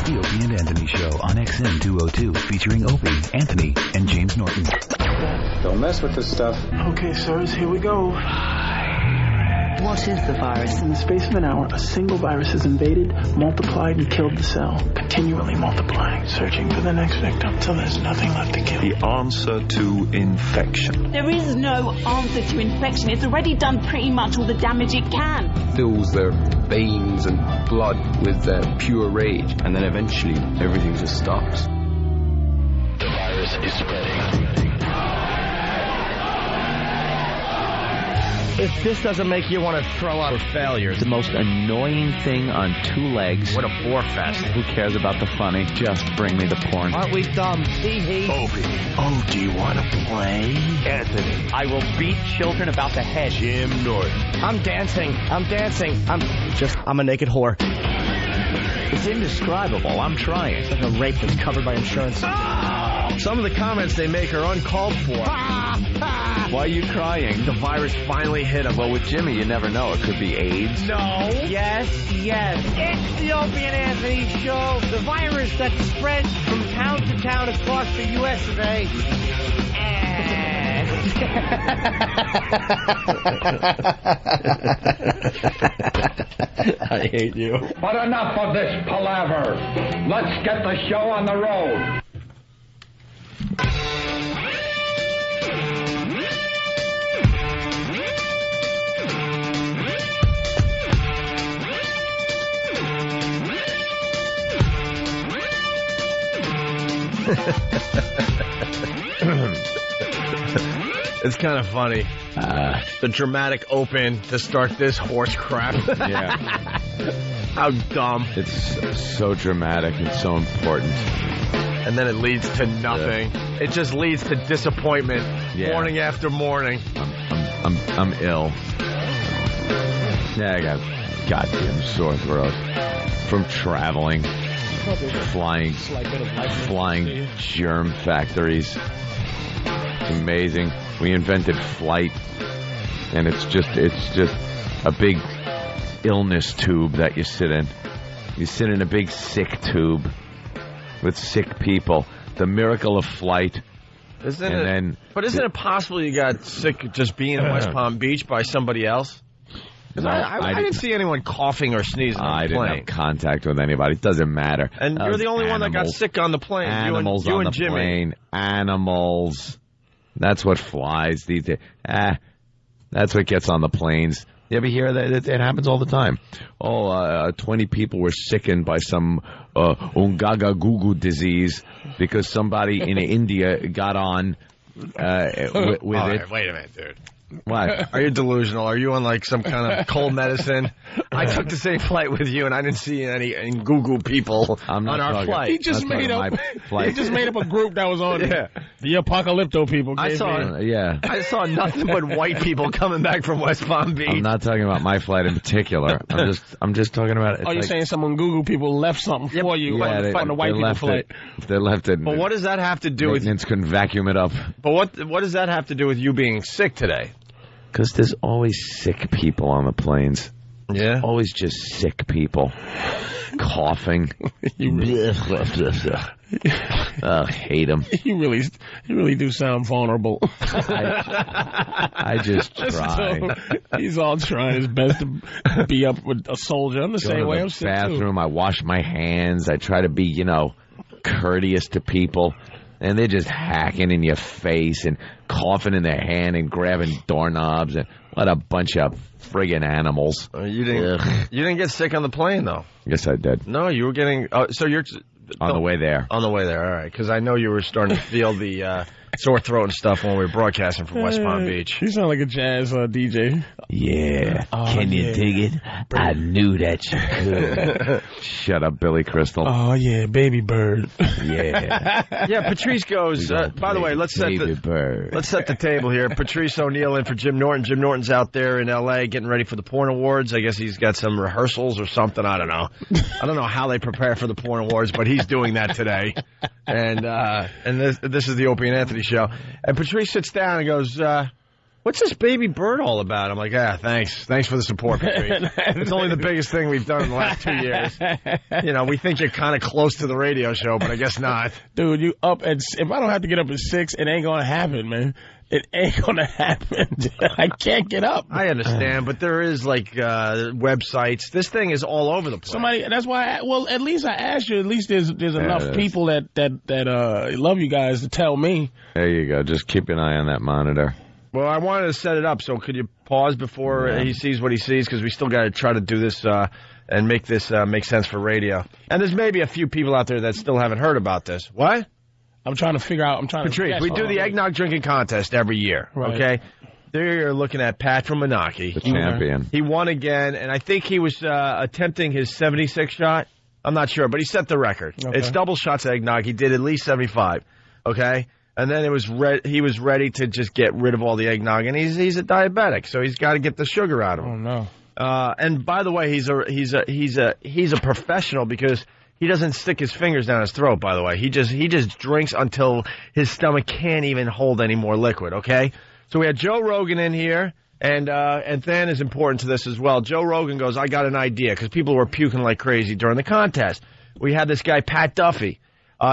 It's the Opie and Anthony Show on XM 202, featuring Opie, Anthony, and James Norton. Don't mess with this stuff. Okay, sirs, here we go. What is the virus? In the space of an hour, a single virus has invaded, multiplied, and killed the cell. Continually multiplying, searching for the next victim till there's nothing left to kill. The answer to infection. There is no answer to infection. It's already done pretty much all the damage it can. Fills their veins and blood with pure rage. And then eventually, everything just stops. The virus is spreading. If this doesn't make you want to throw up for failure, it's the most annoying thing on two legs. What a bore fest. Who cares about the funny? Just bring me the porn. Aren't we dumb? Hee-hee. Opie. Oh, do you want to play? Anthony. I will beat children about the head. Jim Norton. I'm dancing. I'm a naked whore. It's indescribable. I'm trying. It's like a rape that's covered by insurance. Some of the comments they make are uncalled for. Why are you crying? The virus finally hit him. Well, with Jimmy, you never know. It could be AIDS. No. Yes. It's the Opie and Anthony Show. The virus that spreads from town to town across the U.S. of A. I hate you. But enough of this palaver. Let's get the show on the road. It's kind of funny. The dramatic open to start this horse crap. Yeah. How dumb. It's so dramatic and so important. And then it leads to nothing. Yeah. It just leads to disappointment. Yeah. Morning after morning. I'm ill. Yeah, I got goddamn sore throat from traveling, flying germ factories. It's amazing. We invented flight, and it's just a big illness tube that you sit in. You sit in a big sick tube with sick people. The miracle of flight. Isn't it possible you got sick just being in West Palm Beach by somebody else? No, I didn't see anyone coughing or sneezing on the plane. I didn't have contact with anybody. It doesn't matter. And you're the only one that got sick on the plane. Animals you on and the Jimmy. plane. Animals. That's what flies these days. That's what gets on the planes. You ever hear that? It happens all the time. 20 people were sickened by some Ungaga Gugu disease because somebody in India got on with it. Right, wait a minute, dude. What? Are you delusional? Are you on like some kind of cold medicine? I took the same flight with you, and I didn't see any Google people on our flight. He just made up a group that was on it. The Apocalypto people. I saw nothing but white people coming back from West Palm Beach. I'm not talking about my flight in particular. I'm just talking about. Oh, you're saying some Google people left something for you on the white people flight? They left it. But what does that have to do with? Maintenance couldn't vacuum it up. But what does that have to do with you being sick today? Because there's always sick people on the planes. Yeah? Always just sick people. Coughing. Hate them. You really do sound vulnerable. I just try. He's all trying his best to be up with a soldier. I'm the same way. I'm sick bathroom. I wash my hands. I try to be, courteous to people. And they're just hacking in your face and coughing in their hand and grabbing doorknobs. And what a bunch of friggin' animals. You didn't get sick on the plane, though. Yes, I did. No, you were getting... so you're... On the way there. On the way there, all right. Because I know you were starting to feel the sore throat and stuff when we were broadcasting from West Palm Beach. You sound like a jazz DJ. Yeah. Can you dig it? I knew that you could. Shut up, Billy Crystal. Oh, yeah, baby bird. Yeah. Yeah, Patrice goes, by the way, let's set the table here. Patrice O'Neill in for Jim Norton. Jim Norton's out there in L.A. getting ready for the Porn Awards. I guess he's got some rehearsals or something. I don't know. I don't know how they prepare for the Porn Awards, but he's doing that today. And this is the Opie and Anthony Show. And Patrice sits down and goes, what's this baby bird all about? I'm like, thanks. Thanks for the support, Patrice. It's only the biggest thing we've done in the last 2 years. We think you're kind of close to the radio show, but I guess not. Dude, you up at, if I don't have to get up at 6, it ain't going to happen, man. It ain't going to happen. I can't get up. I understand, but there is, websites. This thing is all over the place. That's why, at least I asked you. At least there's enough people that love you guys to tell me. There you go. Just keep an eye on that monitor. Well, I wanted to set it up, so could you pause before he sees what he sees? Because we still got to try to do this and make this make sense for radio. And there's maybe a few people out there that still haven't heard about this. What? I'm trying to figure out. Patrice, we do the eggnog drinking contest every year, okay? There you're looking at Pat from Menaki. The champion. He won again, and I think he was attempting his 76 shot. I'm not sure, but he set the record. Okay. It's double shots of eggnog. He did at least 75, okay? And then he was ready to just get rid of all the eggnog, and he's a diabetic, so he's got to get the sugar out of him. Oh no! And by the way, he's a professional because he doesn't stick his fingers down his throat. By the way, he just drinks until his stomach can't even hold any more liquid. Okay, so we had Joe Rogan in here, and Than is important to this as well. Joe Rogan goes, I got an idea because people were puking like crazy during the contest. We had this guy Pat Duffy.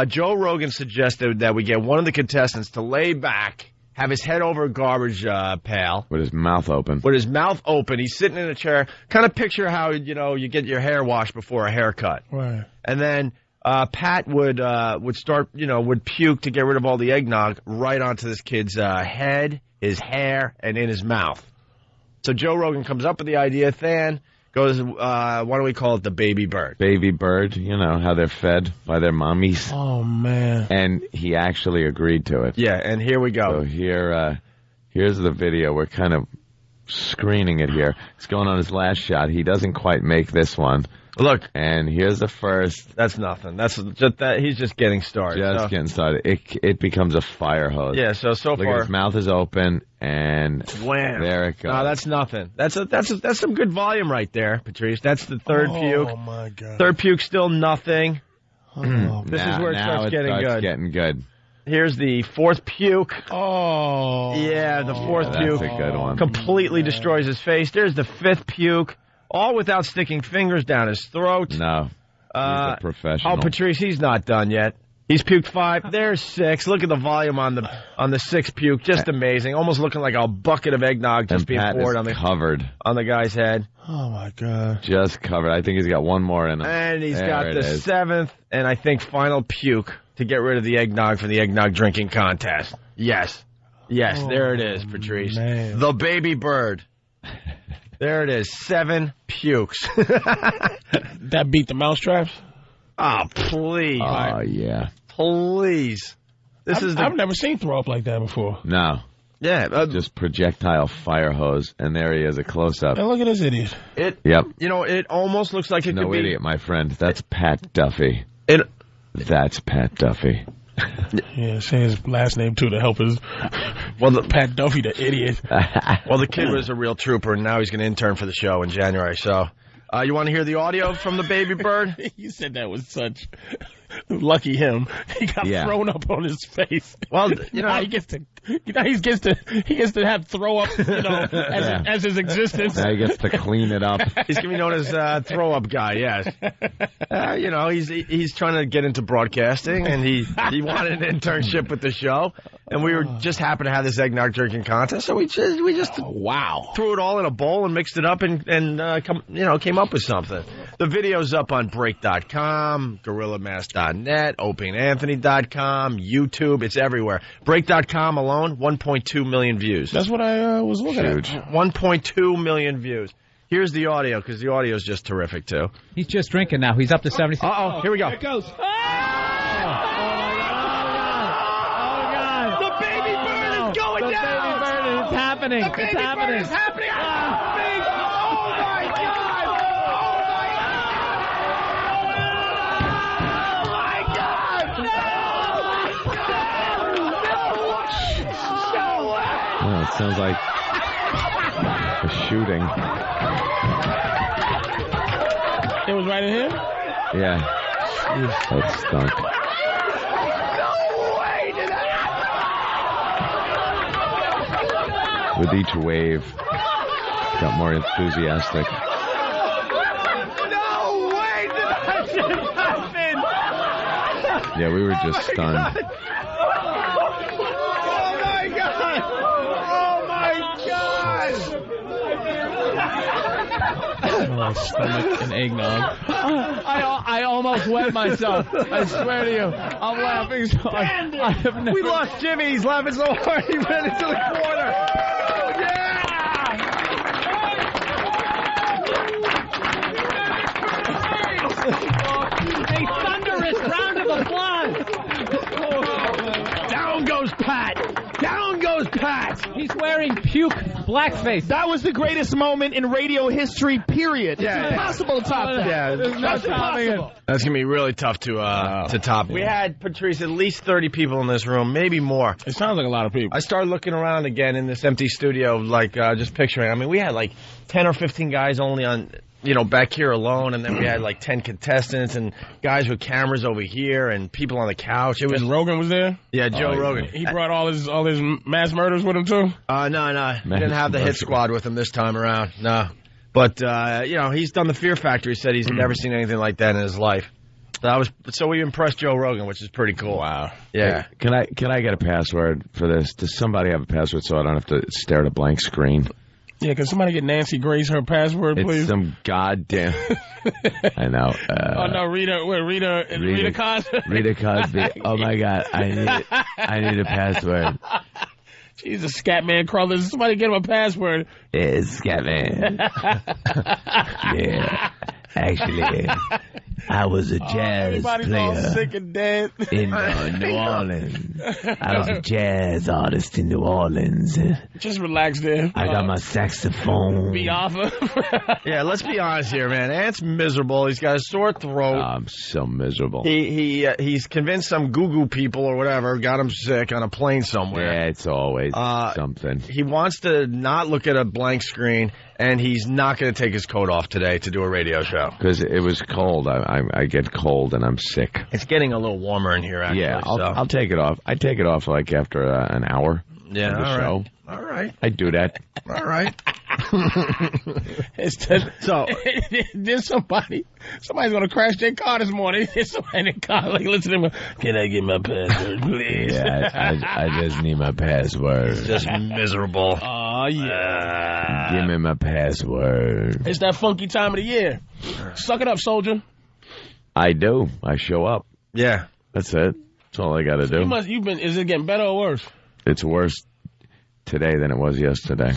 Joe Rogan suggested that we get one of the contestants to lay back, have his head over a garbage pail. With his mouth open. With his mouth open. He's sitting in a chair. Kind of picture how, you get your hair washed before a haircut. Right. And then Pat would start, would puke to get rid of all the eggnog right onto this kid's head, his hair, and in his mouth. So Joe Rogan comes up with the idea. Than goes, why don't we call it the baby bird? Baby bird, how they're fed by their mommies. Oh, man. And he actually agreed to it. Yeah, and here we go. So here's the video. We're kind of screening it here. It's going on his last shot. He doesn't quite make this one. Look. And here's the first. That's nothing. That's just that. He's just getting started. Getting started. It becomes a fire hose. Yeah, so Look, far. His mouth is open, and wham. There it goes. No, that's nothing. That's some good volume right there, Patrice. That's the third puke. Oh, my God. Third puke, still nothing. This is where it starts getting good. Here's the fourth puke. Oh. Yeah, the fourth puke. That's a good one. Completely destroys his face. There's the fifth puke. All without sticking fingers down his throat. No. He's a professional. Oh, Patrice, he's not done yet. He's puked 5. There's 6. Look at the volume on the 6th puke. Just amazing. Almost looking like a bucket of eggnog just being poured on the guy's head. Oh, my God. Just covered. I think he's got one more in him. And he's got the 7th and I think final puke to get rid of the eggnog from the eggnog drinking contest. Yes. Yes, there it is, Patrice. Man. The baby bird. There it is. 7 pukes. That beat the mousetraps? Oh, please. Oh, yeah. Please. I've never seen throw up like that before. No. Yeah. Just projectile fire hose, and there he is, a close-up. And look at this idiot. Yep. It almost looks like it could be... No idiot, my friend. That's Pat Duffy. That's Pat Duffy. Yeah, say his last name, too, to help his... Pat Duffy, the idiot. Well, the kid was a real trooper, and now he's going to intern for the show in January, so... you want to hear the audio from the baby bird? You said that was such... Lucky him. He got thrown up on his face. Well, he gets to have throw up, as his existence. Now he gets to clean it up. He's going to be known as throw up guy. Yes. He's trying to get into broadcasting, and he wanted an internship with the show, and we just happened to have this eggnog drinking contest, so we just threw it all in a bowl and mixed it up and came up with something. The video's up on Break.com, GorillaMass.net, OpieandAnthony.com, YouTube. It's everywhere. Break.com alone, 1.2 million views. That's what I was looking at. 1.2 million views. Here's the audio, because the audio is just terrific, too. He's just drinking now. He's up to 76. Uh-oh, here we go. Here it goes. Oh, God. The baby bird is going down. The baby bird is happening. The baby bird is happening. Oh, it sounds like a shooting. It was right in him? Yeah. That stunk. No way did that happen! With each wave, got more enthusiastic. No way did that just happen! Yeah, we were just stunned. Oh my God! Oh my God! My stomach and eggnog. I almost wet myself. I swear to you. I'm laughing so hard. I have never... We lost Jimmy. He's laughing so hard he ran into the corner. A thunderous round of applause. Down goes Pat. Down goes Pat. He's wearing puke blackface. That was the greatest moment in radio history, period. Yeah, it's impossible to top that. Yeah, that's impossible. That's going to be really tough to top. We had, Patrice, at least 30 people in this room, maybe more. It sounds like a lot of people. I started looking around again in this empty studio, like just picturing. I mean, we had like 10 or 15 guys only on, back here alone, and then we had like 10 contestants and guys with cameras over here and people on the couch. It was Rogan was there? Yeah, Joe Rogan. He brought all his mass murders with him too? No. He didn't have the hit squad with him this time around. No. But he's done the Fear Factor. He said he's never seen anything like that in his life. So we impressed Joe Rogan, which is pretty cool. Wow. Yeah. Hey, can I get a password for this? Does somebody have a password so I don't have to stare at a blank screen? Yeah, can somebody get Nancy Grace her password, please? It's some goddamn... I know. No, Rita Cosby. Rita Cosby. Oh, my God. I need a password. Jesus, Scatman Crothers. Somebody get him a password. It's Scatman. Yeah. Actually, I was a jazz player all sick and dead. in New Orleans. I was a jazz artist in New Orleans. Just relax there. I got my saxophone. Be off. Yeah, let's be honest here, man. Ant's miserable. He's got a sore throat. Oh, I'm so miserable. He's convinced some goo-goo people or whatever got him sick on a plane somewhere. Yeah, it's always something. He wants to not look at a blank screen, and he's not going to take his coat off today to do a radio show. Because it was cold. I get cold and I'm sick. It's getting a little warmer in here, actually. Yeah, I'll take it off. I take it off like after an hour of the show. All right. I do that. All right. So there's somebody's going to crash their car this morning. There's somebody in the car like, listen to me. Can I get my password, please? Yeah, I just need my password. It's just miserable. Oh, yeah. Give me my password. It's that funky time of the year. Suck it up, soldier. I do. I show up. Yeah. That's it. That's all I got to do. Is it getting better or worse? It's worse today than it was yesterday.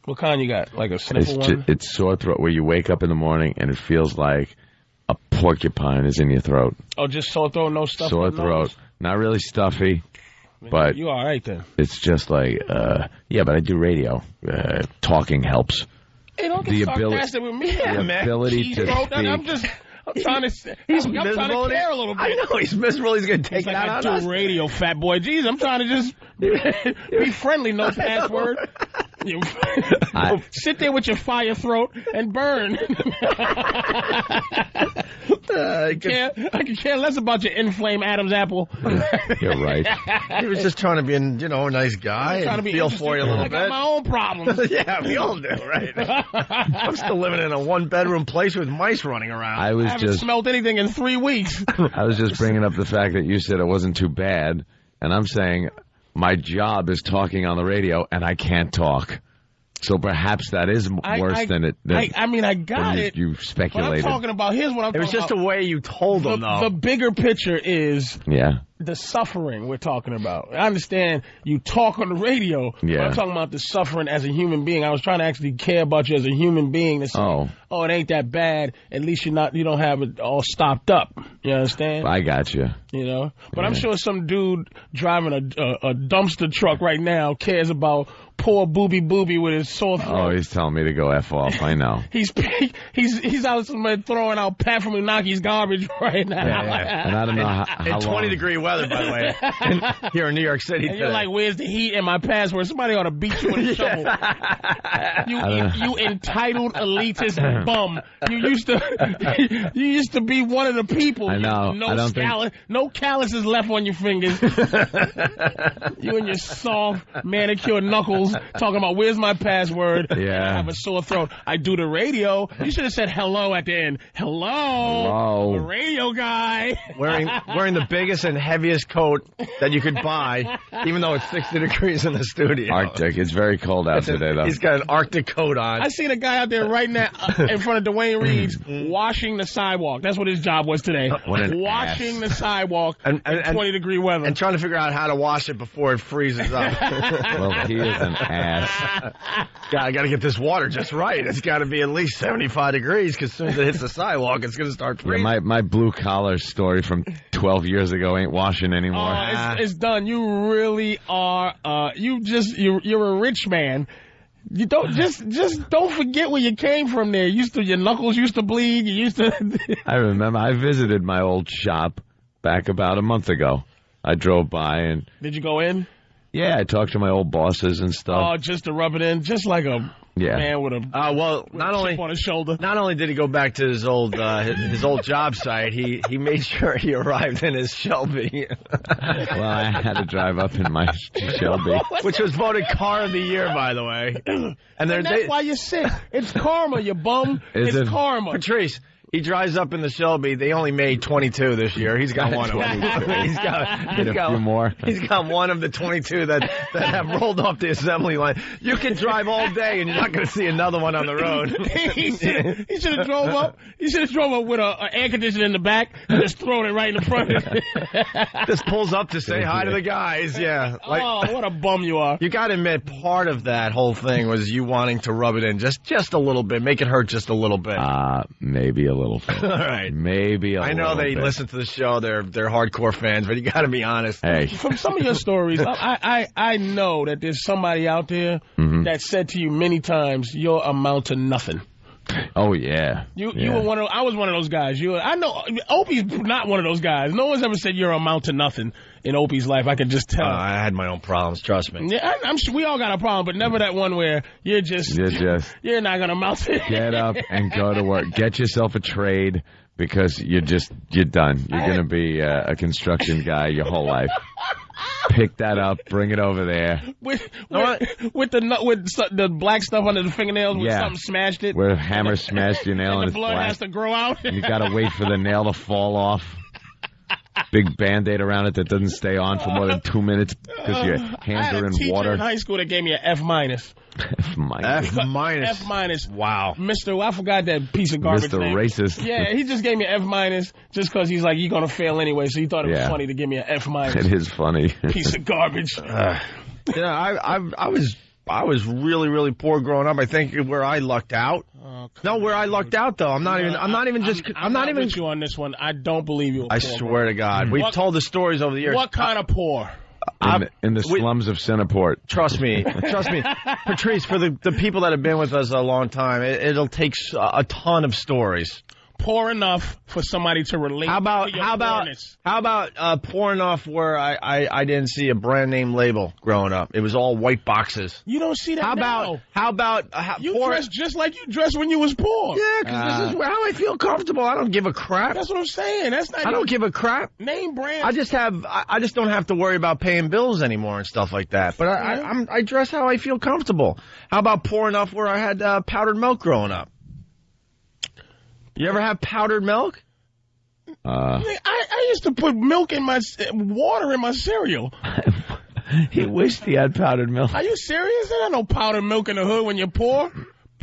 What kind you got? Like a sniffle one? It's sore throat where you wake up in the morning and it feels like a porcupine is in your throat. Oh, just sore throat, no stuff? Sore throat. Not really stuffy, but... You all right then. It's just like, yeah, but I do radio. Talking helps. Hey, don't get sarcastic with me, man. The ability to speak. I'm trying to care a little bit. I know, he's miserable. He's going to take it out on us. Radio, fat boy. Jeez, I'm trying to just be friendly, no password. Sit there with your fire throat and burn. I can care less about your inflamed Adam's apple. You're right. He was just trying to be, a nice guy and feel for you a little bit. I got my own problems. Yeah, we all do, right? I'm still living in a one-bedroom place with mice running around. I haven't smelled anything in 3 weeks. I was just bringing up the fact that you said it wasn't too bad, and I'm saying my job is talking on the radio, and I can't talk. So perhaps that is worse than it. I got it. You speculated. What I'm talking about, here's what I'm talking about. It was just the way you told them, though. The bigger picture is the suffering we're talking about. I understand you talk on the radio, but I'm talking about the suffering as a human being. I was trying to actually care about you as a human being. To say, oh, it ain't that bad. At least you don't have it all stopped up. You understand? I got you. But I'm sure some dude driving a dumpster truck right now cares about poor booby with his sore throat. Oh, he's telling me to go F off. I know. He's out somewhere throwing out Pat from Unaki's garbage right now. Yeah. And I don't know how in 20-degree weather, by the way, here in New York City. And you're like, where's the heat and my password? Somebody ought to beat you with a shovel. You entitled elitist bum. You used to be one of the people. I know. No calluses left on your fingers. You and your soft manicured knuckles. talking about where's my password. Yeah. I have a sore throat. I do the radio. You should have said hello at the end. Hello. A radio guy. Wearing the biggest and heaviest coat that you could buy, even though it's 60 degrees in the studio. Arctic. It's very cold out today, though. He's got an Arctic coat on. I seen a guy out there right now in front of Dwayne Reed's washing the sidewalk. That's what his job was today. Washing the sidewalk in 20-degree weather. And trying to figure out how to wash it before it freezes up. Well, he is an ass. I got to get this water just right. It's got to be at least 75 degrees because as soon as it hits the sidewalk, it's going to start freezing. Yeah, my blue-collar story from 12 years ago ain't washing anymore. It's done. You really are. You're a rich man. You don't just don't forget where you came from. There, your knuckles used to bleed. You used to. I remember. I visited my old shop back about a month ago. I drove by and. Did you go in? Yeah, I talked to my old bosses and stuff. Oh, just to rub it in, just like a man with a chip on his shoulder. Not only did he go back to his old job site, he made sure he arrived in his Shelby. Well, I had to drive up in my Shelby, which was voted car of the year, by the way. And that's why you're sick. It's karma, you bum. It's karma. Patrice. He drives up in the Shelby. They only made 22 this year. He's got one of them. He's got a few more. He's got one of the 22 that have rolled off the assembly line. You can drive all day and you're not going to see another one on the road. He should have drove up. He should have drove up with an air conditioner in the back and just thrown it right in the front. Just pulls up to say hi to the guys. Yeah. What a bum you are. You got to admit, part of that whole thing was you wanting to rub it in just a little bit, make it hurt just a little bit. Maybe a little bit. All right. Maybe a little bit. I know they listen to the show. They're hardcore fans, but you got to be honest. Hey. From some of your stories, I know that there's somebody out there that said to you many times, you'll amount to nothing. Oh, yeah. You were one of. I was one of those guys. I know Opie's not one of those guys. No one's ever said you're amount to nothing in Opie's life. I could just tell. I had my own problems. Trust me. Yeah, I'm sure we all got a problem, but never that one where you're not gonna amount to. Get up and go to work. Get yourself a trade because you're done. You're gonna be a construction guy your whole life. Pick that up, bring it over there. With the black stuff under the fingernails, where something smashed it. Where a hammer smashed your nail and the it's blood black. has to grow out. And you gotta wait for the nail to fall off. Big Band-Aid around it that doesn't stay on for more than 2 minutes because your hands are in water. I had a teacher in high school that gave me an F minus. F minus. F minus. Wow. I forgot that piece of garbage Mr. name. Racist. Yeah, he just gave me an F minus just because he's like, you're going to fail anyway, so he thought it was funny to give me an F minus. It is funny. Piece of garbage. I was really, really poor growing up. I think where I lucked out. Where I lucked out though. I'm not even with you on this one. I don't believe you. I swear to God, we've told the stories over the years. What kind of poor? In the slums of Centerport. Trust me, Patrice. For the people that have been with us a long time, it'll take a ton of stories. Poor enough for somebody to relate. How about poor enough where I didn't see a brand name label growing up? It was all white boxes. You don't see that now. How about you dress just like you dressed when you was poor? Yeah, because this is how I feel comfortable. I don't give a crap. That's what I'm saying. I don't give a crap. Name brand. I just don't have to worry about paying bills anymore and stuff like that. But I dress how I feel comfortable. How about poor enough where I had powdered milk growing up? You ever have powdered milk? I used to put milk in water in my cereal. He wished he had powdered milk. Are you serious? There ain't no powdered milk in the hood when you're poor.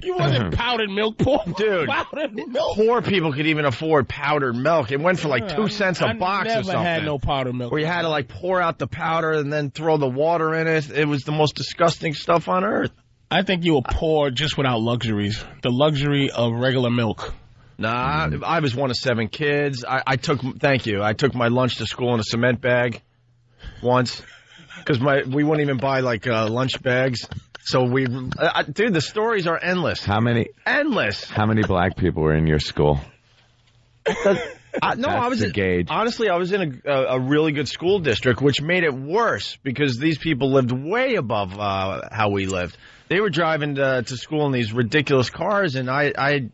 You wasn't powdered milk poor. Dude, powdered milk. Poor people could even afford powdered milk. It went for like 2 cents a box or something. I never had no powdered milk. Where you had to like pour out the powder and then throw the water in it. It was the most disgusting stuff on earth. I think you were poor just without luxuries. The luxury of regular milk. Nah, I was one of 7 kids. I took my lunch to school in a cement bag once because we wouldn't even buy like lunch bags. So dude, the stories are endless. How many? Endless. How many black people were in your school? I was in a really good school district, which made it worse because these people lived way above how we lived. They were driving to school in these ridiculous cars, and I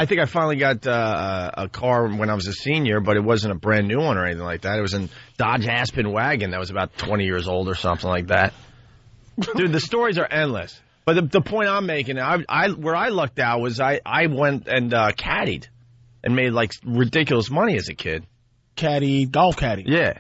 think I finally got a car when I was a senior, but it wasn't a brand new one or anything like that. It was a Dodge Aspen wagon that was about 20 years old or something like that. Dude, the stories are endless. But the point I'm making, where I lucked out was I went and caddied and made like ridiculous money as a kid. Golf caddy. Yeah.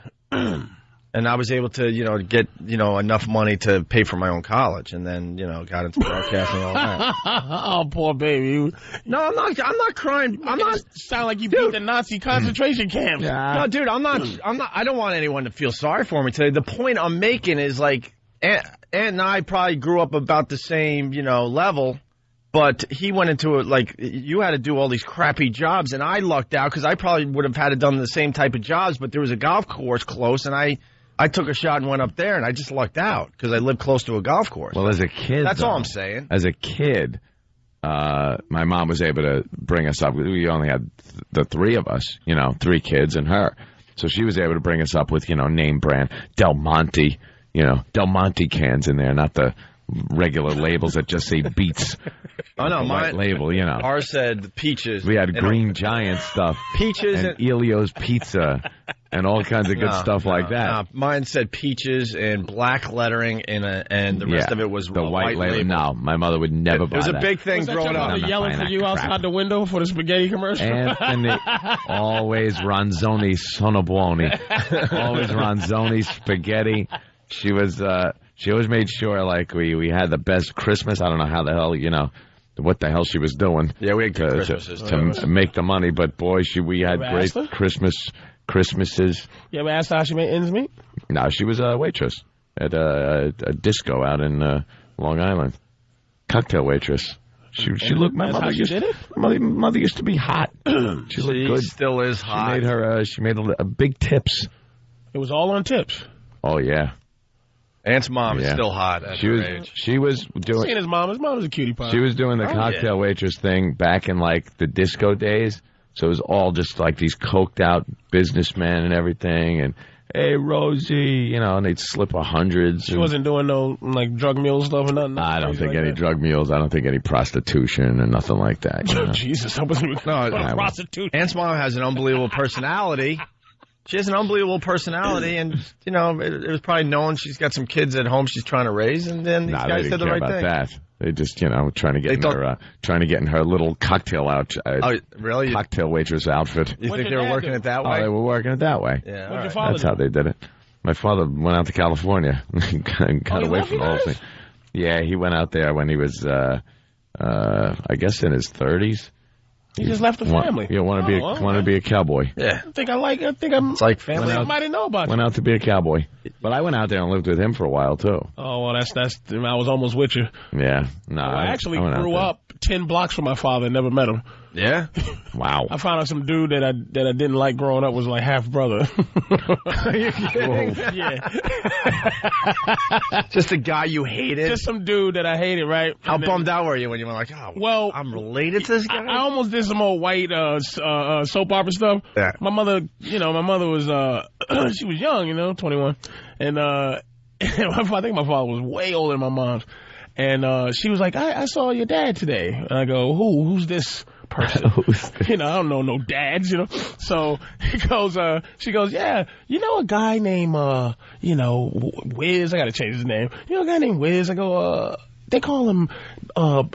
And I was able to, get, enough money to pay for my own college, and then, got into broadcasting and all that. Oh, poor baby. No, I'm not crying. I'm not. Sound like you beat the Nazi concentration camp. Yeah. No, dude, I'm not. I don't want anyone to feel sorry for me today. The point I'm making is like, Aunt and I probably grew up about the same, level. But he went into it like you had to do all these crappy jobs, and I lucked out because I probably would have had to done the same type of jobs. But there was a golf course close, and I took a shot and went up there, and I just lucked out because I lived close to a golf course. Well, as a kid, that's all I'm saying. As a kid, my mom was able to bring us up. We only had the three of us, 3 kids and her. So she was able to bring us up with, name brand Del Monte, Del Monte cans in there, not the regular labels that just say Beats. Oh, no, my label, Ours said Peaches. We had Green Giant stuff. Peaches and Elio's Pizza and all kinds of good stuff like that. Mine said Peaches and black lettering and the rest of it was the white label. No, my mother would never buy that. It was a big thing growing up. Yelling for you outside the window for the spaghetti commercial? And always Ronzoni Sonobuoni. Always Ronzoni spaghetti. She always made sure, like, we had the best Christmas. I don't know how the hell, what the hell she was doing. Yeah, we had good Christmases. To make the money. But, boy, we had great Christmases. You ever asked her how she made ends meet? No, she was a waitress at a disco out in Long Island. Cocktail waitress. She looked. My mother used to be hot. She looked good. Still is hot. She made a big tips. It was all on tips. Oh yeah. Aunt's mom is still hot at her age. She was doing. Seen his mom. His mom was a cutie pie. She was doing the cocktail waitress thing back in like the disco days. So it was all just like these coked out businessmen and everything. And hey, Rosie, and they'd slip $100s. She wasn't doing no like drug mule stuff or nothing. I don't think any drug mules. I don't think any prostitution or nothing like that. Jesus, I wasn't prostitution. Aunt's mom has an unbelievable personality. She has an unbelievable personality, and it was probably known she's got some kids at home she's trying to raise, and then these guys did the right thing. That. They just trying to get in her little cocktail really? Cocktail waitress outfit. You think they were working it that way? Oh, they were working it that way. Yeah, What'd your father That's how they did it. My father went out to California, got away from the whole thing. Yeah, he went out there when he was, I guess, in his 30s. He just left the family. You want to be a cowboy. Yeah. I think I'm. It's like family. I might know about you. Went out to be a cowboy, but I went out there and lived with him for a while too. Oh well, that's. I was almost with you. Yeah. No, I actually grew up 10 blocks from my father and never met him. Yeah. Wow. I found out some dude that I didn't like growing up was like half brother. Are you kidding? Yeah. Just a guy you hated? Just some dude that I hated, right? How bummed out were you when you were like, I'm related to this guy? I almost did some old white soap opera stuff. Yeah. My mother was, she was young, 21. And I think my father was way older than my mom's. And she was like, I saw your dad today. And I go, who's this person? I don't know no dads, So she goes, yeah, a guy named, Wiz. I got to change his name. A guy named Wiz. I go, they call him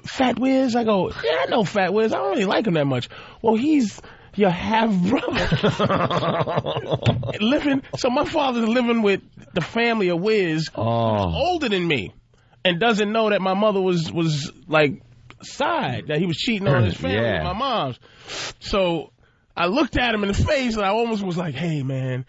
Fat Wiz. I go, yeah, I know Fat Wiz. I don't really like him that much. Well, he's your half brother. So my father's living with the family of Wiz, older than me, and doesn't know that my mother was like side, that he was cheating on his family with my mom's. So I looked at him in the face and I almost was like, hey man,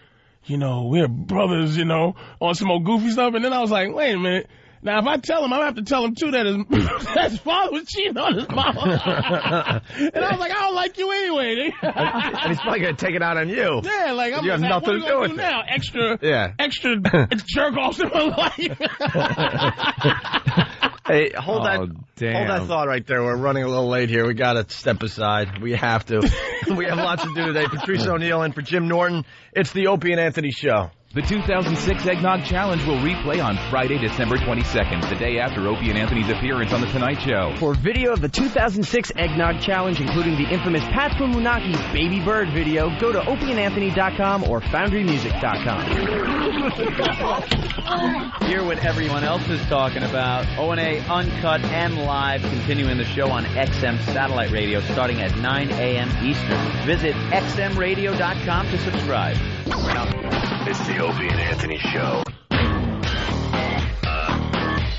we're brothers, on some old goofy stuff. And then I was like, wait a minute. Now, if I tell him, I have to tell him, too, that his father was cheating on his mom. And I was like, I don't like you anyway. And he's probably going to take it out on you. Yeah, like, I'm you have nothing to do with it now? Extra jerk-offs in my life. Hey, hold that thought right there. We're running a little late here. We got to step aside. We have to. We have lots to do today. Patrice O'Neill in for Jim Norton. It's the Opie and Anthony Show. The 2006 Eggnog Challenge will replay on Friday, December 22nd, the day after Opie and Anthony's appearance on The Tonight Show. For video of the 2006 Eggnog Challenge, including the infamous Pat Munaki Baby Bird video, go to opieandanthony.com or foundrymusic.com. Hear what everyone else is talking about. O&A Uncut and Live, continuing the show on XM Satellite Radio starting at 9 a.m. Eastern. Visit xmradio.com to subscribe. It's the Opie and Anthony Show.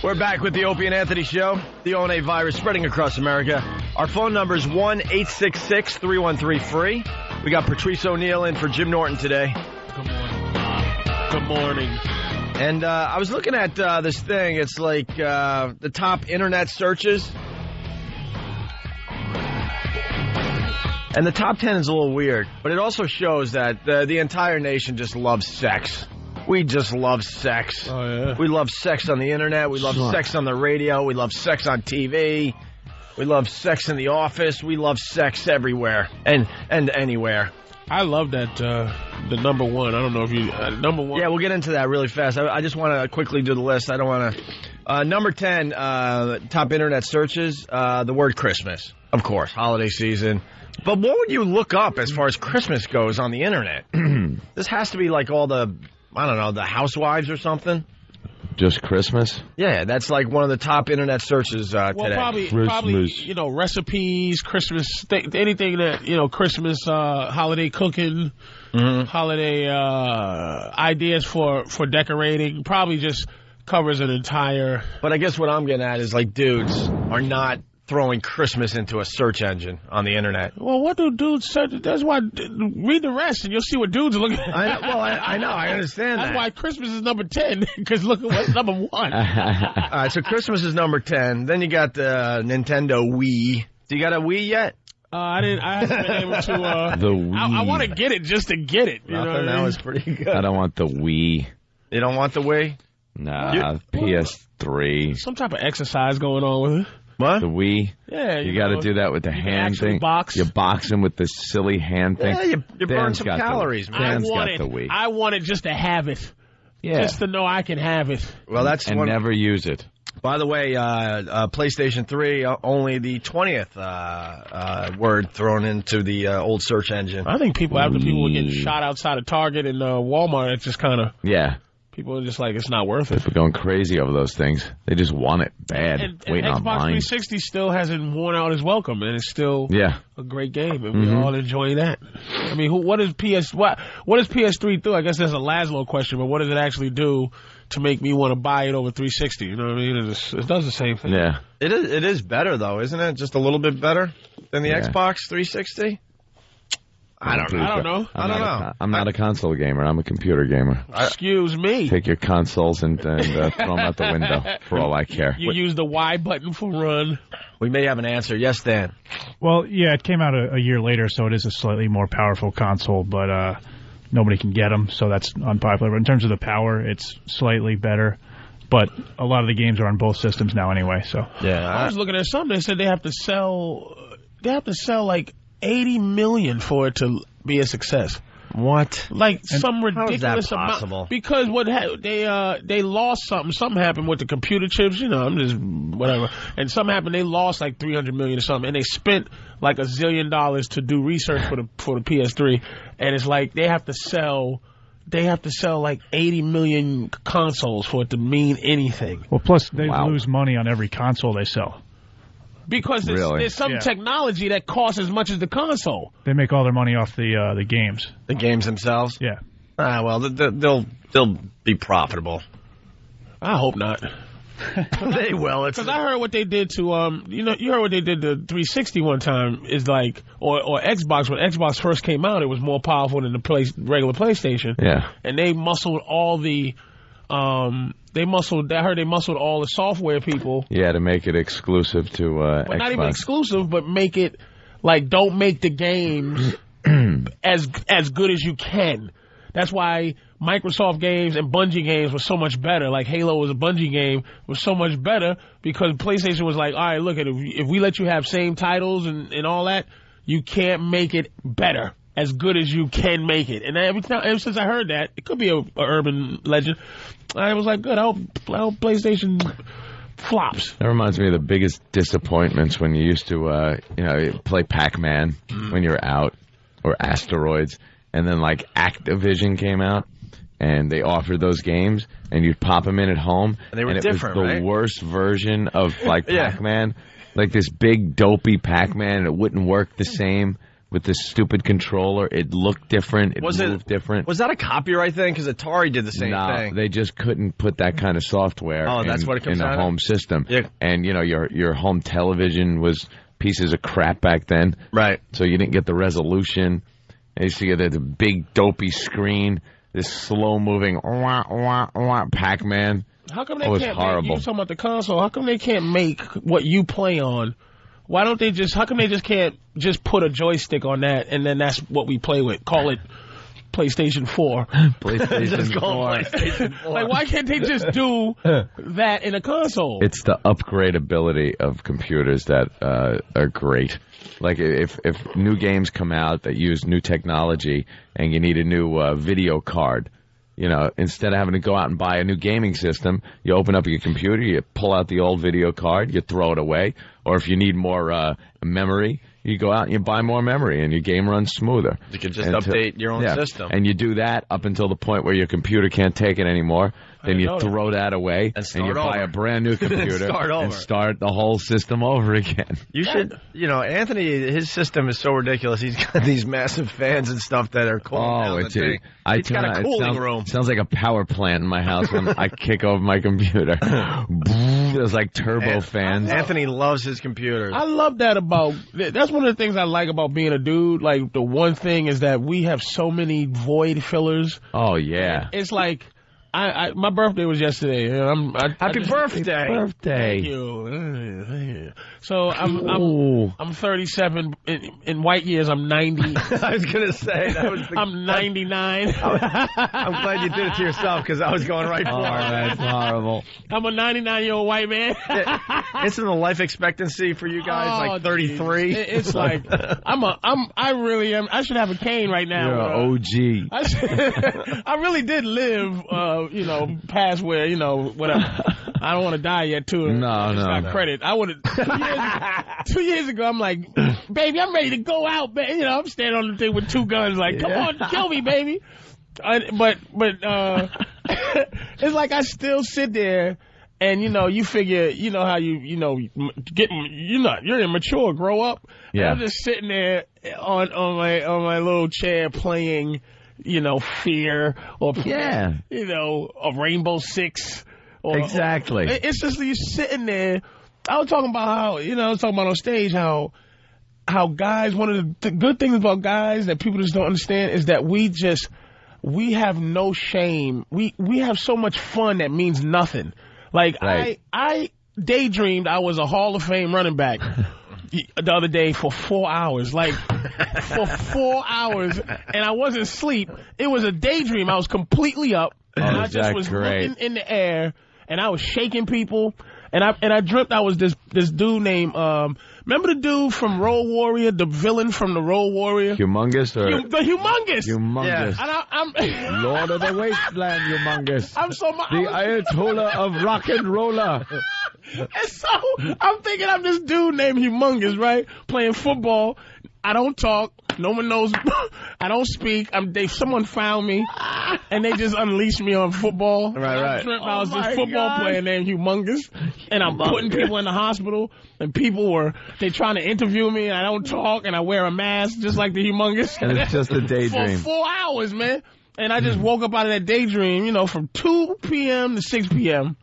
We're back with the Opie and Anthony Show. The O&A virus spreading across America. Our phone number is 1-866-313-FREE. We got Patrice O'Neill in for Jim Norton today. Good morning. Good morning. And I was looking at this thing. It's like the top internet searches. And the top 10 is a little weird, but it also shows that the entire nation just loves sex. We just love sex. Oh, yeah. We love sex on the internet. We love sex on the radio. We love sex on TV. We love sex in the office. We love sex everywhere and anywhere. I love that, the number one. I don't know if you, number one. Yeah, we'll get into that really fast. I just want to quickly do the list. I don't want to. Number 10, top internet searches, the word Christmas. Of course, holiday season. But what would you look up as far as Christmas goes on the internet? This has to be like all the, I don't know, the housewives or something. Just Christmas? Yeah, that's like one of the top internet searches today. Probably, you know, recipes, Christmas, anything that, you know, Christmas, holiday cooking, holiday ideas for decorating, probably just covers an entire... But I guess what I'm getting at is, like, dudes are not throwing Christmas into a search engine on the internet. Well, what do dudes search? That's why, read the rest and you'll see what dudes are looking at. I know, I understand That's why Christmas is number 10, because look at what's number 1. All right, so Christmas is number 10. Then you got the Nintendo Wii. Do you got a Wii yet? I haven't been able to. The Wii. I want to get it just to get it. Nothing, that was pretty good. I don't want the Wii. You don't want the Wii? Nah, PS3. Some type of exercise going on with it. What? The Wii? Yeah. You got to do that with the hand thing. Box. You box him with the silly hand thing. Yeah, you burn some calories, man. Dan's got the Wii. I want it just to have it. Yeah. Just to know I can have it. Well, that's and never use it. By the way, PlayStation 3, only the 20th word thrown into the old search engine. I think after people were getting shot outside of Target and Walmart, it's just kind of... Yeah. People are just like, it's not worth it. People are going crazy over those things. They just want it bad. And Xbox 360 still hasn't worn out its welcome, and it's still a great game, and we're all enjoying that. I mean, what does PS3 do? I guess that's a Laszlo question, but what does it actually do to make me want to buy it over 360? You know what I mean? It does the same thing. Yeah. It is better, though, isn't it? Just a little bit better than the Xbox 360? I don't know. I'm not a console gamer. I'm a computer gamer. Excuse me. Take your consoles and throw them out the window for all I care. You use the Y button for run. We may have an answer. Yes, Dan. Well, yeah, it came out a year later, so it is a slightly more powerful console, but nobody can get them, so that's unpopular. But in terms of the power, it's slightly better. But a lot of the games are on both systems now anyway. So yeah, I was looking at something. They said they have to sell like 80 million for it to be a success. What? Like some ridiculous amount. Because they lost something. Something happened with the computer chips. You know, I'm just whatever. And something happened. They lost like 300 million or something, and they spent like $1 zillion to do research for the PS3. And it's like they have to sell like 80 million consoles for it to mean anything. Well, plus they lose money on every console they sell. Because there's some technology that costs as much as the console. They make all their money off the games. The games themselves? Yeah. Well, they'll be profitable. I hope not. They will. Because I heard what they did to you heard what they did to 360 one time is like or Xbox. When Xbox first came out, it was more powerful than the regular PlayStation. Yeah. And they muscled all the I heard they muscled all the software people. Yeah, to make it exclusive to Xbox. Not even exclusive, but make it like don't make the games as good as you can. That's why Microsoft games and Bungie games were so much better. Like Halo was a Bungie game, was so much better because PlayStation was like, all right, look, if we let you have same titles and all that, you can't make it better. as good as you can make it. And ever since I heard that, it could be a urban legend, I was like, good, I hope PlayStation flops. That reminds me of the biggest disappointments when you used to, play Pac-Man when you were out, or Asteroids, and then like Activision came out, and they offered those games, and you'd pop them in at home, and they were different, it was the worst version of like Yeah. Pac-Man, like this big dopey Pac-Man, and it wouldn't work the same with this stupid controller. It looked different. It moved different. Was that a copyright thing? Because Atari did the same thing. They just couldn't put that kind of software that's what it comes in a out home of? system. Yeah. And, your home television was pieces of crap back then. Right. So you didn't get the resolution. I used to get the big dopey screen, this slow-moving Pac-Man. How come they it was can't horrible. make, you talking about the console, how come they can't make what you play on? Why don't they how come they just can't just put a joystick on that and then that's what we play with? Call it PlayStation 4. PlayStation 4. Like, why can't they just do that in a console? It's the upgradability of computers that are great. Like, if new games come out that use new technology and you need a new video card, instead of having to go out and buy a new gaming system, you open up your computer, you pull out the old video card, you throw it away. Or if you need more memory, you go out and you buy more memory, and your game runs smoother. You can just update your own system. And you do that up until the point where your computer can't take it anymore. Then you throw that away, and you buy a brand new computer and start the whole system over again. You should, Anthony, his system is so ridiculous. He's got these massive fans and stuff that are cool. He's got a cooling room. It sounds like a power plant in my house when I kick over my computer. There's like turbo fans. Anthony loves his computers. I love that that's one of the things I like about being a dude. Like, the one thing is that we have so many void fillers. Oh, yeah. It's like, my birthday was yesterday. Happy birthday! Thank you. So I'm 37. In white years, I'm 90. I was gonna say that was. I'm 99. I'm glad you did it to yourself because I was going right for it. That's horrible. I'm a 99-year-old white man. Isn't the life expectancy for you guys like 33? It's like I really am. I should have a cane right now. You're an OG. I really did live. Past where, whatever. I don't want to die yet, too. No. Credit. I would have. 2 years ago, I'm like, baby, I'm ready to go out, man. I'm standing on the thing with two guns, like, come on, kill me, baby. But it's like I still sit there, and you figure, how you're immature, grow up. Yeah. And I'm just sitting there on my little chair playing. Fear or a Rainbow Six. Exactly. It's just you sitting there. I was talking about how I was talking about on stage how guys. One of the good things about guys that people just don't understand is that we have no shame. We have so much fun that means nothing. Like right. I daydreamed I was a Hall of Fame running back. The other day for 4 hours, for 4 hours, and I wasn't asleep. It was a daydream. I was completely up, and I just was looking in the air, and I was shaking people, and I dreamt I was this dude named remember the dude from Road Warrior, the villain from the Road Warrior, Humongous, the Humongous, yeah. And I'm Lord of the Wasteland, Humongous. The Ayatollah of rock and roller. And so I'm thinking I'm this dude named Humongous, right? Playing football. I don't talk. No one knows. I don't speak. Someone found me, and they just unleashed me on football. Right. I was this football player named Humongous, and I'm putting people in the hospital, and they trying to interview me, and I don't talk, and I wear a mask just like the Humongous. And it's just a daydream. For 4 hours, man. And I just woke up out of that daydream, from 2 p.m. to 6 p.m.,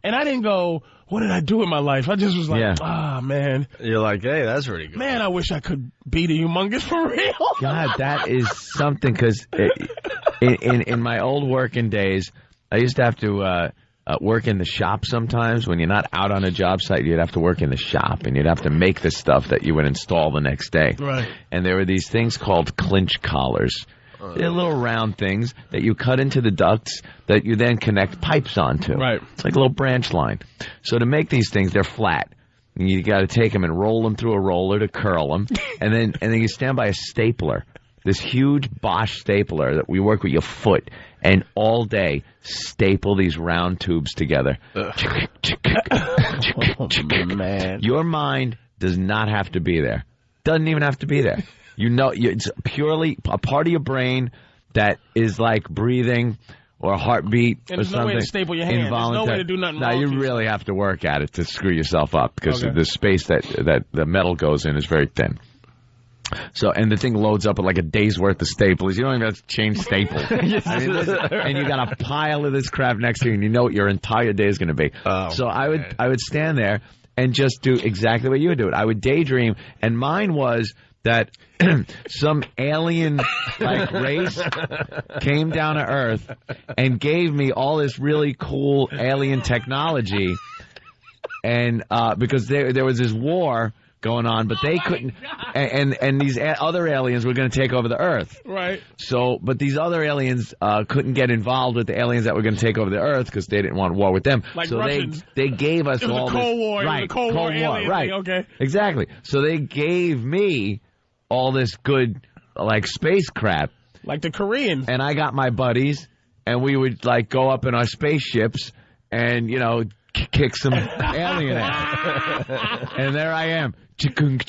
and I didn't go, what did I do in my life? I just was like, man. You're like, hey, that's pretty good. Man, I wish I could be the Humongous for real. God, that is something, because in my old working days, I used to have to work in the shop sometimes. When you're not out on a job site, you'd have to work in the shop, and you'd have to make the stuff that you would install the next day. Right. And there were these things called clinch collars. They're little round things that you cut into the ducts that you then connect pipes onto. Right. It's like a little branch line. So to make these things, they're flat. And you got to take them and roll them through a roller to curl them, and then you stand by a stapler, this huge Bosch stapler that we work with your foot, and all day staple these round tubes together. Oh, man. Your mind does not have to be there. Doesn't even have to be there. It's purely a part of your brain that is like breathing or heartbeat and or there's something. No way to staple your hand. There's no way to do nothing wrong. You really have to work at it to screw yourself up because the space that the metal goes in is very thin. So, and the thing loads up with like a day's worth of staples. You don't even have to change staples. And you got a pile of this crap next to you, and you know what your entire day is going to be. So I would stand there and just do exactly what you would do. I would daydream, and mine was that some alien like race came down to Earth and gave me all this really cool alien technology, and because there was this war going on, but they couldn't, and these other aliens were going to take over the Earth. Right. So, but these other aliens couldn't get involved with the aliens that were going to take over the Earth because they didn't want war with them. Like so Russians. they gave us all this. Cold War. Right. It was a Cold War alien right. thing. Okay. Exactly. So they gave me all this good, like, space crap. Like the Koreans. And I got my buddies, and we would, like, go up in our spaceships and, kick some alien ass. And there I am. Stapling,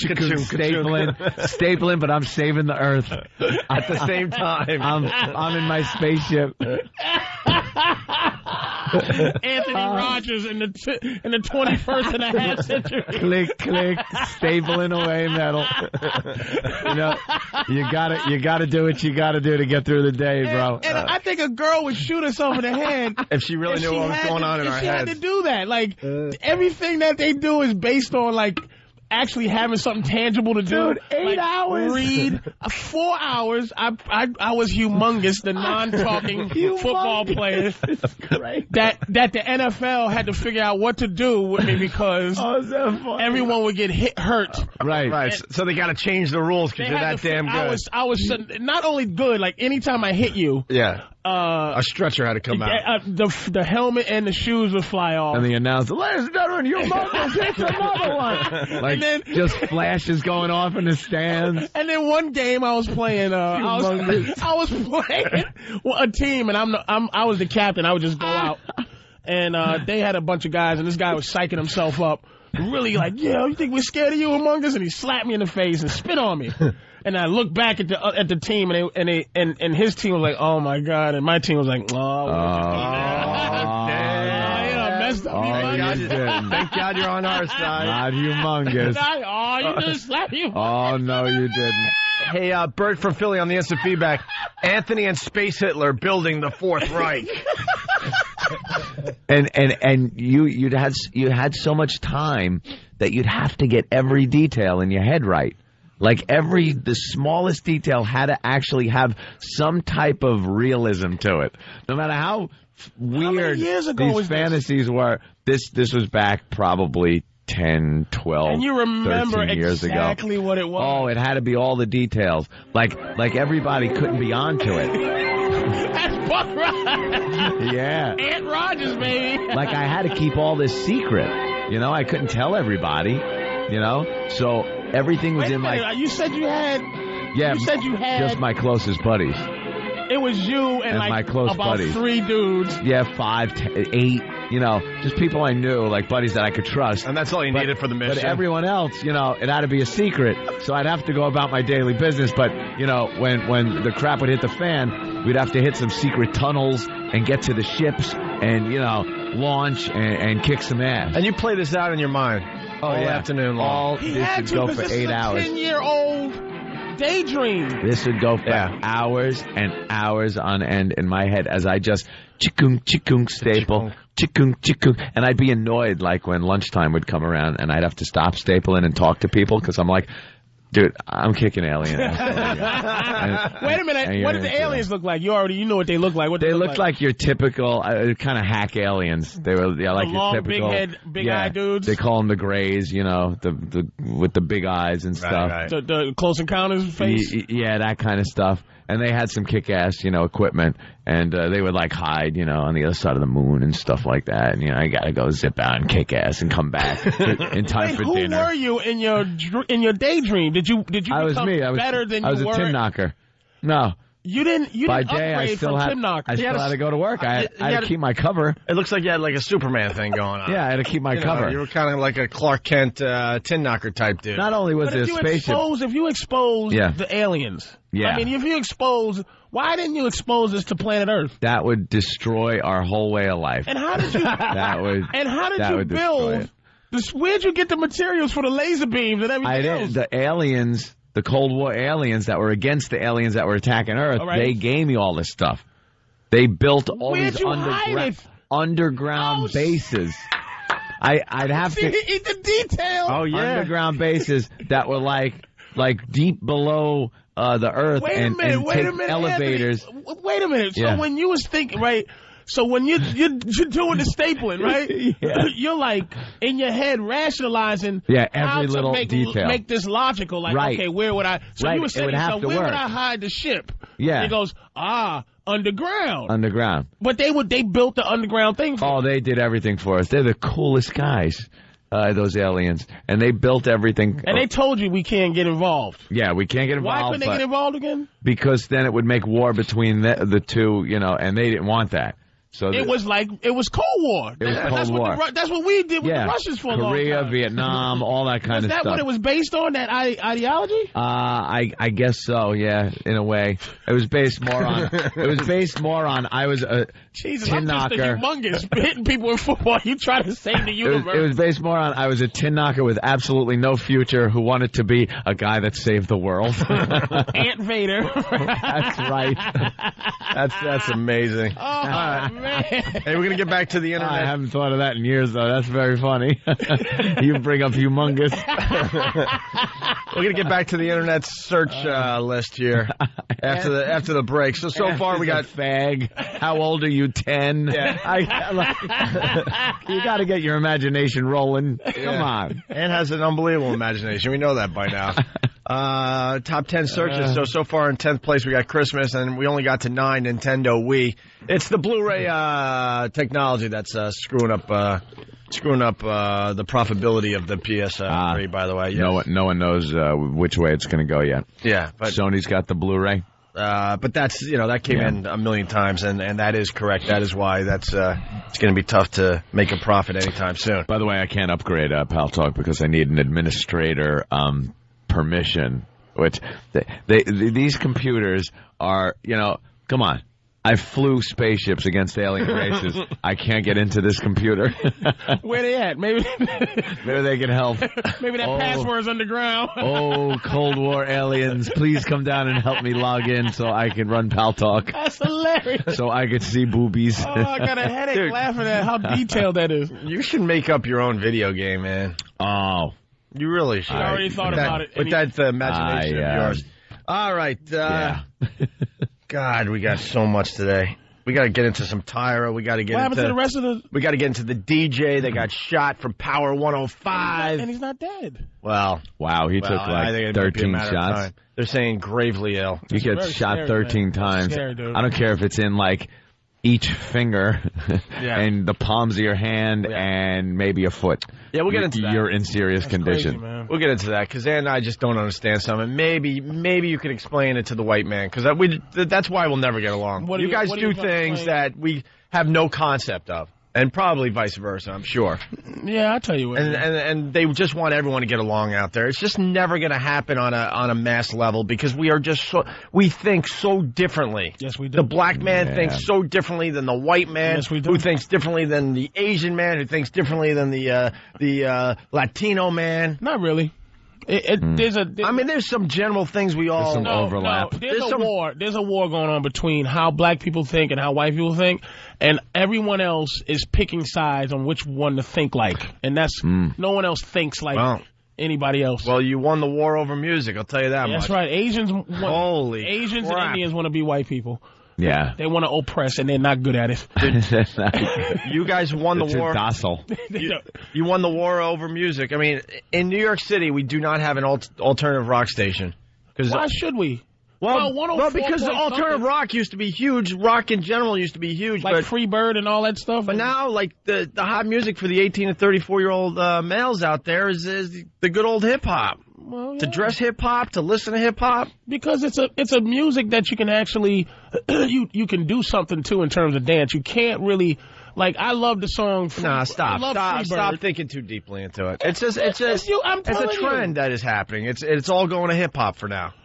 but I'm saving the Earth at the same time. I'm in my spaceship. Anthony Rogers in the 21st and a half century. Click, stapling away metal. You gotta do what you gotta do to get through the day, bro. And I think a girl would shoot herself in the head if she really knew what was going on in her head. She had to do that. Like everything that they do is based on like actually having something tangible to do. Dude, 8 hours. Read 4 hours. I was humongous, the non-talking football player that the NFL had to figure out what to do with me because everyone would get hurt. Right. So they got to change the rules because you're that damn good. I was not only good, like anytime I hit you. Yeah. A stretcher had to come out. The helmet and the shoes would fly off. And the announcer, ladies and gentlemen, you must hit another one. Like, then, just flashes going off in the stands. And then one game I was playing, I was playing a team, and I was the captain. I would just go out, and they had a bunch of guys, and this guy was psyching himself up, really like, yeah, you think we're scared of you, Among Us? And he slapped me in the face and spit on me. And I looked back at the team, and his team was like, oh my God, and my team was like, messed up. Thank God you're on our side. Not humongous. You just slapped you. Oh no, you didn't. Hey, Bert from Philly on the instant feedback. Anthony and Space Hitler building the Fourth Reich. And you had so much time that you'd have to get every detail in your head right. Like the smallest detail had to actually have some type of realism to it. No matter how weird these fantasies were, this was back probably 10, 12, and you remember 13 years ago. Exactly what it was. Oh, it had to be all the details. Like everybody couldn't be onto it. That's Buck Rogers. Yeah. Aunt Rogers, baby. Like I had to keep all this secret. I couldn't tell everybody. So everything was in my... You said you had... Yeah, you said you had... just my closest buddies. It was you and like my close about buddies. 3 dudes. Yeah, 5, 8, just people I knew, like buddies that I could trust. And that's all you needed for the mission. But everyone else, it had to be a secret. So I'd have to go about my daily business. But, when the crap would hit the fan, we'd have to hit some secret tunnels and get to the ships and, launch and kick some ass. And you play this out in your mind. All afternoon long. This would go for 8 hours. 10-year-old daydream. This would go for hours and hours on end in my head as I just chickung staple, chickung, and I'd be annoyed like when lunchtime would come around and I'd have to stop stapling and talk to people because I'm like, dude, I'm kicking aliens. Wait a minute. What did the aliens look like? You know what they look like. What they looked like your typical kind of hack aliens. They were like long, your typical big head, big eye dudes. They call them the Greys. The with the big eyes and stuff. Right. The Close Encounters face. Yeah, that kind of stuff. And they had some kick-ass, equipment, and they would like hide, on the other side of the moon and stuff like that. And I gotta go zip out and kick ass and come back in time for dinner. Who were you in your daydream? Did you become better than you were? I was a tin knocker. No. You didn't By day, I upgrade still from Tim Knocker. I still had to go to work. I had to keep my cover. It looks like you had like a Superman thing going on. Yeah, I had to keep my cover. You were kind of like a Clark Kent Tin Knocker type dude. Not only was it a spaceship. If you expose the aliens, I mean, if you expose, why didn't you expose this to planet Earth? That would destroy our whole way of life. And how did you? you build? Where'd you get the materials for the laser beams and everything else? The aliens. The Cold War aliens that were against the aliens that were attacking Earth, they gave me all this stuff. They built all these underground bases. I'd have to eat the details. Oh yeah, underground bases that were like deep below the Earth and take elevators. Anthony. Wait a minute. So when you was thinking, right? So when you're doing the stapling, right? You're like in your head rationalizing every little detail. Make this logical. Like, okay, where would I? So you were saying, where would I hide the ship? Yeah. And it goes, underground. Underground. But they built the underground thing for us. They did everything for us. They're the coolest guys. Those aliens, and they built everything. And they told you we can't get involved. Yeah, we can't get involved. Why couldn't they get involved again? Because then it would make war between the two, and they didn't want that. So it was Cold War. It was Cold War. That's what we did with the Russians for a long time. Korea, Vietnam, all that kind of stuff. Was that what it was based on, that ideology? I guess so, yeah, in a way. It was based more on I was a tin knocker. Humongous hitting people in football. You try to save the universe. It was based more on I was a tin knocker with absolutely no future who wanted to be a guy that saved the world. Ant Vader. That's right. That's amazing. Oh, man. Hey, we're going to get back to the internet. I haven't thought of that in years, though. That's very funny. You bring up humongous. We're going to get back to the internet search list here after the break. So far we got fag. How old are you? 10. Yeah. You got to get your imagination rolling. Come on. Ann has an unbelievable imagination. We know that by now. Top 10 searches. So far in 10th place we got Christmas, and we only got to 9 Nintendo Wii. It's the Blu-ray technology that's screwing up the profitability of the PS3. By the way, yes. No one knows which way it's going to go yet. Yeah, but Sony's got the Blu-ray. But that's that came in a million times, and that is correct. That is why it's going to be tough to make a profit anytime soon. By the way, I can't upgrade Pal Talk because I need an administrator permission. Which these computers are, come on. I flew spaceships against alien races. I can't get into this computer. Where they at? Maybe they can help. Maybe that password's underground. Cold War aliens, please come down and help me log in so I can run Pal Talk. That's hilarious. So I could see boobies. I got a headache laughing at how detailed that is. You should make up your own video game, man. Oh. You really should. I already thought about it. But that's the imagination of yours. All right. God, we got so much today. We got to get into some Tyra. We got to get what happened to the rest of the... We got to get into the DJ that got shot from Power 105. And he's not dead. Well, wow, he took like 13 shots. They're saying gravely ill. You get shot 13 times. Scary, I don't care if it's in like each finger and the palms of your hand and maybe a foot. Yeah, we'll get into that. You're in serious condition. Crazy, we'll get into that because Ann and I just don't understand something. Maybe you can explain it to the white man because that's why we'll never get along. You guys do things that we have no concept of. And probably vice versa, I'm sure. Yeah, I'll tell you what. And they just want everyone to get along out there. It's just never going to happen on a mass level because we are just we think so differently. Yes, we do. The black man thinks so differently than the white man, who thinks differently than the Asian man, who thinks differently than the Latino man. Not really. There's some general things we all... There's some overlap. No, there's a war going on between how black people think and how white people think, and everyone else is picking sides on which one to think like. And that's... No one else thinks like anybody else. Well, you won the war over music, I'll tell you that much. That's right. Asians and Indians want to be white people. Yeah. They want to oppress, and they're not good at it. You guys won the war. Docile. You won the war over music. I mean, in New York City, we do not have an alternative rock station. Why should we? Well, because alternative rock used to be huge. Rock in general used to be huge. Like Freebird and all that stuff. But now, like, the hot music for the 18 to 34-year-old males out there is the good old hip-hop. Well, yeah. To dress hip-hop, to listen to hip-hop? Because it's a music that you can actually, you can do something to in terms of dance. You can't really, like, I love the song. Stop thinking too deeply into it. It's a trend that is happening. It's all going to hip-hop for now.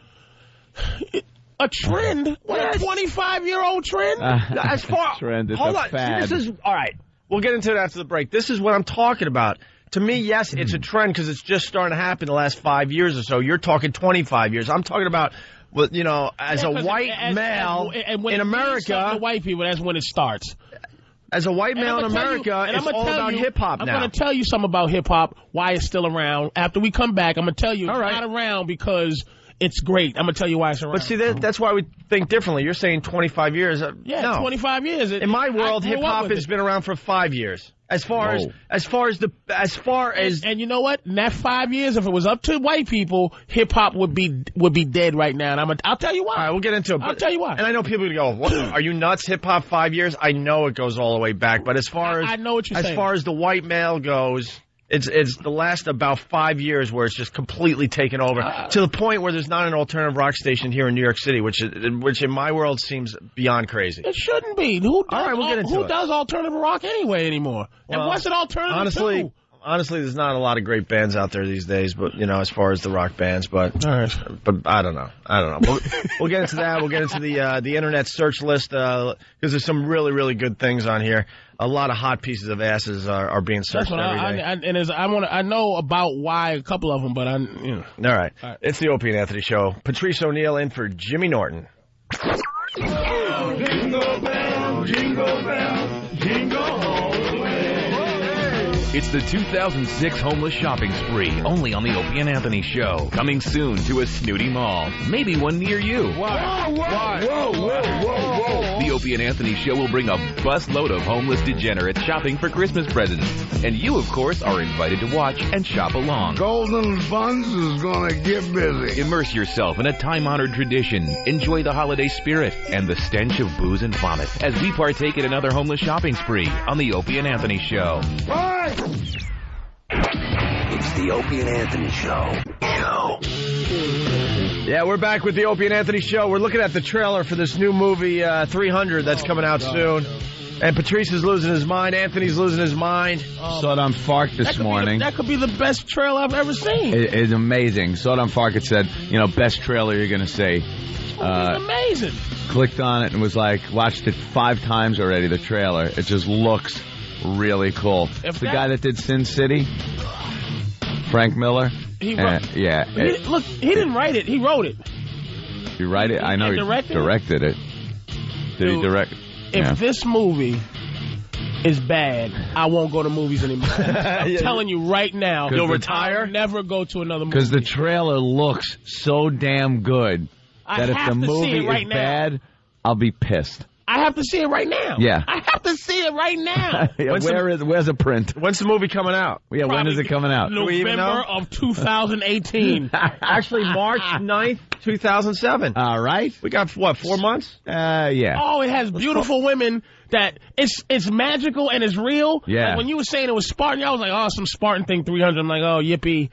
A trend? What, a 25-year-old trend? As far, trend, it's hold a on. fad. See, all right. We'll get into it after the break. This is what I'm talking about. To me, yes, it's a trend because it's just starting to happen the last 5 years or so. You're talking 25 years. I'm talking about, as a white male in America. To white people, that's when it starts. As a white male in America, it's all about hip-hop now. I'm going to tell you something about hip-hop, why it's still around. After we come back, I'm going to tell you it's not around because it's great. I'm going to tell you why it's around. But see, that's why we think differently. You're saying 25 years. No. 25 years. In my world, hip-hop has been around for 5 years. As far as and you know what? In that 5 years, if it was up to white people, hip-hop would be dead right now. And I'll tell you why. All right, we'll get into it. I'll tell you why. And I know people go, what, are you nuts? Hip-hop 5 years? I know it goes all the way back. But as far as I know what you're saying. As far as the white male goes, it's the last about 5 years where it's just completely taken over to the point where there's not an alternative rock station here in New York City, which in my world seems beyond crazy. It shouldn't be. Who does does alternative rock anyway anymore? Well, and what's an alternative to? Honestly, there's not a lot of great bands out there these days, but as far as the rock bands, but I don't know. We'll get into that. We'll get into the internet search list because there's some really, really good things on here. A lot of hot pieces of asses are being searched every day. I know about why a couple of them, but All right. It's the Opie and Anthony Show. Patrice O'Neill in for Jimmy Norton. Oh, jingle bell, jingle bell, jingle all the way. It's the 2006 Homeless Shopping Spree, only on the Opie and Anthony Show. Coming soon to a snooty mall. Maybe one near you. Whoa. The Opie and Anthony Show will bring a busload of homeless degenerates shopping for Christmas presents. And you, of course, are invited to watch and shop along. Golden Buns is gonna get busy. Immerse yourself in a time-honored tradition. Enjoy the holiday spirit and the stench of booze and vomit as we partake in another homeless shopping spree on the Opie and Anthony Show. Bye! It's the Opie and Anthony Show. Yeah, we're back with the Opie and Anthony Show. We're looking at the trailer for this new movie, 300, that's coming out soon. And Patrice is losing his mind. Anthony's losing his mind. Saw it on Fark this morning. That could be the best trailer I've ever seen. It's amazing. Saw it on Fark. It said, best trailer you're going to see. It's amazing. Clicked on it and was like, watched it 5 times already, the trailer. It just looks really cool. It's the guy that did Sin City, Frank Miller. He wrote, he didn't write it. He wrote it. You write it? I know he directed it. Did he direct? If this movie is bad, I won't go to movies anymore. I'm telling you right now. You'll retire? I'll never go to another movie. Because the trailer looks so damn good that if the movie is bad, I'll be pissed. I have to see it right now. Yeah. I have to see it right now. Where's a print? When's the movie coming out? Yeah, when is it coming out? November of 2018. Actually, March 9th, 2007. All right. We got, 4 months? Yeah. Oh, it has beautiful women that it's magical and it's real. Yeah. Like when you were saying it was Spartan, I was like, some Spartan thing, 300. I'm like, oh, yippee.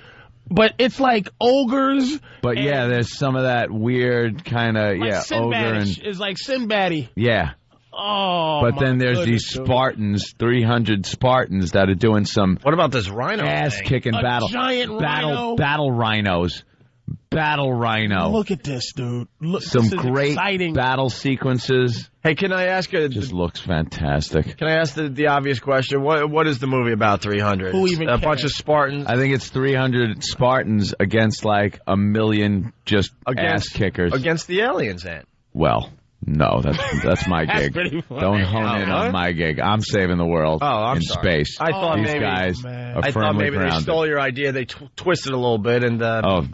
But it's like ogres. But yeah, there's some of that weird kind of, ogre and... It's like Sinbad-y. Yeah. Oh, but then there's these Spartans, 300 Spartans that are doing some... What about this rhino ass-kicking battle? Giant rhino. Battle rhinos. Battle rhino. Look at this, dude. Some this great exciting battle sequences. Hey, can I ask you... It just looks fantastic. Can I ask the obvious question? What is the movie about, 300? Who even cares? A bunch of Spartans? I think it's 300 Spartans against like 1 million just ass kickers. Against the aliens, Ant. Well, no, that's my gig. Don't hone in on my gig. I'm saving the world in space. I thought these maybe, guys are firmly grounded. They stole your idea. They twisted a little bit and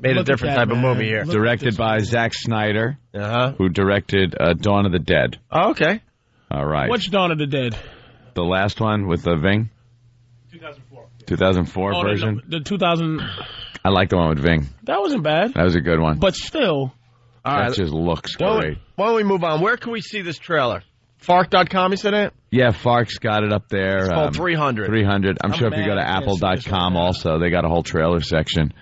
made a different type of movie here. Directed by Zack Snyder, who directed Dawn of the Dead. Oh, okay. All right. Which Dawn of the Dead? The last one with the Ving? 2004. 2004 version? The 2000... I like the one with Ving. That wasn't bad. That was a good one. But still... That just looks great. Why don't we move on? Where can we see this trailer? Fark.com, you said it? Yeah, Fark's got it up there. It's called 300. 300. I'm sure if you go to apple.com also, they got a whole trailer section.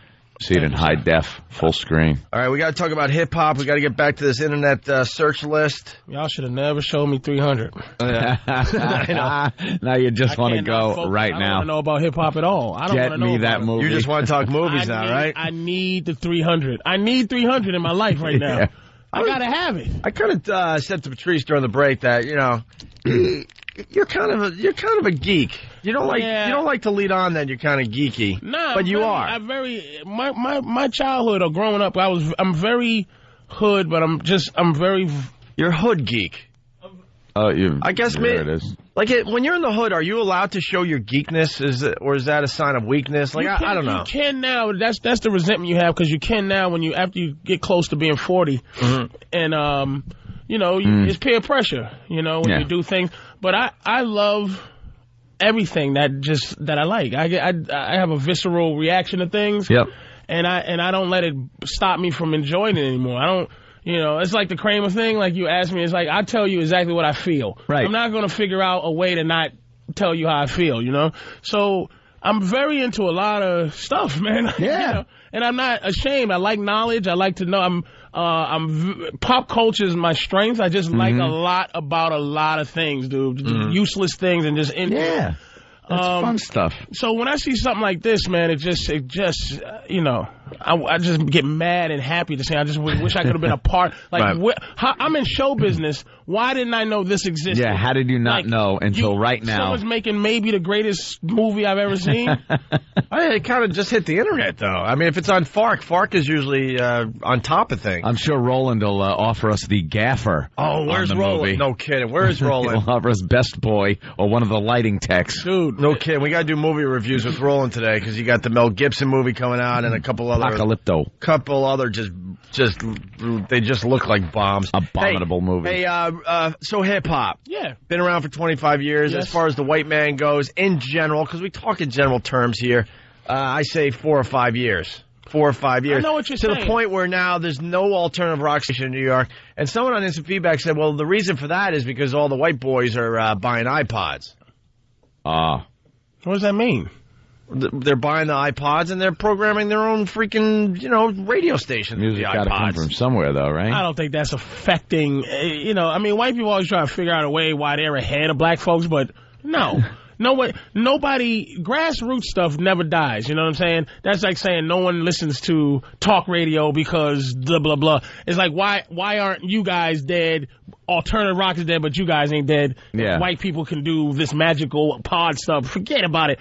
See it in high def, full screen. All right, we got to talk about hip-hop. We got to get back to this internet search list. Y'all should have never showed me 300. Now you just want to go right now. I don't want to know about hip-hop at all. I don't want to know me that movie. You just want to talk movies now, right? I need the 300. I need 300 in my life right now. Yeah. I got to have it. I kind of said to Patrice during the break that, you're kind of a geek. You don't like to lead on that you're kind of geeky. Nah, but you are. My childhood or growing up, I'm very hood, but I'm very. You're hood geek. Oh, I guess it is. Like when you're in the hood, are you allowed to show your geekness? Or is that a sign of weakness? Like I don't know. You can now. That's the resentment you have because you can now after you get close to being 40, and it's peer pressure. When you do things. But I love everything that I like. I have a visceral reaction to things. Yep. And I don't let it stop me from enjoying it anymore. I don't. It's like the Kramer thing. Like you asked me, it's like I tell you exactly what I feel. Right. I'm not going to figure out a way to not tell you how I feel. So I'm very into a lot of stuff, man. Yeah. And I'm not ashamed. I like knowledge. I like to know. Pop culture is my strength. I just like a lot about a lot of things, dude. Useless things and just that's fun stuff. So when I see something like this, man, it just I just get mad and happy to say I just wish I could have been a part. Like I'm in show business. Why didn't I know this existed? Yeah, how did you not know until right now? Someone's making maybe the greatest movie I've ever seen. It kind of just hit the internet, though. I mean, if it's on Fark is usually on top of things. I'm sure Roland will offer us the gaffer. Oh, where's Roland? Movie. No kidding. Where's Roland? He'll offer us best boy or one of the lighting techs. Dude. No kidding. We got to do movie reviews with Roland today because you got the Mel Gibson movie coming out and a couple other... Apocalypto. Couple other they just look like bombs. Abominable movie. Hey, so hip-hop. Yeah. Been around for 25 years. Yes. As far as the white man goes, in general, because we talk in general terms here, I say 4 or 5 years. 4 or 5 years. I know what you're saying. To the point where now there's no alternative rock station in New York. And someone on Instant Feedback said, well, the reason for that is because all the white boys are buying iPods. What does that mean? They're buying the iPods and they're programming their own freaking, radio station. Music got to come from somewhere, though, right? I don't think that's affecting, white people always try to figure out a way why they're ahead of black folks, but no. Nobody, grassroots stuff never dies, you know what I'm saying? That's like saying no one listens to talk radio because blah, blah, blah. It's like, why aren't you guys dead? Alternative rock is dead, but you guys ain't dead. Yeah. White people can do this magical pod stuff. Forget about it.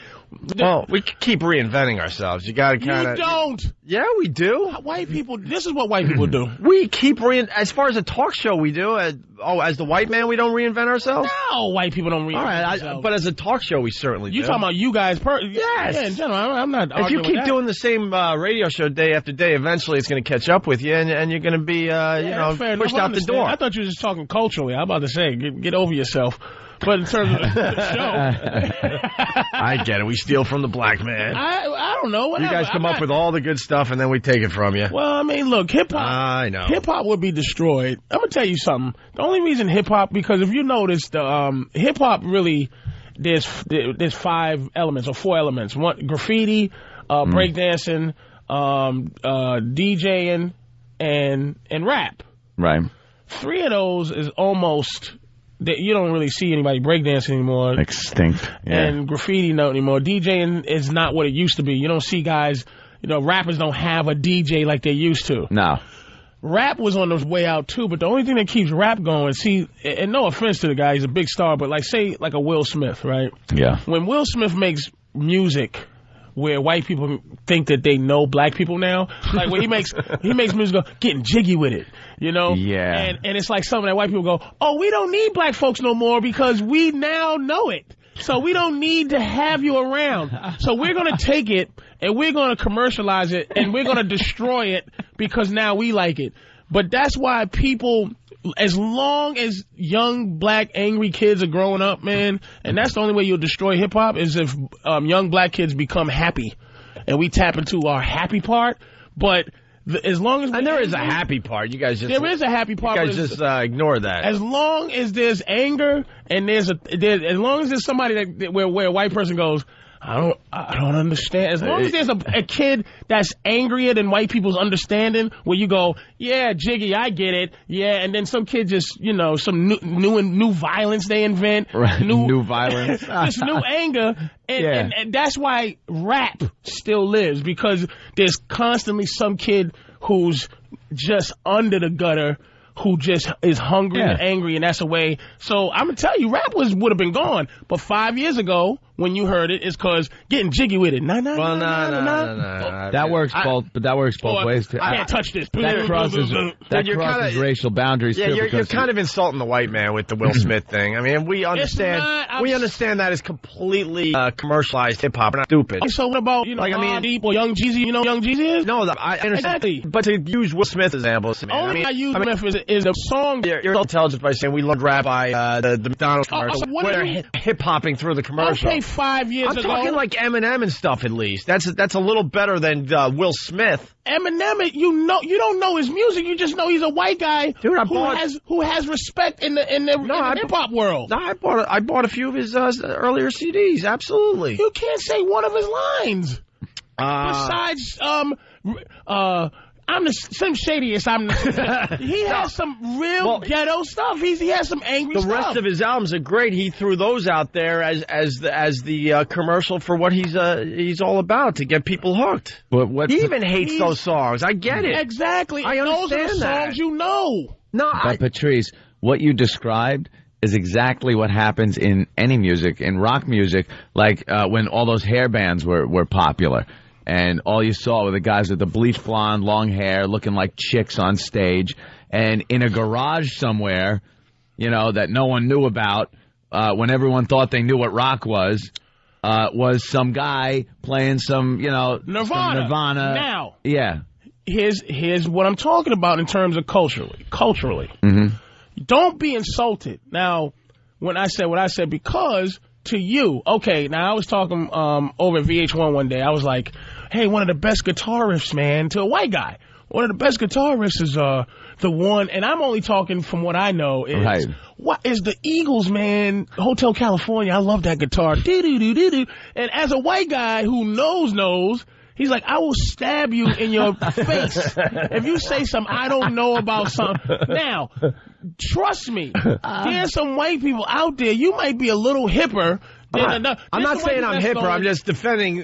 Well, we keep reinventing ourselves. You got to kind of... You don't. Yeah, we do. White people, this is what white people do. We keep as far as a talk show, we do. As the white man, we don't reinvent ourselves? No, white people don't reinvent themselves. But as a talk show, we certainly do. You talking about you guys? Yes. Yeah, in general, I'm not If you keep doing the same radio show day after day, eventually it's going to catch up with you, and you're going to be, pushed out the door. I thought you were just talking culturally. I'm about to say, get over yourself. But in terms of the show... I get it. We steal from the black man. I don't know. Whatever. You guys come up with all the good stuff, and then we take it from you. Well, I mean, look, hip-hop... I know. Hip-hop would be destroyed. I'm going to tell you something. The only reason hip-hop... Because if you notice, hip-hop really... There's 5 elements, or 4 elements. One, graffiti, breakdancing, DJing, and rap. Right. 3 of those is almost... You don't really see anybody breakdancing anymore. Extinct. Yeah. And graffiti not anymore. DJing is not what it used to be. You don't see guys, rappers don't have a DJ like they used to. No. Rap was on the way out too, but the only thing that keeps rap going, and no offense to the guy, he's a big star, but say a Will Smith, right? Yeah. When Will Smith makes music where white people think that they know black people now, like when he makes music getting jiggy with it, Yeah. And it's like something that white people go, oh, we don't need black folks no more because we now know it. So we don't need to have you around. So we're going to take it and we're going to commercialize it and we're going to destroy it because now we like it. But that's why people, as long as young black angry kids are growing up, man, and that's the only way you'll destroy hip-hop is if young black kids become happy and we tap into our happy part. But as long as there is a happy part, you guys just there is a happy part. You guys just ignore that. As long as there's anger and as long as there's somebody where a white person goes, I don't understand. As long as there's a kid that's angrier than white people's understanding, where you go, yeah, Jiggy, I get it, yeah, and then some kid just, some new violence they invent, right. new violence, just new anger, and that's why rap still lives, because there's constantly some kid who's just under the gutter, who just is hungry and angry, and that's a way. So I'm gonna tell you, rap would have been gone, but 5 years ago, when you heard it, it's because getting jiggy with it. No. That works both, but that works both ways too. I can't touch this. That crosses racial boundaries. Yeah, too, you're kind of insulting the white man with the Will Smith thing. I mean, we understand that is completely commercialized hip hop. We're not stupid. So what about Deep or Young Jeezy? You know who Young Jeezy is? No, I understand. Exactly. But to use Will Smith as an example, I use Smith is the song. You're intelligent by saying we learned rap by the McDonald's commercial. Where they're hip hopping through the commercial. Okay, 5 years ago. I'm talking like Eminem and stuff. At least that's a little better than Will Smith. Eminem, you don't know his music. You just know he's a white guy, dude, who has respect in the hip hop world. No, I bought a few of his earlier CDs. Absolutely. You can't say one of his lines. Besides, I'm the Slim Shadyest. He has some real ghetto stuff. He has some angry stuff. The rest of his albums are great. He threw those out there as the commercial for what he's all about, to get people hooked. He even hates those songs. I get it. Exactly. I understand those are the songs you know. No, but Patrice, what you described is exactly what happens in any music, in rock music, like when all those hair bands were popular. And all you saw were the guys with the bleach blonde, long hair, looking like chicks on stage. And in a garage somewhere, that no one knew about, when everyone thought they knew what rock was some guy playing some, Nirvana. Some Nirvana. Now, here's what I'm talking about in terms of culturally. Mm-hmm. Don't be insulted. Now, when I said what I said, because to you, okay, now I was talking over at VH1 one day. I was like, hey, one of the best guitar riffs, man, to a white guy. One of the best guitar riffs is the one, and I'm only talking from what I know, is what is the Eagles, man, Hotel California. I love that guitar. Do-do-do-do-do. And as a white guy who knows, he's like, I will stab you in your face if you say something I don't know about something. Now, trust me, there's some white people out there, you might be a little hipper. I'm not saying I'm hipper. I'm just defending,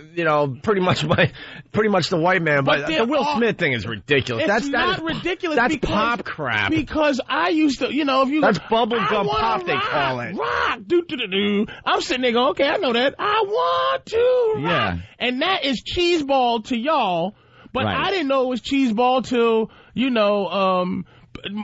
pretty much the white man. But the Will Smith thing is ridiculous. It's not ridiculous. That's pop crap. Because I used to, that's bubblegum pop, they call it. Rock, do. I'm sitting there going, okay, I know that. I want to rock. Yeah. And that is cheeseball to y'all. But I didn't know it was cheeseball till,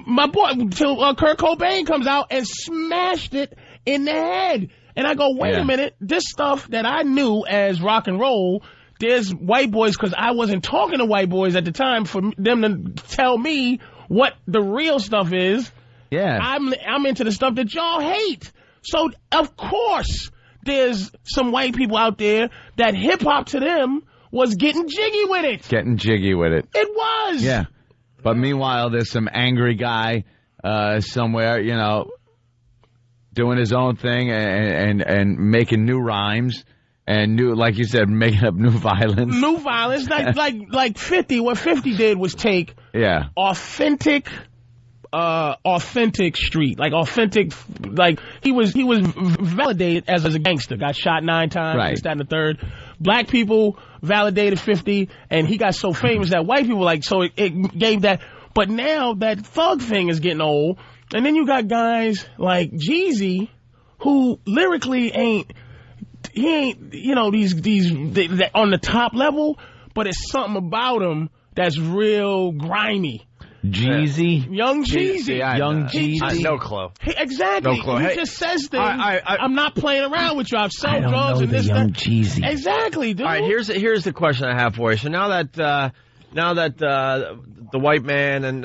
my boy, till Kurt Cobain comes out and smashed it in the head. And I go, wait a minute, this stuff that I knew as rock and roll, there's white boys, because I wasn't talking to white boys at the time for them to tell me what the real stuff is. Yeah. I'm into the stuff that y'all hate. So, of course, there's some white people out there that hip-hop to them was getting jiggy with it. It was. Yeah. But meanwhile, there's some angry guy somewhere, doing his own thing and making new rhymes and new, like you said, making up new violence. New violence, like 50. What 50 did was take authentic street, like authentic, like he was validated as a gangster. Got shot 9 times, this, that, and the third. Black people validated 50, and he got so famous that white people so it gave that. But now that thug thing is getting old. And then you got guys like Jeezy, who lyrically ain't these on the top level, but it's something about him that's real grimy. Jeezy? Young Jeezy. Young Jeezy. No clue. Exactly. No clue. He just says things. I'm not playing around with you. I've sold drugs and this, Young that. Jeezy. Exactly, dude. All right, here's the question I have for you. So now that the white man and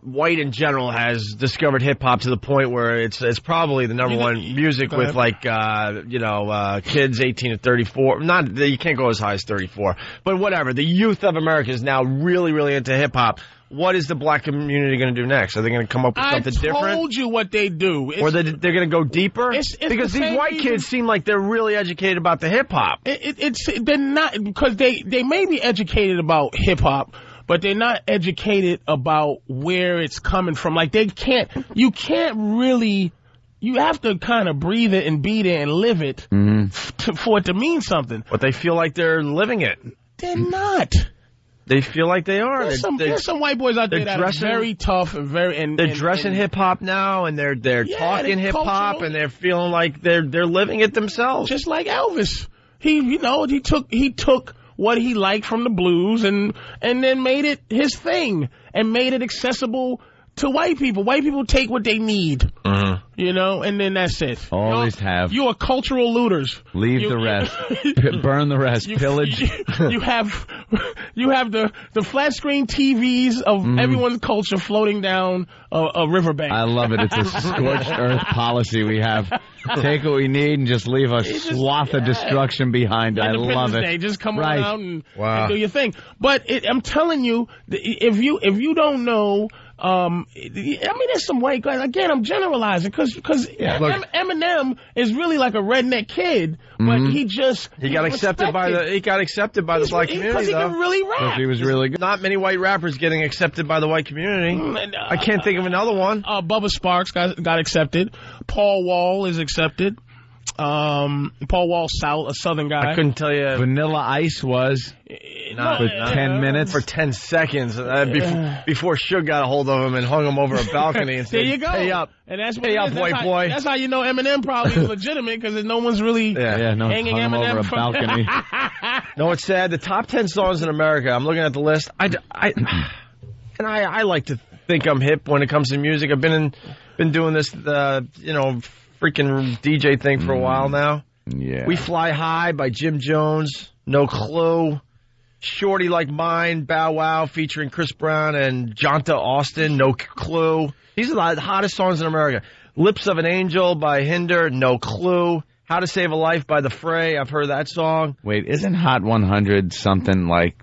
white in general has discovered hip hop to the point where it's probably the number one music with kids 18 to 34. You can't go as high as 34, but whatever. The youth of America is now really, really into hip hop. what is the black community going to do next? Are they going to come up with something different? I told you what they do. Or they're going to go deeper? Because these white kids seem like they're really educated about the hip-hop. They're not, because they may be educated about hip-hop, but they're not educated about where it's coming from. Like, you can't really... You have to kind of breathe it and beat it and live it for it to mean something. But they feel like they're living it. They're not. They feel like they are. There's some white boys out there that are very tough and very... They're dressing hip-hop now, and they're talking hip-hop, and they're feeling like they're living it themselves. Just like Elvis. He took what he liked from the blues and then made it his thing and made it accessible to white people. White people take what they need, you know, and then that's it. Always have. You are cultural looters. Leave the rest. Burn the rest. Pillage. You have the flat screen TVs of everyone's culture floating down a riverbank. I love it. It's a scorched earth policy we have. Take what we need and just leave a swath of destruction behind. I love it. Day. Just come on out and do your thing. But I'm telling you, if you don't know. I mean, there's some white guys. Again, I'm generalizing because Eminem is really like a redneck kid, but he got accepted by the black community because he can really rap. Because he was really good. Not many white rappers getting accepted by the white community. I can't think of another one. Bubba Sparks got accepted. Paul Wall is accepted. Paul Wall, a Southern guy. I couldn't tell you. Vanilla Ice was for 10 minutes. For 10 seconds. Before Suge got a hold of him and hung him over a balcony and said, there you go. Pay up. And that's pay up, white boy. That's how you know Eminem probably is legitimate, because no one's really hanging Eminem over a balcony. No, it's sad. The top 10 songs in America, I'm looking at the list. I like to think I'm hip when it comes to music. I've been doing this, freaking DJ thing for a while now. Yeah. We Fly High by Jim Jones. No Clue. Shorty Like Mine, Bow Wow, featuring Chris Brown and Jonta Austin. No Clue. These are the hottest songs in America. Lips of an Angel by Hinder. No Clue. How to Save a Life by The Fray. I've heard that song. Wait, isn't Hot 100 something like...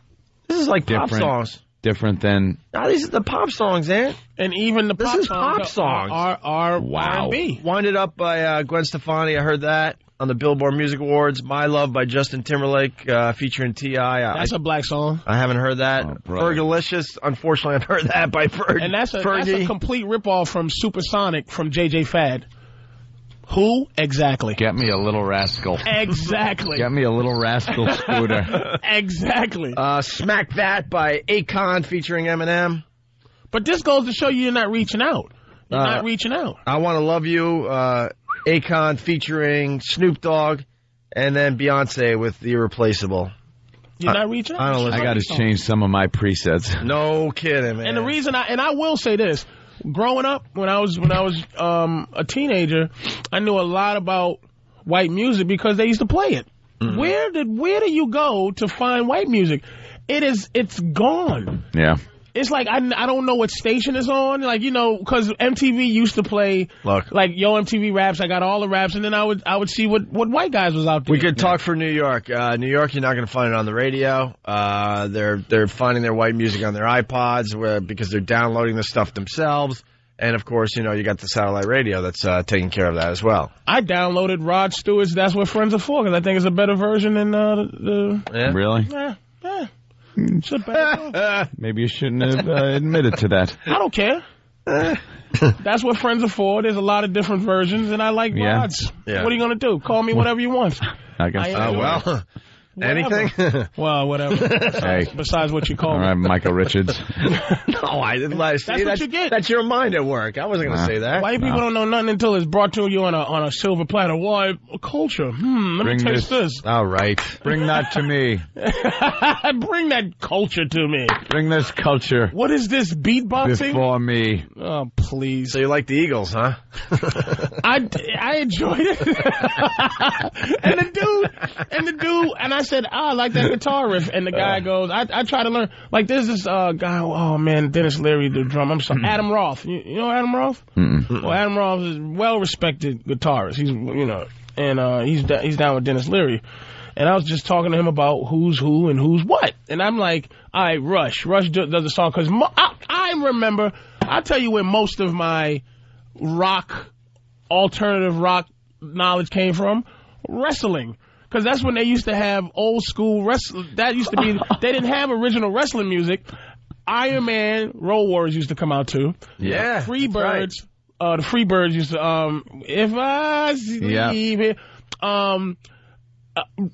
This is like pop songs. Different than... No, these are the pop songs, eh? And even the pop songs are R&B. Wind It Up by Gwen Stefani. I heard that on the Billboard Music Awards. My Love by Justin Timberlake featuring T.I. That's a black song. I haven't heard that. Fergalicious. Unfortunately, I've heard that by Fergie. And that's a complete ripoff from Supersonic from J.J. Fad. Who? Exactly. Get me a little rascal. Exactly. Get me a little rascal scooter. Exactly. Smack That by Akon featuring Eminem. But this goes to show you're not reaching out. You're not reaching out. I Want to Love You, Akon featuring Snoop Dogg, and then Beyonce with The Irreplaceable. You're not reaching out? I got to change some of my presets. No kidding, man. And the reason I will say this. Growing up, when I was a teenager, I knew a lot about white music because they used to play it. Where do you go to find white music? It's gone. Yeah. It's like I don't know what station it's on, like, because MTV used to play like Yo MTV Raps. I got all the raps, and then I would see what white guys was out there. We could talk for New York. New York, you're not going to find it on the radio. They're finding their white music on their iPods because they're downloading the stuff themselves. And of course, you got the satellite radio that's taking care of that as well. I downloaded Rod Stewart's "That's What Friends Are For" because I think it's a better version than the. Yeah. Really? Yeah. Maybe you shouldn't have admitted to that. I don't care. That's what friends are for. There's a lot of different versions, and I like Rod's. Yeah. What are you going to do? Call me whatever you want. I guess. Anything? Well, whatever. Besides what you call me. All right, Michael Richards. No, I didn't lie. That's what you get. That's your mind at work. I wasn't going to say that. White people don't know nothing until it's brought to you on a silver platter. Why? Culture. Let me taste this. All right. Bring that to me. Bring that culture to me. Bring this culture. What is this, beatboxing? Before me. Oh, please. So you like the Eagles, huh? I enjoyed it. and I said, I like that guitar riff. And the guy goes, I try to learn. Like, there's this guy, oh, man, Dennis Leary, the drum. I'm sorry, Adam Roth. You know Adam Roth? Well, Adam Roth is a well-respected guitarist. He's, and he's down with Dennis Leary. and I was just talking to him about who's who and who's what. And I'm like, all right, Rush does the song, because I remember, I'll tell you where most of my alternative rock knowledge came from: wrestling. Because that's when they used to have old school wrestling. That used to be, they didn't have original wrestling music. Iron Man, Road Warriors used to come out too. Yeah. Freebirds, right. The Freebirds used to, if I sleep it.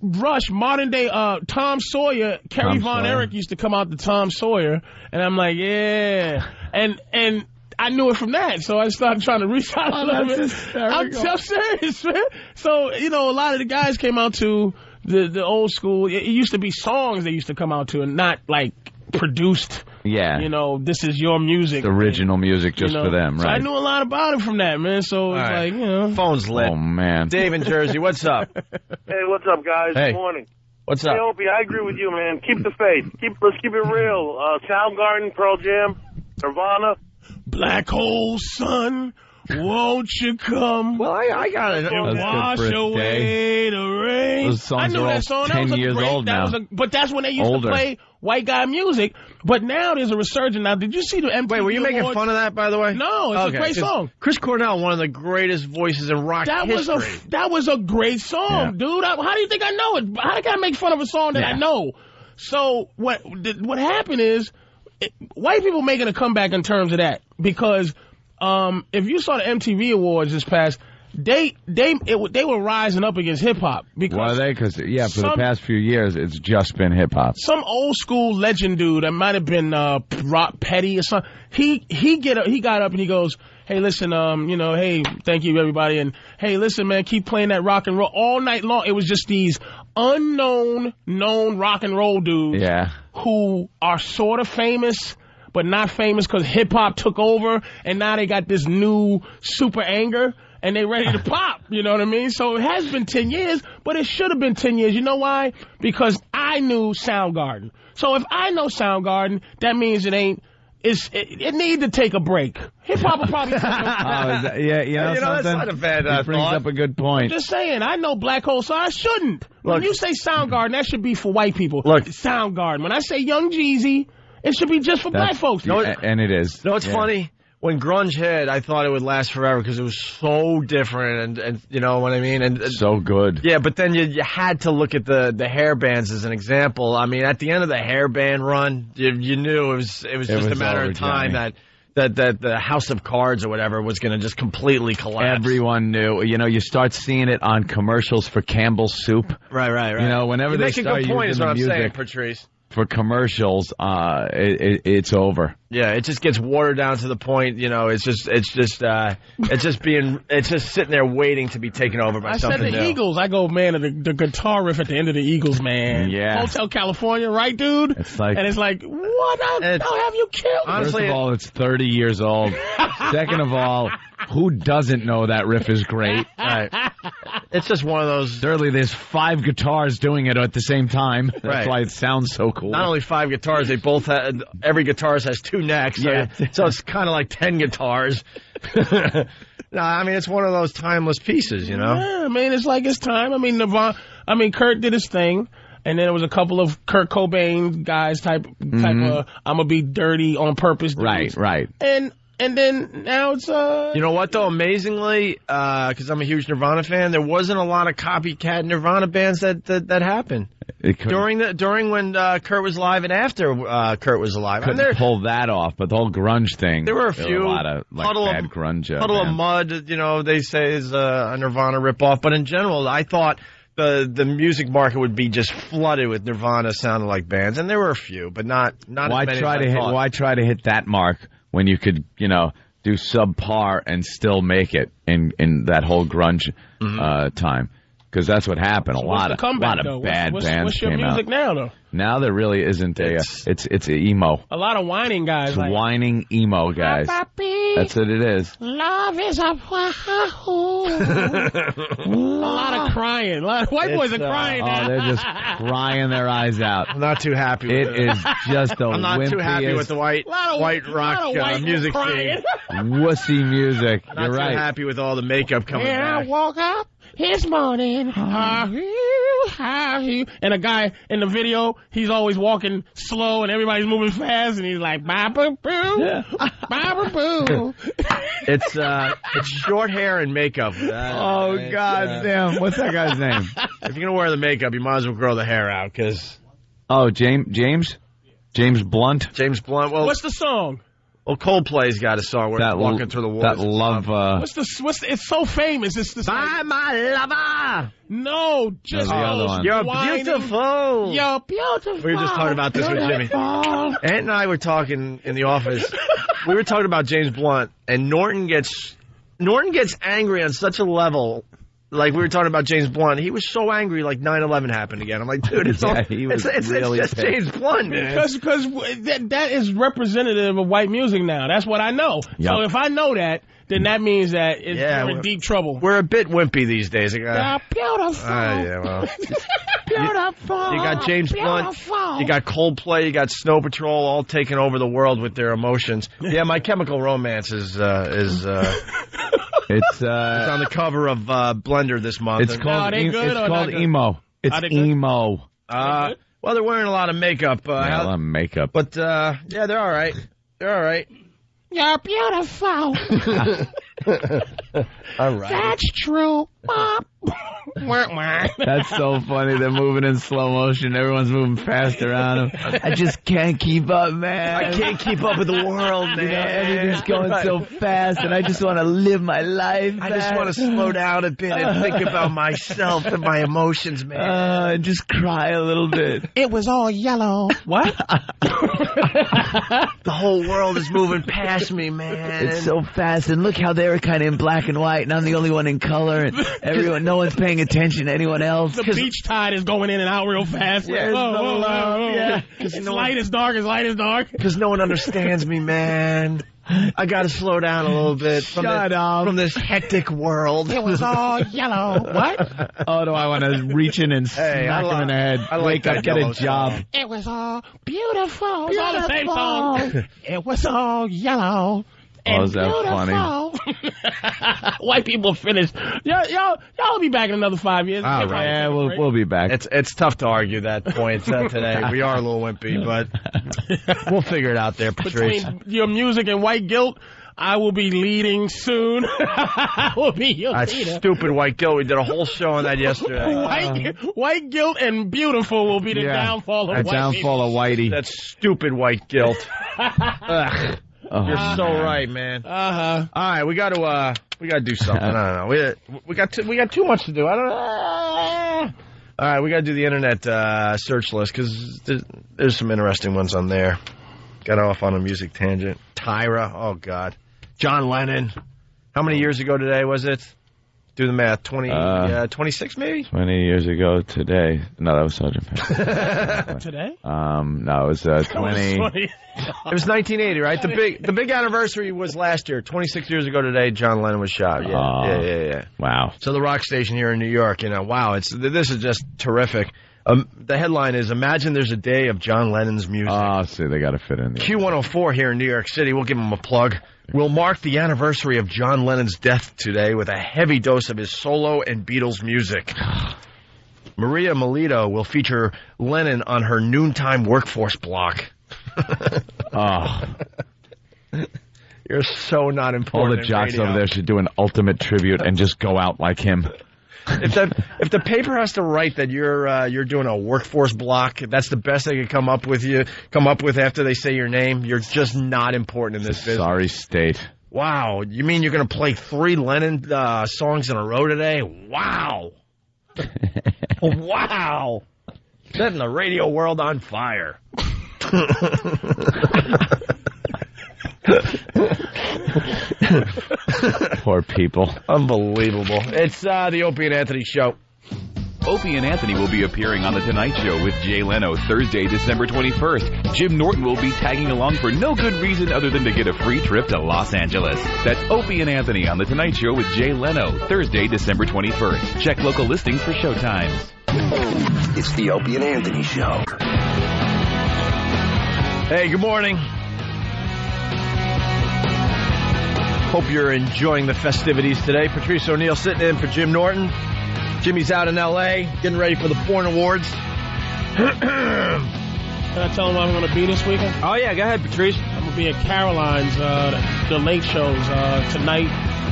Rush, modern day, Tom Sawyer, Kerry Von Erich used to come out to Tom Sawyer. And I'm like, yeah. And I knew it from that, so I started trying to reach out a little bit. I'm serious, man. So, a lot of the guys came out to the old school. It used to be songs they used to come out to, and not like produced. Yeah. This is your music. It's original music just for them, right? So I knew a lot about it from that, man. So it's like, Phone's lit. Oh, man. Dave in Jersey, what's up? Hey, what's up, guys? Hey. Good morning. What's up? Hey, Opie, I agree with you, man. Keep the faith. Let's keep it real. Soundgarden, Pearl Jam, Nirvana. Black hole sun, won't you come? Well, I got it. Wash away the rain. Those songs I knew are all that song. 10 years old now. But that's when they used to play white guy music. But now there's a resurgence. Now, did you see the MTV Wait, were you making Awards? fun of that, by the way? No, it's a great song. Chris Cornell, one of the greatest voices in rock history. That was a great song, dude. How do you think I know it? How can I make fun of a song that I know? So what happened is, white people making a comeback in terms of that, because if you saw the MTV Awards this past, they were rising up against hip hop. Why are they? Because for the past few years, it's just been hip hop. Some old school legend dude that might have been Rock Petty or something. He got up and he goes, hey, listen, hey, thank you everybody, and hey, listen, man, keep playing that rock and roll all night long. It was just these known rock and roll dudes who are sort of famous, but not famous because hip-hop took over, and now they got this new super anger, and they ready to pop, you know what I mean? So it has been 10 years, but it should have been 10 years. You know why? Because I knew Soundgarden. So if I know Soundgarden, that means it need to take a break. Hip-hop will probably take a break. That's not a bad It brings up a good point. I'm just saying, I know Black Hole, so I shouldn't. When you say Soundgarden, that should be for white people. Look, Soundgarden. When I say Young Jeezy, it should be just for black folks. And it is. You know what's funny? When grunge hit, I thought it would last forever because it was so different, and you know what I mean? And so good. Yeah, but then you had to look at the hair bands as an example. I mean, at the end of the hair band run, you knew it was just a matter of time that the House of Cards or whatever was going to just completely collapse. Everyone knew. You start seeing it on commercials for Campbell's Soup. Right. Whenever they start using the music. You make a good point is what I'm saying, Patrice. For commercials, it's over. Yeah, it just gets watered down to the point. It's just sitting there waiting to be taken over by something new. I said the Eagles. I go, man, the guitar riff at the end of the Eagles, man. Yeah. Hotel California, right, dude? It's like, what the hell have you killed? Honestly, first of all, it's 30 years old. Second of all, who doesn't know that riff is great? Right. It's just one of those. Thirdly, there's 5 guitars doing it at the same time. That's why it sounds so cool. Not only 5 guitars, they both have. Every guitarist has 2 necks. Yeah. So it's kind of like 10 guitars. No, I mean, it's one of those timeless pieces, Yeah, I mean, it's like it's time. I mean, Kurt did his thing. And then there was a couple of Kurt Cobain guys type of, I'm going to be dirty on purpose. Dudes. Right. And then now it's You know what though? Amazingly, because I'm a huge Nirvana fan, there wasn't a lot of copycat Nirvana bands that happened during when Kurt was alive and after Kurt was alive. Couldn't pull that off, but the whole grunge thing. There were a few. A lot of bad grunge. Puddle of Mud, they say is a Nirvana ripoff, but in general, I thought the music market would be just flooded with Nirvana sounding like bands, and there were a few, but not as many as I thought. Why try to hit that mark when you could, do subpar and still make it in that whole grunge time? Because that's what happened. So a lot of bad bands What's your came music out. now, though? Now there really isn't it's emo. A lot of whining guys. It's whining emo guys. That's what it is. Love is a lot of crying. A lot of white boys are crying now. Oh, they're just crying their eyes out. I'm not too happy with it. It is just I'm not too happy with the white rock music scene. Wussy music. Not You're too right. happy with all the makeup coming back. I woke up this morning. have you? And a guy in the video, he's always walking slow and everybody's moving fast, and he's like, ba-ba-boo, ba-ba-boo. It's short hair and makeup. God damn. What's that guy's name? If you're going to wear the makeup, you might as well grow the hair out, because... Oh, James Blunt? James Blunt. Well, what's the song? Well, Coldplay's got a song where they're walking through the woods. That love... It's so famous. It's the Bye, my lover! No, just... the other one. You're beautiful! You're beautiful! We were just talking about this with Jimmy. Ant and I were talking in the office. We were talking about James Blunt, and Norton gets angry on such a level... Like, we were talking about James Blunt. He was so angry, like 9/11 happened again. I'm like, dude, it's just James Blunt, man. Because that is representative of white music now. That's what I know. Yep. So if I know that, then that means that we're in deep trouble. We're a bit wimpy these days. You're beautiful. Yeah, well. Beautiful. You got James Blunt, you got Coldplay, you got Snow Patrol, all taking over the world with their emotions. Yeah, My Chemical Romance is it's on the cover of Blender this month. It's called emo. It's emo. Well, they're wearing a lot of makeup. A lot of makeup. But yeah, they're all right. They're all right. You're beautiful. All right. That's true. That's so funny. They're moving in slow motion. Everyone's moving fast around them. I just can't keep up, man. I can't keep up with the world, man. You know, everything's going so fast, and I just want to live my life. I just want to slow down a bit and think about myself and my emotions, man. And just cry a little bit. It was all yellow. What? The whole world is moving past me, man. It's so fast, and look how they're kind of in black and white, and I'm the only one in color, and no one's paying attention to anyone else. The beach tide is going in and out real fast. Yeah, It's light as dark, Because no one understands me, man. I got to slow down a little bit from this hectic world. It was all yellow. What? Oh, do I want to reach in and smack him in the head? Wake up, get a job. Song. It was all beautiful. It's all the same song. It was all yellow. Oh, is that funny? White people finished. Y'all will be back in another 5 years. All right. Yeah, we'll be back. It's tough to argue that point today. We are a little wimpy, but we'll figure it out there, Patrice. Between your music and white guilt, I will be leading soon. I will be your leader. Stupid white guilt. We did a whole show on that yesterday. White guilt and beautiful will be the downfall of white downfall of Whitey. That stupid white guilt. Ugh. You're so right, man. All right, we got to do something. I don't know. We got too much to do. I don't know. All right, we got to do the internet search list because there's some interesting ones on there. Got off on a music tangent. Tyra, oh God, John Lennon. How many years ago today was it? Do the math. 26 maybe? 20 years ago today. No, that was Sergeant Pepper. Today? No, it was 20. It was 1980, right? The big anniversary was last year. 26 years ago today, John Lennon was shot. Yeah. Wow. So the rock station here in New York, wow, this is just terrific. The headline is, imagine there's a day of John Lennon's music. Oh, see, they got to fit in there. Q104 here in New York City, we'll give them a plug. We'll mark the anniversary of John Lennon's death today with a heavy dose of his solo and Beatles music. Maria Melito will feature Lennon on her noontime workforce block. You're so not important. All the jocks over there should do an ultimate tribute and just go out like him. If the paper has to write that you're doing a workforce block, that's the best they could come up with after they say your name. You're just not important in this business. Sorry, state. Wow, you mean you're going to play 3 Lennon songs in a row today? Wow, wow, setting the radio world on fire. Poor people. Unbelievable. It's the Opie and Anthony Show. Opie and Anthony will be appearing on The Tonight Show with Jay Leno Thursday, December 21st. Jim Norton will be tagging along for no good reason other than to get a free trip to Los Angeles. That's Opie and Anthony on The Tonight Show with Jay Leno Thursday, December 21st. Check local listings for showtimes. It's the Opie and Anthony Show. Hey, good morning. Hope you're enjoying the festivities today. Patrice O'Neill sitting in for Jim Norton. Jimmy's out in L.A., getting ready for the Porn Awards. Can I tell them what I'm going to be this weekend? Oh, yeah, go ahead, Patrice. I'm going to be at Caroline's, the late shows, tonight,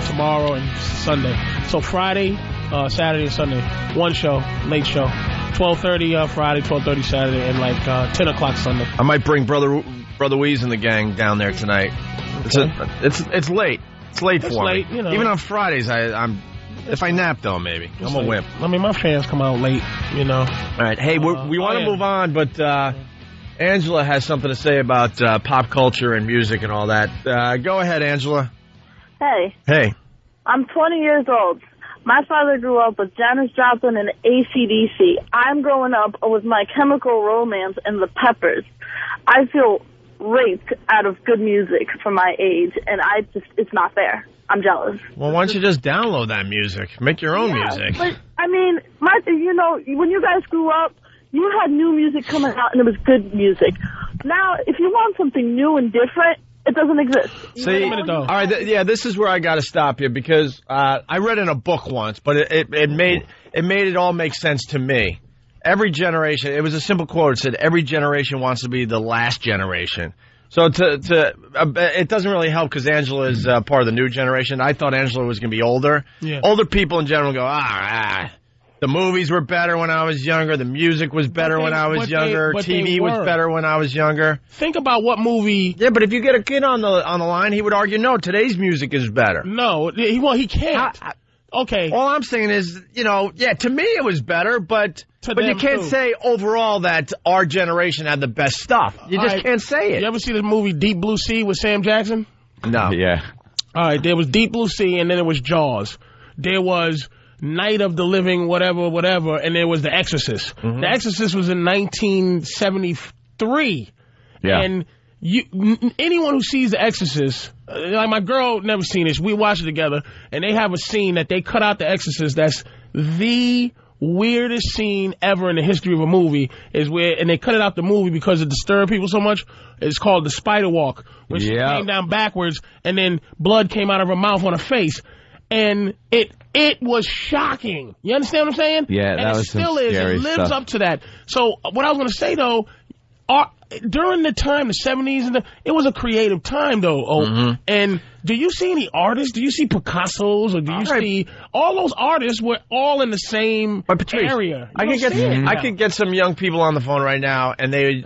tomorrow, and Sunday. So Friday, Saturday, and Sunday. One show, late show. 12:30 Friday, 12:30 Saturday, and like 10 o'clock Sunday. I might bring Brother Weeze and the gang down there tonight. Okay. It's late. It's late It's for late, me. You know. Even on Fridays, I'm if I nap, though, maybe. I'm a wimp. I mean, my fans come out late, you know. All right. Hey, we want to move on, but Angela has something to say about pop culture and music and all that. Go ahead, Angela. Hey. Hey. I'm 20 years old. My father grew up with Janis Joplin and AC/DC. I'm growing up with My Chemical Romance and the Peppers. I feel raped out of good music for my age, and it's not fair. I'm jealous. Well, why don't you just download that music? Make your own music. But, I mean, when you guys grew up, you had new music coming out, and it was good music. Now, if you want something new and different, it doesn't exist. See, all right, this is where I got to stop you because I read in a book once, but it made it all make sense to me. Every generation, it was a simple quote. It said, "Every generation wants to be the last generation." So it doesn't really help because Angela is part of the new generation. I thought Angela was going to be older. Yeah. Older people in general go, the movies were better when I was younger. The music was better when I was younger. TV was better when I was younger. Think about what movie. Yeah, but if you get a kid on the line, he would argue, no, today's music is better. No, he can't. Okay. All I'm saying is, to me it was better, but you can't say overall that our generation had the best stuff. You just can't say it. You ever see the movie Deep Blue Sea with Sam Jackson? No. Yeah. All right, there was Deep Blue Sea, and then there was Jaws. There was Night of the Living whatever, and there was The Exorcist. Mm-hmm. The Exorcist was in 1973. Yeah. And anyone who sees The Exorcist, like my girl never seen this, we watched it together, and they have a scene that they cut out The Exorcist that's the weirdest scene ever in the history of a movie, and they cut it out the movie because it disturbed people so much. It's called The Spider Walk, where she came down backwards, and then blood came out of her mouth on her face. And it was shocking. You understand what I'm saying? Yeah, that was still is. It lives up to that. So what I was going to say, though, during the time, the 70s, it was a creative time, though. Mm-hmm. And do you see any artists? Do you see Picassos, or do you see all those artists were all in the same area? I could get some young people on the phone right now, and they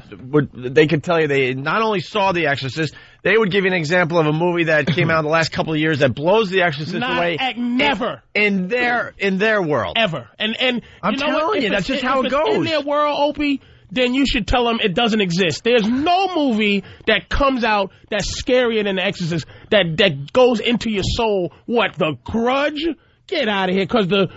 could tell you they not only saw The Exorcist, they would give you an example of a movie that came out in the last couple of years that blows The Exorcist away. Never in their world ever. And I'm telling you, that's just how it goes. In their world, Opie, then you should tell them it doesn't exist. There's no movie that comes out that's scarier than The Exorcist, that goes into your soul. What, The Grudge? Get out of here, because the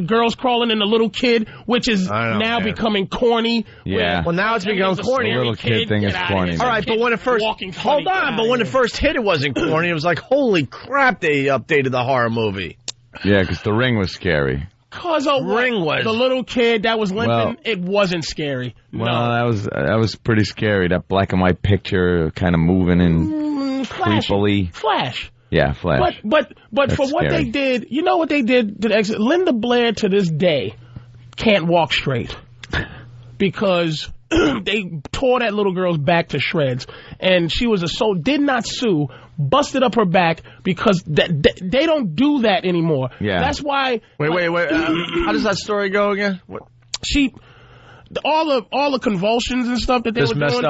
girl's crawling in the little kid, which is now becoming corny. Yeah. Well, now it's become corny. The little kid thing is corny. All right, but when it first when it first hit, it wasn't corny. It was like, holy crap, they updated the horror movie. Yeah, because The Ring was scary. Because the little kid that was limping, it wasn't scary. Well, that was pretty scary. That black and white picture kind of moving and creepily. Flash. Yeah, Flash. But for what they did, you know what they did to the Exorcist? Linda Blair to this day can't walk straight because they tore that little girl's back to shreds, and she was did not sue, busted up her back because they don't do that anymore. Yeah, that's why. Wait. How does that story go again? What? All the convulsions and stuff that they just were doing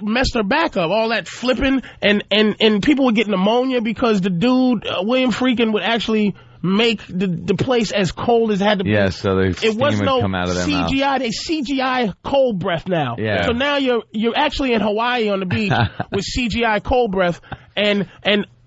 messed her back up. All that flipping and people would get pneumonia because the dude William Friedkin would actually make the place as cold as it had to be. Yeah, so the steam would come out of their mouth. They CGI cold breath now. Yeah. So now you're actually in Hawaii on the beach with CGI cold breath and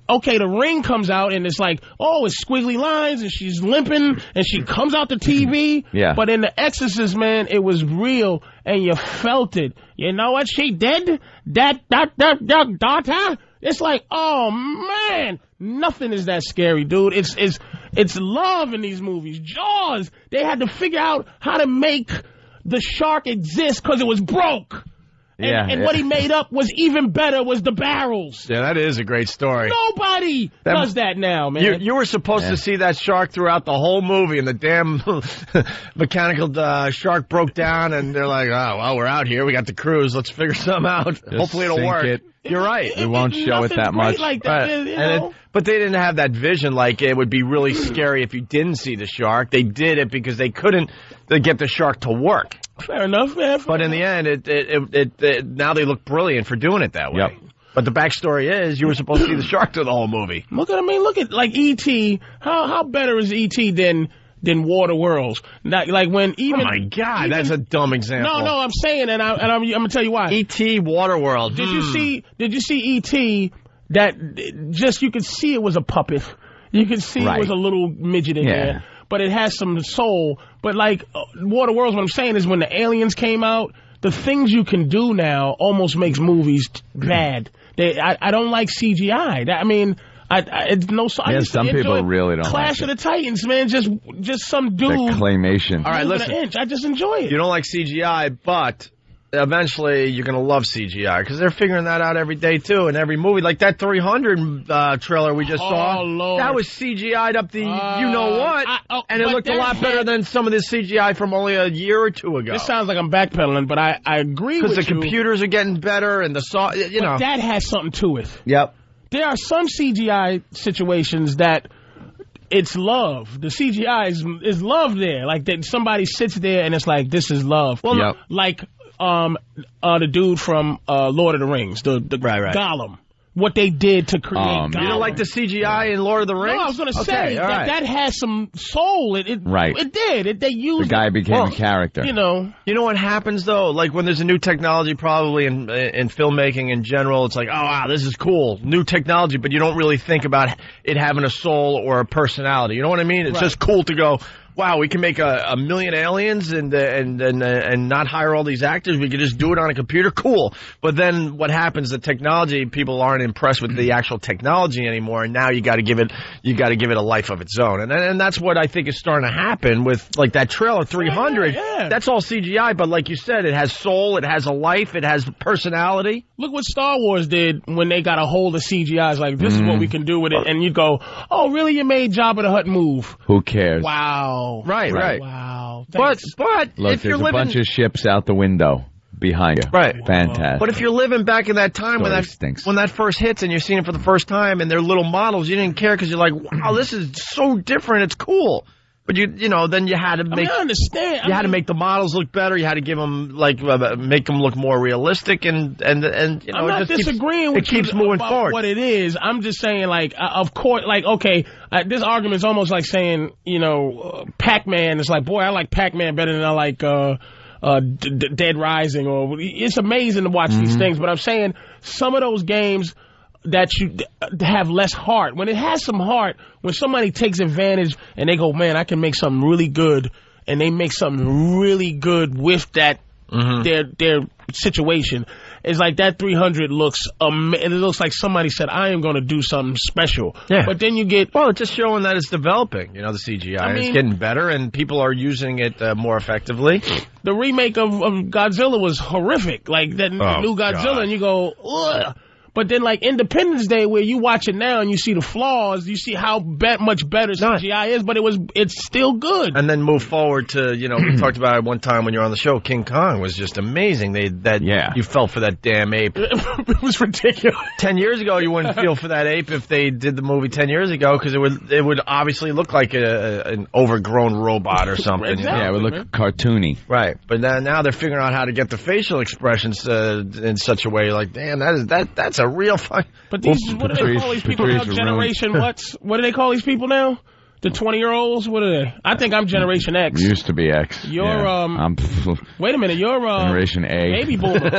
okay, The Ring comes out, and it's like, it's squiggly lines, and she's limping, and she comes out the TV. Yeah. But in The Exorcist, man, it was real, and you felt it. You know what? She did? That daughter? It's like, oh, man. Nothing is that scary, dude. It's love in these movies. Jaws, they had to figure out how to make the shark exist because it was broke. And what he made up was even better, was the barrels. Yeah, that is a great story. Nobody does that now, man. You were supposed to see that shark throughout the whole movie, and the damn mechanical shark broke down, and they're like, oh, well, we're out here. We got the cruise. Let's figure something out. Hopefully it'll work. You're right. We won't show it that much. Like that, but they didn't have that vision. Like, it would be really scary if you didn't see the shark. They did it because they couldn't get the shark to work. Fair enough, man. But in the end, it now they look brilliant for doing it that way. Yep. But the backstory is you were supposed to see the shark through the whole movie. Look at like E.T. How better is E.T. than Water Worlds? Like when even. Oh my God, that's a dumb example. No, I'm saying, and I'm gonna tell you why. E.T. Water World. Did you see E.T. that just you could see it was a puppet. You could see it was a little midget in there. But it has some soul. But like Water Worlds, what I'm saying is when the aliens came out, the things you can do now almost makes movies bad. I don't like CGI. Some people really don't. Clash of the Titans, man. Just some dude. The claymation. All right, listen. I just enjoy it. You don't like CGI, but eventually you're going to love CGI because they're figuring that out every day, too, in every movie. Like that 300 trailer we just saw. Lord. That was CGI'd up the you-know-what, and it looked a lot better than some of this CGI from only a year or two ago. This sounds like I'm backpedaling, but I agree with you. Because the computers are getting better and But that has something to it. Yep. There are some CGI situations that it's love. The CGI is love there. Like that somebody sits there and it's like, this is love. Well, like the dude from Lord of the Rings, the Gollum. What they did to create Gollum. You don't like the CGI in Lord of the Rings? No, I was going to say that has some soul. It did. They used the guy became a character. You know what happens though? Like when there's a new technology, probably in filmmaking in general, it's like, oh wow, this is cool, new technology, but you don't really think about it having a soul or a personality. You know what I mean? It's just cool to go, wow, we can make a million aliens and not hire all these actors. We can just do it on a computer. Cool. But then what happens? The technology, people aren't impressed with the actual technology anymore, and now you got to give it a life of its own. And that's what I think is starting to happen with like that trailer 300. Yeah. That's all CGI, but like you said, it has soul, it has a life, it has personality. Look what Star Wars did when they got a hold of CGI. It's like, this is what we can do with it. And you go, oh, really? You made Jabba the Hutt move. Who cares? Wow. Right. Wow. But look, if you're there's a bunch of ships out the window behind you. Right. Fantastic. But if you're living back in that time when that first hits and you're seeing it for the first time and they're little models, you didn't care because you're like, wow, this is so different. It's cool. But then you had to make. I understand. You had to make the models look better. You had to give them make them look more realistic, and I'm not disagreeing with you about what it is. I'm just saying, like, of course, like, okay, this argument's almost like saying, Pac-Man. It's like, boy, I like Pac-Man better than I like Dead Rising. Or it's amazing to watch these things, but I'm saying some of those games that you have less heart. When it has some heart, when somebody takes advantage and they go, man, I can make something really good, and they make something really good with that their situation. It's like that 300 looks it looks like somebody said, I am going to do something special. Yeah. But then you get... Well, it's just showing that it's developing, the CGI. It's getting better, and people are using it more effectively. The remake of Godzilla was horrific. Like, that new Godzilla, and you go, ugh. But then, like, Independence Day, where you watch it now and you see the flaws, you see how much better CGI is, but it's still good. And then move forward to, we talked about it one time when you were on the show, King Kong was just amazing. You fell for that damn ape. It was ridiculous. 10 years ago, you wouldn't feel for that ape if they did the movie 10 years ago, because it would obviously look like an overgrown robot or something. Exactly, it would look cartoony. Right. But now they're figuring out how to get the facial expressions in such a way, like, damn, that's a real fun. But what do they call these people now? Generation what do they call these people now? The 20-year-olds? What are they? I think I'm Generation X. Used to be X. You're wait a minute. You're Generation A. Baby boomer.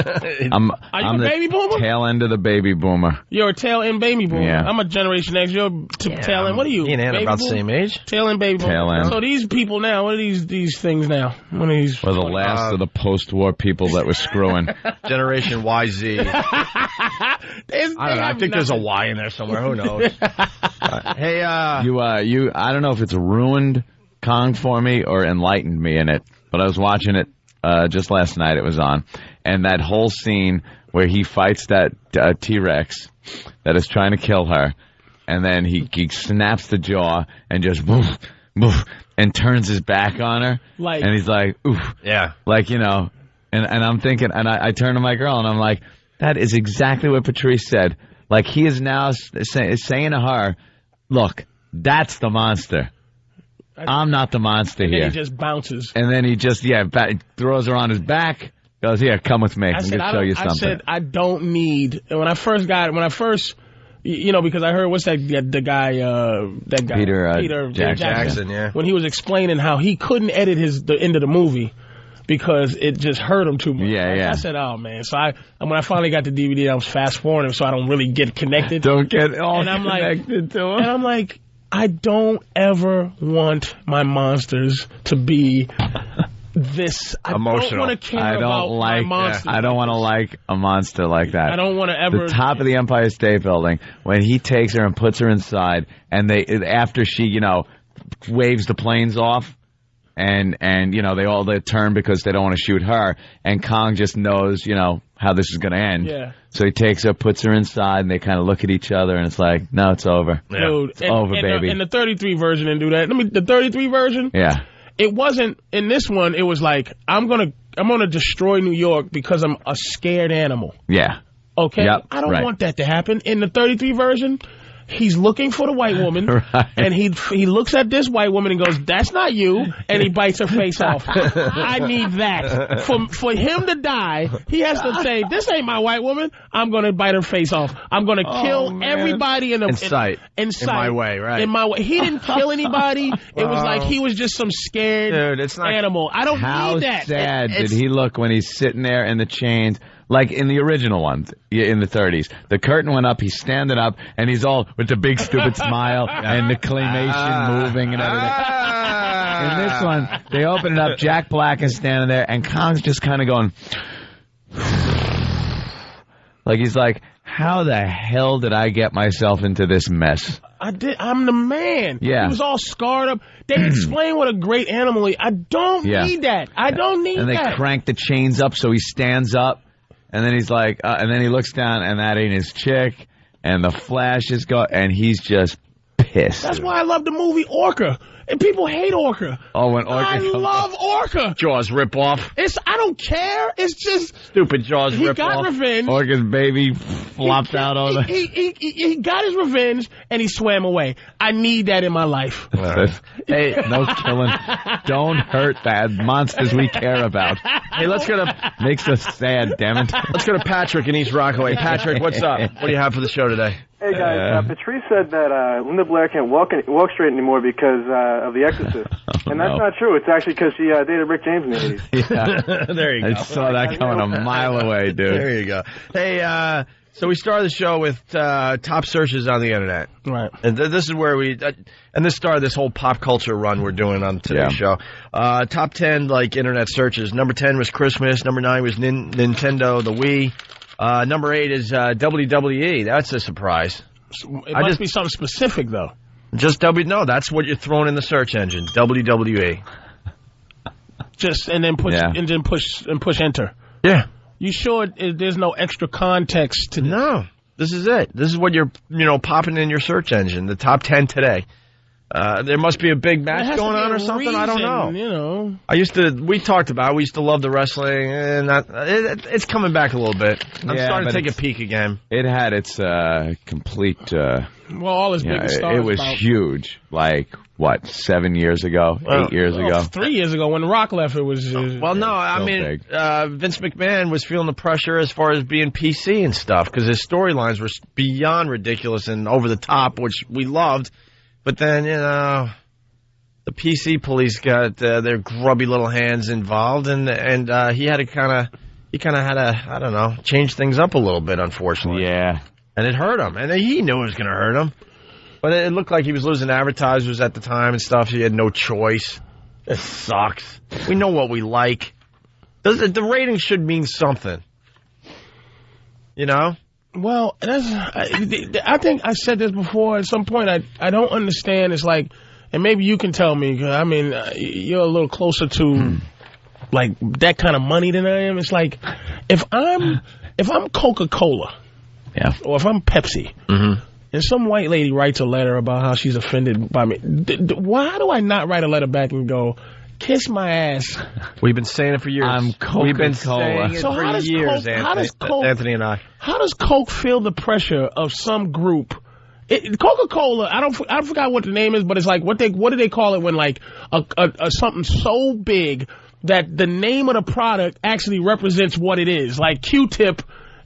Are you a baby boomer? Tail end of the baby boomer. You're a tail end baby boomer. Yeah. I'm a Generation X. You're tail end. What are you? Me and Anna about the same age. Tail end baby boomer. Tail end. So these people now, what are these things now? What are these? We're the last of the post-war people that were screwing. Generation YZ. I don't know. I think there's a Y in there somewhere. Who knows? Hey, I don't know if it's ruined Kong for me or enlightened me in it, but I was watching it just last night it was on, and that whole scene where he fights that T-Rex that is trying to kill her, and then he snaps the jaw and just boof, boof, and turns his back on her, and he's like, oof. Yeah. Like, you know, and I'm thinking, and I turn to my girl, and I'm like, that is exactly what Patrice said. Like, he is now saying to her, look, that's the monster. I'm not the monster here. And he just bounces. And then he just, throws her on his back, goes, here, come with me. I'm going to show you something. I said, I don't need, when I first, you know, because I heard, what's that guy? Peter Jackson, yeah. When he was explaining how he couldn't edit the end of the movie because it just hurt him too much. I said, oh, man. So when I finally got the DVD, I was fast-forwarding so I don't really get connected. Don't get all connected to him. And I'm like, I don't ever want my monsters to be this emotional. I don't want to care about my monsters. I don't want to like a monster like that. I don't want to ever. The top of the Empire State Building, when he takes her and puts her inside, and after she, you know, waves the planes off, and you know, they turn because they don't want to shoot her, and Kong just knows, you know, how this is going to end. Yeah. So he takes her, puts her inside, and they kind of look at each other, and it's like, no, it's over. Yeah. Dude, it's over, baby. And the 33 version didn't do that. The 33 version? Yeah. It wasn't, in this one, it was like, I'm gonna destroy New York because I'm a scared animal. Yeah. Okay? Yep, I don't want that to happen. In the 33 version, he's looking for the white woman, and he looks at this white woman and goes, that's not you, and he bites her face off. I need that. For him to die, he has to say, this ain't my white woman, I'm going to bite her face off. I'm going to kill everybody in sight. In my way, right. In my way. He didn't kill anybody. It was like he was just some scared animal. I don't need that. How sad did he look when he's sitting there in the chains? Like in the original one, in the 30s. The curtain went up, he's standing up, and he's all with the big stupid smile and the claymation moving and everything. In this one, they open it up, Jack Black is standing there, and Kong's just kind of going... like, he's like, how the hell did I get myself into this mess? I'm the man. Yeah. He was all scarred up. They explain what a great animal is. I don't need that. I don't need that. And they crank the chains up so he stands up. And then he's like, and then he looks down, and that ain't his chick, and the Flash is and he's just pissed. That's why I love the movie Orca. And people hate Orca. Oh, when Orca I love Orca. Jaws rip-off. I don't care. It's just... stupid Jaws rip-off. He got revenge. Orca's baby flopped out on he got his revenge, and he swam away. I need that in my life. Hey, no killing. Don't hurt the monsters we care about. Hey, let's go to... makes us sad, damn it. Let's go to Patrick in East Rockaway. Patrick, what's up? What do you have for the show today? Hey, guys. Patrice said that Linda Blair can't walk straight anymore because of The Exorcist. And that's not true. It's actually because she dated Rick James in the 80s. Yeah. There you go. I saw that coming a mile away, dude. There you go. Hey, so we started the show with top searches on the Internet. Right. And this is where and this started this whole pop culture run we're doing on today's show. Top 10, like, Internet searches. Number 10 was Christmas. Number 9 was Nintendo, the Wii. Number 8 is WWE. That's a surprise. It must be something specific, though. Just no, that's what you're throwing in the search engine. WWE. Just and then push enter. Yeah. You sure there's no extra context to this? No. This is it. This is what you're popping in your search engine. The top 10 today. There must be a big match going on or something. I don't know. You know, we talked about. We used to love the wrestling, and it's coming back a little bit. I'm starting to take a peek again. It had its complete. All its biggest stars. It was huge. Like what? 7 years ago, 8 years ago, 3 years ago when The Rock left. It was. Vince McMahon was feeling the pressure as far as being PC and stuff because his storylines were beyond ridiculous and over the top, which we loved. But then, the PC police got their grubby little hands involved, and he had to kind of change things up a little bit, unfortunately. Yeah. And it hurt him, and he knew it was going to hurt him. But it looked like he was losing advertisers at the time and stuff. He had no choice. It sucks. We know what we like. The ratings should mean something. You know? Well, I think I said this before at some point. I don't understand. It's like, and maybe you can tell me, 'cause, I mean, you're a little closer to that kind of money than I am. It's like if I'm Coca-Cola, or if I'm Pepsi, and some white lady writes a letter about how she's offended by me, why do I not write a letter back and go, kiss my ass? We've been saying it for years. I'm Coca-Cola. We've been saying it for years, Anthony and I. How does Coke feel the pressure of some group? Coca-Cola, I forgot what the name is, but it's like what do they call it when like a something so big that the name of the product actually represents what it is. Like Q-tip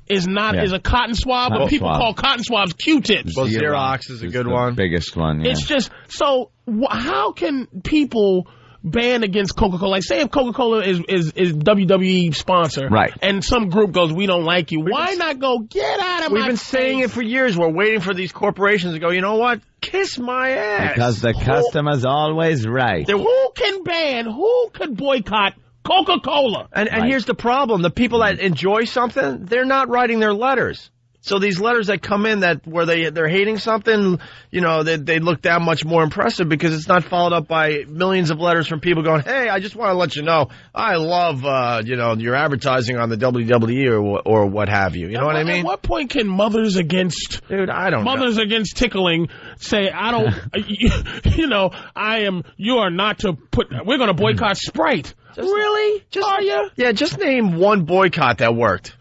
is a cotton swab, but people call cotton swabs Q-tips. Well, Xerox is a good one. Biggest one. Yeah. It's just so. How can people ban against Coca-Cola? Like, say if Coca-Cola is WWE sponsor, right? And some group goes, "We don't like you." Why not go get out of my face? We've been saying it for years. We're waiting for these corporations to go, you know what? Kiss my ass. Because the customer's always right. Who can ban? Who could boycott Coca-Cola? And here's the problem. The people that enjoy something, they're not writing their letters. So these letters that come in where they're hating something, you know, they look that much more impressive because it's not followed up by millions of letters from people going, hey, I just want to let you know, I love, your advertising on the WWE or what have you. You know what I mean? At what point can mothers against... Dude, I don't know. Mothers against tickling say, I don't... you are not to put... We're going to boycott Sprite. Really? Are you? Yeah, just name one boycott that worked.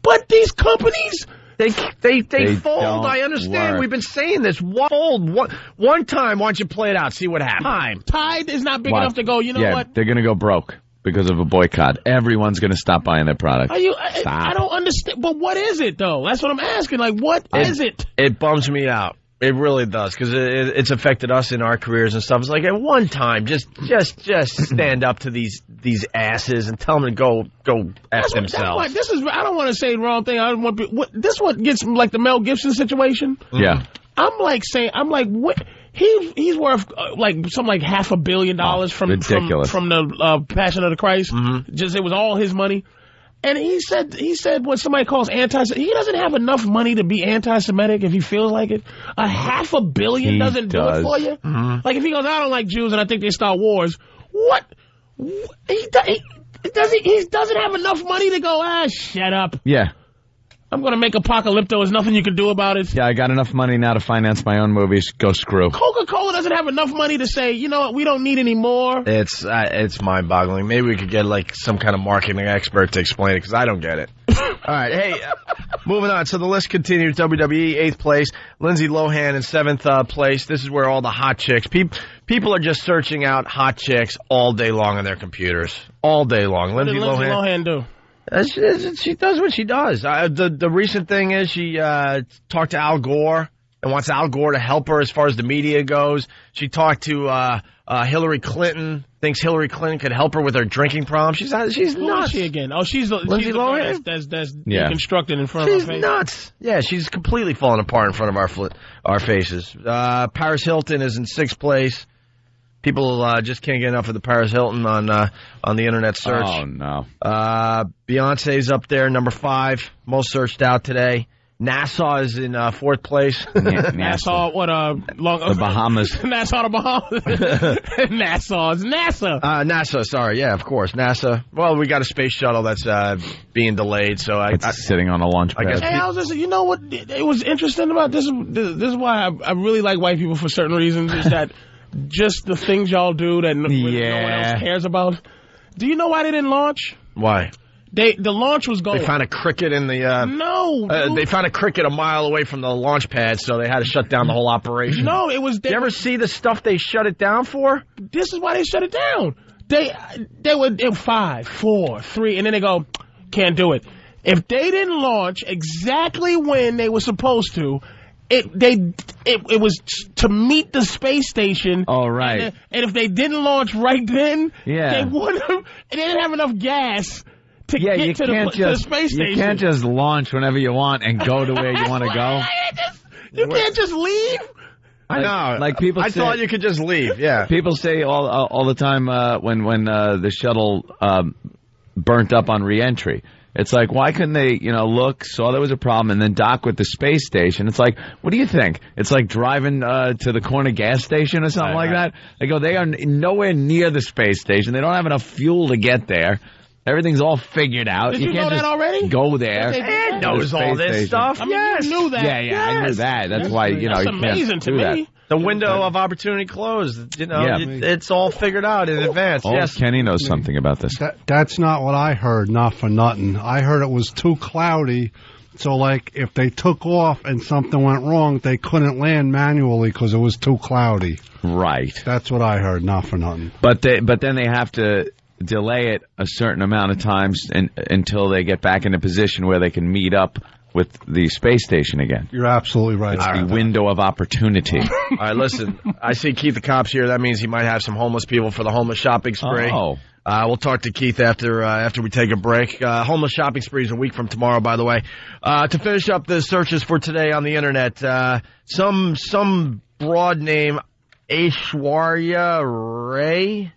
But these companies... They fold. I understand. Work. We've been saying this. One time. Why don't you play it out? See what happens. Tide is not big enough to go. You know what? They're going to go broke because of a boycott. Everyone's going to stop buying their product. I don't understand. But what is it though? That's what I'm asking. Like, what is it? It bums me out. It really does, because it's affected us in our careers and stuff. It's like at one time, just stand up to these asses and tell them to go F themselves. I don't want to say the wrong thing. I don't want this is what gets like the Mel Gibson situation. Yeah. I'm like what he's worth something like $500 million from the Passion of the Christ. Mm-hmm. Just it was all his money. And he said what somebody calls anti-Semitic. He doesn't have enough money to be anti-Semitic if he feels like it. $500 million doesn't do it for you. Mm-hmm. Like if he goes, I don't like Jews and I think they start wars. What? He doesn't have enough money to go, shut up. Yeah. I'm going to make Apocalypto. There's nothing you can do about it. Yeah, I got enough money now to finance my own movies. Go screw. Coca-Cola doesn't have enough money to say, you know what, we don't need any more. It's mind-boggling. Maybe we could get like some kind of marketing expert to explain it, because I don't get it. All right, hey, moving on. So the list continues. WWE, 8th place. Lindsay Lohan in 7th place. This is where all the hot chicks. People are just searching out hot chicks all day long on their computers. All day long. What did Lindsay Lohan do? She does what she does. The recent thing is she talked to Al Gore and wants Al Gore to help her as far as the media goes. She talked to Hillary Clinton. Thinks Hillary Clinton could help her with her drinking problem. She's nuts. Who is she again? Oh, she's the Lohan? That's deconstructed in front of our face. She's nuts. Yeah, she's completely falling apart in front of our faces. Paris Hilton is in 6th place. People just can't get enough of the Paris Hilton on the internet search. Oh, no. Beyonce's up there, number 5, most searched out today. Nassau is in 4th place. Nassau, the Bahamas. Nassau, the Bahamas. Nassau is NASA. NASA, sorry. Yeah, of course. NASA. Well, we got a space shuttle that's being delayed, so it's sitting on a launch pad. Hey, I was just, you know what? It was interesting about this. This is why I really like white people for certain reasons, is that just the things y'all do that no one else cares about. Do you know why they didn't launch? Why? The launch was going. They found a cricket in the... No. They found a cricket a mile away from the launch pad, so they had to shut down the whole operation. No, it was... Did you ever see the stuff they shut it down for? This is why they shut it down. They were 5, 4, 3, and then they go, can't do it. If they didn't launch exactly when they were supposed to... It was to meet the space station. Oh, right. And if they didn't launch right then, they didn't have enough gas to get to the space station. You can't just launch whenever you want and go to where you want to go. You can't just leave. I know. Like people I thought you could just leave, yeah. People say all the time when the shuttle burnt up on re-entry. It's like, why couldn't they, look, saw there was a problem, and then dock with the space station? It's like, what do you think? It's like driving to the corner gas station or something like that? They go, they are nowhere near the space station. They don't have enough fuel to get there. Everything's all figured out. Did you can't know just that already? Go there. Ed knows all this stuff. I mean, you knew that. Yeah, I knew that. That's why, That's you amazing can't to do me. that. The window of opportunity closed. It's all figured out in advance. Yes, Kenny knows something about this. That's not what I heard, not for nothing. I heard it was too cloudy, so like if they took off and something went wrong, they couldn't land manually because it was too cloudy. Right. That's what I heard, not for nothing. But then they have to delay it a certain amount of times until they get back in a position where they can meet up with the space station again. You're absolutely right. It's the window of opportunity. All right, listen. I see Keith the Cop's here. That means he might have some homeless people for the homeless shopping spree. Oh. We'll talk to Keith after we take a break. Homeless shopping spree is a week from tomorrow, by the way. To finish up the searches for today on the internet, some broad name, Aishwarya Rai.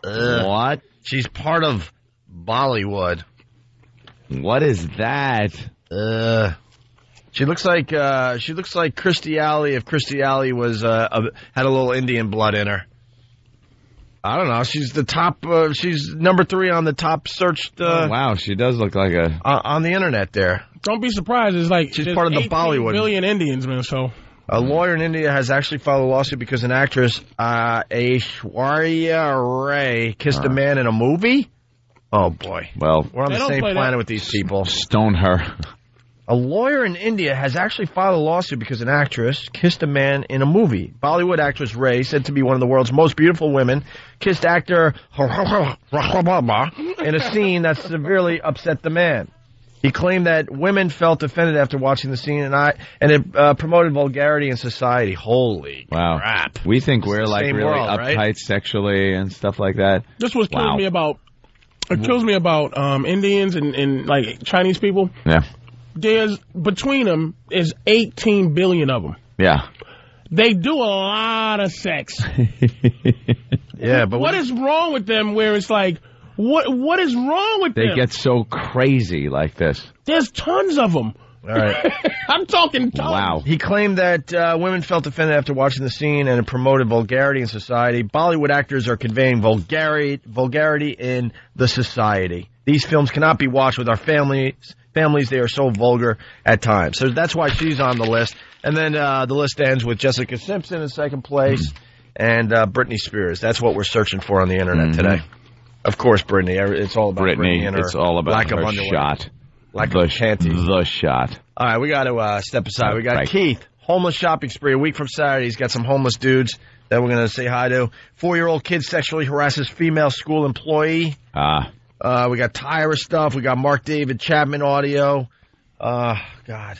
What? She's part of Bollywood. What is that? She looks like Kirstie Alley if Kirstie Alley was had a little Indian blood in her. I don't know. She's the top. She's number 3 on the top searched. Wow, she does look like a on the internet. There. Don't be surprised. It's like she's part of the Bollywood. 18 billion Indians, man. So. A lawyer in India has actually filed a lawsuit because an actress, Aishwarya Rai, kissed a man in a movie. Oh, boy. Well, we're on the same planet with these people. Stone her. A lawyer in India has actually filed a lawsuit because an actress kissed a man in a movie. Bollywood actress Ray, said to be one of the world's most beautiful women, kissed actor in a scene that severely upset the man. He claimed that women felt offended after watching the scene, and it promoted vulgarity in society. Holy crap. We think we're like really world, uptight right? sexually and stuff like that. This was kills me about Indians and like Chinese people. Yeah. There's between them is 18 billion of them. Yeah. They do a lot of sex. Yeah, but what is wrong with them where it's like what is wrong with them? They get so crazy like this. There's tons of them. All right. I'm talking tons. Wow. He claimed that women felt offended after watching the scene and it promoted vulgarity in society. Bollywood actors are conveying vulgarity in the society. These films cannot be watched with our families, they are so vulgar at times. So that's why she's on the list. And then the list ends with Jessica Simpson in second place and Britney Spears. That's what we're searching for on the internet today. Of course, Britney. It's all about Britney and her it's all about lack her of underwear. shot. Like the shot. All right, we got to step aside. We got Keith, homeless shopping spree. A week from Saturday, he's got some homeless dudes that we're going to say hi to. 4-year-old kid sexually harasses female school employee. We got Tyra stuff. We got Mark David Chapman audio. God.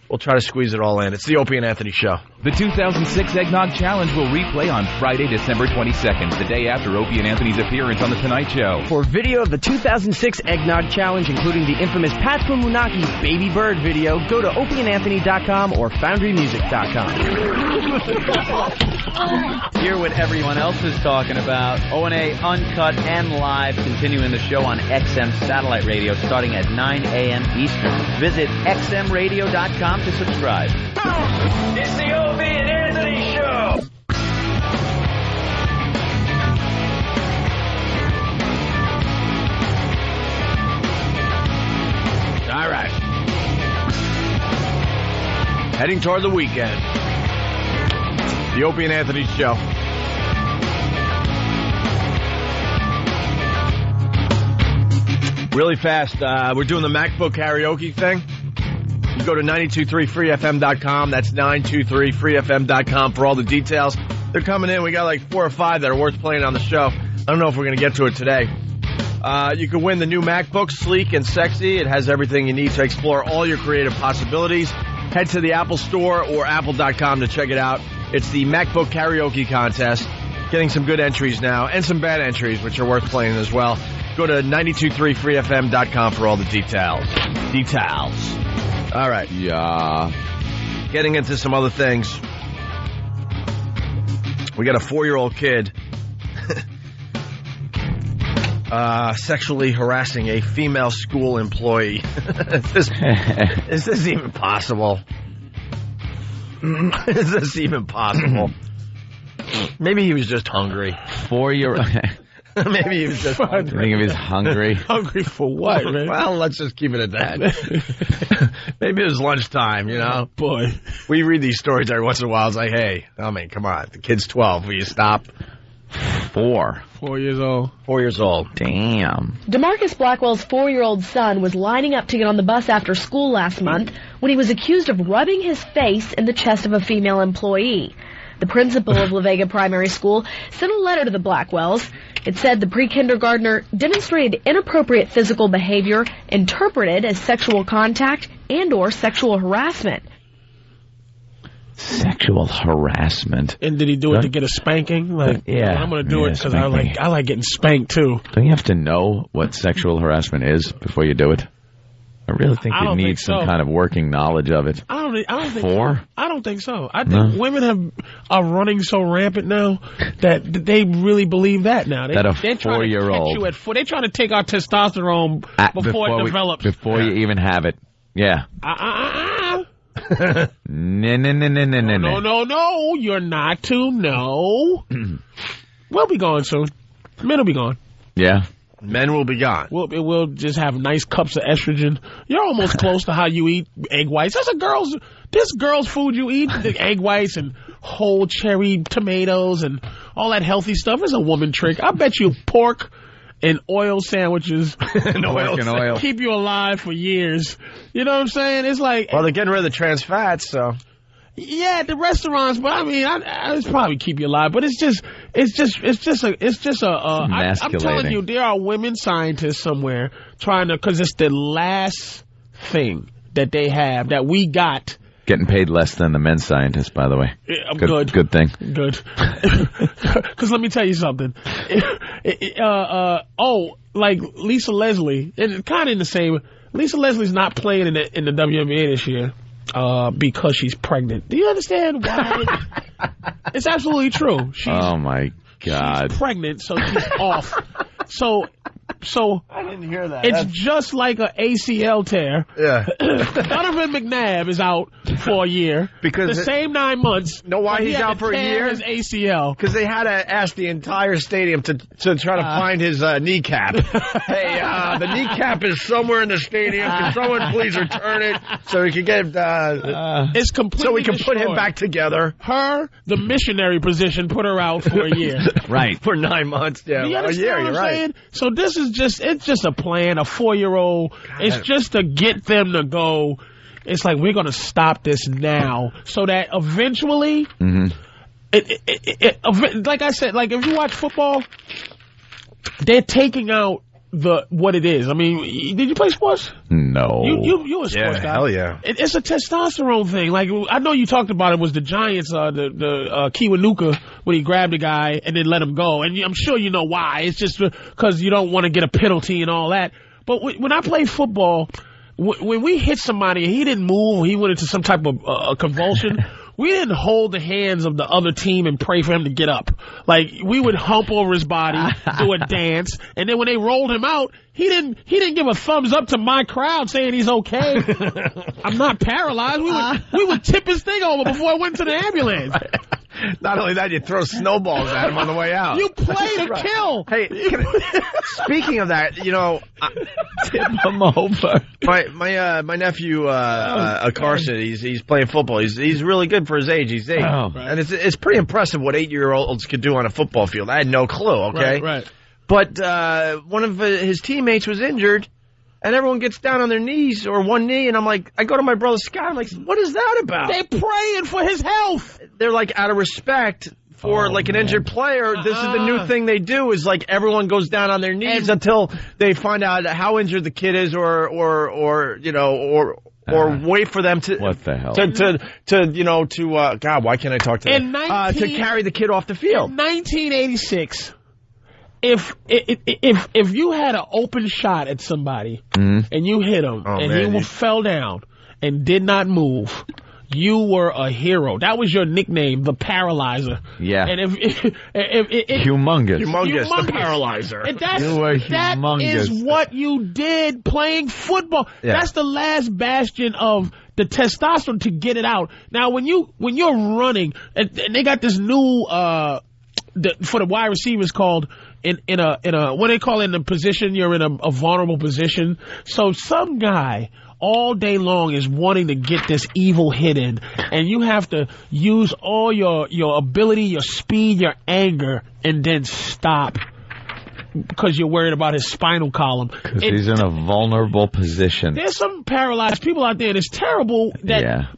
We'll try to squeeze it all in. It's the Opie and Anthony Show. The 2006 Eggnog Challenge will replay on Friday, December 22nd, the day after Opie and Anthony's appearance on The Tonight Show. For video of the 2006 Eggnog Challenge, including the infamous Pat Munaki's Baby Bird video, go to opieandanthony.com or foundrymusic.com. Hear what everyone else is talking about. O&A Uncut and Live, continuing the show on XM Satellite Radio starting at 9 a.m. Eastern. Visit xmradio.com to subscribe. It's the Opie and Anthony Show. All right. Heading toward the weekend. The Opie and Anthony Show. Really fast, we're doing the MacBook karaoke thing. You go to 923freefm.com. That's 923freefm.com for all the details. They're coming in. We got like 4 or 5 that are worth playing on the show. I don't know if we're going to get to it today. You can win the new MacBook, sleek and sexy. It has everything you need to explore all your creative possibilities. Head to the Apple Store or apple.com to check it out. It's the MacBook karaoke contest. Getting some good entries now and some bad entries, which are worth playing as well. Go to 923freefm.com for all the details. All right. Yeah. Getting into some other things. We got a 4-year-old kid sexually harassing a female school employee. Is this even possible? Is this even possible? Maybe he was just hungry. 4-year-old. Maybe he was just hungry. You think he was hungry? Hungry for what, man? Well, let's just keep it at that. Maybe it was lunchtime, you know? Boy. We read these stories every once in a while. It's like, hey, I mean, come on. The kid's 12. Will you stop? 4 years old. 4 years old. Damn. DeMarcus Blackwell's 4-year-old son was lining up to get on the bus after school last month when he was accused of rubbing his face in the chest of a female employee. The principal of La Vega Primary School sent a letter to the Blackwells. It said the pre-kindergartner demonstrated inappropriate physical behavior interpreted as sexual contact and or sexual harassment. Sexual harassment. And did he do it to get a spanking? Like, yeah. I'm going to do it because I like getting spanked too. Don't you have to know what sexual harassment is before you do it? I really think you need some kind of working knowledge of it. I don't think 4? So. I don't think so. I think women are running so rampant now that they really believe that now. They're 4-year-old. They're trying to take our testosterone before it develops. Before you even have it. Yeah. No, you're not to. No. We'll be gone soon. Men will be gone. Yeah. Men will be gone. We'll just have nice cups of estrogen. You're almost close to how you eat egg whites. This girl's food you eat, the egg whites and whole cherry tomatoes and all that healthy stuff is a woman trick. I bet you pork and oil sandwiches and oil keep you alive for years. You know what I'm saying? It's like, well, they're getting rid of the trans fats, so. Yeah, at the restaurants, but I mean, it's probably keep you alive. But it's just I'm telling you, there are women scientists somewhere trying to, because it's the last thing that they have that we got. Getting paid less than the men's scientists, by the way. Yeah, good thing. Good. Because let me tell you something. Like Lisa Leslie, and kind of in the same. Lisa Leslie's not playing in the WNBA this year. Because she's pregnant. Do you understand why? It's absolutely true. Oh my God. She's pregnant, so she's off. So I didn't hear that. It's just like a ACL tear. Yeah. Donovan McNabb is out for a year. Because the same 9 months. Know why he's out for a year? His ACL. Because they had to ask the entire stadium to try to find his kneecap. Hey, the kneecap is somewhere in the stadium. Can someone please return it so we can get it's completely so we can destroyed. put him back together. The missionary position, put her out for a year. Right. For 9 months. Yeah. Do you understand what I'm right. saying? So this is it's just a plan, a 4-year-old. It's just to get them to go. It's like, we're going to stop this now so that eventually, like I said, like if you watch football, they're taking out what it is. I mean, did you play sports? No. You a sports guy. Hell yeah. It's a testosterone thing. Like, I know you talked about it was the Giants, the Kiwanuka, when he grabbed a guy and then let him go. And I'm sure you know why. It's just because you don't want to get a penalty and all that. But when I played football, when we hit somebody and he didn't move, or he went into some type of convulsion, we didn't hold the hands of the other team and pray for him to get up. Like, we would hump over his body, do a dance, and then when they rolled him out, he didn't give a thumbs up to my crowd saying he's okay. I'm not paralyzed. We would tip his thing over before I went to the ambulance. Not only that, you throw snowballs at him on the way out. You play to kill. Hey, speaking of that, tip him over. My nephew Carson, he's playing football. He's really good for his age. He's 8, and it's pretty impressive what 8-year-olds can do on a football field. I had no clue. Okay, right. But one of his teammates was injured. And everyone gets down on their knees or one knee, and I go to my brother Scott, I'm like, what is that about? They're praying for his health. They're like, out of respect for an injured player, this is the new thing they do, is like everyone goes down on their knees until they find out how injured the kid is or wait for them to what the hell to God, why can't I talk to them? To carry the kid off the field. In 1986. If you had an open shot at somebody and you hit him he fell down and did not move, you were a hero. That was your nickname, the Paralyzer. Yeah. And Humongous. Humongous, the Paralyzer. And You were that humongous. is what you did playing football. Yeah. That's the last bastion of the testosterone to get it out. Now, when you're running, and they got this new for the wide receivers called in a what do they call it, in a position, you're in a vulnerable position. So some guy all day long is wanting to get this evil hit in, and you have to use all your ability, your speed, your anger, and then stop because you're worried about his spinal column. Because he's in a vulnerable position. There's some paralyzed people out there that's terrible.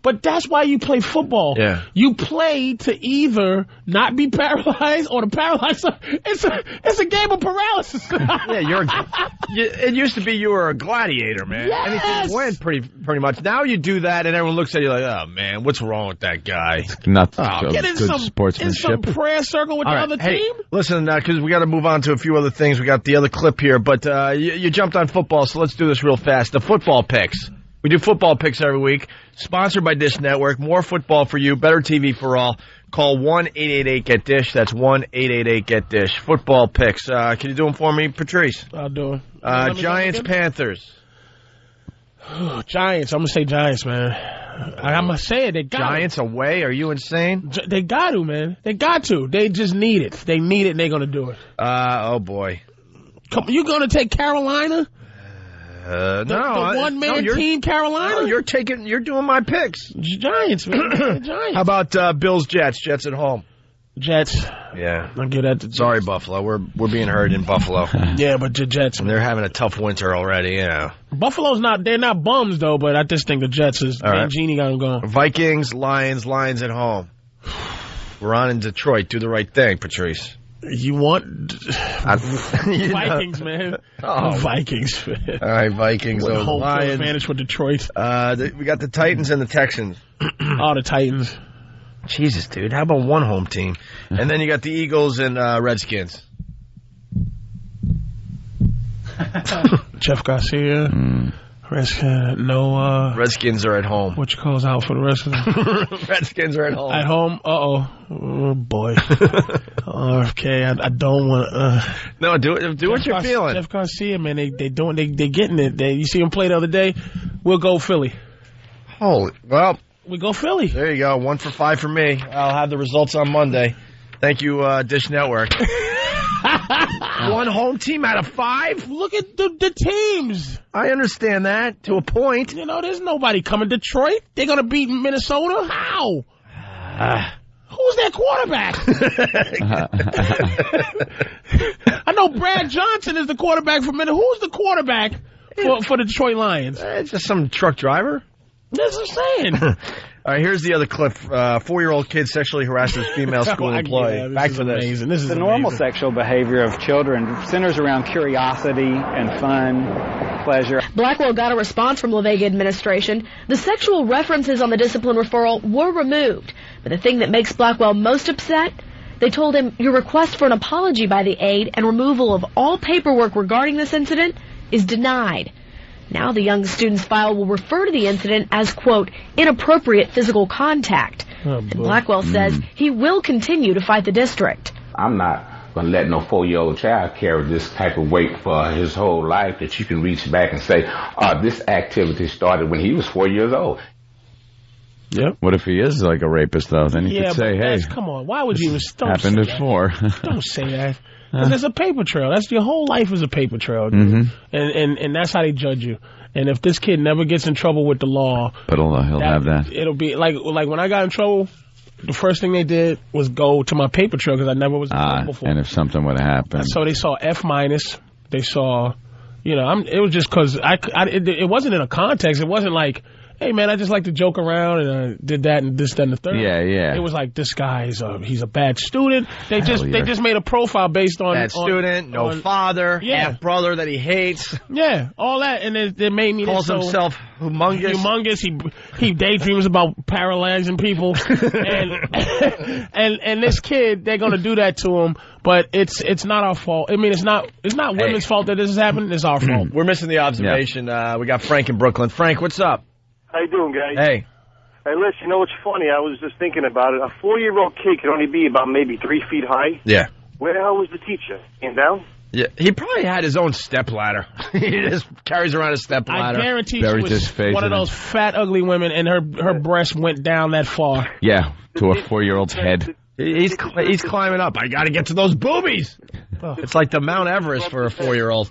But that's why you play football. Yeah. You play to either not be paralyzed or to paralyze. It's a game of paralysis. It used to be you were a gladiator, man. Yes. Anything you win, pretty much. Now you do that, and everyone looks at you like, oh, man, what's wrong with that guy? Not Get in good some sportsmanship. prayer circle with the other team. Listen, because we got to move on to a few other things. We got the other clip here, but you jumped on football, so let's do this real fast. The football picks. We do football picks every week. Sponsored by Dish Network. More football for you. Better TV for all. Call 1-888-GET-DISH. That's 1-888-GET-DISH. Football picks. Can you do them for me, Patrice? I'll do it. Giants, Panthers. Giants. I'm going to say Giants, man. I'm going to say it. They got Giants away? Are you insane? They got to, man. They got to. They just need it. They need it, and they're going to do it. Oh, boy. Come, you going to take Carolina? No. The one-man team, Carolina? No, you're doing my picks. Giants, man. Giants. How about Bills, Jets? Jets at home. Jets. Yeah. I'll give that to Jets. Sorry, Buffalo. We're being hurt in Buffalo. Yeah, but the Jets. And they're having a tough winter already, yeah. Buffalo's they're not bums, though, but I just think the Jets is, Genie got them going. Vikings, Lions at home. We're on in Detroit. Do the right thing, Patrice. You want Vikings, man. Oh. Vikings, man. All right, Vikings over home Lions. field advantage for Detroit. We got the Titans and the Texans. Oh, the Titans. Jesus, dude. How about one home team? And then you got the Eagles and Redskins. Jeff Garcia. Redskins are at home. What you calls out for the rest of them? Redskins are at home. At home? Oh, boy. Okay, I don't want to. No, do what you're feeling. Jeff Garcia, man, they getting it. You see him play the other day? We'll go Philly. Well. We go Philly. There you go. 1 for 5 for me. I'll have the results on Monday. Thank you, Dish Network. One home team out of 5? Look at the teams. I understand that to a point. You know, there's nobody coming. Detroit, they're going to beat Minnesota? How? Who's their quarterback? I know Brad Johnson is the quarterback for Minnesota. Who's the quarterback for the Detroit Lions? It's just some truck driver. That's what I'm saying. All right, here's the other clip. 4-year-old kid sexually harasses female school employee. Back to this. This is the normal sexual behavior of children centers around curiosity and fun, pleasure. Blackwell got a response from La Vega administration. The sexual references on the discipline referral were removed. But the thing that makes Blackwell most upset, they told him your request for an apology by the aide and removal of all paperwork regarding this incident is denied. Now the young student's file will refer to the incident as, quote, inappropriate physical contact. And Blackwell says he will continue to fight the district. I'm not going to let no 4-year-old child carry this type of weight for his whole life that you can reach back and say, this activity started when he was 4 years old. Yep. What if he is like a rapist, though? Then you could say, hey, come on, why would you even happened at 4? Don't say that. Because there's a paper trail. That's your whole life is a paper trail, dude. Mm-hmm. And that's how they judge you. And if this kid never gets in trouble with the law, but he'll have that. It'll be like when I got in trouble, the first thing they did was go to my paper trail because I never was in trouble before. And if something would have happened, so they saw F-. They saw, it was just because it wasn't in a context. It wasn't like, hey, man, I just like to joke around and I did that and this, that, and the third. Yeah. It was like, this guy he's a bad student. They just made a profile based on bad student, no father, half brother that he hates. Yeah, all that, and they made me calls himself humongous. He daydreams about paralyzing people, and this kid, they're gonna do that to him. But it's not our fault. I mean, it's not women's fault that this is happening. It's our fault. We're missing the observation. We got Frank in Brooklyn. Frank, what's up? How you doing, guys? Hey. Hey, listen, you know what's funny? I was just thinking about it. A 4-year-old kid can only be about maybe 3 feet high. Yeah. Where the hell was the teacher? Came down? Yeah, he probably had his own stepladder. He just carries around a stepladder. I guarantee she was one of those fat, ugly women, and her breast went down that far. Yeah, to a 4-year-old's head. He's climbing up. I got to get to those boobies. It's like the Mount Everest for a 4-year-old.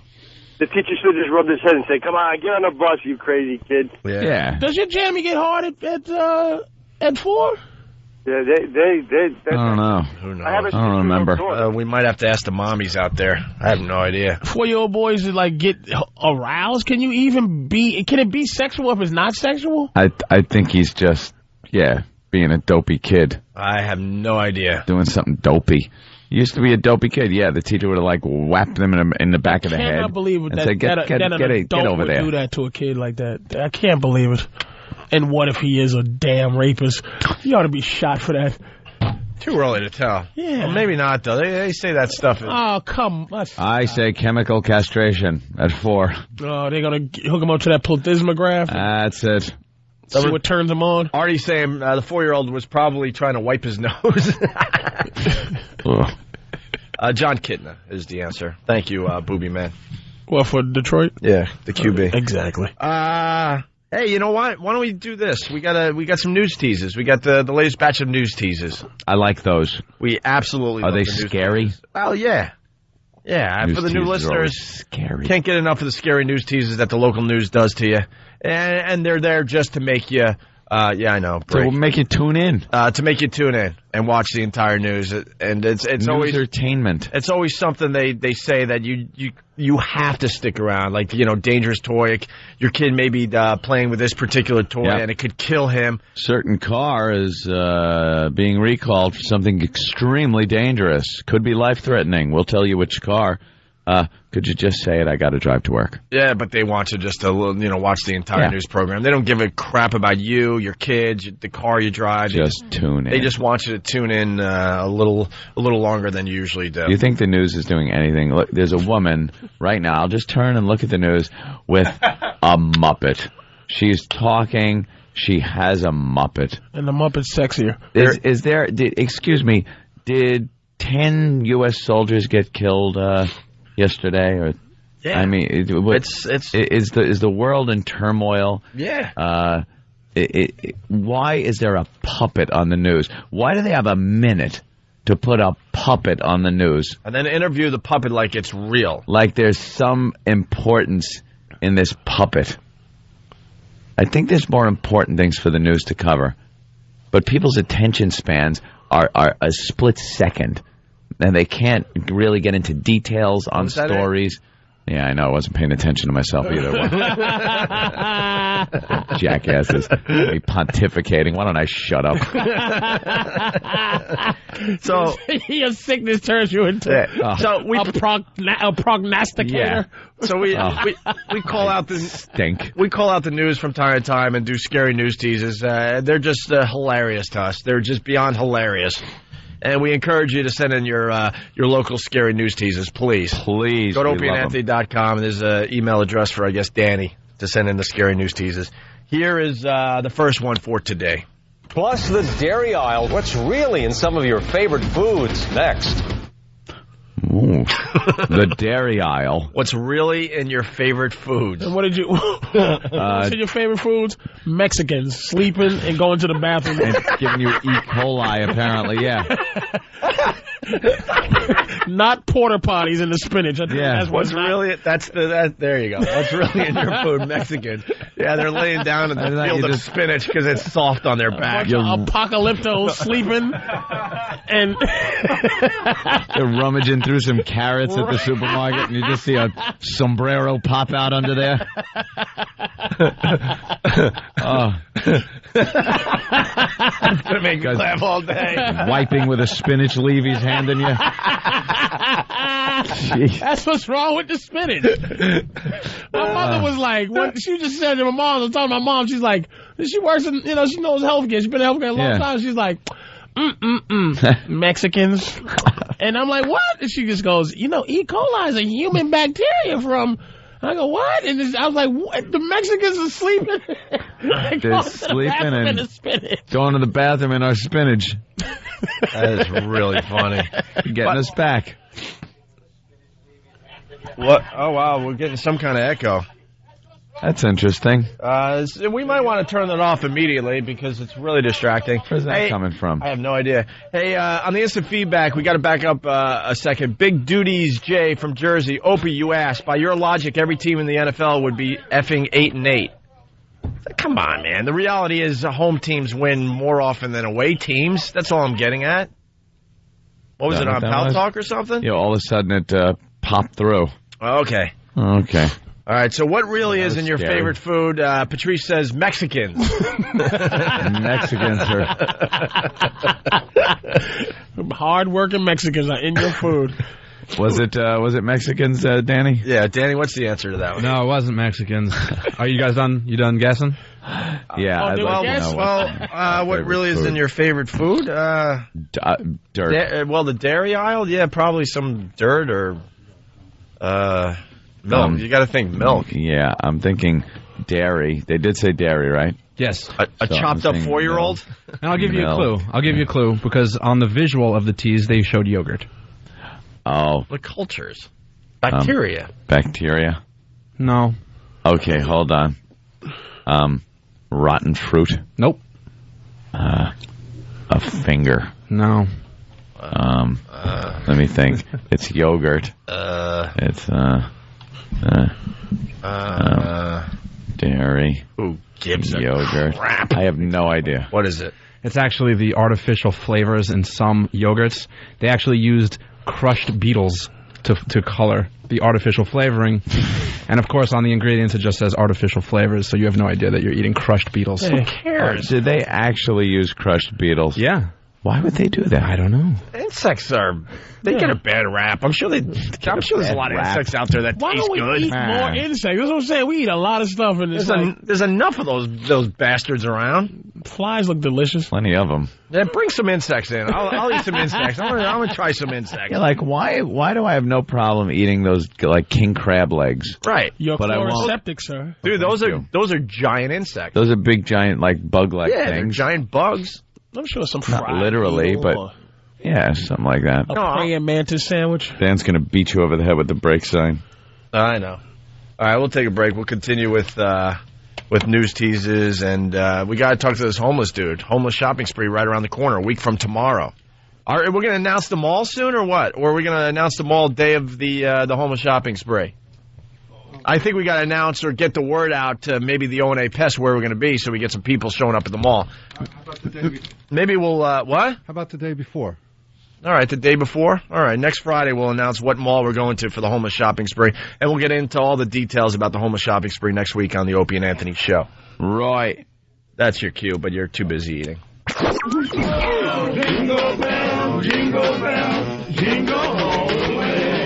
The teacher should just rub his head and say, "Come on, get on the bus, you crazy kid." Yeah. Does your jammy get hard at 4? Yeah, I don't know. Who knows? I don't remember. We might have to ask the mommies out there. I have no idea. 4-year-old boys that like get aroused. Can it be sexual if it's not sexual? I think he's just being a dopey kid. I have no idea. Doing something dopey. He used to be a dopey kid. Yeah, the teacher would have like whapped him in the back of the head. I cannot believe it. And said, get over there. Do that to a kid like that. I can't believe it. And what if he is a damn rapist? He ought to be shot for that. Too early to tell. Yeah. Well, maybe not, though. They say that stuff. Oh, come on. I say chemical castration at 4. Oh, they're going to hook him up to that plethysmograph? That's it. See what turns him on? Artie's saying the 4-year-old was probably trying to wipe his nose. John Kitna is the answer. Thank you, Booby Man. What, for Detroit? Yeah, the QB. Exactly. Hey, you know what? Why don't we do this? We got some news teases. We got the latest batch of news teases. I like those. We absolutely Are love they the news scary? teases. Well, yeah. Yeah, News for the new teases are always listeners, scary. Can't get enough of the scary news teases that the local news does to you. And they're there just to make you, I know. To make you tune in. To make you tune in and watch the entire news. And it's always entertainment. It's always something they say that you have to stick around. Like, dangerous toy. Your kid may be playing with this particular toy and it could kill him. Certain car is being recalled for something extremely dangerous. Could be life-threatening. We'll tell you which car. Could you just say it? I got to drive to work. Yeah, but they want you just to watch the entire news program. They don't give a crap about you, your kids, the car you drive. Just tune in. They just want you to tune in a little longer than you usually do. Do you think the news is doing anything? Look, there's a woman right now. I'll just turn and look at the news with a Muppet. She's talking. She has a Muppet. And the Muppet's sexier. Excuse me, did 10 U.S. soldiers get killed yesterday? Or I mean, is the world in turmoil? Yeah. Why is there a puppet on the news? Why do they have a minute to put a puppet on the news? And then interview the puppet like it's real. Like there's some importance in this puppet. I think there's more important things for the news to cover. But people's attention spans are a split second. And they can't really get into details on stories. Yeah, I know. I wasn't paying attention to myself either. Jackasses. Me pontificating. Why don't I shut up? So your sickness turns you into a prognosticator. Yeah. So we call out we call out the news from time to time and do scary news teases. They're just hilarious to us. They're just beyond hilarious. And we encourage you to send in your local scary news teases, please. Please. Go to opieandanthony.com, and there's an email address for, I guess, Danny to send in the scary news teases. Here is the first one for today. Plus the dairy aisle. What's really in some of your favorite foods? Next. Ooh, the dairy aisle. What's really in your favorite foods? And what did you... what's in your favorite foods? Mexicans sleeping and going to the bathroom. And giving you E. coli, apparently, yeah. Not porta potties in the spinach. Yeah. There you go. What's really in your food? Mexican. Yeah, they're laying down in the field of spinach because it's soft on their back. Apocalypto sleeping and you're rummaging through some carrots at the supermarket and you just see a sombrero pop out under there. It's gonna make me laugh all day. Wiping with a spinach leaf he's handing you. That's what's wrong with the spinach. My mother was like, she just said to my mom, I was talking to my mom, she's like, she works in, she knows healthcare. She's been in healthcare a long time. She's like, Mexicans. And I'm like, what? And she just goes, E. coli is a human bacteria from I go, what? And I was like, what? The Mexicans are sleeping. They're sleeping and going to the bathroom in our spinach. That is really funny. Getting us back. What? Oh, wow, we're getting some kind of echo. That's interesting. We might want to turn that off immediately because it's really distracting. Where's that coming from? I have no idea. Hey, on the instant feedback, we got to back up a second. Big Duties Jay from Jersey. Opie, you asked, by your logic, every team in the NFL would be effing 8-8. Come on, man. The reality is home teams win more often than away teams. That's all I'm getting at. What was it, on Pal Talk or something? Yeah, all of a sudden it popped through. Okay. Okay. All right, so what really is in your favorite food? Patrice says Mexicans. Mexicans are... Hard-working Mexicans are in your food. Was it Mexicans, Danny? Yeah, Danny, what's the answer to that one? No, it wasn't Mexicans. Are you guys done? You done guessing? Yeah. I'd like to know what really is in your favorite food? Dirt. The dairy aisle? Yeah, probably some dirt or... milk. You got to think milk. Yeah, I'm thinking dairy. They did say dairy, right? Yes. A chopped up 4-year-old? And I'll give you a clue. I'll give you a clue because on the visual of the teas they showed yogurt. Oh. The cultures. Bacteria. Bacteria? No. Okay, hold on. Rotten fruit? Nope. A finger? No. Let me think. It's yogurt. It's dairy. Who gives yogurt? Crap. I have no idea. What is it? It's actually the artificial flavors in some yogurts. They actually used crushed beetles to color the artificial flavoring. And, of course, on the ingredients, it just says artificial flavors, so you have no idea that you're eating crushed beetles. Who cares? Did they actually use crushed beetles? Yeah. Why would they do that? I don't know. Insects they get a bad rap. I'm sure there's a lot of insects out there that Why taste don't we good. eat more insects? That's what I'm saying. We eat a lot of stuff in this. There's enough of those bastards around. Flies look delicious. Plenty of them. Yeah, bring some insects in. I'll eat some insects. I'm gonna try some insects. Yeah, like why do I have no problem eating those like king crab legs? Right. You're but chloroseptic, sir. Dude, those are giant insects. Those are big giant like bug-like things. They're giant bugs. I'm sure some not fried literally, but yeah, something like that. A praying mantis sandwich. Dan's gonna beat you over the head with the break sign. I know. All right, we'll take a break. We'll continue with news teases, and we got to talk to this homeless dude. Homeless shopping spree right around the corner, a week from tomorrow. Are we going to announce the mall soon, or what? Or are we going to announce the mall day of the homeless shopping spree? I think we got to announce or get the word out to maybe the O&A Pest where we're going to be, so we get some people showing up at the mall. How about the day before? Maybe we'll what? How about the day before? All right, the day before? All right, next Friday we'll announce what mall we're going to for the homeless shopping spree, and we'll get into all the details about the homeless shopping spree next week on the Opie and Anthony Show. Right. That's your cue, but you're too busy eating. Jingle bell, jingle bell, jingle all the way.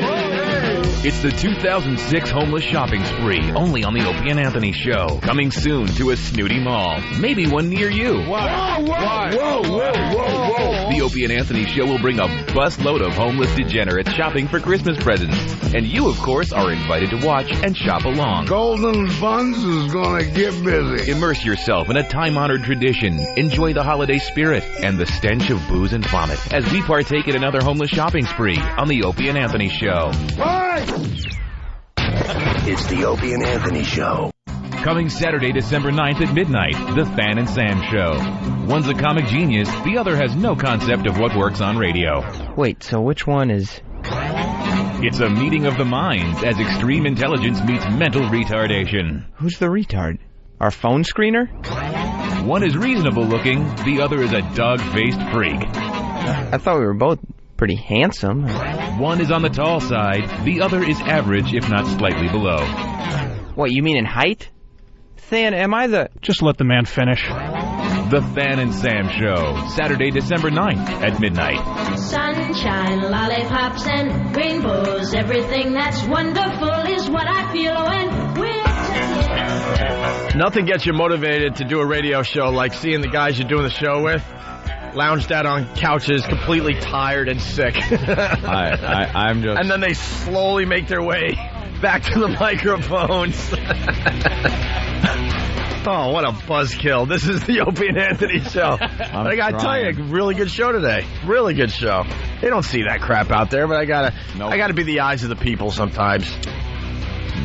It's the 2006 Homeless Shopping Spree, only on the Opie and Anthony Show. Coming soon to a snooty mall. Maybe one near you. Whoa, whoa, whoa. The Opie and Anthony Show will bring a busload of homeless degenerates shopping for Christmas presents. And you, of course, are invited to watch and shop along. Golden Buns is gonna get busy. Immerse yourself in a time-honored tradition. Enjoy the holiday spirit and the stench of booze and vomit as we partake in another homeless shopping spree on the Opie and Anthony Show. It's the Opie and Anthony Show. Coming Saturday, December 9th at midnight, The Fan and Sam Show. One's a comic genius, the other has no concept of what works on radio. Wait, so which one is... It's a meeting of the minds as extreme intelligence meets mental retardation. Who's the retard? Our phone screener? One is reasonable looking, the other is a dog-faced freak. I thought we were both pretty handsome. One is on the tall side, the other is average, if not slightly below. What, you mean in height? Than, am I the... Just let the man finish. The Fan and Sam Show, Saturday, December 9th at midnight. Sunshine, lollipops, and rainbows. Everything that's wonderful is what I feel when we're together. Nothing gets you motivated to do a radio show like seeing the guys you're doing the show with lounged out on couches, completely tired and sick. I'm just... And then they slowly make their way Back to the microphones. Oh, what a buzzkill. This is the Opie and Anthony show. I got to tell you, really good show today. Really good show. They don't see that crap out there, but I gotta be the eyes of the people sometimes.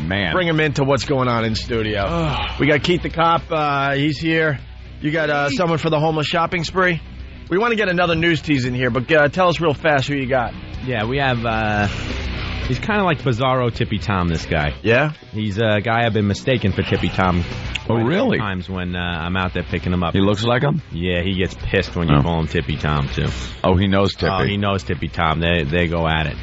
Man. Bring him into what's going on in studio. We got Keith the Cop. He's here. You got someone for the homeless shopping spree? We want to get another news tease in here, but tell us real fast who you got. Yeah, we have... he's kind of like Bizarro Tippy Tom, this guy. Yeah? He's a guy I've been mistaken for Tippy Tom. Oh, really? Times when I'm out there picking him up. He looks like him? Yeah, he gets pissed when you call him Tippy Tom, too. Oh, he knows Tippy. Oh, he knows Tippy Tom. They go at it.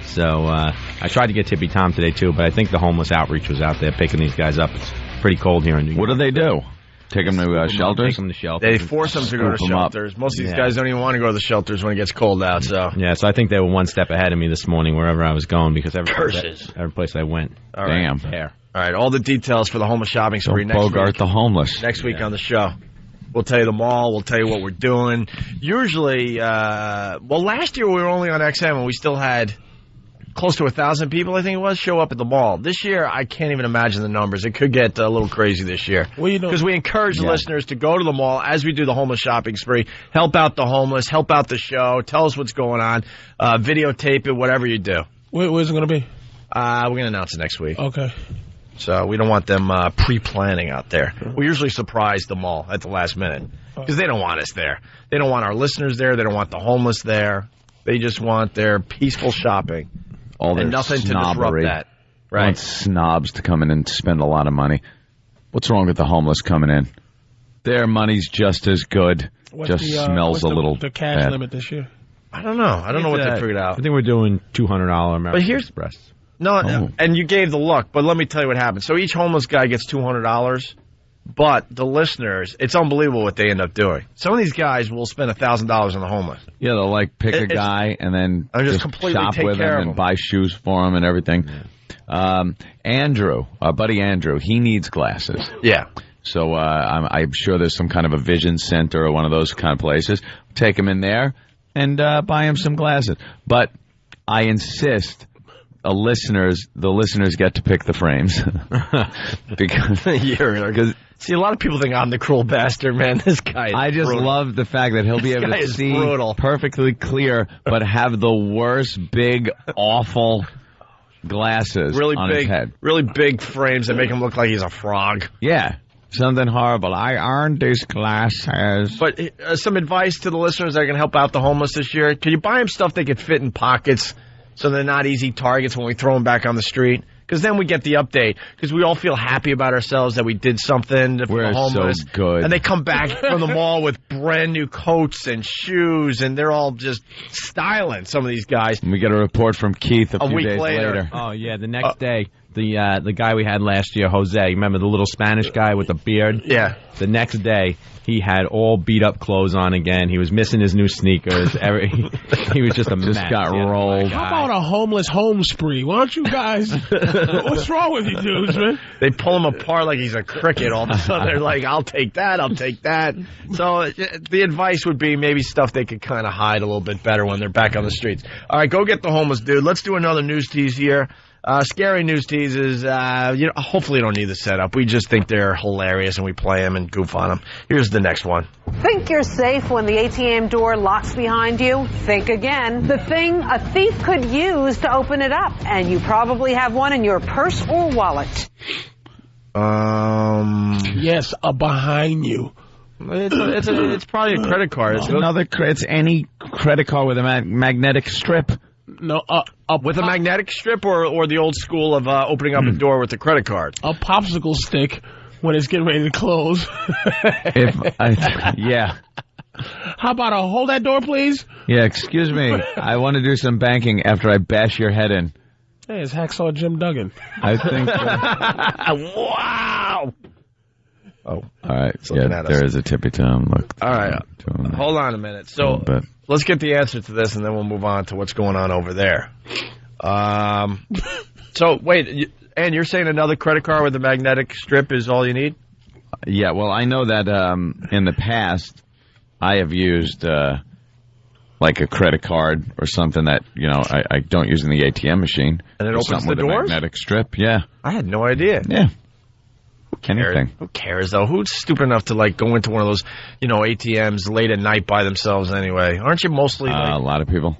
So I tried to get Tippy Tom today, too, but I think the homeless outreach was out there picking these guys up. It's pretty cold here in New York. What do they do? Take them to shelters? Take them to shelters. They force them to go to shelters. Most of these guys don't even want to go to the shelters when it gets cold out. So I think they were one step ahead of me this morning wherever I was going because every place I went. All right. Damn. All right, all the details for the homeless shopping spree next week. Bogart the homeless. Next week on the show. We'll tell you them all. We'll tell you what we're doing. Usually, last year we were only on XM and we still had close to 1,000 people, I think it was, show up at the mall. This year, I can't even imagine the numbers. It could get a little crazy this year. Because we encourage the listeners to go to the mall as we do the homeless shopping spree. Help out the homeless. Help out the show. Tell us what's going on. Videotape it, whatever you do. Where's it going to be? We're going to announce it next week. Okay. So we don't want them pre-planning out there. We usually surprise the mall at the last minute because they don't want us there. They don't want our listeners there. They don't want the homeless there. They just want their peaceful shopping. All their nothing snobbery. to disrupt that. Right. Want snobs to come in and spend a lot of money. What's wrong with the homeless coming in? Their money's just as good. Smells a little the cash bad. limit this year? I don't know. I don't know what they figured out. I think we're doing $200 American Express. No, and you gave the look, but let me tell you what happened. So each homeless guy gets $200, but the listeners, it's unbelievable what they end up doing. Some of these guys will spend $1,000 on the homeless. Yeah, they'll pick a guy and then just completely shop take with care him of and buy shoes for him and everything. Yeah. Andrew, our buddy Andrew, he needs glasses. Yeah. So I'm sure there's some kind of a vision center or one of those kind of places. Take him in there and buy him some glasses. But I insist the listeners get to pick the frames. because see, a lot of people think I'm the cruel bastard, man. This guy is I just brutal. love the fact that he'll be able to see perfectly clear, but have the worst, big, awful glasses on his head. Really big frames that make him look like he's a frog. Yeah. Something horrible. I earned these glasses. But some advice to the listeners that are going to help out the homeless this year. Can you buy them stuff they could fit in pockets so they're not easy targets when we throw them back on the street? Because then we get the update. Because we all feel happy about ourselves that we did something for the homeless. So good. And they come back from the mall with brand new coats and shoes, and they're all just styling, some of these guys. And we get a report from Keith a few week days later. Oh, yeah, the next day. The guy we had last year, Jose, remember the little Spanish guy with the beard? Yeah. The next day, he had all beat-up clothes on again. He was missing his new sneakers. He was just a mess. Just got rolled. How about a homeless home spree? Why don't you guys... What's wrong with you dudes, man? They pull him apart like he's a cricket. All of a sudden, they're like, I'll take that, I'll take that. So the advice would be maybe stuff they could kind of hide a little bit better when they're back on the streets. All right, go get the homeless dude. Let's do another news tease here. Scary news teases, hopefully you don't need the setup. We just think they're hilarious and we play them and goof on them. Here's the next one. Think you're safe when the ATM door locks behind you? Think again. The thing a thief could use to open it up, and you probably have one in your purse or wallet. Yes, behind you. It's probably a credit card. It's any credit card with a magnetic strip. No, with a magnetic strip or the old school of opening up a door with a credit card? A popsicle stick when it's getting ready to close. Yeah. How about a hold that door, please? Yeah, excuse me. I want to do some banking after I bash your head in. Hey, it's Hacksaw Jim Duggan. I think... Wow! Oh, all right. Yeah, there is a Tippy Tom. Look. All right. Hold on a minute. So let's get the answer to this, and then we'll move on to what's going on over there. So wait, Ann, you're saying another credit card with a magnetic strip is all you need? Yeah. Well, I know that in the past I have used like a credit card or something that, I don't use in the ATM machine. And it opens the doors? A magnetic strip, yeah. I had no idea. Yeah. Anything. Who cares, though? Who's stupid enough to, go into one of those, ATMs late at night by themselves anyway? Aren't you mostly, a lot of people.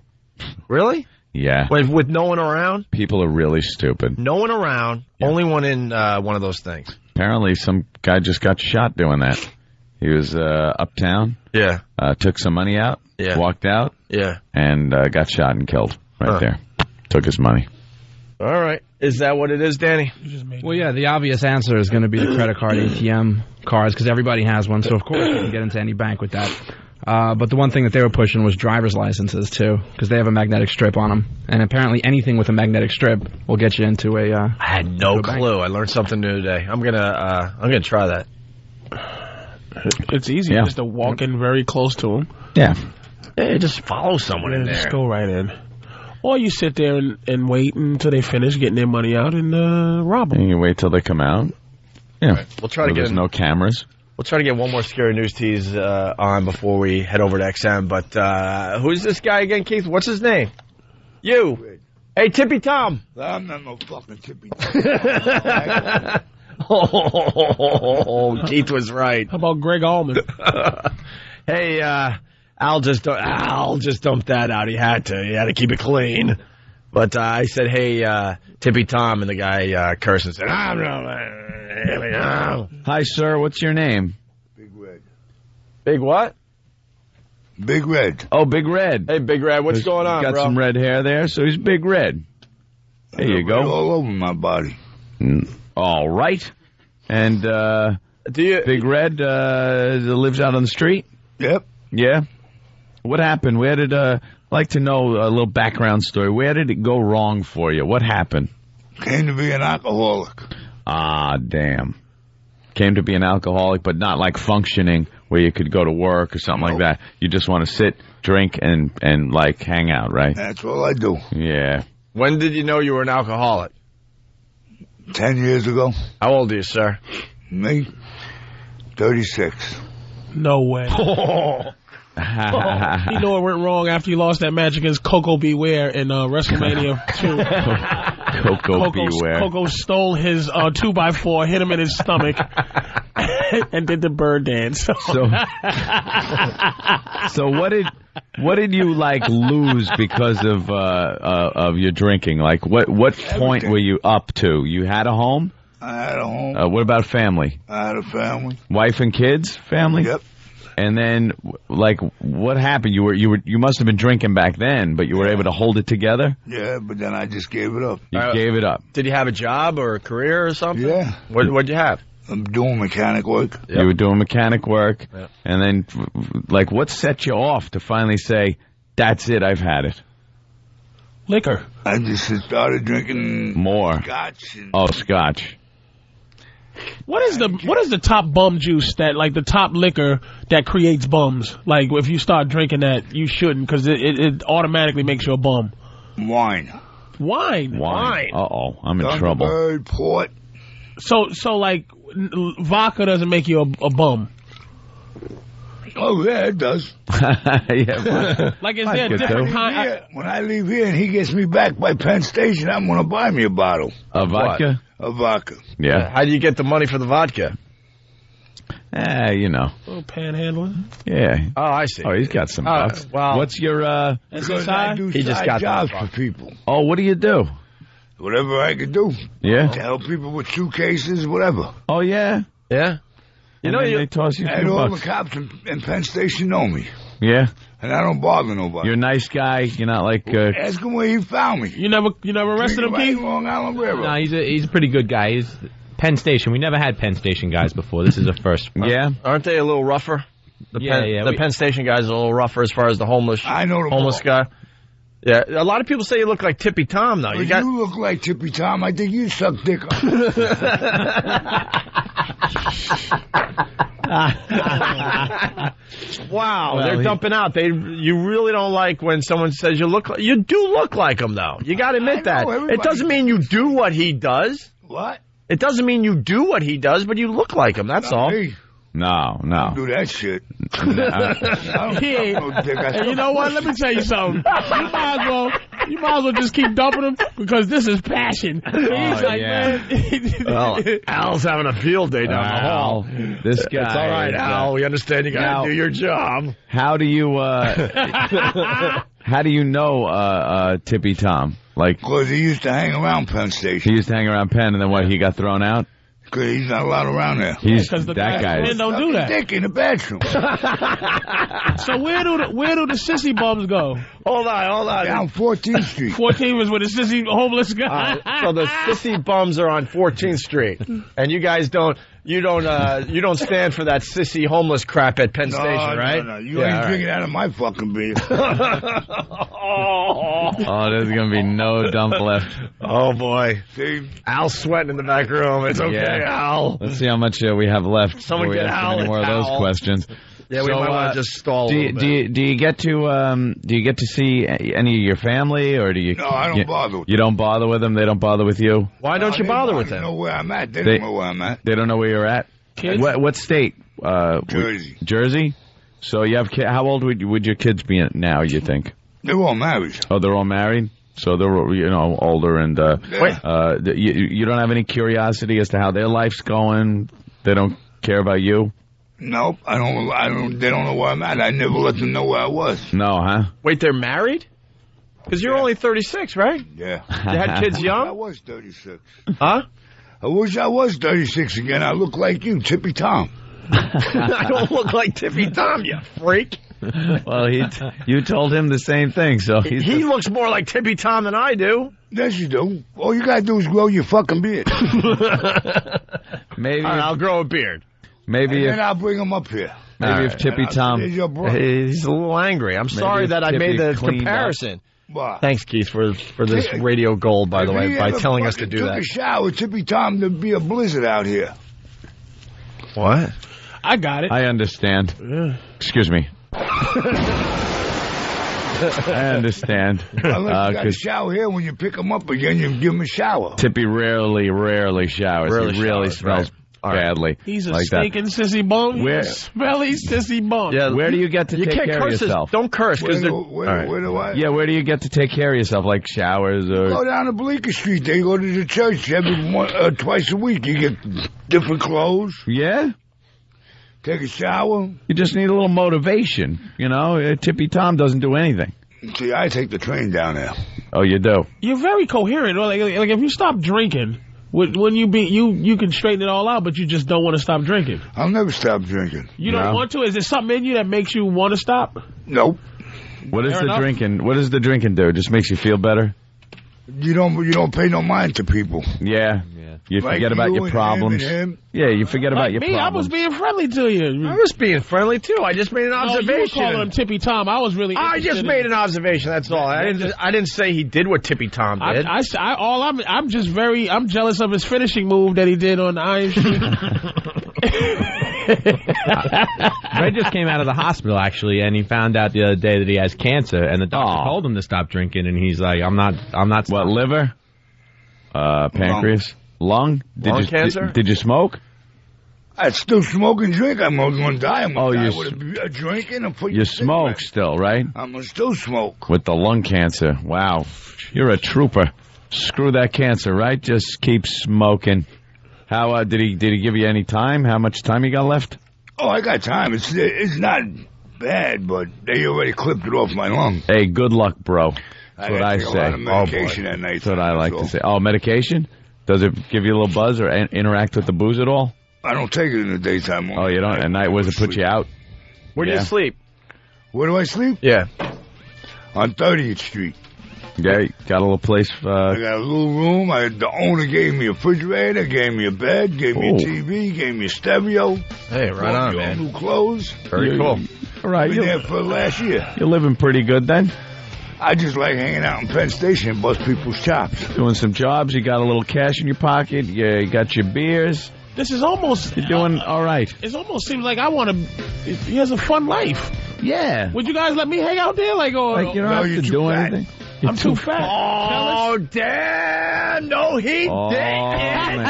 Really? Yeah. With no one around? People are really stupid. No one around, only one in one of those things. Apparently some guy just got shot doing that. He was uptown. Yeah. Took some money out. Yeah. Walked out. Yeah. And got shot and killed right there. Took his money. All right. Is that what it is, Danny? Well, yeah, the obvious answer is going to be the credit card ATM cards because everybody has one. So, of course, you can get into any bank with that. But the one thing that they were pushing was driver's licenses, too, because they have a magnetic strip on them. And apparently anything with a magnetic strip will get you into a I had no clue. I learned something new today. I'm gonna try that. It's easy just to walk in very close to them. Yeah. Hey, just follow someone in there. Just go right in. Or you sit there and wait until they finish getting their money out and rob them. And you wait till they come out. Yeah. Right. We'll try to get there's no cameras. We'll try to get one more scary news tease on before we head over to XM. But who's this guy again, Keith? What's his name? You. Hey, Tippy Tom. I'm not no fucking Tippy Tom. Oh, Keith was right. How about Greg Allman? Hey, Al just dumped that out. He had to keep it clean. But I said, hey, Tippy Tom, and the guy cursed and said, Hi, sir. What's your name? Big Red. Big what? Big Red. Oh, Big Red. Hey, Big Red, what's going on, got bro? Got some red hair there, so he's Big Red. There you go. All over my body. All right. And Big Red lives out on the street? Yep. Yeah. What happened? Where did like to know a little background story. Where did it go wrong for you? What happened? Came to be an alcoholic. Ah, damn. Came to be an alcoholic, but not like functioning where you could go to work or something like that. You just want to sit, drink, and like hang out, right? That's all I do. Yeah. When did you know you were an alcoholic? 10 years ago. How old are you, sir? Me? 36. No way. You know what went wrong after you lost that match against Coco Beware in WrestleMania 2? Coco Beware. Coco stole his 2x4, hit him in his stomach, and did the bird dance. So what did you like lose because of your drinking? Like what point were you up to? You had a home? I had a home. What about family? I had a family. Wife and kids? Family? Yep. And then, like, what happened? You must have been drinking back then, but you were able to hold it together? Yeah, but then I just gave it up. You gave it up. Did you have a job or a career or something? Yeah. What'd you have? I'm doing mechanic work. Yep. You were doing mechanic work. Yep. And then, like, what set you off to finally say, that's it, I've had it? Liquor. I just started drinking more. Scotch. Scotch. What is the top bum juice that, like, the top liquor that creates bums? Like, if you start drinking that, you shouldn't, because it automatically makes you a bum. Wine. Uh-oh, I'm in trouble. Thunderbird, port. So like, vodka doesn't make you a bum. Oh, yeah, it does. Yeah, like, is there a different kind? When I leave here and he gets me back by Penn Station, I'm going to buy me a bottle. Of vodka? A vodka. Yeah. How do you get the money for the vodka? You know. A little panhandling. Yeah. Oh, I see. Oh, he's got some bucks. Well, what's your, because I do side jobs for people. Oh, what do you do? Whatever I could do. Yeah. To help people with suitcases, whatever. Oh, yeah? Yeah. You know, they toss you and $2. all the cops in Penn Station know me. Yeah. And I don't bother nobody. You're a nice guy. You're not like. Ask him where he found me. You never arrested him, Keith? Long Island Railroad. No, he's a pretty good guy. He's Penn Station. We never had Penn Station guys before. This is a first. Yeah. Aren't they a little rougher? The Penn Station guys are a little rougher as far as the homeless. I know the homeless guy. Yeah, a lot of people say you look like Tippy Tom, though. You look like Tippy Tom. I think you suck dick. Wow, they're dumping out. You really don't like when someone says you look like. You do look like him, though. You got to admit that. It doesn't mean you do what he does. What? It doesn't mean you do what he does, but you look like him. That's all. Me. No. Don't do that shit. Hey, you know what? Let me tell you something. You might as well just keep dumping him because this is passion. He's like, man. Well, Al's having a field day down the hall. This guy. It's all right, Al. We understand you got to do your job. How do you know Tippy Tom? Like, because he used to hang around Penn Station. He used to hang around Penn, and then what? He got thrown out. Because he's not allowed around there. Because that guy. Men don't do that. Dick in the bathroom. So where do the sissy bums go? Hold on. Down 14th Street. 14th was where the sissy homeless guy. So the sissy bums are on 14th Street, and you guys don't stand for that sissy homeless crap at Penn Station, right? No. You ain't drinking out of my fucking beer. Oh, there's gonna be no dump left. Oh boy, see, Al's sweating in the back room. It's okay, Al. Let's see how much we have left. Someone before we get ask Al any more of those towel. questions. Yeah, we might want to just stall. Do you get to see any of your family, or do you? No, I don't bother with them. You don't bother with them. They don't bother with you. Why don't you bother with them? They know where I'm at. They don't know where I'm at. They don't know where you're at. Kids? What state? Jersey. Jersey. So you have how old would your kids be now? You think? They're all married. Oh, they're all married. So they're older and you don't have any curiosity as to how their life's going. They don't care about you. Nope, I don't. They don't know where I'm at. I never let them know where I was. No, huh? Wait, they're married? Because you're only 36, right? Yeah. You had kids young? I was 36. Huh? I wish I was 36 again. I look like you, Tippy Tom. I don't look like Tippy Tom, you freak. Well, you told him the same thing, so he looks more like Tippy Tom than I do. Yes, you do. All you gotta do is grow your fucking beard. Maybe I'll grow a beard. Maybe then I'll bring him up here. Maybe if Tippy Tom, he's a little angry. I'm sorry that I made the comparison. Thanks, Keith, for this radio gold, by the way, by telling us to do that. Took a shower, Tippy Tom, there'd be a blizzard out here. What? I got it. I understand. Excuse me. I understand. Unless you got a shower here, when you pick him up again, you give him a shower. Tippy rarely showers. He really smells badly. He's a like stinking sissy bum. Smelly sissy bum. Yeah, where do you get to take care of yourself? Don't curse. Where do I? Yeah, where do you get to take care of yourself? Like showers or? Go down to Bleecker Street. They go to the church twice a week. You get different clothes. Yeah. Take a shower. You just need a little motivation. Tippy Tom doesn't do anything. See, I take the train down there. Oh, you do? You're very coherent. Like if you stop drinking, when you can straighten it all out, but you just don't want to stop drinking. I'll never stop drinking. You don't want to? Is there something in you that makes you want to stop? Nope. What is the drinking? What does the drinking do? It just makes you feel better? You don't pay no mind to people. Yeah. You forget about your problems. Yeah, you forget about your problems. I was being friendly to you. I was being friendly too. I just made an observation. You were calling him Tippy Tom. I was really. I just made an observation. That's all. I didn't say he did what Tippy Tom did. I'm just I'm jealous of his finishing move that he did on Iron Street. Ray just came out of the hospital actually, and he found out the other day that he has cancer, and the doctor told him to stop drinking, and he's like, "I'm not." What, liver? Pancreas? Lung cancer? Did you smoke? I still smoke and drink. I'm going to die. I'm going to die you with a drinking and put you smoke still, right? I'm going to still smoke. With the lung cancer. Wow. You're a trooper. Screw that cancer, right? Just keep smoking. How did he give you any time? How much time you got left? Oh, I got time. It's not bad, but they already clipped it off my lung. Hey, good luck, bro. That's what I say. A lot of medication at night. That's what I like to say. Oh, medication? Does it give you a little buzz or interact with the booze at all? I don't take it in the daytime. Oh, you don't? At night, does it put you out? Where do you sleep? Where do I sleep? Yeah. On 30th Street. Yeah, got a little place. I got a little room. The owner gave me a refrigerator, gave me a bed, gave me a TV, gave me a stereo. Hey, right on, man. New clothes. Very cool. All right. Been there for last year. You're living pretty good then? I just like hanging out in Penn Station and bust people's chops. Doing some jobs. You got a little cash in your pocket. You got your beers. This is almost... You're doing all right. It almost seems like I want to... He has a fun life. Yeah. Would you guys let me hang out there? You don't have to do anything. I'm too fat. Oh, damn. No, he didn't. Man.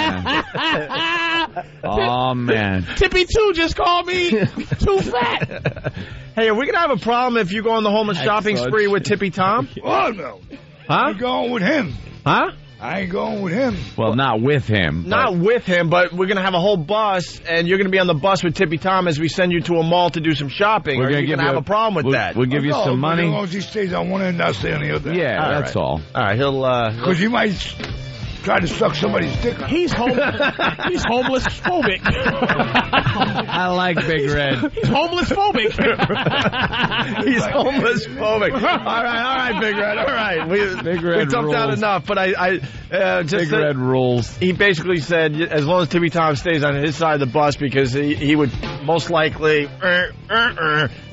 Oh, man. Tippy 2 just called me too fat. Hey, are we going to have a problem if you go on the homeless shopping spree with Tippy Tom? Oh, no. Huh? I'm going with him. Huh? I ain't going with him. Well, not with him. Not with him, but we're going to have a whole bus, and you're going to be on the bus with Tippy Tom as we send you to a mall to do some shopping. Are you going to have a problem with that? We'll give you some money. As long as he stays on one end, I'll stay on the other. Yeah, that's all. All right, he'll... Because he might try to suck somebody's dick. He's homeless phobic. I like Big Red. He's homeless phobic. He's homeless phobic. All right, Big Red. All right, Big Red we dumped out rules. enough, but I just Big said, Red rules. He basically said as long as Tippy Tom stays on his side of the bus, because he would most likely to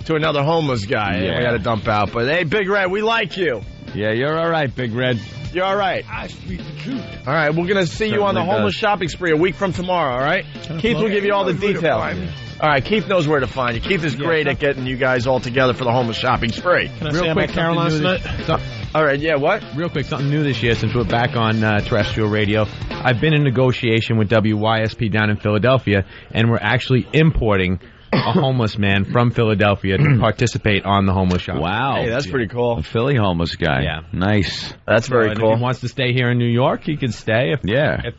another homeless guy. Yeah. And we had to dump out. But hey, Big Red, we like you. Yeah, you're all right, Big Red. You're all right. I speak the truth. All right, we're going to see you on the Certainly homeless does. shopping spree a week from tomorrow, all right? Keith will give you all the details. All right, Keith knows where to find you. Keith is great at getting you guys all together for the homeless shopping spree. Can I say I'm at Caroline's tonight? All right, yeah, what? Real quick, something new this year since we're back on terrestrial radio. I've been in negotiation with WYSP down in Philadelphia, and we're actually importing a homeless man from Philadelphia to participate on the homeless shop. Wow. Hey, that's pretty cool. A Philly homeless guy. Yeah. Nice. That's very And cool. If he wants to stay here in New York, he can stay. If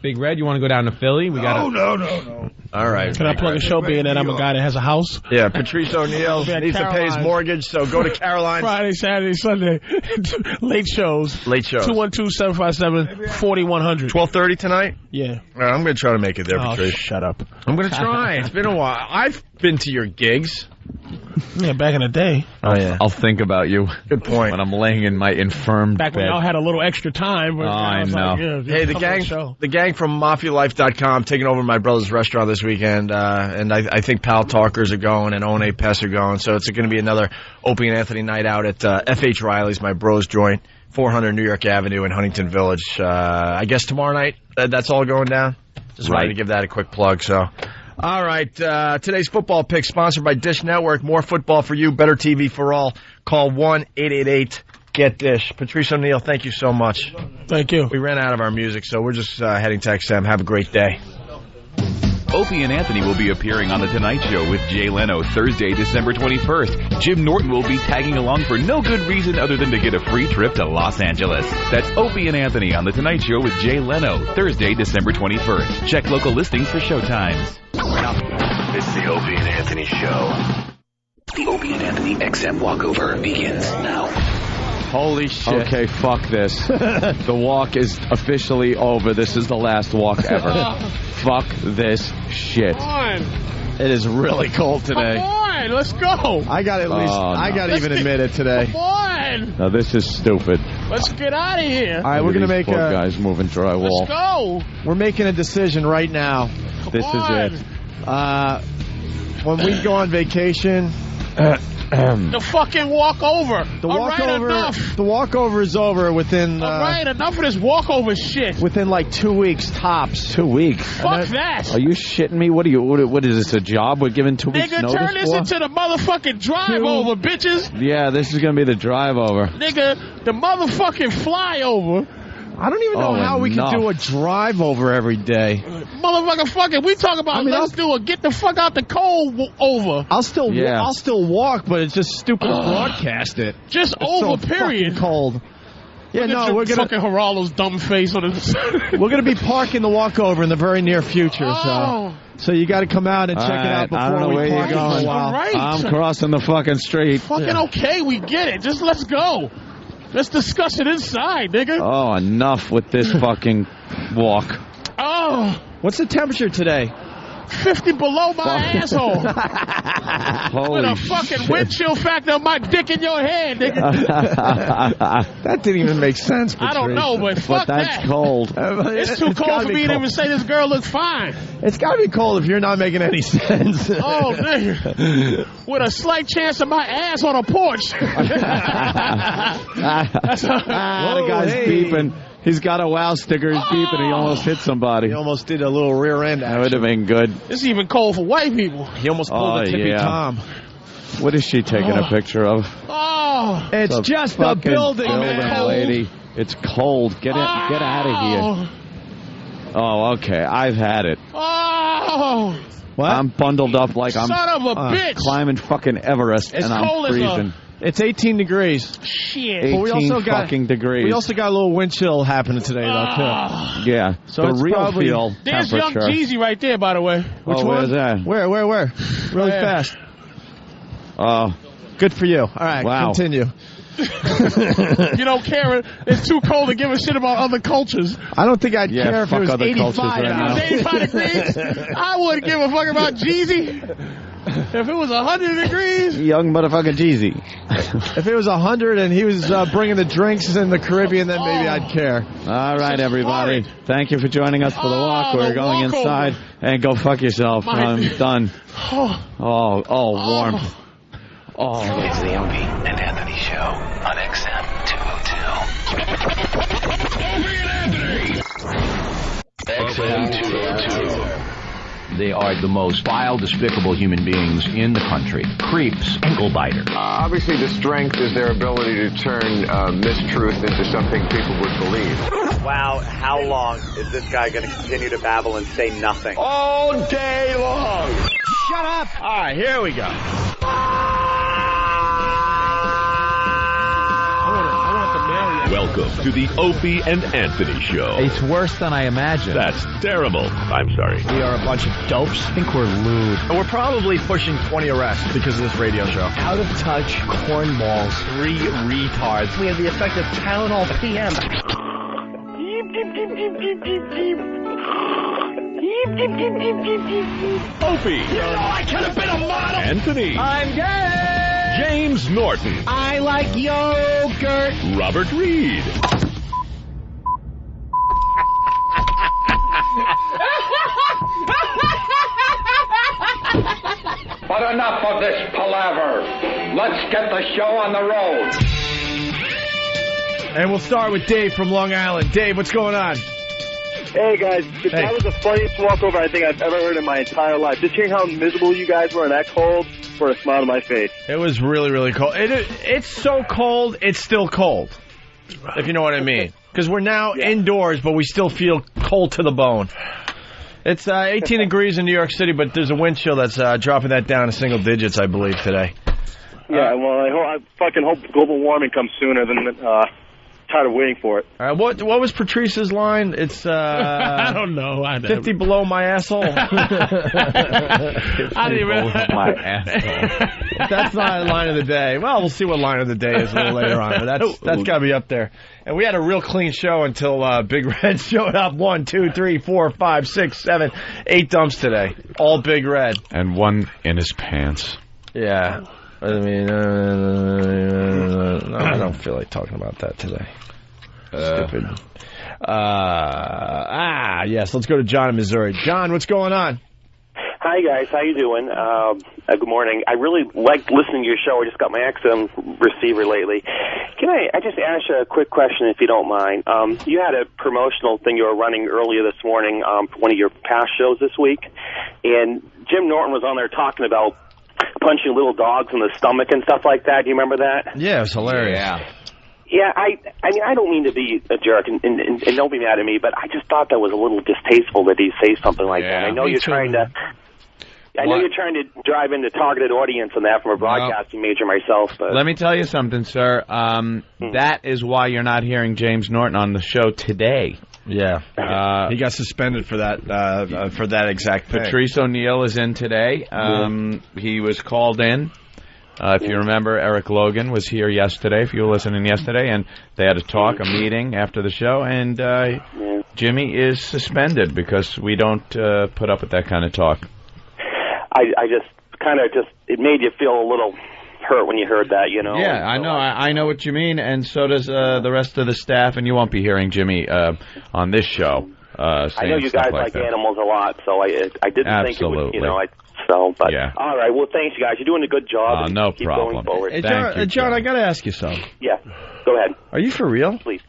Big Red, you want to go down to Philly, we got. No. All right. Can I plug a show being that I'm a guy that has a house? Yeah, Patrice O'Neill needs to pay his mortgage, so go to Caroline. Friday, Saturday, Sunday. Late shows. Late shows. 212-757-4100. 12:30 tonight? Yeah. All right, I'm going to try to make it there, Oh, Patrice. shut up. I'm going to try. It's been a while. I've been to your gigs. Yeah, back in the day. Oh, yeah. I'll think about you. Good point. When I'm laying in my infirm Back when bed. y'all had a little extra time. But I know. Like, yeah, Hey, the gang from MafiaLife.com taking over my brother's restaurant this weekend, and I think Pal Talkers are going and One Pest are going, so it's going to be another Opie and Anthony night out at F.H. Riley's, my bro's joint, 400 New York Avenue in Huntington Village. I guess tomorrow night, that's all going down. Just wanted to give that a quick plug, so... All right, today's football pick sponsored by Dish Network. More football for you, better TV for all. Call 1-888-GET-DISH. Patrice O'Neill, thank you so much. Thank you. We ran out of our music, so we're just heading to XM. Have a great day. Opie and Anthony will be appearing on The Tonight Show with Jay Leno Thursday, December 21st. Jim Norton will be tagging along for no good reason other than to get a free trip to Los Angeles. That's Opie and Anthony on The Tonight Show with Jay Leno Thursday, December 21st. Check local listings for showtimes. It's the Opie and Anthony Show. The Opie and Anthony XM walkover begins now. Holy shit. Okay, fuck this. The walk is officially over. This is the last walk ever. Fuck this shit. Come on. It is really cold today. Come on, let's go. I got to at least, I got to even admit it today. Come on. Now, this is stupid. Let's get out of here. All right, we're going to make poor guys moving drywall. Let's go. We're making a decision right now. This is it. When we go on vacation... The fucking walkover. The All right, walkover. enough. The walkover is over within. All right, enough of this walkover shit. Within like 2 weeks tops. 2 weeks. Fuck that. Are you shitting me? What is this, a job we're giving 2 weeks Nigga, notice turn this for? into the motherfucking drive over, bitches. Yeah, this is going to be the drive over. Nigga, the motherfucking flyover. I don't even know how we can do a drive over every day. Motherfucker, fuck it. We talk about let's do a get the fuck out the cold over. I'll still walk, but it's just stupid to broadcast it. Just it's over, so period. Cold. Yeah, Look at no, your we're gonna fucking Geraldo's dumb face on his. We're gonna be parking the walkover in the very near future. So you got to come out and check it out before I don't know we where park you're going. for a while. All right. I'm crossing the fucking street. Fucking okay, we get it. Just let's go. Let's discuss it inside, nigga. Oh, enough with this fucking walk. Oh. What's the temperature today? 50 below my asshole. With a fucking wind chill factor of my dick in your head, nigga. That didn't even make sense, Patrice. I don't know, but fuck that's that. cold. It's too cold for me to even say this girl looks fine. It's got to be cold if you're not making any sense. Oh, nigga. With a slight chance of my ass on a porch. The guy's beeping. He's got a wow sticker. He's beeping. He almost hit somebody. He almost did a little rear end action. That would have been good. It's even cold for white people. He almost pulled a Tippy Tom. What is she taking a picture of? Oh. It's just a building, man. Lady. It's cold. Get out of here. Oh, okay. I've had it. Oh. Oh. What? I'm bundled up like I'm Son of a bitch. climbing fucking Everest, It's and I'm cold as freezing. It's 18 degrees. Shit. 18 fucking degrees. We also got a little wind chill happening today, though, too. Yeah. So the it's real probably- feel There's Young temperature. Jeezy right there, by the way. Which one? Where's that? Where? Really Yeah. fast. Oh. Good for you. All right, Wow. continue. You don't care. It's too cold to give a shit about other cultures. I don't think I'd Yeah, care if it fuck was other 85 cultures right out. now. If it was 85 degrees, I wouldn't give a fuck about Jeezy. If it was 100 degrees. Young motherfucking Jeezy. If it was 100 and he was bringing the drinks in the Caribbean, then maybe I'd care. All right, everybody. Thank you for joining us for the walk. We're the going walkover. inside and go fuck yourself. I'm done. Oh, warmth. Oh. It's the Opie and Anthony Show on XM 202. XM 202. They are the most vile, despicable human beings in the country. Creeps, ankle biter. Obviously, the strength is their ability to turn mistruth into something people would believe. Wow, how long is this guy going to continue to babble and say nothing? All day long. Shut up. All right, here we go. Welcome to the Opie and Anthony Show. It's worse than I imagined. That's terrible. I'm sorry. We are a bunch of dopes. I think we're lewd. And we're probably pushing 20 arrests because of this radio show. Out of touch cornballs. 3 retards. We have the effect of Tylenol PM. Opie. You know I could have been a model. Anthony. I'm gay. James Norton. I like yogurt. Robert Reed. But enough of this palaver. Let's get the show on the road. And we'll start with Dave from Long Island. Dave, what's going on? Hey, guys. That was the funniest walkover I think I've ever heard in my entire life. Just hearing how miserable you guys were in that cold brought a smile to my face. It was really, really cold. It's so cold, it's still cold, if you know what I mean. Because we're now indoors, but we still feel cold to the bone. It's 18 degrees in New York City, but there's a wind chill that's dropping that down to single digits, I believe, today. Yeah, well, I fucking hope global warming comes sooner than tired of waiting for it. All right, what was Patrice's line? It's I don't know. 50 below my asshole. I didn't even. My asshole. That's not a line of the day. Well, we'll see what line of the day is a little later on, but that's got to be up there. And we had a real clean show until Big Red showed up. 1, 2, 3, 4, 5, 6, 7, 8 dumps today. All Big Red. And one in his pants. Yeah. I mean, no, I don't feel like talking about that today. Stupid. Yes, let's go to John in Missouri. John, what's going on? Hi, guys. How you doing? Good morning. I really like listening to your show. I just got my XM receiver lately. Can I just ask you a quick question, if you don't mind? You had a promotional thing you were running earlier this morning for one of your past shows this week, and Jim Norton was on there talking about punching little dogs in the stomach and stuff like that. Do you remember that? Yeah, it was hilarious. Yeah, I mean, I don't mean to be a jerk, and don't be mad at me, but I just thought that was a little distasteful that he say something like that. I know you're trying to... I know you're trying to drive into targeted audience and that from a broadcasting major myself. But let me tell you something, sir. That is why you're not hearing James Norton on the show today. Yeah. He got suspended for that exact thing. Patrice O'Neill is in today. He was called in. If you remember, Eric Logan was here yesterday, if you were listening yesterday, and they had a talk, a meeting after the show, and Jimmy is suspended because we don't put up with that kind of talk. I just kind of it made you feel a little hurt when you heard that, you know? Yeah, I know. I know what you mean, and so does the rest of the staff, and you won't be hearing Jimmy on this show. I know you guys like animals a lot, so I didn't think it would, you know, but all right, well, thanks, you guys. You're doing a good job. No keep problem. Going forward. Hey, John, I got to ask you something. Yeah, go ahead. Are you for real? Please.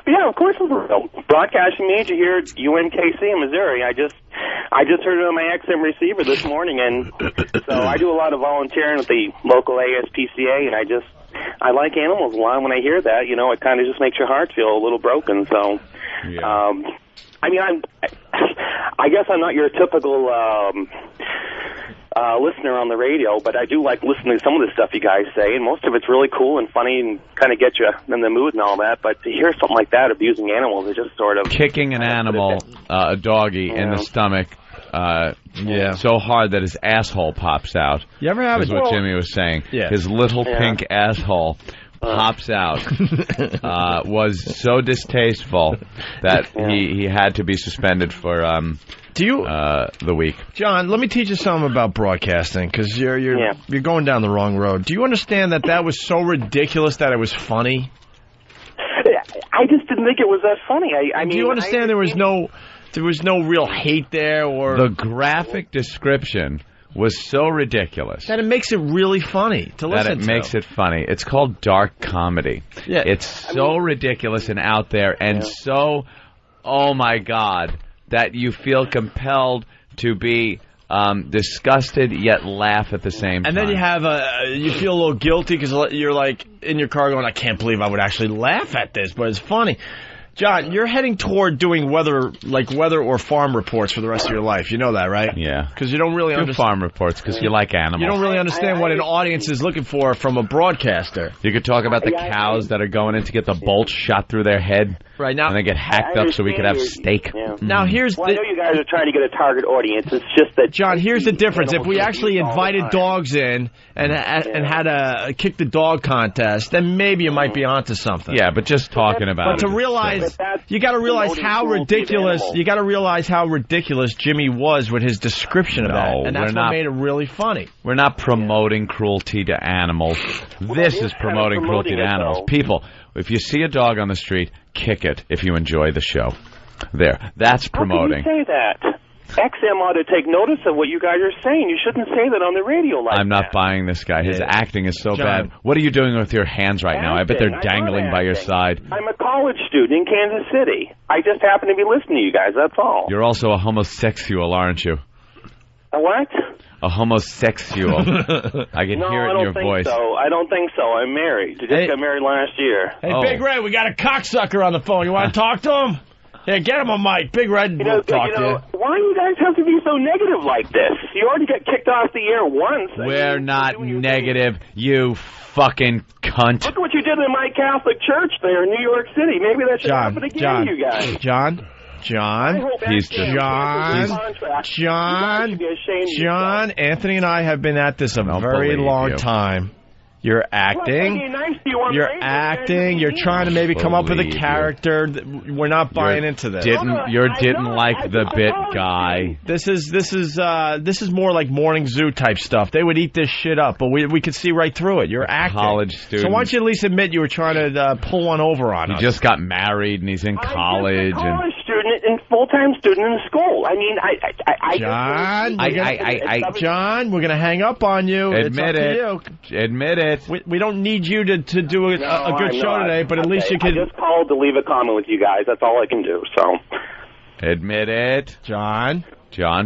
Yeah, of course I'm for real. Broadcasting major here at UNKC in Missouri. I just heard it on my XM receiver this morning, and so I do a lot of volunteering with the local ASPCA, and I like animals a lot. When I hear that, you know, it kind of just makes your heart feel a little broken. So, I mean, I guess I'm not your typical listener on the radio, but I do like listening to some of the stuff you guys say, and most of it's really cool and funny and kind of get you in the mood and all that. But to hear something like that, abusing animals, is just sort of kicking an animal, a doggy, in the stomach. So hard that his asshole pops out. You ever have is what Jimmy was saying. Yeah. His little pink asshole pops out. Was so distasteful that he had to be suspended for the week. John, let me teach you something about broadcasting, because you're going down the wrong road. Do you understand that was so ridiculous that it was funny? I just didn't think it was that funny. I mean, do you understand there was no real hate there, or the graphic description was so ridiculous that it makes it really funny to listen to. That it makes it funny. It's called dark comedy. Yeah. It's so ridiculous and out there, and so, oh my God, that you feel compelled to be disgusted yet laugh at the same time. And then you feel a little guilty because you're like in your car going, I can't believe I would actually laugh at this, but it's funny. John, you're heading toward doing weather or farm reports for the rest of your life. You know that, right? Yeah. Because you don't really understand farm reports because you like animals. You don't really understand what an audience is looking for from a broadcaster. You could talk about the cows that are going in to get the bolts shot through their head. Right now, and they get hacked up so we could have steak. Yeah. Now here's I know you guys are trying to get a target audience. It's just that John, here's the difference. If we actually invited dogs in and had a kick the dog contest, then maybe you might be onto something. Yeah, but just talking about it. But to realize, you got to realize how ridiculous. You got to realize how ridiculous Jimmy was with his description of that, and that's what made it really funny. We're not promoting cruelty to animals. This is promoting cruelty to animals. People, if you see a dog on the street, kick it if you enjoy the show. There. That's promoting. How can you say that? XM ought to take notice of what you guys are saying. You shouldn't say that on the radio like that. I'm not buying this guy. His acting is so bad. What are you doing with your hands right now? I bet they're dangling by your side. I'm a college student in Kansas City. I just happen to be listening to you guys, that's all. You're also a homosexual, aren't you? A what? A homosexual. I can hear it in your voice. No, I don't think so. I'm married. I just got married last year. Hey, Big Red, we got a cocksucker on the phone. You want to talk to him? Yeah, get him a mic. Big Red, we'll talk to you. Why do you guys have to be so negative like this? You already got kicked off the air once. We're not negative, you fucking cunt. Look at what you did in my Catholic church there in New York City. Maybe that should happen again to you guys. John, Anthony and I have been at this a very long time. You're acting. You're acting. You're trying to maybe come up with a character. We're not buying into this. Didn't like the bit guy. This is more like Morning Zoo type stuff. They would eat this shit up, but we could see right through it. You're acting. College student. So why don't you at least admit you were trying to pull one over on us? He just got married and he's in college. I'm a college student and full-time student in school. I mean, John, we're gonna hang up on you. Admit it. You. Admit it. We don't need you to do a good show today, but at least you can. I just called to leave a comment with you guys. That's all I can do. So, admit it, John,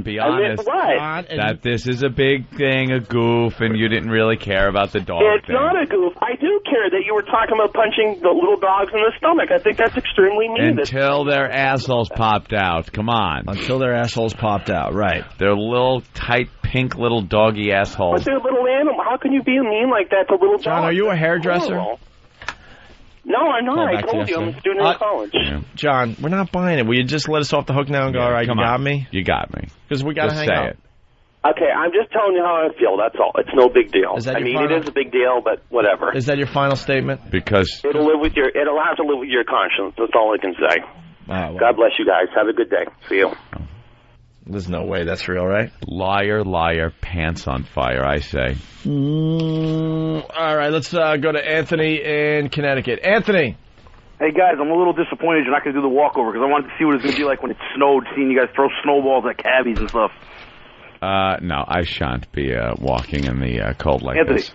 be honest. That this is a big thing, a goof, and you didn't really care about the dog. It's not a goof. I do care that you were talking about punching the little dogs in the stomach. I think that's extremely mean. Until their assholes popped out. Come on. Until their assholes popped out. Right. Their little tight pink little doggy assholes. But they're little animal. How can you be mean like that to little dogs? John, are you a hairdresser? No, I'm not. I told you I'm a student in college. Yeah. John, we're not buying it. Will you just let us off the hook now and go, all right, you got me? You got me. Because we got to hang up. It. Okay, I'm just telling you how I feel. That's all. It's no big deal. It is a big deal, but whatever. Is that your final statement? Because it'll have to live with your conscience. That's all I can say. God bless you guys. Have a good day. See you. There's no way that's real, right? Liar, liar, pants on fire, I say. All right, let's go to Anthony in Connecticut. Anthony. Hey, guys, I'm a little disappointed you're not going to do the walkover because I wanted to see what it's going to be like when it snowed, seeing you guys throw snowballs at cabbies and stuff. No, I shan't be walking in the cold like this.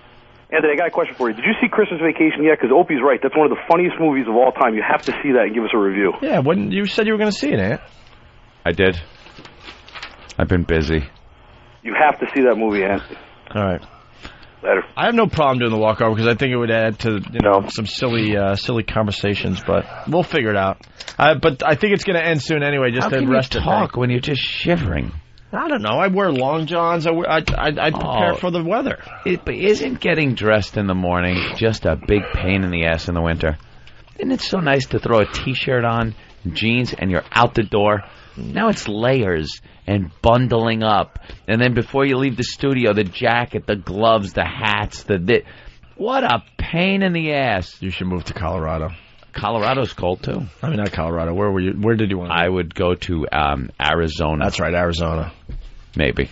Anthony, I got a question for you. Did you see Christmas Vacation yet? Because Opie's right. That's one of the funniest movies of all time. You have to see that and give us a review. Yeah, you said you were going to see it, Ant. I did. I've been busy. You have to see that movie, Ant. All right. Later. I have no problem doing the walkover because I think it would add to some silly conversations, but we'll figure it out. But I think it's going to end soon anyway. Just How can you talk when you're just shivering? I don't know. I wear long johns. I prepare for the weather. But isn't getting dressed in the morning just a big pain in the ass in the winter? Isn't it so nice to throw a T-shirt on, jeans, and you're out the door? Now it's layers and bundling up. And then before you leave the studio, the jacket, the gloves, the hats, what a pain in the ass. You should move to Colorado. Colorado's cold, too. I mean, not Colorado. Where were you? Where did you want to go? I would go to Arizona. That's right, Arizona. Maybe.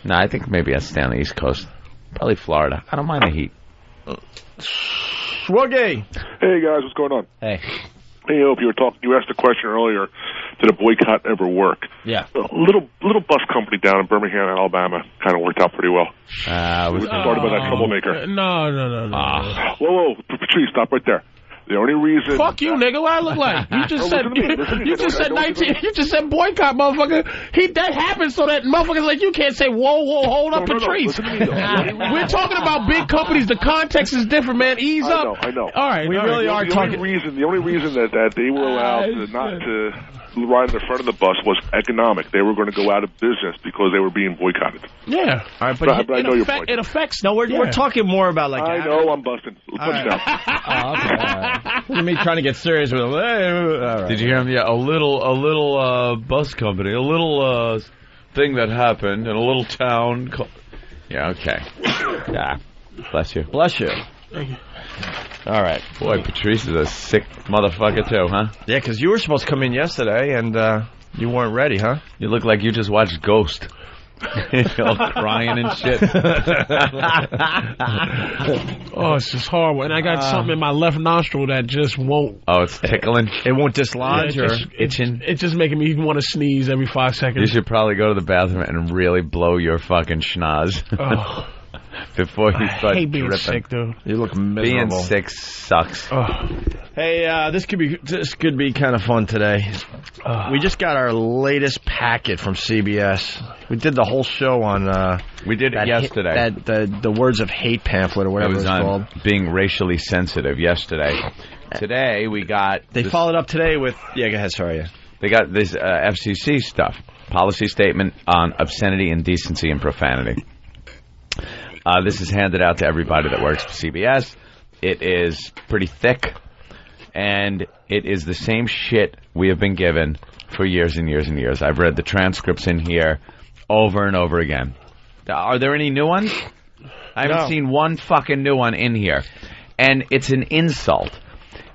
No, I think maybe I'd stay on the East Coast. Probably Florida. I don't mind the heat. Swuggy. Hey, guys. What's going on? Hey. Hey, Opie, you asked a question earlier, did a boycott ever work? Yeah. A little bus company down in Birmingham, Alabama, kind of worked out pretty well. It was started by that troublemaker. No. Whoa, Patrice, stop right there. The only reason... Fuck you, nigga. What I look like? You just said... You just said 19... You just said boycott, motherfucker. That happened so that motherfuckers like you can't say, whoa, hold up, Patrice. We're talking about big companies. The context is different, man. Ease up. I know. All right. We really are talking... The only reason that they were allowed not to ride in the front of the bus was economic. They were going to go out of business because they were being boycotted. Yeah. All right, but I know your point. It affects... No, we're talking more about like... I know, I'm busting. Punch it down. Okay. Me trying to get serious with him. All right. Did you hear him? Yeah, a little bus company, a little thing that happened in a little town. Yeah, okay. Yeah, bless you. Bless you. All right. Boy, Patrice is a sick motherfucker too, huh? Yeah, because you were supposed to come in yesterday and you weren't ready, huh? You look like you just watched Ghost. All crying and shit. Oh, it's just horrible. And I got something in my left nostril that just won't... Oh, it's tickling? It won't dislodge or itching? It's just making me want to sneeze every 5 seconds. You should probably go to the bathroom and really blow your fucking schnoz. Oh. Before you start I hate being dripping. sick, dude. You look miserable. Being sick sucks. Oh. Hey, this could be kind of fun today. We just got our latest packet from CBS. We did the whole show on. We did it yesterday. The Words of Hate pamphlet or whatever it's called. Being racially sensitive yesterday. Today we got. They followed up today with. Yeah, go ahead. Sorry. Yeah. They got this FCC stuff. Policy statement on obscenity, indecency, and profanity. This is handed out to everybody that works for CBS. It is pretty thick, and it is the same shit we have been given for years and years and years. I've read the transcripts in here over and over again. Are there any new ones? I haven't seen one fucking new one in here. And it's an insult.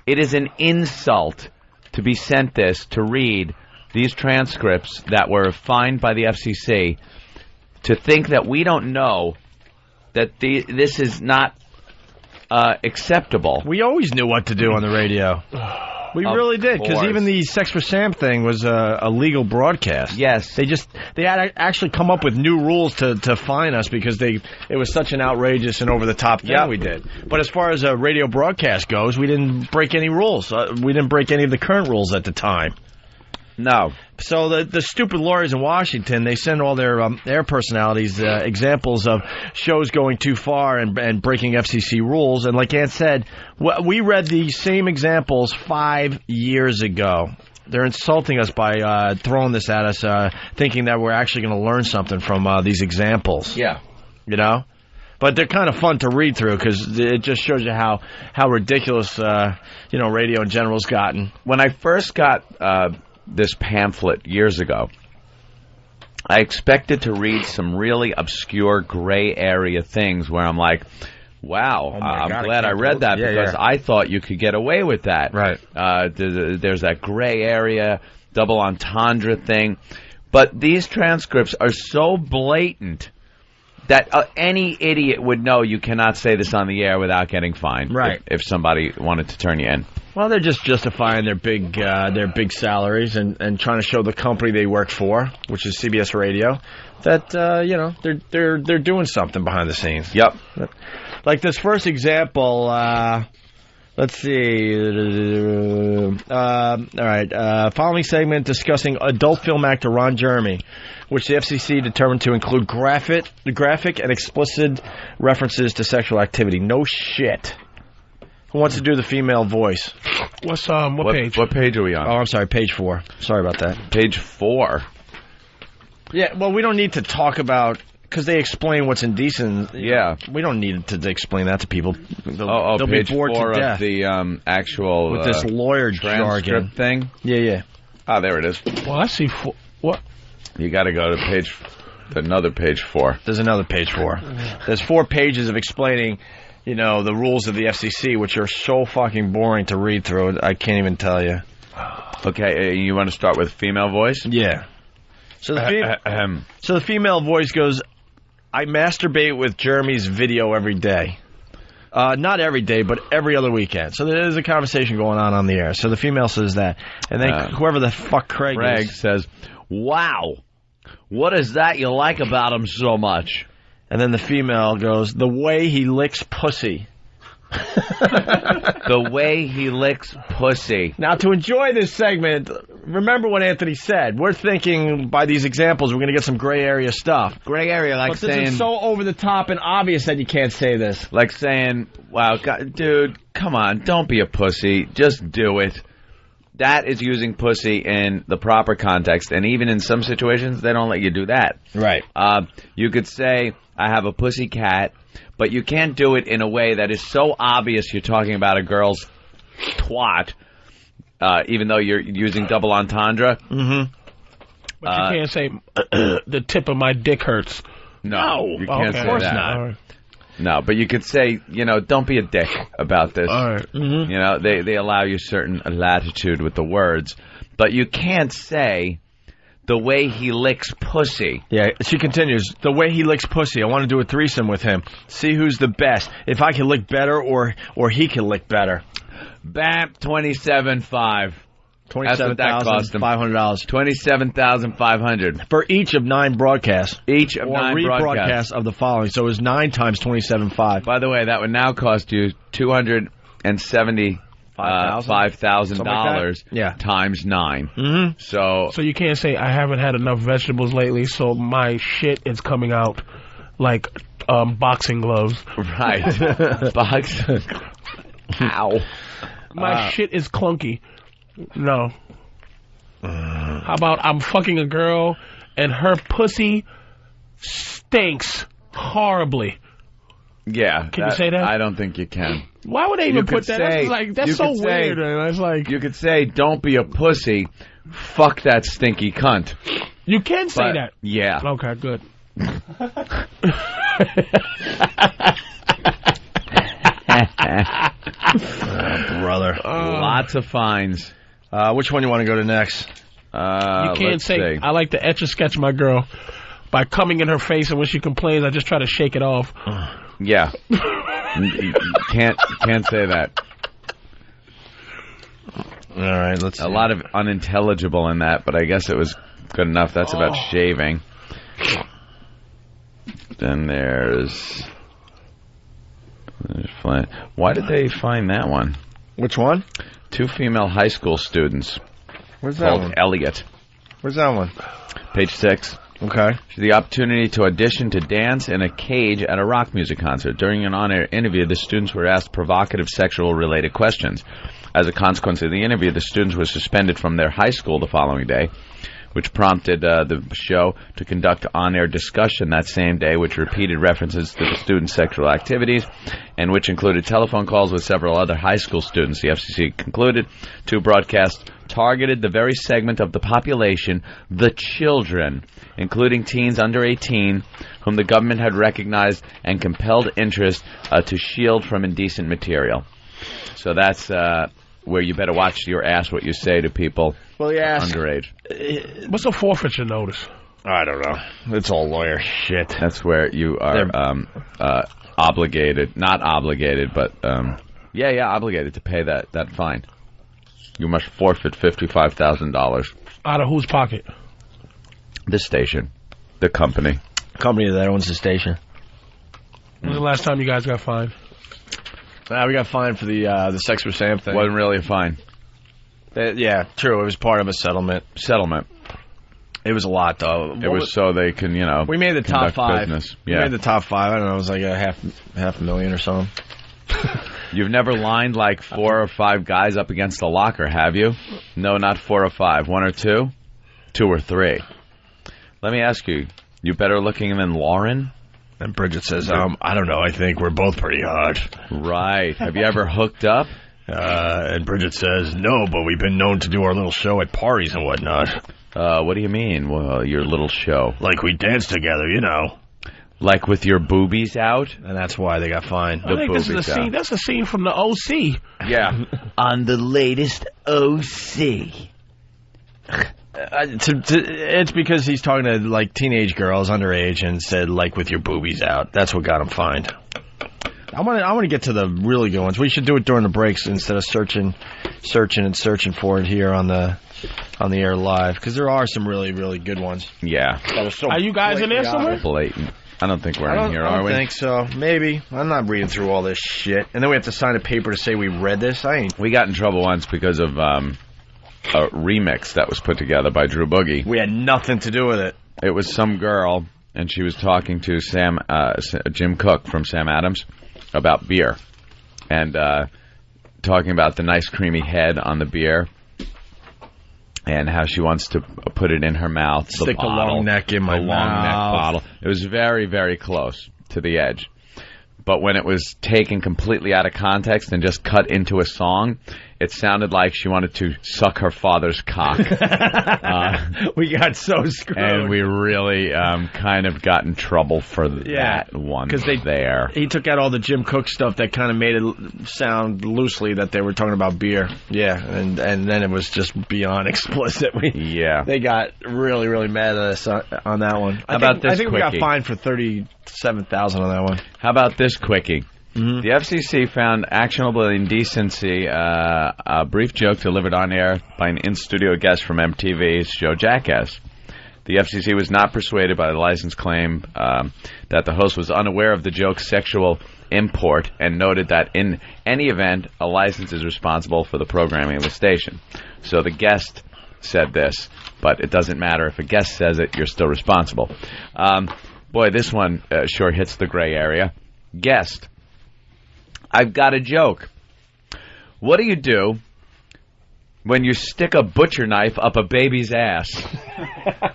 It is an insult to be sent this, to read these transcripts that were fined by the FCC, to think that we don't know that this is not acceptable. We always knew what to do on the radio. We really did, because even the Sex for Sam thing was a legal broadcast. Yes. They had actually come up with new rules to fine us because it was such an outrageous and over-the-top thing we did. But as far as a radio broadcast goes, we didn't break any rules. We didn't break any of the current rules at the time. No. So the stupid lawyers in Washington, they send all their personalities examples of shows going too far and breaking FCC rules. And like Ant said, we read the same examples 5 years ago. They're insulting us by throwing this at us, thinking that we're actually going to learn something from these examples. Yeah. You know? But they're kind of fun to read through because it just shows you how ridiculous, radio in general's gotten. When I first got this pamphlet years ago, I expected to read some really obscure gray area things where I'm like, wow, I'm glad I read that because I thought you could get away with that. Right. There's that gray area, double entendre thing. But these transcripts are so blatant that any idiot would know you cannot say this on the air without getting fined. Right. If somebody wanted to turn you in. Well, they're just justifying their big salaries and trying to show the company they work for, which is CBS Radio, that they're doing something behind the scenes. Yep. Like this first example, let's Let's see. All right. Following segment discussing adult film actor Ron Jeremy, which the FCC determined to include graphic and explicit references to sexual activity. No shit. Who wants to do the female voice? What page? What page are we on? Oh, I'm sorry, page 4. Sorry about that. Page 4? Yeah, well, we don't need to talk about... Because they explain what's indecent. Yeah. We don't need to explain that to people. They'll page be bored 4 to death. of the actual... With this lawyer jargon thing? Yeah. Ah, there it is. Well, I see... What? You got to go to another page 4. There's another page 4. There's 4 pages of explaining, the rules of the FCC, which are so fucking boring to read through. I can't even tell you. Okay, you want to start with female voice? Yeah. So the female voice goes... I masturbate with Jeremy's video every day. Not every day, but every other weekend. So there's a conversation going on the air. So the female says that. And then whoever the fuck Craig says, wow, what is that you like about him so much? And then the female goes, the way he licks pussy. The way he licks pussy. Now, to enjoy this segment, remember what Anthony said. We're thinking by these examples we're going to get some gray area stuff. Gray area, like saying... This is so over the top and obvious that you can't say this. Like saying, wow, God, dude, come on, don't be a pussy. Just do it. That is using pussy in the proper context. And even in some situations, they don't let you do that. Right. You could say, I have a pussy cat. But you can't do it in a way that is so obvious you're talking about a girl's twat, even though you're using double entendre. Mm-hmm. But you can't say, the tip of my dick hurts. No, you can't say of course that. not. Right. No, but you could say, don't be a dick about this. All right. Mm-hmm. They allow you certain latitude with the words. But you can't say... The way he licks pussy. Yeah, she continues. The way he licks pussy. I want to do a threesome with him. See who's the best. If I can lick better or he can lick better. Bam, $27,500. $27,500. $27,500 for each of 9 broadcasts. Each of 9 rebroadcasts of the following. So it was 9 times $27,500. By the way, that would now cost you $275,000 times 9. Mm-hmm. So you can't say I haven't had enough vegetables lately, so my shit is coming out like boxing gloves. Right. Boxing. Ow. My shit is clunky. No. How about I'm fucking a girl and her pussy stinks horribly. Yeah. Can you say that? I don't think you can. Why would they even put that? That's so weird. It's like you could say, "Don't be a pussy. Fuck that stinky cunt." You can say that. Yeah. Okay. Good. Brother. Lots of fines. Which one you want to go to next? You can't say, I like to etch a sketch my girl by coming in her face, and when she complains, I just try to shake it off. Yeah. You can't say that. All right, let's see. A lot of unintelligible in that, but I guess it was good enough. That's about shaving. Then there's why did they find that one? Which one? 2 female high school students. Where's that one? Elliot. Where's that one? Page 6. Okay. The opportunity to audition to dance in a cage at a rock music concert. During an on-air interview, the students were asked provocative sexual-related questions. As a consequence of the interview, the students were suspended from their high school the following day, which prompted the show to conduct on-air discussion that same day, which repeated references to the students' sexual activities, and which included telephone calls with several other high school students. The FCC concluded 2 broadcasts targeted the very segment of the population, the children, including teens under 18, whom the government had recognized and compelled interest to shield from indecent material. So that's where you better watch your ass what you say to people underage. What's a forfeiture notice? I don't know. It's all lawyer shit. That's where you are obligated, not obligated, but obligated to pay that fine. You must forfeit $55,000. Out of whose pocket? The station. The company. Company that owns the station. When was the last time you guys got fined? We got fined for the Sex with Sam thing. Wasn't really a fine. Yeah, true. It was part of a settlement. It was a lot, though. It was so they can, we made the top 5. Business. We made the top 5. I don't know. It was like a half a million or something. You've never lined like 4 or 5 guys up against the locker, have you? No, not 4 or 5. 1 or 2? 2 or 3. Let me ask you, you better looking than Lauren? And Bridget says, I don't know. I think we're both pretty hot. Right. Have you ever hooked up? And Bridget says, no, but we've been known to do our little show at parties and whatnot. What do you mean? Well, your little show. Like we dance together, Like with your boobies out? And that's why they got fined. I think this is a scene. That's a scene from the OC. Yeah. On the latest OC. It's because he's talking to like teenage girls underage and said like with your boobies out. That's what got him fined. I want to get to the really good ones. We should do it during the breaks instead of searching for it here on the air live, because there are some really, really good ones. Yeah. Are you guys in there somewhere? Blatant. I don't think we're in here, are we? I don't think so. Maybe. I'm not reading through all this shit. And then we have to sign a paper to say we read this. We got in trouble once because of a remix that was put together by Drew Boogie. We had nothing to do with it. It was some girl, and she was talking to Jim Cook from Sam Adams about beer, and talking about the nice creamy head on the beer, and how she wants to put it in her mouth. Stick the long neck in my mouth. Long neck bottle. It was very, very close to the edge. But when it was taken completely out of context and just cut into a song, it sounded like she wanted to suck her father's cock. We got so screwed. And we really kind of got in trouble for that one there. He took out all the Jim Cook stuff that kind of made it sound loosely that they were talking about beer. Yeah, and then it was just beyond explicit. They got really, really mad at us on that one. I think we got fined for $37,000 on that one. How about this quickie? Mm-hmm. The FCC found actionable indecency, a brief joke delivered on air by an in-studio guest from MTV's show Jackass. The FCC was not persuaded by the license claim that the host was unaware of the joke's sexual import, and noted that in any event, a license is responsible for the programming of the station. So the guest said this, but it doesn't matter. If a guest says it, you're still responsible. Boy, this one sure hits the gray area. Guest. I've got a joke. What do you do when you stick a butcher knife up a baby's ass?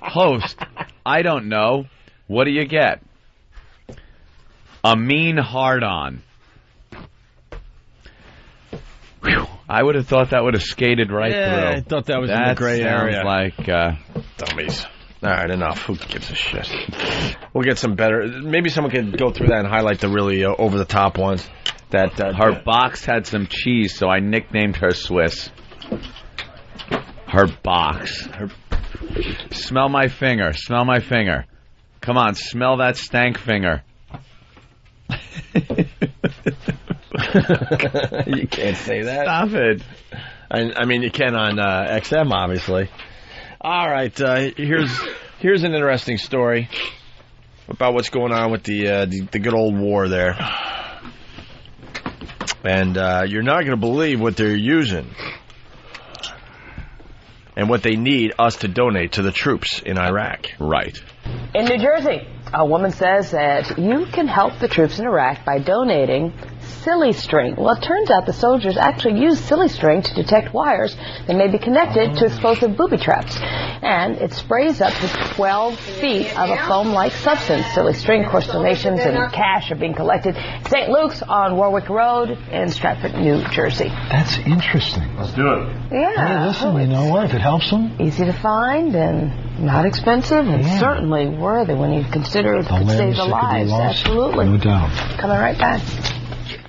Host, I don't know. What do you get? A mean hard-on. Whew. I would have thought that would have skated right through. I thought that was in the gray area. Like dummies. All right, enough. Who gives a shit? We'll get some better. Maybe someone can go through that and highlight the really over-the-top ones. Her box had some cheese, so I nicknamed her Swiss. Her box. Smell my finger. Smell my finger. Come on, smell that stank finger. You can't say that. Stop it. I mean, you can on XM, obviously. All right, here's an interesting story about what's going on with the good old war there. And you're not going to believe what they're using and what they need us to donate to the troops in Iraq. Right. In New Jersey, a woman says that you can help the troops in Iraq by donating silly string. Well, it turns out the soldiers actually use silly string to detect wires that may be connected to explosive booby traps. And it sprays up to 12 feet of a foam-like substance. Silly string, of course, donations and cash are being collected. St. Luke's on Warwick Road in Stratford, New Jersey. That's interesting. Let's do it. Yeah. Hey, listen, you know what? If it helps them. Easy to find and not expensive and certainly worthy when you consider it could save the lives. Absolutely. No doubt. Coming right back.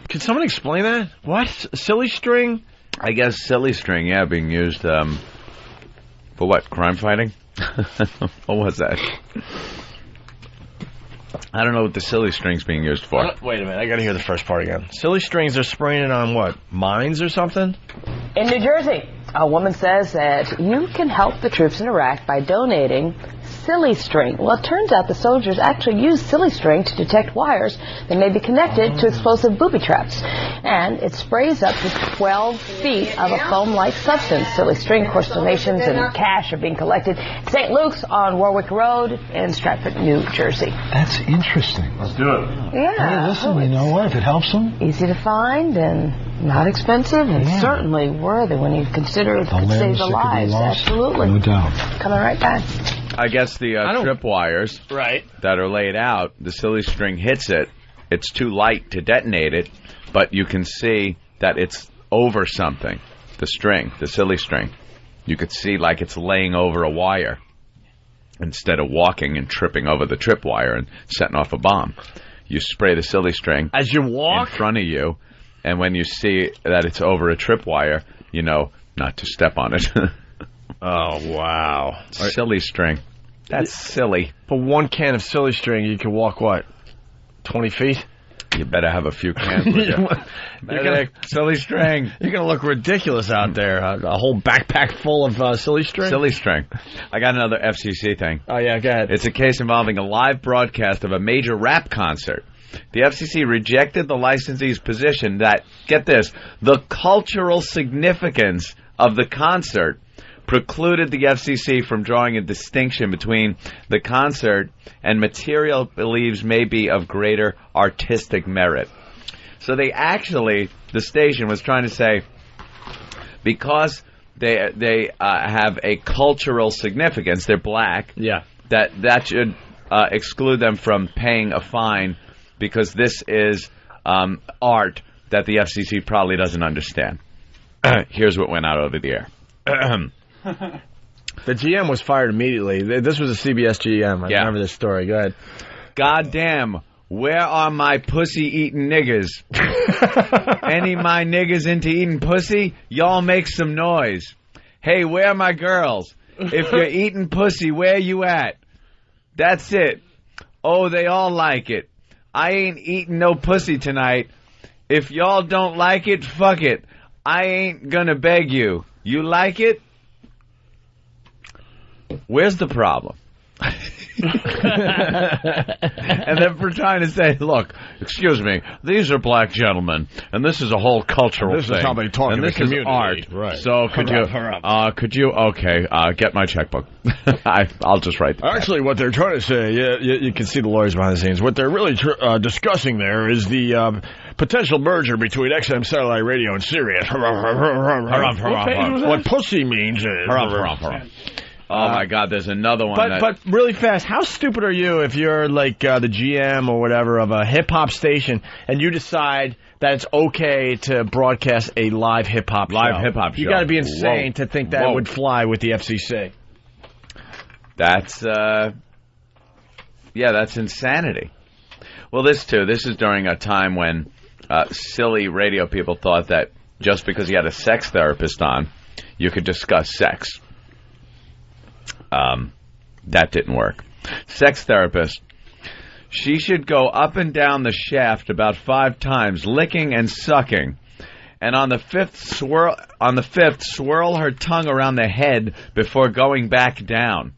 Could someone explain that? What? Silly string? I guess silly string, being used for what? Crime fighting? What was that? I don't know what the silly string's being used for. Wait a minute, I gotta hear the first part again. Silly strings are spraying it on what? Mines or something? In New Jersey, a woman says that you can help the troops in Iraq by donating silly string. Well, it turns out the soldiers actually use silly string to detect wires that may be connected to explosive booby traps. And it sprays up to 12 feet of a foam-like substance. Silly string, of course, donations and cash are being collected at St. Luke's on Warwick Road in Stratford, New Jersey. That's interesting. Let's do it. Yeah. Hey, listen, you know what? If it helps them. Easy to find and not expensive and certainly worthy when you consider it could save the lives. Absolutely. No doubt. Coming right back. I guess the trip wires that are laid out, the silly string hits it. It's too light to detonate it, but you can see that it's over something. The string, the silly string. You could see like it's laying over a wire instead of walking and tripping over the trip wire and setting off a bomb. You spray the silly string as you walk in front of you, and when you see that it's over a trip wire, you know not to step on it. Oh, wow. Silly string. That's silly. For one can of silly string, you can walk, what, 20 feet? You better have a few cans with you. Silly string. You're going to look ridiculous out there. A whole backpack full of silly string? Silly string. I got another FCC thing. Oh, yeah, go ahead. It's a case involving a live broadcast of a major rap concert. The FCC rejected the licensee's position that, get this, the cultural significance of the concert precluded the FCC from drawing a distinction between the concert and material it believes may be of greater artistic merit. So they actually, the station was trying to say, because they have a cultural significance, they're black, that should exclude them from paying a fine because this is art that the FCC probably doesn't understand. Here's what went out over the air. The GM was fired immediately. This was a CBS GM. I remember this story. Go ahead. Goddamn, where are my pussy-eating niggers? Any of my niggers into eating pussy? Y'all make some noise. Hey, where are my girls? If you're eating pussy, where you at? That's it. Oh, they all like it. I ain't eating no pussy tonight. If y'all don't like it, fuck it. I ain't gonna beg you. You like it? Where's the problem? And then we're trying to say, look, excuse me, these are black gentlemen, and this is a whole cultural thing. This is how they talk in the community. Art. Right. So could you, get my checkbook. I'll just write that. Actually, what they're trying to say, you can see the lawyers behind the scenes. What they're really discussing there is the potential merger between XM Satellite Radio and Sirius. What pussy means is... Oh, my God, there's another one. But really fast, how stupid are you if you're like the GM or whatever of a hip-hop station and you decide that it's okay to broadcast a live hip-hop show? Hip-hop show. You got to be insane to think that would fly with the FCC. That's, that's insanity. Well, this is during a time when silly radio people thought that just because you had a sex therapist on, you could discuss sex. That didn't work. Sex therapist. She should go up and down the shaft about 5 times, licking and sucking. And on the fifth, swirl her tongue around the head before going back down.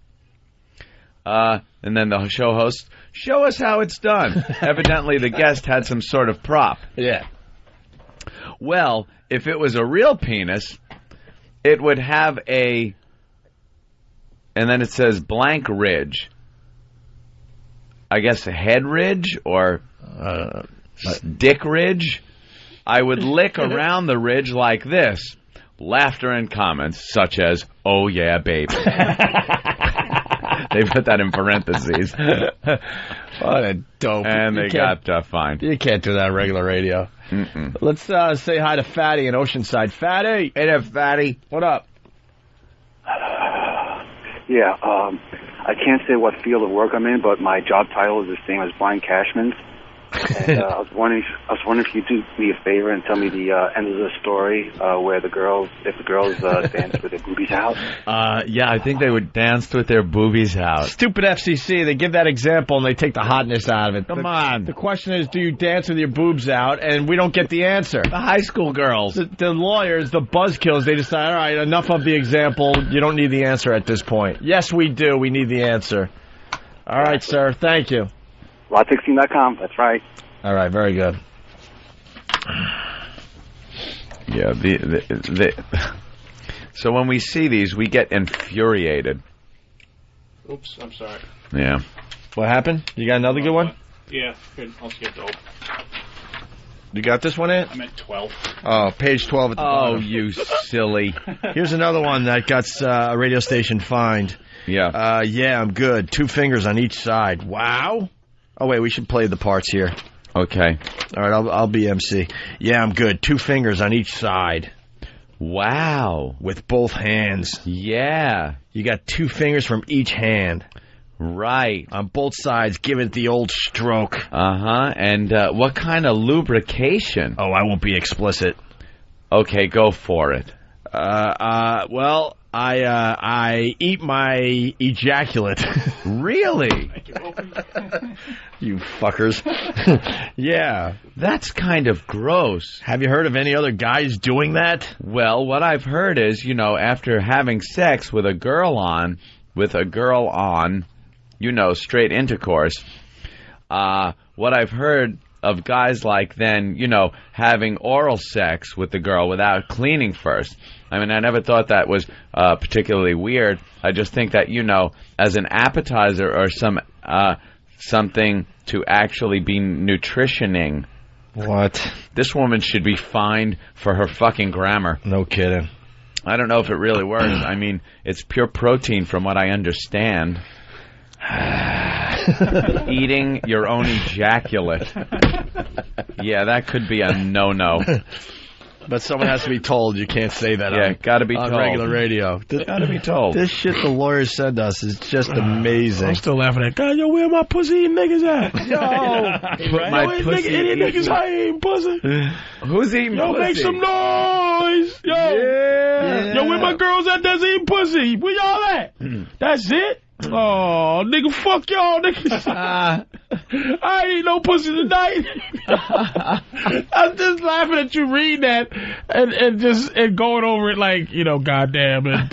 And then the show host, show us how it's done. Evidently, the guest had some sort of prop. Yeah. Well, if it was a real penis, it would have a... And then it says blank ridge. I guess a head ridge or dick ridge. I would lick around the ridge like this. Laughter and comments such as, oh yeah, baby. They put that in parentheses. What a dope. And they got fined. You can't do that on regular radio. Mm-mm. Let's say hi to Fatty in Oceanside. Fatty! Hey there, Fatty. What up? Yeah, I can't say what field of work I'm in, but my job title is the same as Brian Cashman's. And I was wondering if you'd do me a favor and tell me the end of the story where if the girls dance with their boobies out. Yeah, I think they would dance with their boobies out. Stupid FCC. They give that example and they take the hotness out of it. Come on. The question is, do you dance with your boobs out? And we don't get the answer. The high school girls. The lawyers, the buzzkills, they decide, all right, enough of the example. You don't need the answer at this point. Yes, we do. We need the answer. All right, sir. Thank you. Lot16.com. That's right. All right. Very good. Yeah. So when we see these, we get infuriated. Oops, I'm sorry. Yeah. What happened? You got another good one? Yeah, good. I'll skip dope. You got this one, Ant? I'm at 12. Oh, page 12 at the bottom. Oh, you silly. Here's another one that got a radio station fined. Yeah. Yeah, I'm good. 2 fingers on each side. Wow. Oh, wait, we should play the parts here. Okay. All right, I'll be MC. Yeah, I'm good. 2 fingers on each side. Wow. With both hands. Yeah. You got 2 fingers from each hand. Right. On both sides, give it the old stroke. Uh-huh. And what kind of lubrication? Oh, I won't be explicit. Okay, go for it. Well, I eat my ejaculate. Really? You fuckers. Yeah. That's kind of gross. Have you heard of any other guys doing that? Well, what I've heard is, after having sex with a girl on, straight intercourse, what I've heard of guys like then, having oral sex with the girl without cleaning first. I mean, I never thought that was particularly weird. I just think that, as an appetizer or something to actually be nutritioning. What? This woman should be fined for her fucking grammar. No kidding. I don't know if it really works. I mean, it's pure protein from what I understand. Eating your own ejaculate. Yeah, that could be a no-no. But someone has to be told you can't say that gotta be on told. regular radio. Gotta be told. This shit the lawyers send us is just amazing. I'm still laughing at God, yo, where my pussy eating niggas at? Yo, Put my pussy any niggas I ain't pussy. Who's eating Yo, pussy? make some noise. Yo. Yeah. Yo, where my girls at that's eating pussy? Where y'all at? That's it? Oh, nigga, fuck y'all, niggas. I ain't eat no pussy tonight. I'm just laughing at you reading that and going over it like, goddamn it.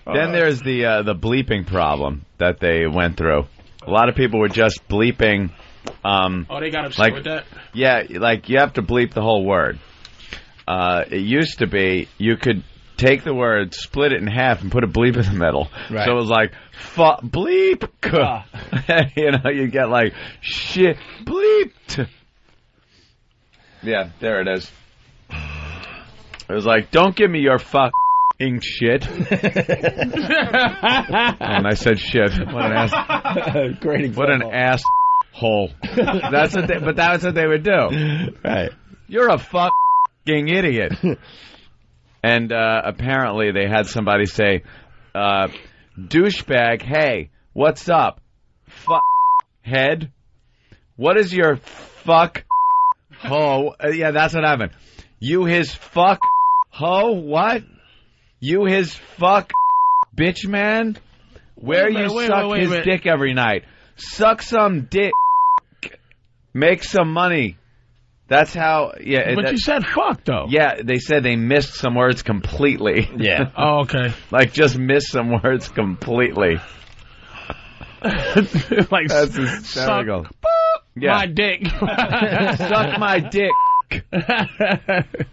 Then there's the bleeping problem that they went through. A lot of people were just bleeping. They got upset with that? Yeah, like you have to bleep the whole word. It used to be you could take the word, split it in half, and put a bleep in the middle. Right. So it was like, bleep. You get like, shit, bleeped. Yeah, there it is. It was like, don't give me your fucking shit. And I said shit. What an ass. Great example. What an asshole. That's what they would do. Right. You're a fucking idiot. And apparently they had somebody say, douchebag, hey, what's up? Head? What is your ho? Yeah, that's what happened. You his ho? What? You his bitch man? Where you suck his dick every night? Suck some dick. Make some money. That's how, yeah. But you said fuck, though. Yeah, they said they missed some words completely. Yeah. Oh, okay. Like, just missed some words completely. Like, that's hysterical. Suck my dick. Suck my dick.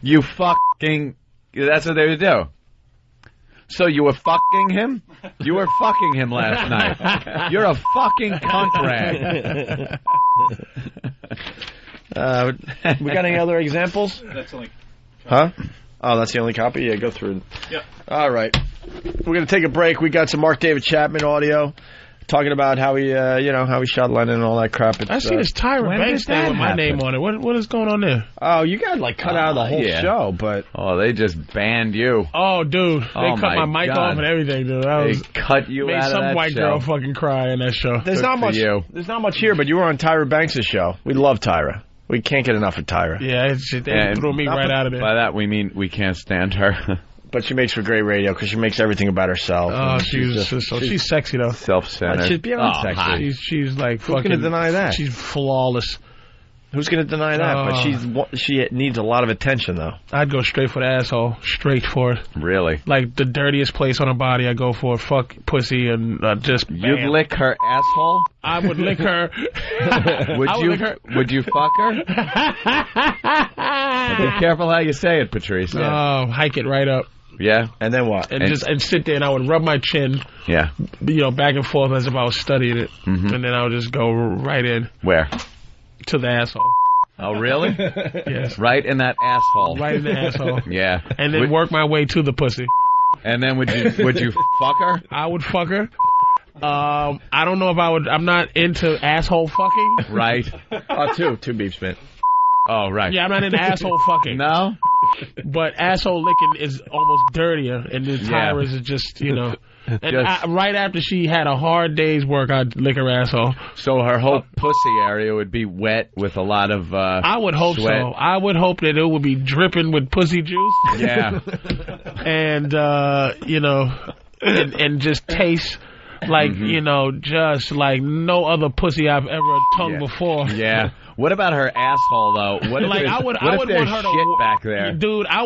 You fucking... That's what they would do. So you were fucking him? You were fucking him last night. You're a fucking cunt rag. We got any other examples? That's only. Huh? Oh, that's the only copy? Yeah, go through it. Yep. All right. We're going to take a break. We got some Mark David Chapman audio talking about how he, how he shot Lennon and all that crap. I see this Tyra Banks thing with my name on it. What is going on there? Oh, you got cut out of the whole show, but... Oh, they just banned you. Oh, dude. They cut my mic off and everything, dude. They cut you out of that show. Made some white girl fucking cry in that show. There's not much here, but you were on Tyra Banks' show. We love Tyra. We can't get enough of Tyra. Yeah, they threw me right out of there. By that we mean we can't stand her. But she makes for great radio because she makes everything about herself. Oh, she's sexy though. Self-centered. She's beyond sexy. She's like Who's fucking. Who's going to deny that? She's flawless. Who's going to deny that? But she needs a lot of attention, though. I'd go straight for the asshole. Straight for it. Really? Like the dirtiest place on her body, I go for fuck pussy and just. Bam. You'd lick her asshole? I would lick her. Would you fuck her? Be careful how you say it, Patrice. Oh, hike it right up. Yeah, and then what? And sit there, and I would rub my chin. Yeah, back and forth as if I was studying it, Mm-hmm. and then I would just go right in. Where? To the asshole. Oh, really? Yes. Right in that asshole. Right in the asshole. Yeah. And then work my way to the pussy. And then would you fuck her? I would fuck her. I don't know if I would. I'm not into asshole fucking. Right. Two beefs, man. Oh, right. Yeah, I'm not into asshole fucking. No? But asshole licking is almost dirtier, and the tyrants is just, And right after she had a hard day's work, I'd lick her asshole. So her whole pussy area would be wet with a lot of I would hope sweat. so. I would hope that it would be dripping with pussy juice. Yeah. And, and just taste like, just like no other pussy I've ever tongued before. Yeah. What about her asshole, though? What if I would want want her shit back there? Dude, I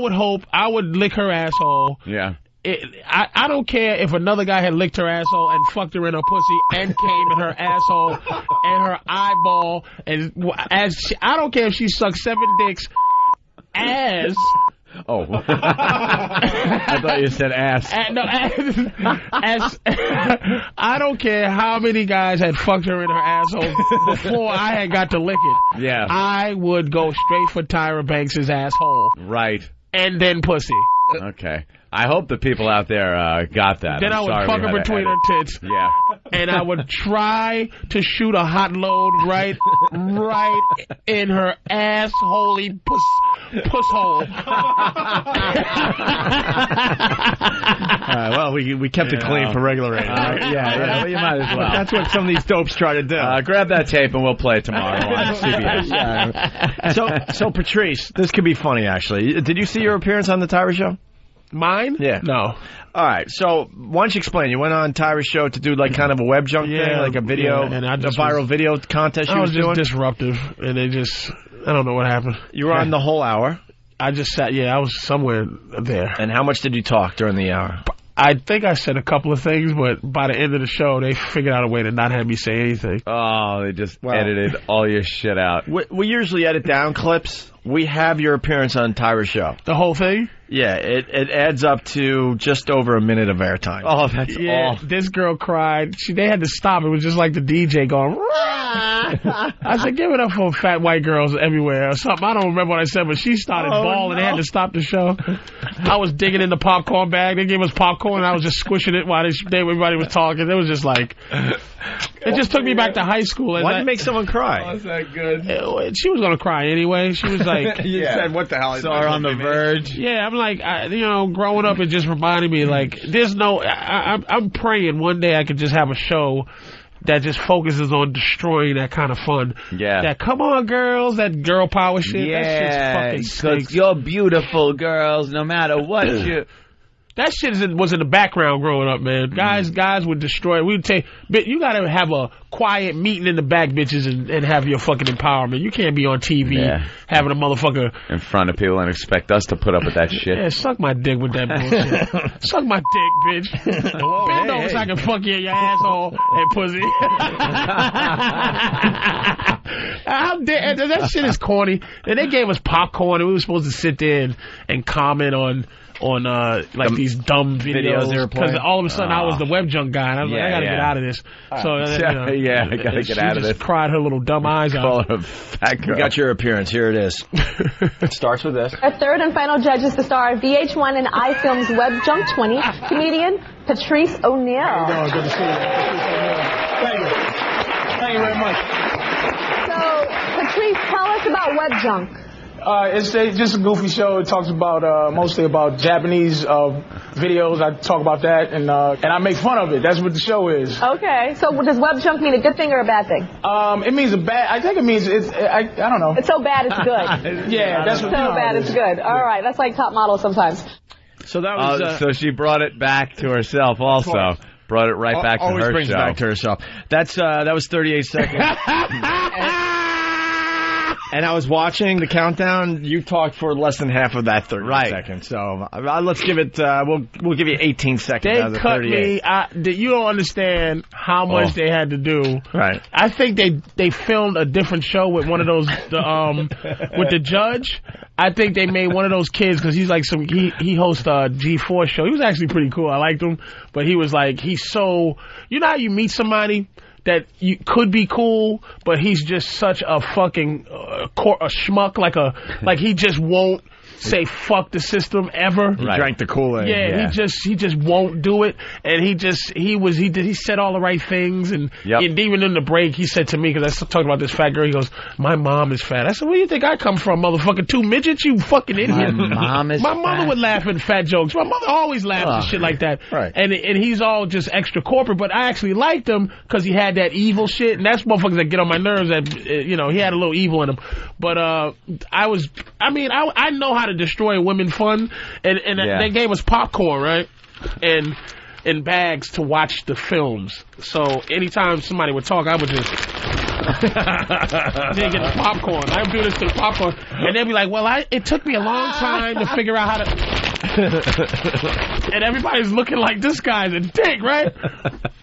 would lick her asshole. Yeah. I don't care if another guy had licked her asshole and fucked her in her pussy and came in her asshole and her eyeball. And I don't care if she sucked 7 dicks as... Oh. I thought you said ass. I don't care how many guys had fucked her in her asshole before I had got to lick it. Yeah. I would go straight for Tyra Banks' asshole. Right. And then pussy. Okay. I hope the people out there got that. Then I would fuck her between her tits. Yeah. And I would try to shoot a hot load right in her assholey puss hole. Well, we kept it clean for regular radio. Yeah, you might as well. That's what some of these dopes try to do. Grab that tape and we'll play it tomorrow on CBS. So Patrice, this could be funny, actually. Did you see your appearance on the Tyra Show? Mine? Yeah. No. All right. So why don't you explain? You went on Tyra's show to do like kind of a web junk thing, like a video, and a viral video contest. I was just doing? Disruptive, and I don't know what happened. You were on the whole hour. I just sat. Yeah, I was somewhere there. And how much did you talk during the hour? I think I said a couple of things, but by the end of the show, they figured out a way to not have me say anything. Oh, they just edited all your shit out. We usually edit down clips. We have your appearance on Tyra's show. The whole thing? Yeah, it adds up to just over a minute of airtime. Oh, that's awful. This girl cried. They had to stop. It was just like the DJ going, I said, give it up for fat white girls everywhere or something. I don't remember what I said, but she started bawling. They had to stop the show. I was digging in the popcorn bag. They gave us popcorn, and I was just squishing it while everybody was talking. It was just like... It just took me back to high school. Why did you make someone cry? Was that good? She was going to cry anyway. She was like... You said, what the hell? Saw her on the verge. Yeah, I'm like, growing up, it just reminded me, like, there's no... I'm praying one day I could just have a show that just focuses on destroying that kind of fun. Yeah. That, come on, girls, that girl power shit. Yeah, that shit's fucking stinks. You're beautiful, girls, no matter what you... That shit was in the background growing up, man. Guys would destroy. We'd take, but you gotta have a quiet meeting in the back, bitches, and have your fucking empowerment. You can't be on TV having a motherfucker in front of people and expect us to put up with that shit. Yeah, suck my dick with that bullshit. Suck my dick, bitch. Bend over so I can fuck you in your asshole and pussy. That shit is corny. And they gave us popcorn, and we were supposed to sit there and comment on these dumb videos because all of a sudden I was the web junk guy and I was like, I gotta get out of this. So I gotta get out of this. She just cried her little dumb eyes out. We got your appearance. Here it is. It starts with this. Our third and final judge is the star of VH1 and iFilm's Web Junk 20, comedian Patrice O'Neal. Good to see you. Thank you. Thank you very much. So, Patrice, tell us about Web Junk. It's just a goofy show. It talks about mostly about Japanese videos. I talk about that, and I make fun of it. That's what the show is. Okay. So does web junk mean a good thing or a bad thing? It means a bad. I think it means I don't know. It's so bad it's good. Yeah, that's so what. So bad it's good. All right, that's like Top Model sometimes. So that was. So she brought it back to herself. Also, brought it right back to her show. Always brings it back to herself. That was 38 seconds. And I was watching the countdown. You talked for less than half of that 30 seconds. So let's give it. We'll give you 18 seconds. They out of the cut 38. me. You don't understand how much they had to do. Right. I think they filmed a different show with one of those with the judge. I think they made one of those kids because he's like he hosts a G4 show. He was actually pretty cool. I liked him, but he was like he's so. You know how you meet somebody that you could be cool, but he's just such a fucking a schmuck, like he just won't say fuck the system ever. He drank the Kool-Aid. Yeah, he just won't do it, and he said all the right things, and even in the break he said to me, because I talked about this fat girl, he goes, my mom is fat. I said, where do you think I come from, motherfucking 2 midgets, you fucking idiot. My mom is my mother would laugh at fat jokes. My mother always laughs at shit like that. Right. And he's all just extra corporate, but I actually liked him because he had that evil shit, and that's motherfuckers that get on my nerves. That he had a little evil in him. But I know how to destroy women fun, and they gave us popcorn, right, and in bags to watch the films. So anytime somebody would talk, I would just they get the popcorn. I would do this to the popcorn, and they'd be like, well, it took me a long time to figure out how to and everybody's looking like this guy's a dick, right?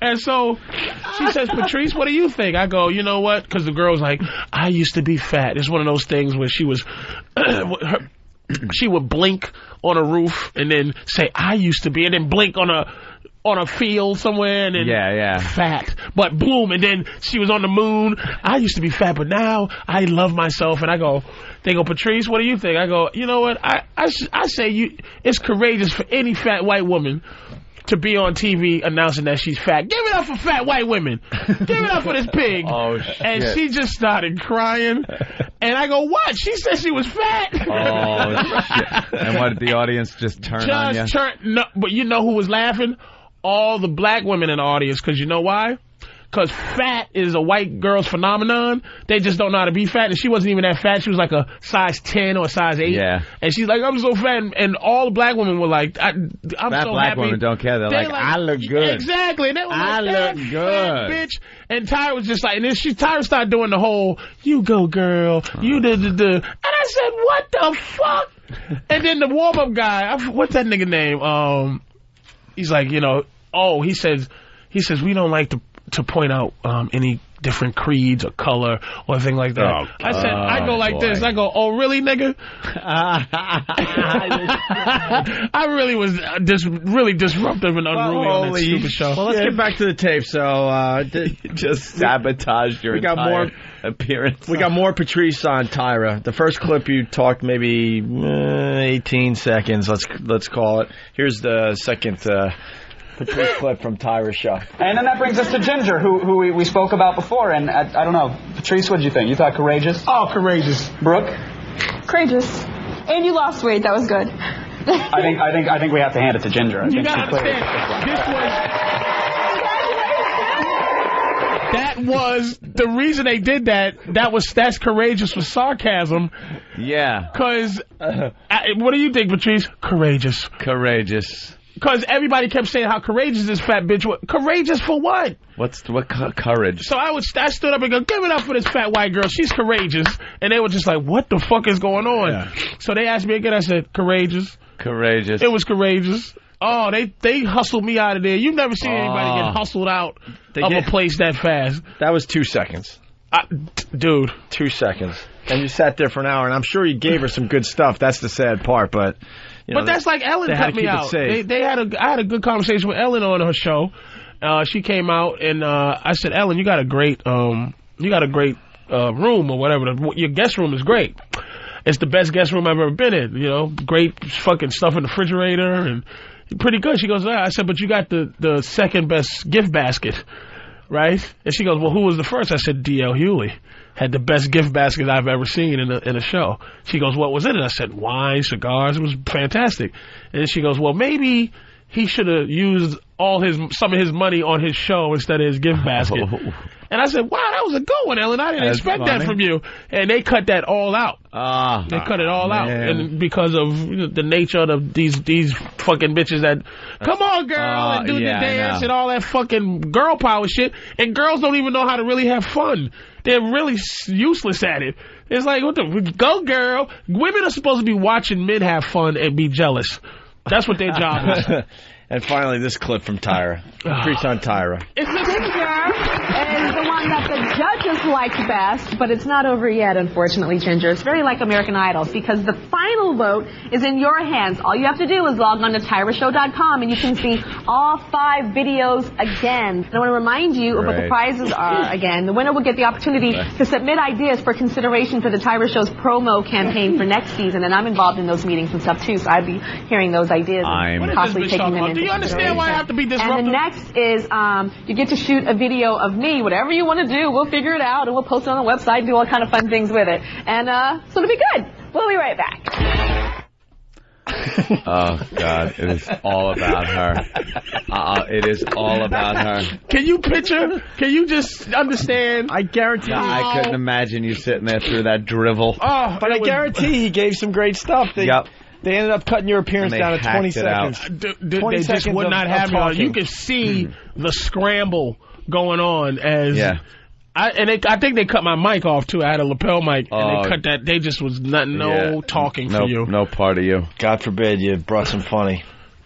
And so she says, Patrice, what do you think? I go, you know what? Because the girl's like, I used to be fat. It's one of those things where she was she would blink on a roof and then say, I used to be, and then blink on a field somewhere, and then fat, but boom, and then she was on the moon. I used to be fat, but now I love myself. And they go, Patrice, what do you think? I go, you know what? I say it's courageous for any fat white woman to be on TV announcing that she's fat. Give it up for fat white women. Give it up for this pig. Oh, shit. And she just started crying. And I go, what? She said she was fat. Oh, shit. And what did the audience just turn on you? No, but you know who was laughing? All the black women in the audience. Because you know why? Because fat is a white girl's phenomenon. They just don't know how to be fat. And she wasn't even that fat. She was like a size 10 or a size 8. Yeah. And she's like, I'm so fat. And all the black women were like, I'm fat so happy. Black women don't care. They're like, I look good. Exactly. And they were I like, look good. Fat bitch. And Tyra was just like, and then Tyra started doing the whole, you go girl, you do. And I said, what the fuck? And then the warm-up guy, what's that nigga name? He's like, he says we don't like to point out any different creeds or color or anything like that. I said, I go like this. I go, oh, really, nigga? I really was really disruptive and unruly on that stupid show. Well, let's get back to the tape. So just sabotaged your entire appearance. We got more Patrice on Tyra. The first clip you talked maybe 18 seconds. Let's call it. Here's the second Patrice clip from Tyra's show. And then that brings us to Ginger, who we spoke about before. And I don't know, Patrice, what did you think? You thought courageous? Oh, courageous. Brooke? Courageous. And you lost weight. That was good. I think we have to hand it to Ginger. You gotta understand. That was the reason they did that. That's courageous for sarcasm. Yeah. Because what do you think, Patrice? Courageous. Courageous. Because everybody kept saying how courageous this fat bitch was. Courageous for what? What courage? So I stood up and go, give it up for this fat white girl. She's courageous. And they were just like, what the fuck is going on? Yeah. So they asked me again. I said, courageous. Courageous. It was courageous. Oh, they hustled me out of there. You've never seen anybody get hustled out of a place that fast. That was 2 seconds. Dude. 2 seconds. And you sat there for an hour, and I'm sure you gave her some good stuff. That's the sad part, but... But that's like Ellen cut me out. I had a good conversation with Ellen on her show. She came out and I said, Ellen, you got a great room or whatever. Your guest room is great. It's the best guest room I've ever been in. Great fucking stuff in the refrigerator and pretty good. She goes, I said, but you got the second best gift basket, right? And she goes, well, who was the first? I said, D.L. Hewley. Had the best gift basket I've ever seen in a show. She goes, what was in it? I said, wine, cigars. It was fantastic. And she goes, well, maybe he should have used some of his money on his show instead of his gift basket. And I said, wow, that was a good one, Ellen. I didn't expect that from you. And they cut that all out. They cut it all out. And because of the nature of these fucking bitches that, come on, girl, and do the dance and all that fucking girl power shit. And girls don't even know how to really have fun. They're really useless at it. It's like, go, girl. Women are supposed to be watching men have fun and be jealous. That's what their job is. And finally, this clip from Tyra. Preach on Tyra. This picture is the one that the judges liked best, but it's not over yet, unfortunately, Ginger. It's very like American Idol, because the final vote is in your hands. All you have to do is log on to TyraShow.com, and you can see all 5 videos again. And I want to remind you of what the prizes are again. The winner will get the opportunity to submit ideas for consideration for the Tyra Show's promo campaign for next season, and I'm involved in those meetings and stuff, too, so I'd be hearing those ideas and possibly taking them into. Do you understand why I have to be disruptive? And the next is you get to shoot a video of me. Whatever you want to do, we'll figure it out, and we'll post it on the website and do all kind of fun things with it. And so it'll be good. We'll be right back. Oh, God. It is all about her. It is all about her. Can you picture? Can you just understand? I guarantee I couldn't imagine you sitting there through that drivel. But I guarantee he gave some great stuff. They ended up cutting your appearance down to 20 seconds. They just would not have me. You could see the scramble going on as... Yeah. I think they cut my mic off, too. I had a lapel mic, and they cut that. They just was no talking for you. No part of you. God forbid you brought some funny.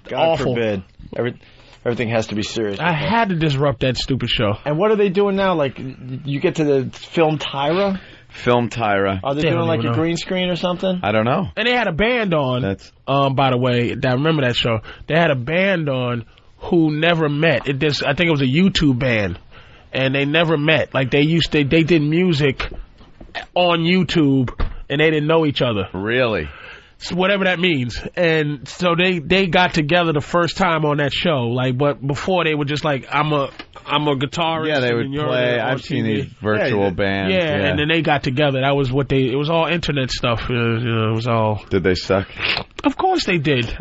God forbid. Everything has to be serious. I had to disrupt that stupid show. And what are they doing now? Like, you get to the film Tyra? Film Tyra. Are they doing like a green screen or something? I don't know. And they had a band on, by the way, I remember that show. They had a band on who never met. I think it was a YouTube band. And they never met. Like, they did music on YouTube, and they didn't know each other. Really? So whatever that means. And so they got together the first time on that show. Like, but before they were just like, I'm a guitarist. Yeah, they would play. I've seen these virtual bands. Yeah, and then they got together. That was what it was all internet stuff. It was all. Did they suck? Of course they did.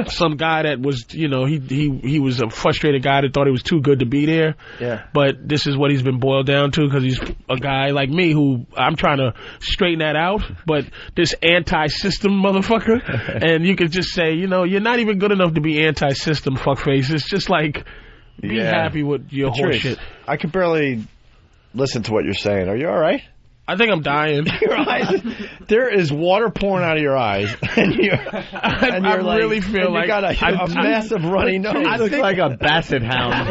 Some guy that was, he was a frustrated guy that thought he was too good to be there. Yeah. But this is what he's been boiled down to, because he's a guy like me who I'm trying to straighten that out. But this anti-system motherfucker, and you could just say, you're not even good enough to be anti-system, fuckface. It's just like, be happy with your horse shit. I could barely listen to what you're saying. Are you all right? I think I'm dying. Your eyes, there is water pouring out of your eyes, and I really feel like you got a massive runny nose. I look like a basset hound.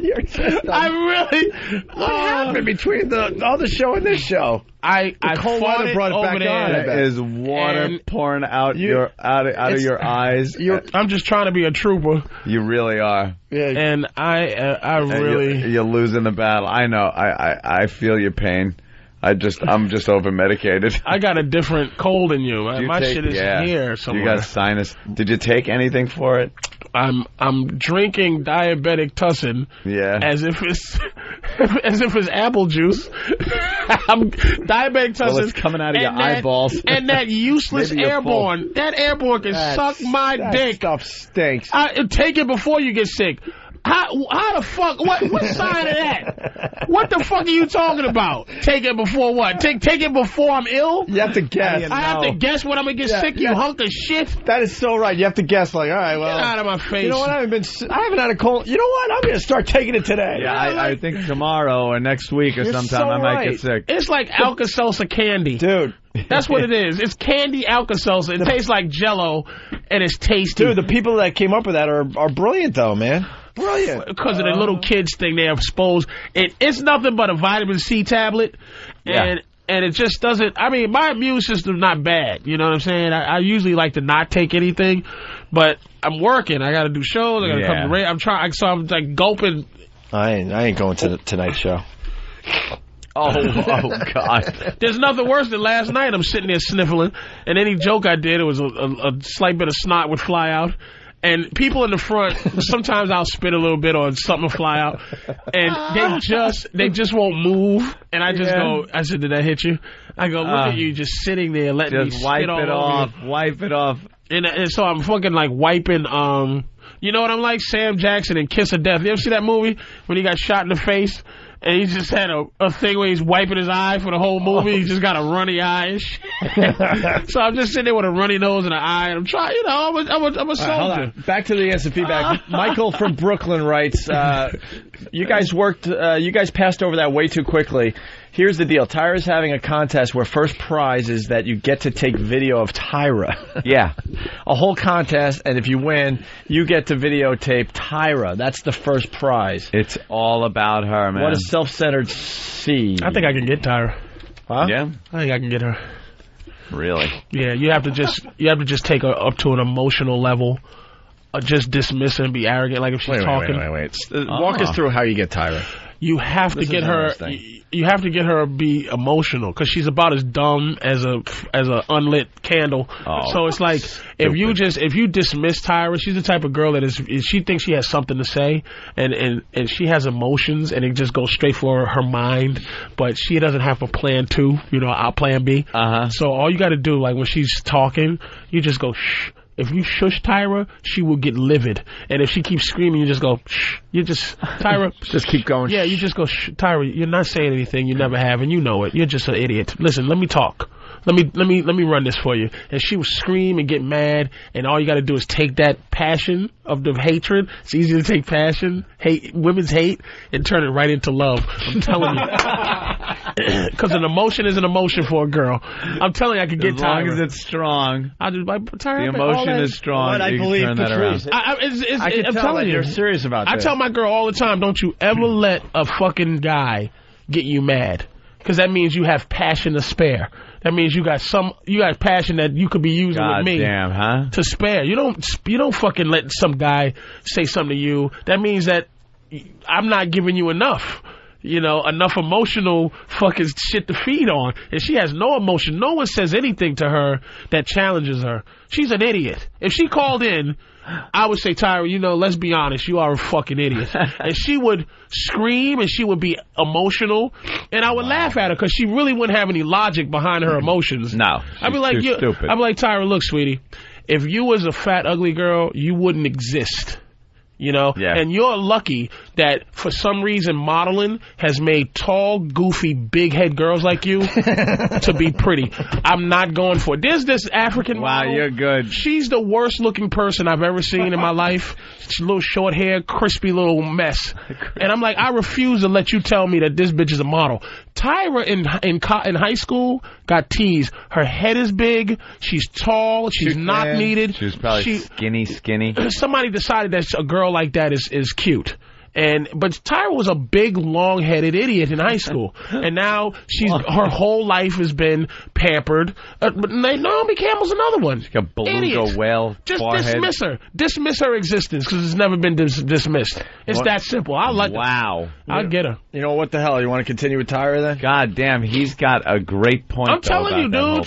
What happened between the other show and this show? I cold water brought it back on. There is water pouring out of your eyes. I'm just trying to be a trooper. You really are. Yeah. And I really you're losing the battle. I know. I feel your pain. I'm just over medicated. I got a different cold than you. My shit is here somewhere. You got sinus. Did you take anything for it? I'm drinking diabetic tussin. Yeah. As if it's apple juice. I'm diabetic tussin. Well, it's coming out of your eyeballs. And that useless airborne. That airborne can suck my dick. That stuff stinks. Take it before you get sick. How the fuck? What sign of that? What the fuck are you talking about? Take it before what? Take it before I'm ill? You have to guess. I have to guess when I'm gonna get sick. You hunk of shit. That is so right. You have to guess. Like, all right, well, get out of my face. You know what? I haven't had a cold. You know what? I'm gonna start taking it today. Yeah, I think tomorrow or next week or sometime I might get sick. It's like Alka-Seltzer candy, dude. That's what it is. It's candy Alka-Seltzer. It tastes like Jell-O, and it's tasty. Dude, the people that came up with that are brilliant, though, man. Brilliant. Because of the little kids thing they have exposed. It's nothing but a vitamin C tablet. And it just doesn't... I mean, my immune system's not bad. You know what I'm saying? I usually like to not take anything. But I'm working. I got to do shows. I got to come to radio. I'm trying... So I'm like gulping... I ain't going to tonight's show. Oh, God. There's nothing worse than last night. I'm sitting there sniffling. And any joke I did, it was a slight bit of snot would fly out. And people in the front, sometimes I'll spit a little bit or something will fly out. And they just won't move. And I just go, I said, did that hit you? I go, look at you just sitting there letting me spit all over you. Wipe it off. And so I'm fucking like wiping You know what I'm like? Sam Jackson in Kiss of Death. You ever see that movie when he got shot in the face and he just had a thing where he's wiping his eye for the whole movie? He just got a runny eye and shit. So I'm just sitting there with a runny nose and an eye, and I'm trying, I'm a soldier. Back to the instant feedback. Michael from Brooklyn writes, you guys passed over that way too quickly. Here's the deal. Tyra's having a contest where first prize is that you get to take video of Tyra. Yeah. A whole contest, and if you win, you get to videotape Tyra. That's the first prize. It's all about her, man. What a self-centered seed. I think I can get Tyra. Huh? Yeah? I think I can get her. Really? Yeah, you have to just take her up to an emotional level. Just dismiss her and be arrogant, like if she's talking. Wait. Walk us through how you get Tyra. You have to get her. You have to get her to be emotional because she's about as dumb as a unlit candle. Oh, so it's like if you dismiss Tyra, she's the type of girl that is she thinks she has something to say and she has emotions and it just goes straight for her mind, but she doesn't have a plan two. Our plan B. So all you got to do, like when she's talking, you just go shh. If you shush Tyra, she will get livid. And if she keeps screaming, you just go, shh. Tyra. Just keep going. Yeah, you just go, shh. Tyra, you're not saying anything. You never have, and you know it. You're just an idiot. Listen, let me talk. Let me run this for you. And she will scream and get mad, and all you got to do is take that passion of the hatred. It's easy to take passion, women's hate, and turn it right into love. I'm telling you. Because an emotion is an emotion for a girl. I'm telling you, I could get Tyra. As long as it's strong. I just Tyra. The emotion is strong. I believe turn that around. I can tell that you're serious about this. I tell my girl all the time, don't you ever let a fucking guy get you mad. Because that means you have passion to spare. That means you got passion that you could be using with me to spare. You don't fucking let some guy say something to you. That means that I'm not giving you enough. Enough emotional fucking shit to feed on. And she has no emotion. No one says anything to her that challenges her. She's an idiot. If she called in, I would say, Tyra, let's be honest, you are a fucking idiot. And she would scream and she would be emotional, and I would laugh at her because she really wouldn't have any logic behind her emotions. No, I'd be like, stupid. I'd be like, Tyra, look, sweetie, if you was a fat, ugly girl, you wouldn't exist. Yeah. And you're lucky that for some reason modeling has made tall, goofy, big head girls like you to be pretty. I'm not going for it. There's this African model. Wow, you're good. She's the worst looking person I've ever seen in my life. She's a little short hair, crispy little mess. And I'm like, I refuse to let you tell me that this bitch is a model. Tyra in high school got teased. Her head is big. She's tall. She's not needed. She's probably skinny. Somebody decided that a girl like that is cute. But Tyra was a big, long-headed idiot in high school, and now her whole life has been pampered. But Naomi Campbell's another one. She's got beluga whale Just forehead. dismiss her existence because it's never been dismissed. It's that simple. Wow. I'll get her. What the hell? You want to continue with Tyra then? God damn, he's got a great point. I'm telling you, dude.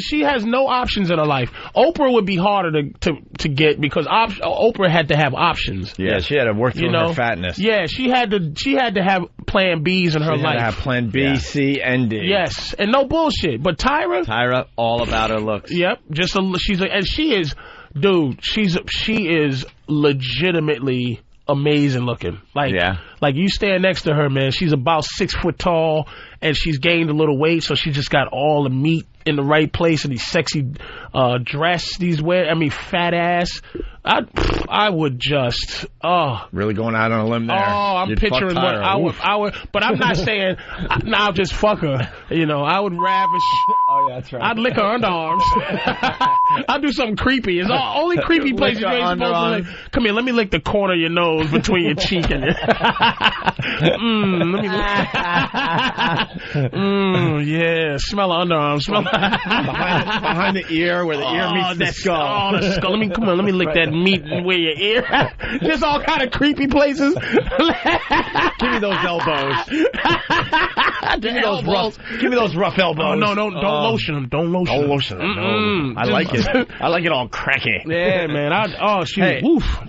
She has no options in her life. Oprah would be harder to get because Oprah had to have options. Yeah, she had to work through her fatness. Yeah, she had to have plan B's in her life. She had to have plan B, C, and D. Yes, and no bullshit. But Tyra, all about her looks. Yep, she is legitimately amazing looking. Like you stand next to her, man. She's about 6 foot tall, and she's gained a little weight, so she just got all the meat in the right place and these sexy dress, fat ass. I would just really going out on a limb there. I'm picturing what I would, but I'm not saying I'll just fuck her. I would ravish. Oh yeah, that's right. I'd lick her underarms. I'd do something creepy. It's the only creepy place you're supposed to lick. Come here, let me lick the corner of your nose between your cheek and let me. Yeah, smell her underarms. Smell behind the ear where the ear meets the skull. The skull. Let me lick that meat where your ear. Just all kind of creepy places. Give me those elbows. Give me those rough elbows. Oh, no, don't lotion them. Don't lotion them. No. I like it. I like it all cracky. Yeah, man.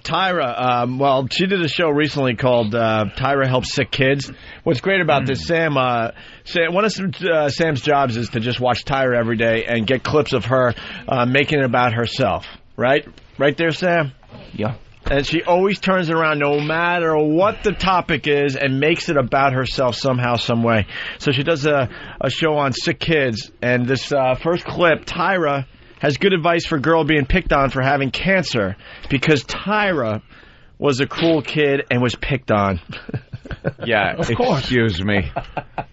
Tyra, she did a show recently called Tyra Helps Sick Kids. What's great about this, Sam, one of Sam's jobs is to just watch Tyra every day and get clips of her making it about herself. Right there, Sam? Yeah. And she always turns it around no matter what the topic is and makes it about herself somehow, some way. So she does a show on sick kids. And this first clip, Tyra has good advice for a girl being picked on for having cancer because Tyra was a cruel kid and was picked on. Yeah, Of course. Excuse me.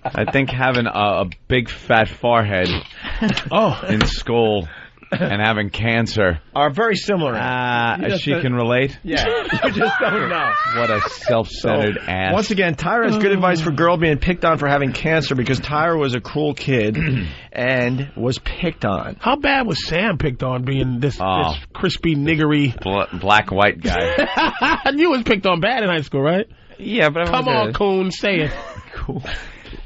I think having a big fat forehead in school and having cancer are very similar. She can relate. Yeah, you just don't know. What a self-centered ass. Once again, Tyra has good advice for a girl being picked on for having cancer because Tyra was a cruel kid and was picked on. How bad was Sam picked on being this crispy, niggery... black-white guy. I knew he was picked on bad in high school, right? Yeah, but Come on, Coon, say it. Cool.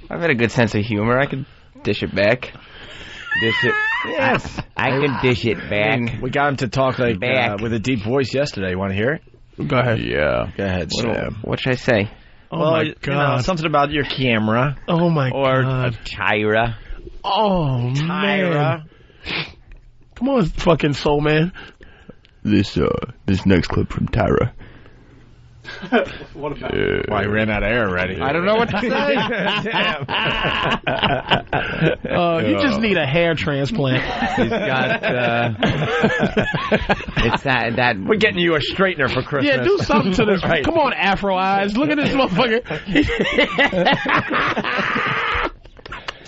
I've had a good sense of humor. I could dish it back. Dish it? Yes. I can dish it back. We got him to talk like with a deep voice yesterday. Want to hear it? Go ahead. Yeah. Go ahead, Sam. What should I say? Oh, my God. You know, something about your camera. Oh, my or God. Tyra. Oh, Tyra. man. Come on, fucking soul man. This next clip from Tyra. What about Why, he ran out of air already. I don't know what to say. Damn. You just need a hair transplant. He's got, it's that. We're getting you a straightener for Christmas. Yeah, do something to this. Right. Come on, Afro Eyes. Look at this motherfucker.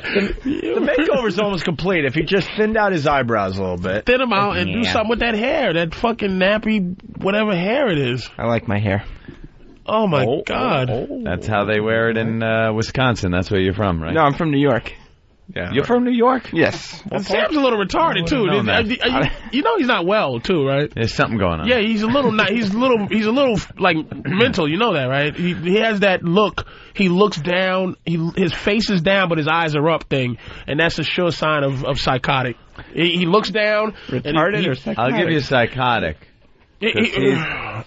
The makeover's almost complete. If he just thinned out his eyebrows a little bit. Thin him out and do something with that hair. That fucking nappy, whatever hair it is. I like my hair. Oh, my God. That's how they wear it in Wisconsin. That's where you're from, right? No, I'm from New York. Yeah. You're from New York? Yes. Sam's a little retarded too. You know he's not well too, right? There's something going on. Yeah, he's a little like mental. You know that, right? He has that look. He looks down. His face is down, but his eyes are up thing, and that's a sure sign of psychotic. He looks down. Retarded or psychotic? I'll give you psychotic.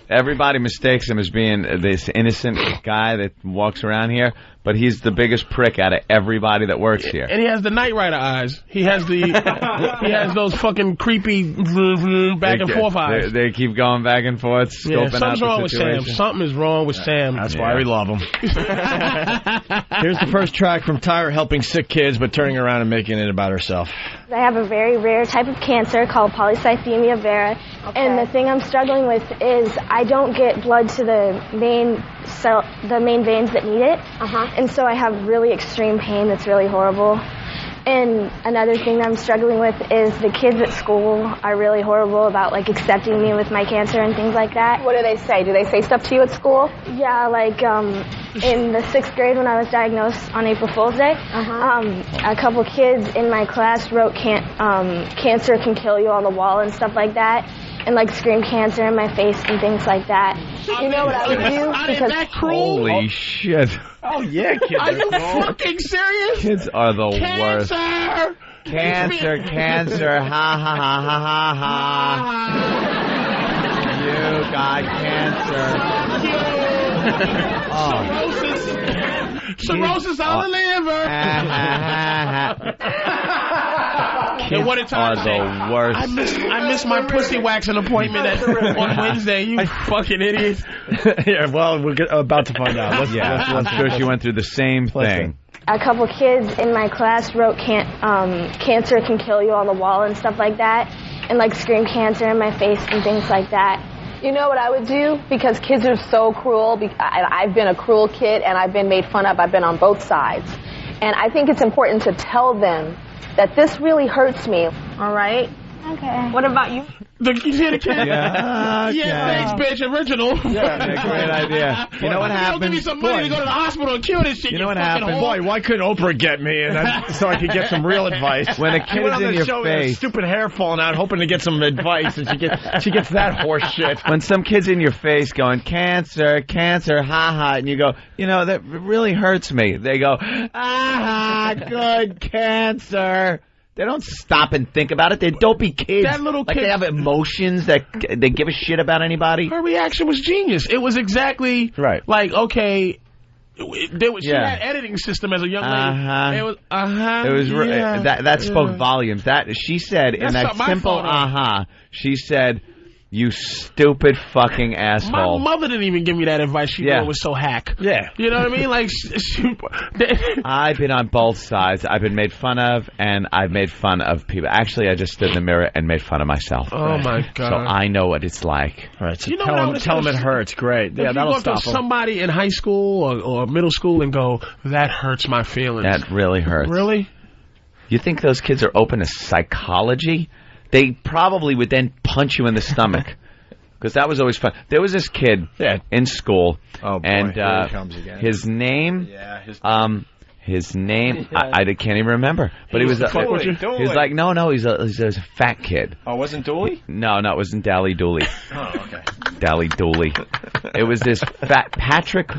Everybody mistakes him as being this innocent guy that walks around here, but he's the biggest prick out of everybody that works here. And he has the Knight Rider eyes. He has he has those fucking creepy back and forth eyes. They keep going back and forth, scoping out something's wrong the with situation. Sam. Something is wrong with Sam. That's why we love him. Here's the first track from Tyra helping sick kids, but turning around and making it about herself. I have a very rare type of cancer called polycythemia vera, and the thing I'm struggling with is I don't get blood to the main veins that need it, and so I have really extreme pain that's really horrible. And another thing that I'm struggling with is the kids at school are really horrible about like accepting me with my cancer and things like that. What do they say? Do they say stuff to you at school? Yeah, like in the 6th grade when I was diagnosed on April Fool's Day, a couple kids in my class wrote cancer can kill you on the wall and stuff like that, and like scream cancer in my face and things like that. You know what I would do? Because that cruel? Holy shit. Oh, yeah, kids. Are you fucking serious? Kids are the worst. Cancer! Cancer, ha ha ha ha ha ha. You got cancer. Cirrhosis on the liver. Kids what did Tyra say? The worst. I missed my pussy waxing appointment on Wednesday. You fucking idiot. Yeah, well, we're about to find out. I'm sure she went through the same thing. A couple kids in my class wrote cancer can kill you on the wall and stuff like that, and like scream cancer in my face and things like that. You know what I would do? Because kids are so cruel. I've been a cruel kid, and I've been made fun of. I've been on both sides. And I think it's important to tell them that this really hurts me. All right? Okay. What about you? You hear the kid? Yeah, thanks, bitch. Original. Great idea. You know what happened? Give me some money to go to the hospital and cure this shit. You know what happened? Boy, why couldn't Oprah get me so I could get some real advice? When a kid is in your face, stupid hair falling out, hoping to get some advice, and she gets that horse shit. When some kid's in your face going cancer, cancer, ha ha, and you go, you know that really hurts me. They go, ah, good cancer. They don't stop and think about it. They're dopey kids. That little kid, they have emotions that they give a shit about anybody. Her reaction was genius. It was exactly right. Like, okay, she had editing system as a young lady. It was It was that spoke volumes. That she said in that simple she said, You stupid fucking asshole. My mother didn't even give me that advice. She thought it was so hack. Yeah. You know what I mean? Like, I've been on both sides. I've been made fun of, and I've made fun of people. Actually, I just stood in the mirror and made fun of myself. Oh, my God. So I know what it's like. All right, so You know tell them it hurts. Great. Yeah, that'll you go stop up to them. somebody in high school or middle school and go, that hurts my feelings. That really hurts. Really? You think those kids are open to psychology? They probably would then punch you in the stomach. Because that was always fun. There was this kid in school. Oh, boy. And Here he comes again. his name... Yeah, his name, I can't even remember. But he was like, no, he's a fat kid. Oh, wasn't Dooley? No, it wasn't Dally Dooley. Oh, okay. Dally Dooley. It was this fat Patrick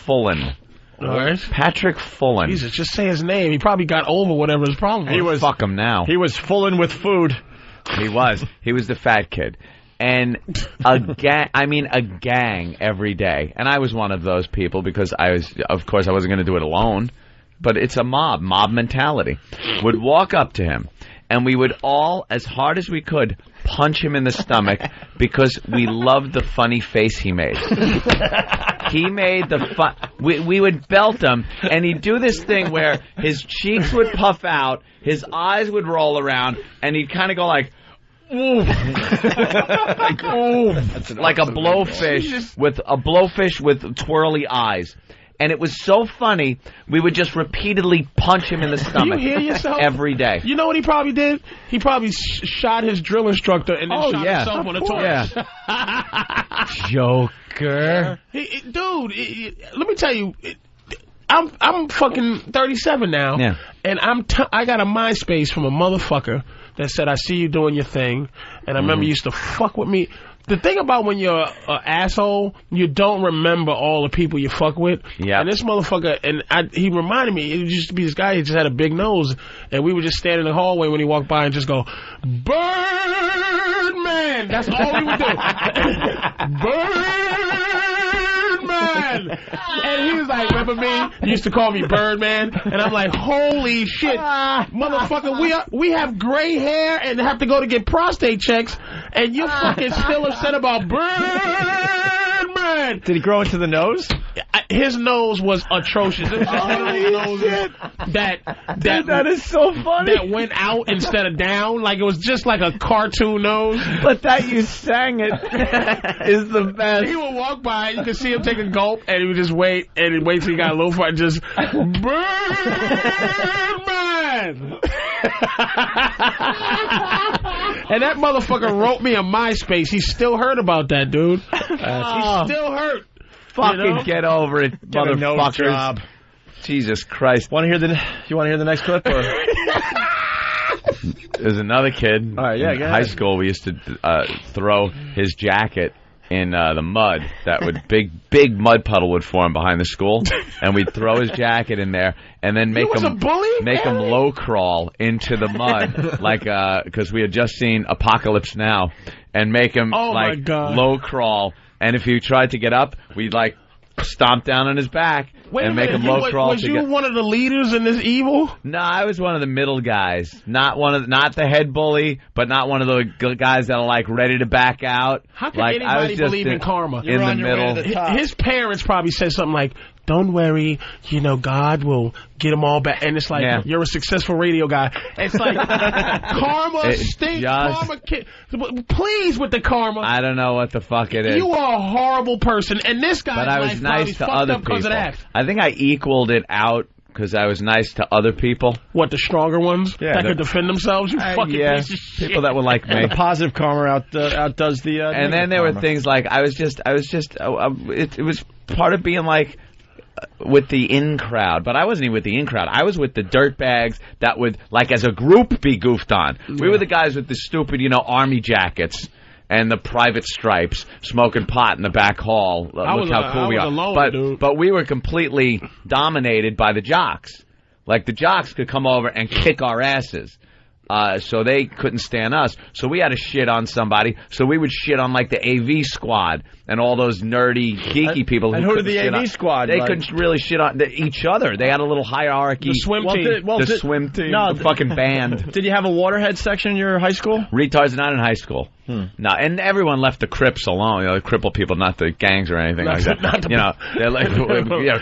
Fullen. All right. Patrick Fullen. Jesus, just say his name. He probably got over whatever his problem was. Fuck him now. He was fulling with food. He was. He was the fat kid. And a gang every day. And I was one of those people because of course I wasn't going to do it alone. But it's a mob mentality. Would walk up to him, and we would all, as hard as we could, punch him in the stomach because we loved the funny face he made. He made the fun. We would belt him, and he'd do this thing where his cheeks would puff out, his eyes would roll around, and he'd kind of go like, ooh. Like a blowfish with twirly eyes. And it was so funny, we would just repeatedly punch him in the stomach. You hear yourself? Every day. You know what he probably did? He probably shot his drill instructor and then shot himself on the torch. Yeah. Joker. Dude, let me tell you, I'm fucking 37 now, and I got a MySpace from a motherfucker that said, I see you doing your thing, and I remember you used to fuck with me. The thing about when you're an asshole, you don't remember all the people you fuck with. Yeah. And this motherfucker, he reminded me, it used to be this guy, he just had a big nose, and we would just stand in the hallway when he walked by and just go, Birdman! That's all we would do. Birdman! And he was like, remember me? He used to call me Birdman, and I'm like, holy shit, motherfucker, we have gray hair and have to go to get prostate checks, and you're fucking still upset about Birdman. Did he grow into the nose? His nose was atrocious. It was just one of those noses that is so funny. That went out instead of down. Like it was just like a cartoon nose. But that you sang it is the best. He would walk by, you could see him take a gulp, and he would just wait, and he'd wait till he got a little far, and just Birdman. And that motherfucker wrote me on MySpace. He still heard about that, dude. He still hurt. Fucking get over it, motherfuckers. Jesus Christ. You want to hear the next clip? Or? There's another kid in high school. We used to throw his jacket in the mud. That would big mud puddle would form behind the school, and we'd throw his jacket in there, and then make him low crawl into the mud, like because we had just seen Apocalypse Now, and make him low crawl. And if he tried to get up, we'd stomp down on his back and make him low crawl. Was you one of the leaders in this evil? No, I was one of the middle guys. Not the head bully, but not one of the guys that are ready to back out. How can anybody believe in karma? In the middle. His parents probably said something like, don't worry, God will get them all back. And it's like, you're a successful radio guy. It's like, karma stinks, karma please with the karma. I don't know what the fuck it is. You are a horrible person. And this guy, but I was nice to other people. I think I equaled it out because I was nice to other people. What, the stronger ones that could defend themselves? You fucking piece of shit. People that were like me. The positive karma outdoes the. And then there were things like it was part of being with the in crowd, but I wasn't even with the in crowd. I was with the dirtbags that would, as a group, be goofed on. Yeah. We were the guys with the stupid, army jackets and the private stripes, smoking pot in the back hall. Look how cool we are. But we were completely dominated by the jocks. The jocks could come over and kick our asses. So they couldn't stand us. So we had to shit on somebody. So we would shit on the AV squad and all those nerdy, geeky people. And who did the AV squad? They couldn't really shit on each other. They had a little hierarchy. The swim team. The swim team. No, the fucking band. Did you have a waterhead section in your high school? Retards not in high school. No, and everyone left the Crips alone. The crippled people, not the gangs or anything like that. They're like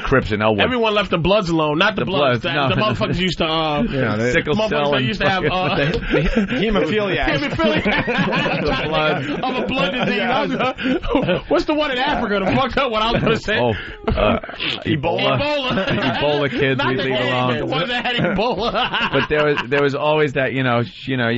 Crips in Elwood. Everyone left the Bloods alone, not the Bloods. The motherfuckers used to sickle cell and used to have hemophiliacs. The blood of a blood disease. What's the one in Africa? The fucked up what I was going to say. Ebola. Ebola kids not we leave alone. The ones that had Ebola. But there was always that, you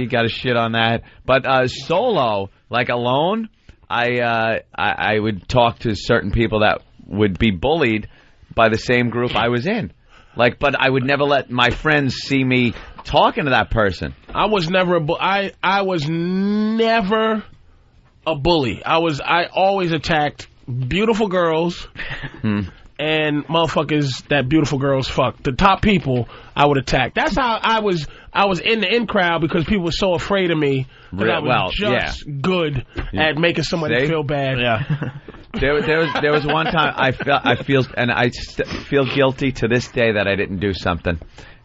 got to shit on that. But solo, like alone, I would talk to certain people that would be bullied by the same group I was in. But I would never let my friends see me talking to that person. I was never I was never a bully. I always attacked beautiful girls and motherfuckers that beautiful girls fuck. The top people I would attack. That's how I was in the in crowd because people were so afraid of me. I was good at making somebody feel bad. Yeah. There was one time I feel guilty to this day that I didn't do something.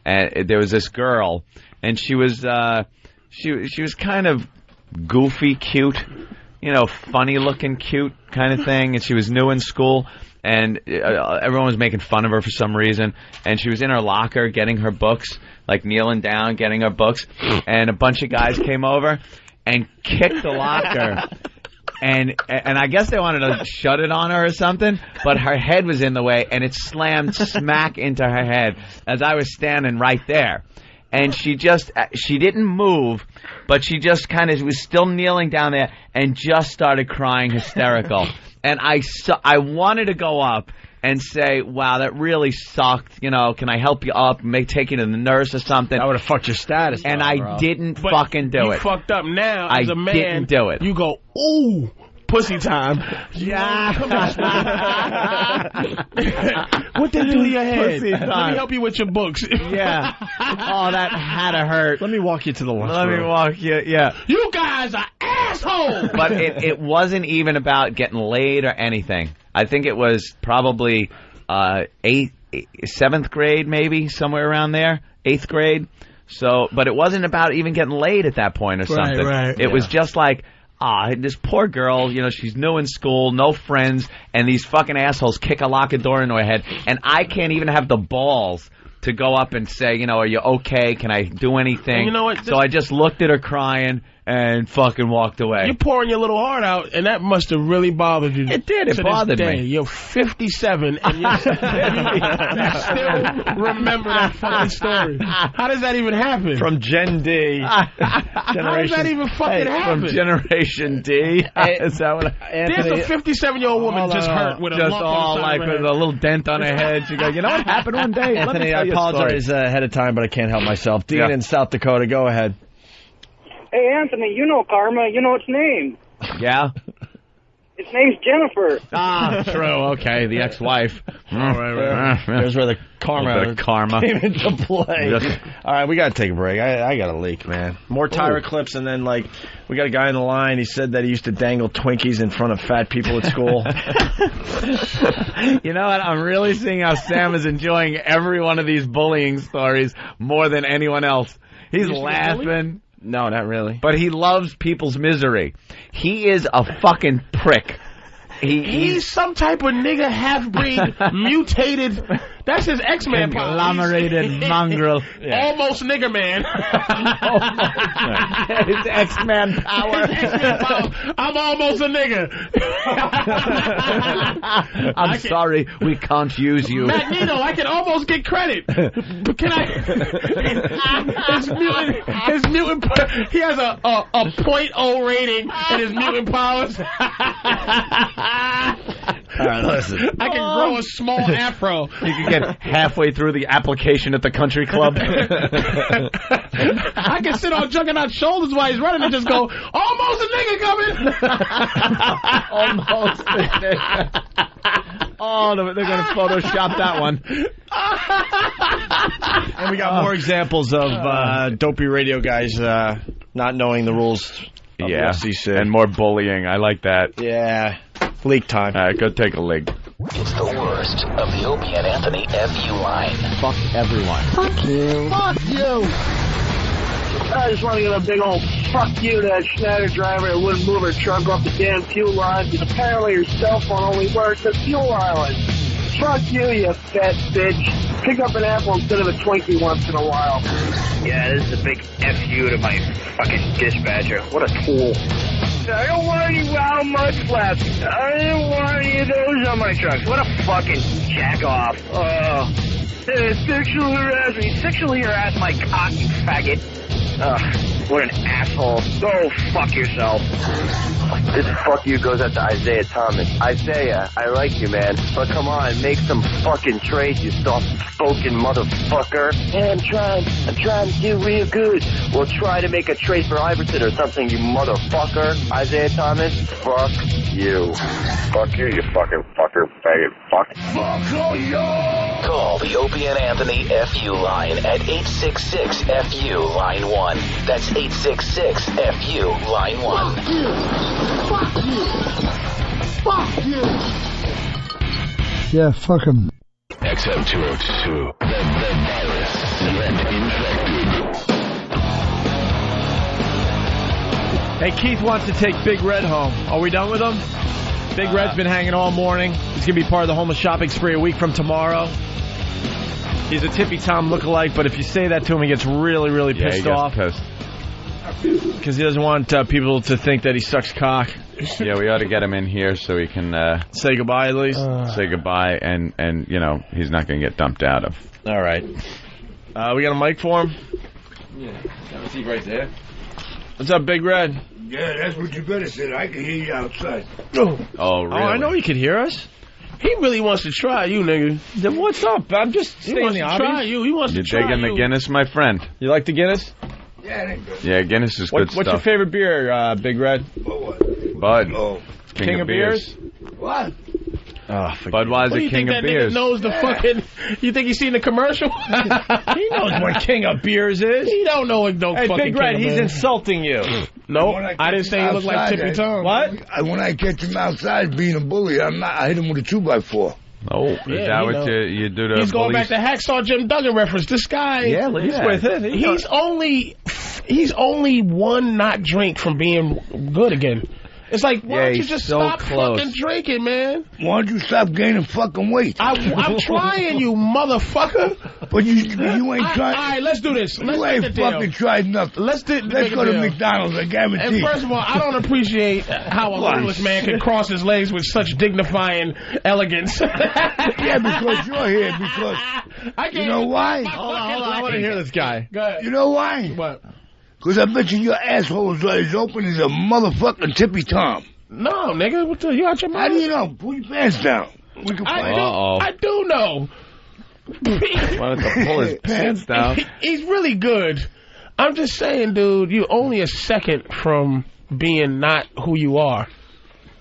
And there was this girl, and she was kind of goofy, cute, funny looking, cute kind of thing. And she was new in school, and everyone was making fun of her for some reason. And she was in her locker getting her books, like kneeling down, getting her books. And a bunch of guys came over and kicked the locker. And I guess they wanted to shut it on her or something, but her head was in the way, and it slammed smack into her head as I was standing right there. And she didn't move, but she just kind of was still kneeling down there and just started crying hysterical. And I wanted to go up and say, wow, that really sucked. Can I help you up, take you to the nurse or something? I would have fucked your status. And I didn't fucking do it. You fucked up now as a man. I didn't do it. You go, ooh, pussy time. Yeah. What they do to your head? Pussy time. Let me help you with your books. Yeah. Oh, that had to hurt. Let me walk you to the lunchroom. Let me walk you, yeah. You guys are assholes. But it wasn't even about getting laid or anything. I think it was probably 7th grade, maybe, somewhere around there, 8th grade. So, but it wasn't about even getting laid at that point or something. Right. It was just like, this poor girl, she's new in school, no friends, and these fucking assholes kick a locker door into her head, and I can't even have the balls to go up and say, are you okay? Can I do anything? And you know what? So I just looked at her crying and fucking walked away. You're pouring your little heart out, and that must have really bothered you. It did. It bothered me. You're 57, and you still remember that fucking story. How does that even happen? From Gen D. How does that even fucking happen? From Generation D. Is that what? There's a 57-year-old woman just hurt with a lump on the side of her head. With a little dent on her head. She goes, what happened one day? Anthony, I apologize ahead of time, but I can't help myself. Dean in South Dakota, go ahead. Hey, Anthony, you know Karma. You know its name. Yeah? Its name's Jennifer. True. Okay, the ex-wife. Right. There's where the karma came into play. All right, we got to take a break. I got a leak, man. More Tyra clips, and then, we got a guy on the line. He said that he used to dangle Twinkies in front of fat people at school. You know what? I'm really seeing how Sam is enjoying every one of these bullying stories more than anyone else. He's laughing. No, not really. But he loves people's misery. He is a fucking prick. He's some type of nigga half-breed, mutated. That's his X-Man power. Conglomerated mongrel. Almost nigger man. His X-Man power. I'm almost a nigger. I'm sorry, we can't use you. Magneto, I can almost get credit. But can I? His mutant. He has a 0.0 rating in his mutant powers. All right, listen. I can grow a small afro. You can get halfway through the application at the country club. I can sit on Juggernaut's shoulders while he's running and just go, almost a nigga coming. Almost a nigga. Oh, they're going to Photoshop that one. And we got more examples of dopey radio guys not knowing the rules of the SEC. And more bullying. I like that. Yeah. Leak time. All right, go take a leak. It's the worst of the Opie and Anthony FU line. Fuck everyone. Fuck you. Fuck you. I just want to give a big old fuck you to that Schneider driver that wouldn't move her truck off the damn fuel line because apparently her cell phone only works at fuel islands. Fuck you, you fat bitch. Pick up an apple instead of a Twinkie once in a while. Yeah, this is a big F you to my fucking dispatcher. What a tool. I don't want any wow mud flaps. I don't want any of those on my trucks. What a fucking jack off. Sexual harassment. Sexually harass my cock, you faggot. What an asshole. Go fuck yourself. This fuck you goes out to Isaiah Thomas. Isaiah, I like you, man, but come on, make some fucking trades, you soft-spoken motherfucker. Hey, I'm trying to do real good. We'll try to make a trade for Iverson or something, you motherfucker. Isaiah Thomas, fuck you. Fuck you, you fucking fucker, faggot, fuck. Fuck you! Call the Opie and Anthony FU line at 866-FU line 1. That's 866-FU line 1. Fuck you! Fuck you! Fuck you! Yeah, fuck him. XM202. The virus. Select infected. Hey, Keith wants to take Big Red home. Are we done with him? Big Red's been hanging all morning. He's going to be part of the homeless shopping spree a week from tomorrow. He's a Tippy Tom lookalike, but if you say that to him, he gets really, really pissed off. Because he doesn't want people to think that he sucks cock. Yeah, we ought to get him in here so he can say goodbye at least. Say goodbye, and you know he's not going to get dumped out of. All right. We got a mic for him. Yeah, that was right there. What's up, Big Red? Yeah, that's what you better say. I can hear you outside. Oh, really? Oh, I know you can hear us. He really wants to try you, nigga. Then what's up? I'm just stating the obvious. Try you. He wants to try you. You're digging the Guinness, my friend. You like the Guinness? Yeah, it ain't good. Yeah, Guinness is good stuff. What's your favorite beer, Big Red? Bud. Oh. King of beers? What? Oh, Budweiser, King of Beers. Knows the fucking. You think he's seen the commercial? He knows what King of Beers is. He don't know what Hey, fucking Big Red, King of he's Beers. insulting you. No, I didn't say he looked like Tippy Tom. What? When I catch him outside being a bully, I hit him with a 2x4. Oh, is that what you do to He's going bullies? back to Hacksaw Jim Duggan reference. This guy, he's with it. He's only one not drink from being good again. It's like, why don't you just stop fucking drinking, man? Why don't you stop gaining fucking weight? I'm trying, you motherfucker. But you ain't trying. All right, let's do this. You ain't fucking tried nothing. Let's go to McDonald's, I guarantee. And first of all, I don't appreciate how a homeless man can cross his legs with such dignifying elegance. Yeah, because you're here. Because you know why? Hold on. I want to hear this guy. Go ahead. You know why? What? Because I bet you your asshole is as open as a motherfucking Tippy Tom. No, nigga. What the? You out your mind? How do you know? Pull your pants down. We can play. I do know. Why don't he pull his pants down? He's really good. I'm just saying, dude, you're only a second from being not who you are.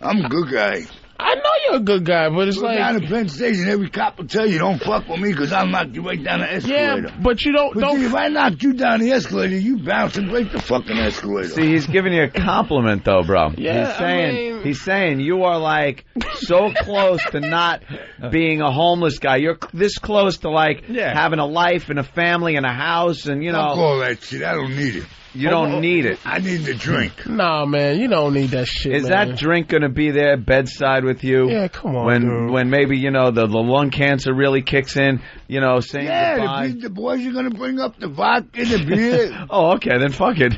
I'm a good guy. I know you're a good guy, but it's like... down at Penn Station, every cop will tell you, don't fuck with me because I'll knock you right down the escalator. Yeah, but you don't... See, if I knocked you down the escalator, you bounce and break the fucking escalator. See, he's giving you a compliment, though, bro. Yeah, He's saying you are, like, so close to not being a homeless guy. You're this close to, like, having a life and a family and a house and, you know... Fuck all that shit. I don't need it. You don't need it. I need the drink. Nah, man, you don't need that shit, Is that drink going to be there bedside with you? Yeah, come on, dude. When maybe, you know, the lung cancer really kicks in, you know, saying goodbye. The boys are going to bring up the vodka and the beer. Oh, okay, then fuck it.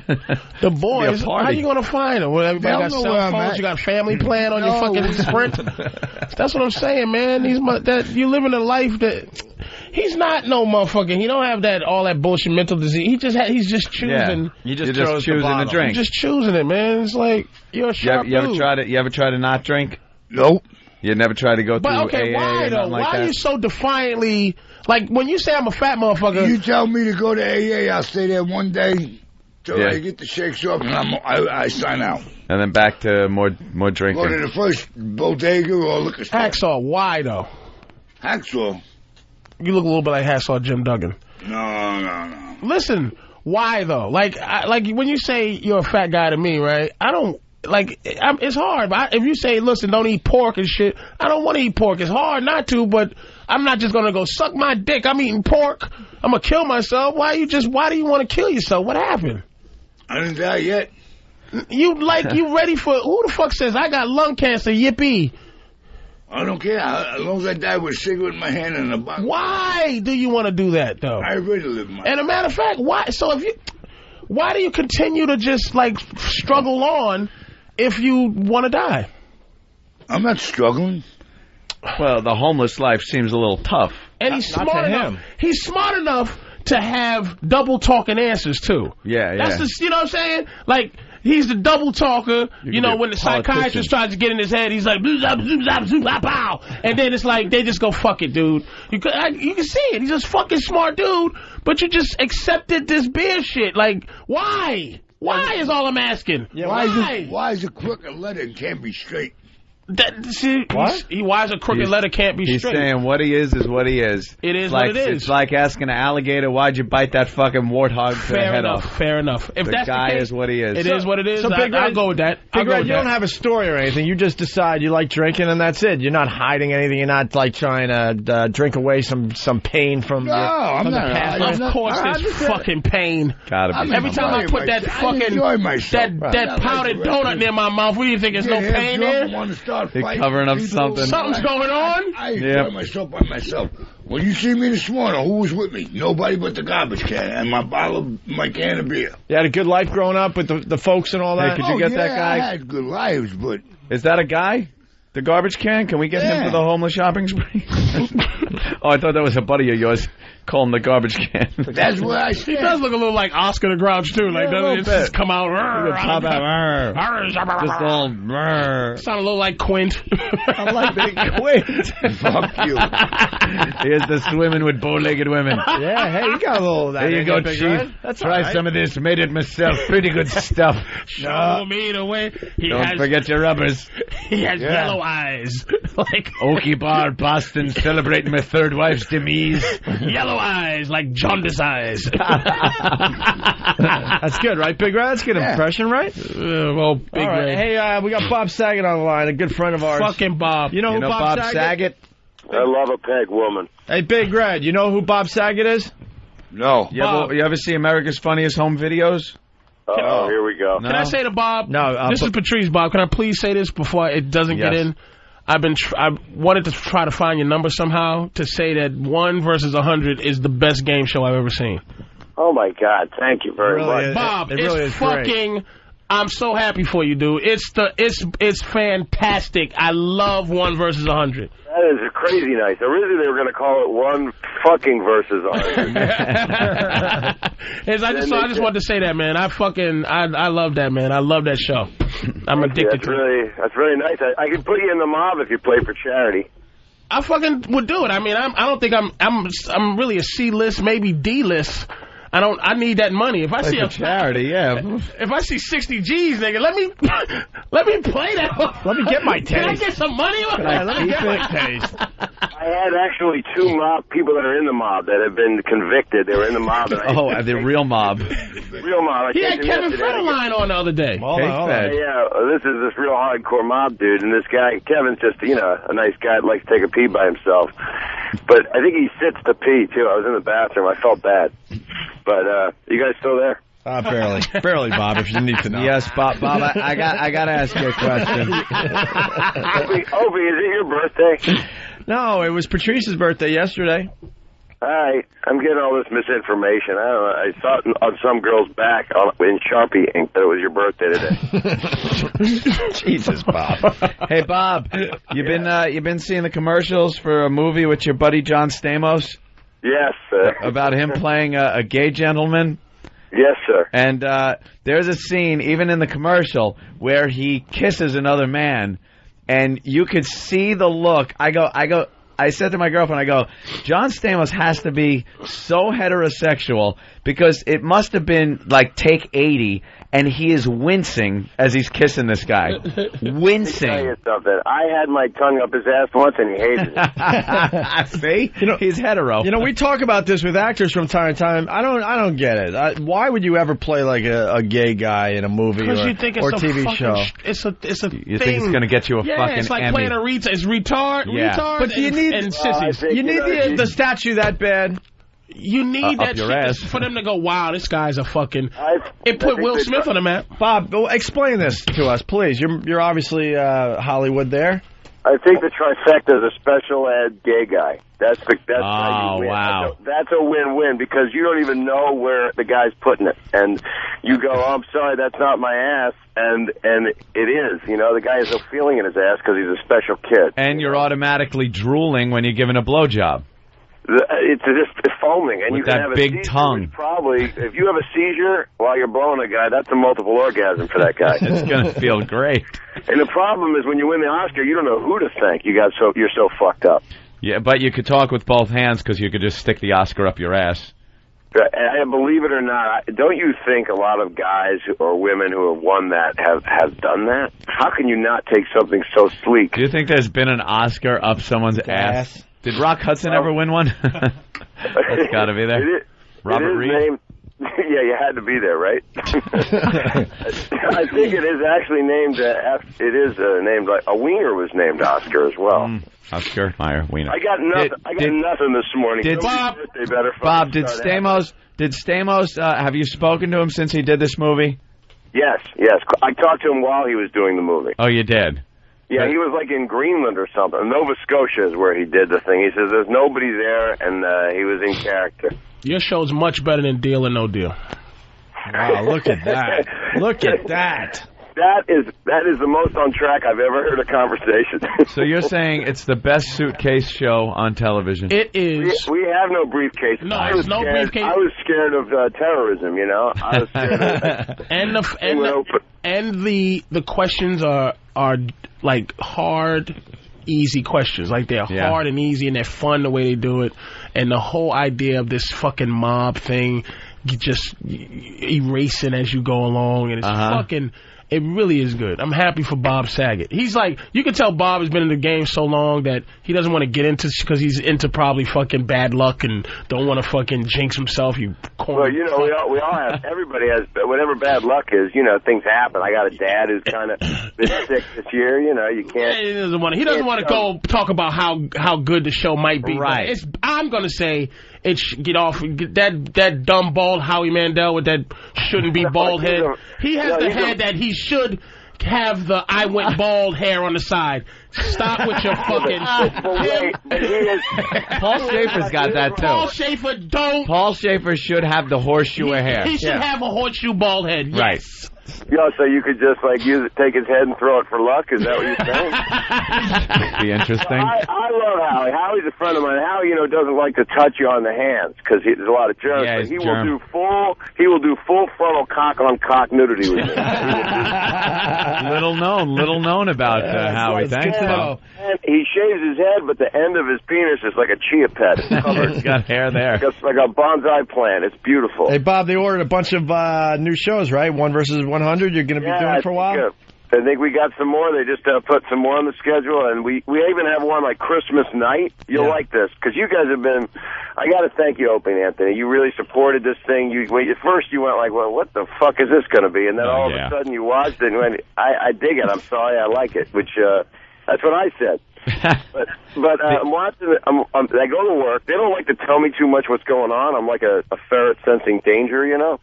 The boys, how you going to find them? When everybody got cell phones, you got family plan on your fucking Sprint? That's what I'm saying, man. You living a life that... He's not no motherfucker. He don't have all that bullshit mental disease. He's just choosing. Yeah. You're just choosing a drink. You're just choosing it, man. It's like you're a sharp you ever tried to not drink? Nope. You never tried to go through AA why though? Like why are you so defiantly like when you say I'm a fat motherfucker? You tell me to go to AA, I'll stay there one day till I get the shakes off, and I sign out. And then back to more drinking. Go to the first bodega or liquor store. Hacksaw, why though? Hacksaw. You look a little bit like Hacksaw Jim Duggan. No. Listen, why though? Like when you say you're a fat guy to me, right? I don't like. It's hard. But if you say, listen, don't eat pork and shit, I don't want to eat pork. It's hard not to, but I'm not just gonna go suck my dick. I'm eating pork. I'm gonna kill myself. Why do you want to kill yourself? What happened? I didn't die yet. You ready for, who the fuck says I got lung cancer, yippee? I don't care. As long as I die with a cigarette in my hand and a bottle. Why do you want to do that, though? I already live my life. And a matter of fact, why do you continue to just, struggle on if you want to die? I'm not struggling. Well, the homeless life seems a little tough. And he's smart enough. He's smart enough to have double talking answers, too. Yeah. That's you know what I'm saying? He's the double talker. You know, when the psychiatrist tries to get in his head, he's like, boo, zap, zoop, zap, zoop, zap, pow. And then it's like, they just go, fuck it, dude. You can see it. He's just fucking smart dude, but you just accepted this beer shit. Why? Why is all I'm asking? Yeah, why is a crooked letter can't be straight? Why is a crooked letter can't be straight? He's saying what he is what he is. It is what it is. It's like asking an alligator, why'd you bite that fucking warthog their head off? Fair enough. If the guy is what he is. It is what it is. So I'll go with that. Big Red, you don't have a story or anything. You just decide you like drinking, and that's it. You're not hiding anything. You're not trying to drink away some pain from the past. Of course, there's fucking pain. Every time I put that fucking that powdered donut near my mouth, what do you think? There's no pain there? They're covering up something. Something's going on? I enjoy myself by myself. When you see me this morning, who was with me? Nobody but the garbage can and my can of beer. You had a good life growing up with the folks and all that? Hey, could you get that guy? I had good lives, but... Is that a guy? The garbage can? Can we get him for the homeless shopping spree? Oh, I thought that was a buddy of yours. Call him the garbage can. That's where I stand. He does look a little like Oscar the Grouch, too. Doesn't it just come out? Pop out. Just all... Sound a little like Quint. I'm like Big Quint. Fuck you. Here's the swimming with bow-legged women. Yeah, hey, you got a little of that. There you go, Chief. Try some of this. Made it myself. Pretty good stuff. Show me the way. Don't forget your rubbers. He has yellow eyes. Okie Bar, Boston, celebrating my third wife's demise. Yellow eyes, like jaundice eyes. That's good, right, Big Red? That's a good impression, right? Big Red. Hey, we got Bob Saget on the line, a good friend of ours. Fucking Bob. You know who Bob Saget? I love a peg woman. Hey, Big Red, you know who Bob Saget is? No. You ever see America's Funniest Home Videos? Oh, here we go. Can I say to Bob? No. This is Patrice, Bob. Can I please say this before it doesn't get in? I wanted to try to find your number somehow to say that 1 versus 100 is the best game show I've ever seen. Oh my God! Thank you very much, Bob. It's fucking. Great. I'm so happy for you, dude. It's fantastic. I love 1 versus 100. That is crazy nice. Originally they were going to call it 1 fucking versus 100. I just wanted to say that, man. I love that, man. I love that show. I'm addicted to it. That's really nice. I could put you in the mob if you play for charity. I fucking would do it. I mean, I don't think I'm really a C-list, maybe D-list. I need that money. If I see a charity, if I see 60 G's, nigga, let me play that. Let me get my taste. Can I get some money? Let me get my taste. I had actually 2 mob people that are in the mob that have been convicted. They were in the mob. And the real mob. Real mob. He had Kevin Federline on the other day. This is this real hardcore mob dude, and this guy Kevin's just a nice guy that likes to take a pee by himself. But I think he sits to pee too. I was in the bathroom. I felt bad. But you guys still there? Barely, Bob. If you need to know. Yes, Bob. I got to ask you a question. Opie, is it your birthday? No, it was Patrice's birthday yesterday. I'm getting all this misinformation. I don't know. I saw it on some girl's back in Sharpie ink that it was your birthday today. Jesus, Bob. Hey, Bob, you've been seeing the commercials for a movie with your buddy John Stamos? Yes, sir. About him playing a gay gentleman? Yes, sir. And there's a scene, even in the commercial, where he kisses another man, and you could see the look. I said to my girlfriend, John Stamos has to be so heterosexual because it must have been like take 80, and he is wincing as he's kissing this guy. Wincing. Let me tell you something. I had my tongue up his ass once, and he hated it. See? He's hetero. We talk about this with actors from time to time. I don't get it. Why would you ever play like a gay guy in a movie or TV show? It's a you think it's going to get you a fucking it's like Emmy. playing a retard. It's retard. Yeah. Retard but you need and sissies. You need the statue that bad. You need that shit for them to go, wow, this guy's a fucking... It put Will Smith on the map. Bob, explain this to us, please. You're obviously Hollywood there. I think the trifecta is a special ed gay guy. That's how you win. Wow. That's a win-win because you don't even know where the guy's putting it, and you go, "Oh, I'm sorry, that's not my ass," and it is. You know, the guy has no feeling in his ass because he's a special kid. And you're automatically drooling when you're given a blowjob. It's just foaming, and with you can that have a big seizure, tongue. Probably, if you have a seizure while you're blowing a guy, that's a multiple orgasm for that guy. It's gonna feel great. And the problem is when you win the Oscar, you don't know who to thank. You're so fucked up. Yeah, but you could talk with both hands because you could just stick the Oscar up your ass. And believe it or not, don't you think a lot of guys or women who have won that have done that? How can you not take something so sleek? Do you think there's been an Oscar up someone's ass? Did Rock Hudson ever win one? That's got to be there. Robert Reed? Yeah, you had to be there, right? I think it is actually named. Named like a wiener was named Oscar as well. Oscar Meyer Wiener. I got nothing this morning. Bob, did Stamos? Have you spoken to him since he did this movie? Yes. I talked to him while he was doing the movie. Oh, you did. Yeah, he was like in Greenland or something. Nova Scotia is where he did the thing. He says there's nobody there, and he was in character. Your show's much better than Deal or No Deal. Wow, look at that. Look at that. That is the most on track I've ever heard a conversation. So you're saying it's the best suitcase show on television? It is. We have no briefcase. No, there's no briefcase. I was scared of terrorism, you know. I was scared of the questions are like hard, easy questions. Like they're hard and easy, and they're fun the way they do it. And the whole idea of this fucking mob thing, just erasing as you go along, and it's fucking. It really is good. I'm happy for Bob Saget. He's like, you can tell Bob has been in the game so long that he doesn't want to get into, because he's into probably fucking bad luck and don't want to fucking jinx himself. Well, you know, we all have, everybody has, whatever bad luck is, you know, things happen. I got a dad who's kind of been sick this year, you know, you can't. He doesn't want to go talk about how good the show might be. Right. I'm going to say, that dumb bald Howie Mandel with that shouldn't be bald head. He has the head that he should have the I went bald hair on the side. Stop with your fucking... Paul Schaefer's got that too. Paul Schaefer Paul Schaefer should have the horseshoe hair. He should have a horseshoe bald head. Yes. Right. Yeah, so you could just like take his head and throw it for luck. Is that what you're saying? Be interesting. I love Howie. Howie's a friend of mine. Howie, doesn't like to touch you on the hands because there's a lot of germs. Yeah, but he will do full frontal cock on cock nudity with me. Little known about Howie. Thanks, Bob. And he shaves his head, but the end of his penis is like a chia pet. It's covered. He's got hair there. It's like a bonsai plant. It's beautiful. Hey, Bob, they ordered a bunch of new shows, right? 1 versus 100. You're going to be doing it for a while? I think we got some more. They just put some more on the schedule, and we even have one like Christmas night. You'll like this, because you guys have been... I got to thank you, Opie and Anthony. You really supported this thing. At first you went like, well, what the fuck is this going to be? And then all of a sudden you watched it and went, I dig it. I'm sorry, I like it, which that's what I said. But I'm watching it. I go to work. They don't like to tell me too much what's going on. I'm like a ferret sensing danger, you know?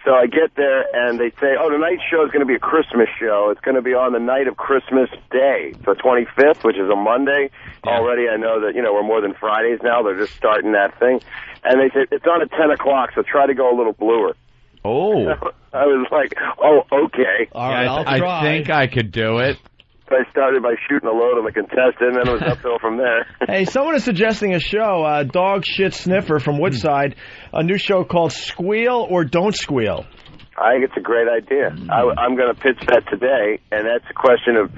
So I get there, and they say, tonight's show is going to be a Christmas show. It's going to be on the night of Christmas Day, the 25th, which is a Monday. Yeah. Already I know that, we're more than Fridays now. They're just starting that thing. And they say, it's on at 10 o'clock, so try to go a little bluer. Oh. I was like, okay. All right, I'll try. I think I could do it. I started by shooting a load on the contestant, and then it was uphill from there. Hey, someone is suggesting a show, Dog Shit Sniffer from Woodside, a new show called Squeal or Don't Squeal. I think it's a great idea. I'm going to pitch that today, and that's a question of,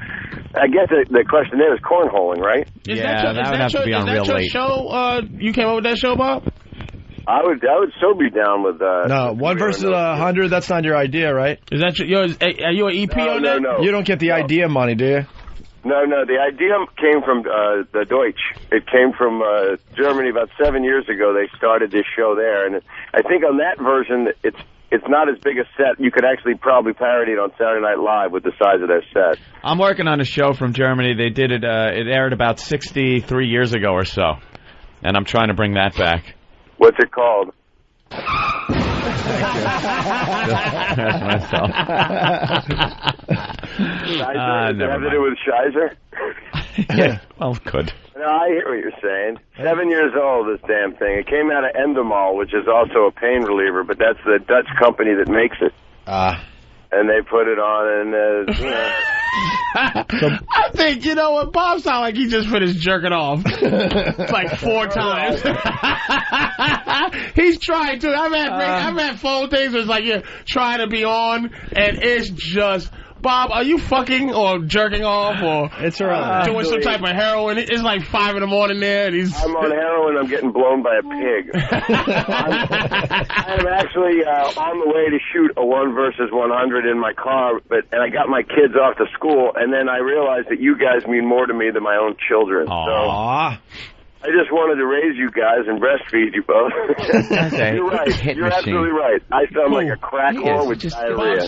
I guess the question there is cornholing, right? That would have to be on real late. Is that your show? You came up with that show, Bob? I would so be down with... no, 1 versus 100, that's not your idea, right? Is that are you an EP on that? No. You don't get the idea money, do you? No, the idea came from the Deutsch. It came from Germany about 7 years ago. They started this show there, and I think on that version, it's not as big a set. You could actually probably parody it on Saturday Night Live with the size of their set. I'm working on a show from Germany. They did it. It aired about 63 years ago or so, and I'm trying to bring that back. What's it called? That's myself. Does it have to do with Shizer? Yeah, well, could. No, I hear what you're saying. 7 years old, this damn thing. It came out of Endemol, which is also a pain reliever, but that's the Dutch company that makes it. And they put it on, and, you know. I think, you know what, Bob sounds like he just finished jerking off. It's like 4 times. He's trying to. I've had phone things where it's like you're trying to be on, and it's just... Bob, are you fucking or jerking off or doing some type of heroin? It's like 5 in the morning there. And I'm on heroin. I'm getting blown by a pig. I'm actually on the way to shoot a 1 versus 100 in my car, and I got my kids off to school, and then I realized that you guys mean more to me than my own children. Aww. So I just wanted to raise you guys and breastfeed you both. Okay. You're right. You're absolutely right. I sound like a crack whore with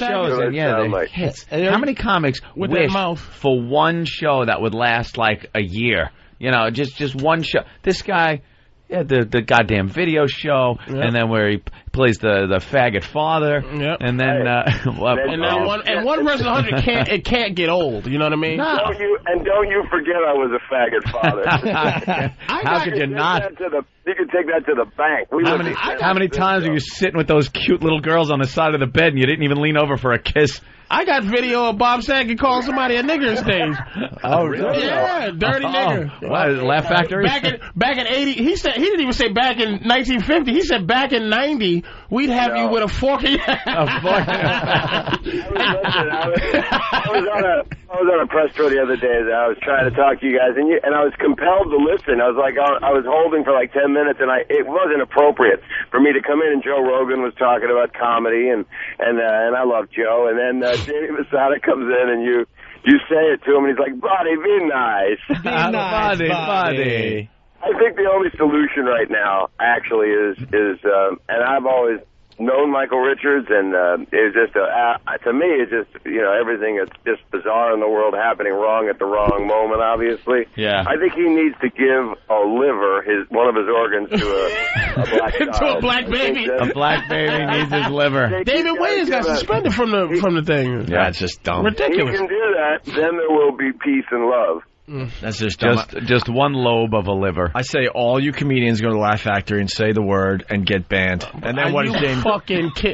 diarrhea. Hits. How many comics wish for one show that would last like a year? You know, just one show. This guy, the goddamn video show, and then where he plays the faggot father, and then and 1 versus 100 can't get old. You know what I mean? No. Don't you forget I was a faggot father. How could you not? You could take that to the bank. How many times are you sitting with those cute little girls on the side of the bed and you didn't even lean over for a kiss? I got video of Bob Saget calling somebody a nigger stage. Oh, really? Yeah, dirty nigger. What, Laugh Factory? Back in 80, he didn't even say back in 1950. He said back in 90, we'd have you with a fork in your I was on a press tour the other day. I was trying to talk to you guys, and I was compelled to listen. I was like, I was holding for like 10 minutes, and it wasn't appropriate for me to come in. And Joe Rogan was talking about comedy, and I love Joe. And then Jamie Masada comes in, and you say it to him, and he's like, "Buddy, be nice, be nice, buddy." I think the only solution right now actually is, and I've always known Michael Richards, and it's just to me, it's just everything is just bizarre in the world happening wrong at the wrong moment. Obviously, yeah. I think he needs to give a liver, one of his organs, to a black child. To a black baby. A black baby needs his liver. David Wayne's got suspended from the thing. Yeah, it's just dumb. Ridiculous. If he can do that, then there will be peace and love. That's just dumb. Just one lobe of a liver. I say all you comedians go to Laugh Factory and say the word and get banned. And then what is Jamie?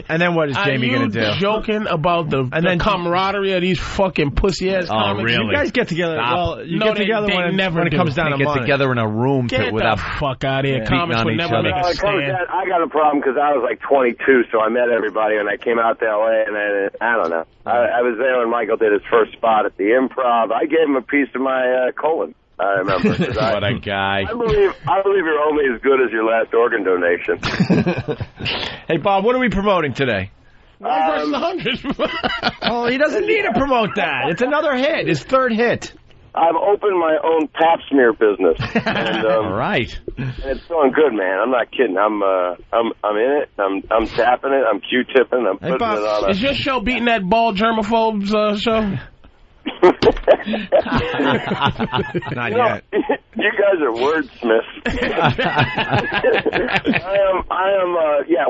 And then what is Jamie going to do? Are you joking about the camaraderie of these fucking pussy ass comics? Really? You guys get together. Stop. Well, you get together when it comes down to money. Get together in a room without the fuck out of here. Comics would never make a stand. I got a problem because I was like 22, so I met everybody when I came out to L.A. and I don't know. I was there when Michael did his first spot at the Improv. I gave him a piece of my colon. I remember. What a guy. I believe you're only as good as your last organ donation. Hey, Bob, what are we promoting today? 1 versus 100. Oh, he doesn't need to promote that. It's another hit. His 3rd hit. I've opened my own pap smear business. And, all right. And it's going good, man. I'm not kidding. I'm in it. I'm tapping it. I'm Q-tipping. I'm putting it on. Is your show beating that bald germaphobes show? Not yet. You guys are wordsmiths. I am.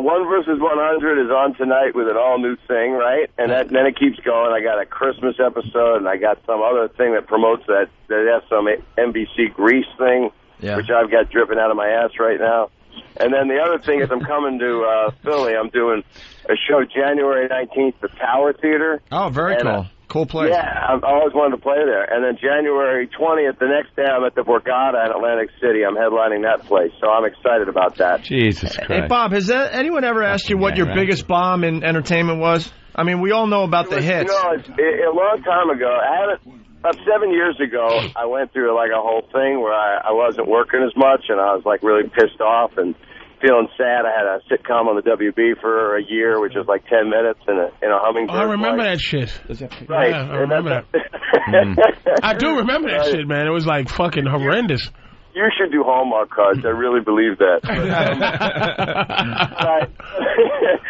1 versus 100 is on tonight with an all new thing, right? And then it keeps going. I got a Christmas episode, and I got some other thing that promotes that has some NBC Grease thing, which I've got dripping out of my ass right now. And then the other thing is I'm coming to Philly. I'm doing a show January 19th at the Tower Theater. Oh, very cool. Cool place. Yeah, I've always wanted to play there. And then January 20th, the next day, I'm at the Borgata in Atlantic City. I'm headlining that place, so I'm excited about that. Jesus Christ. Hey, Bob, has anyone ever asked you what your biggest bomb in entertainment was? I mean, we all know about the hits. A long time ago, about 7 years ago, I went through like a whole thing where I wasn't working as much, and I was like really pissed off and feeling sad. I had a sitcom on the WB for a year, which was like 10 minutes in a hummingbird. I remember that shit. Right. Yeah, I remember that. I do remember that shit, man. It was like fucking horrendous. You should do Hallmark cards. I really believe that.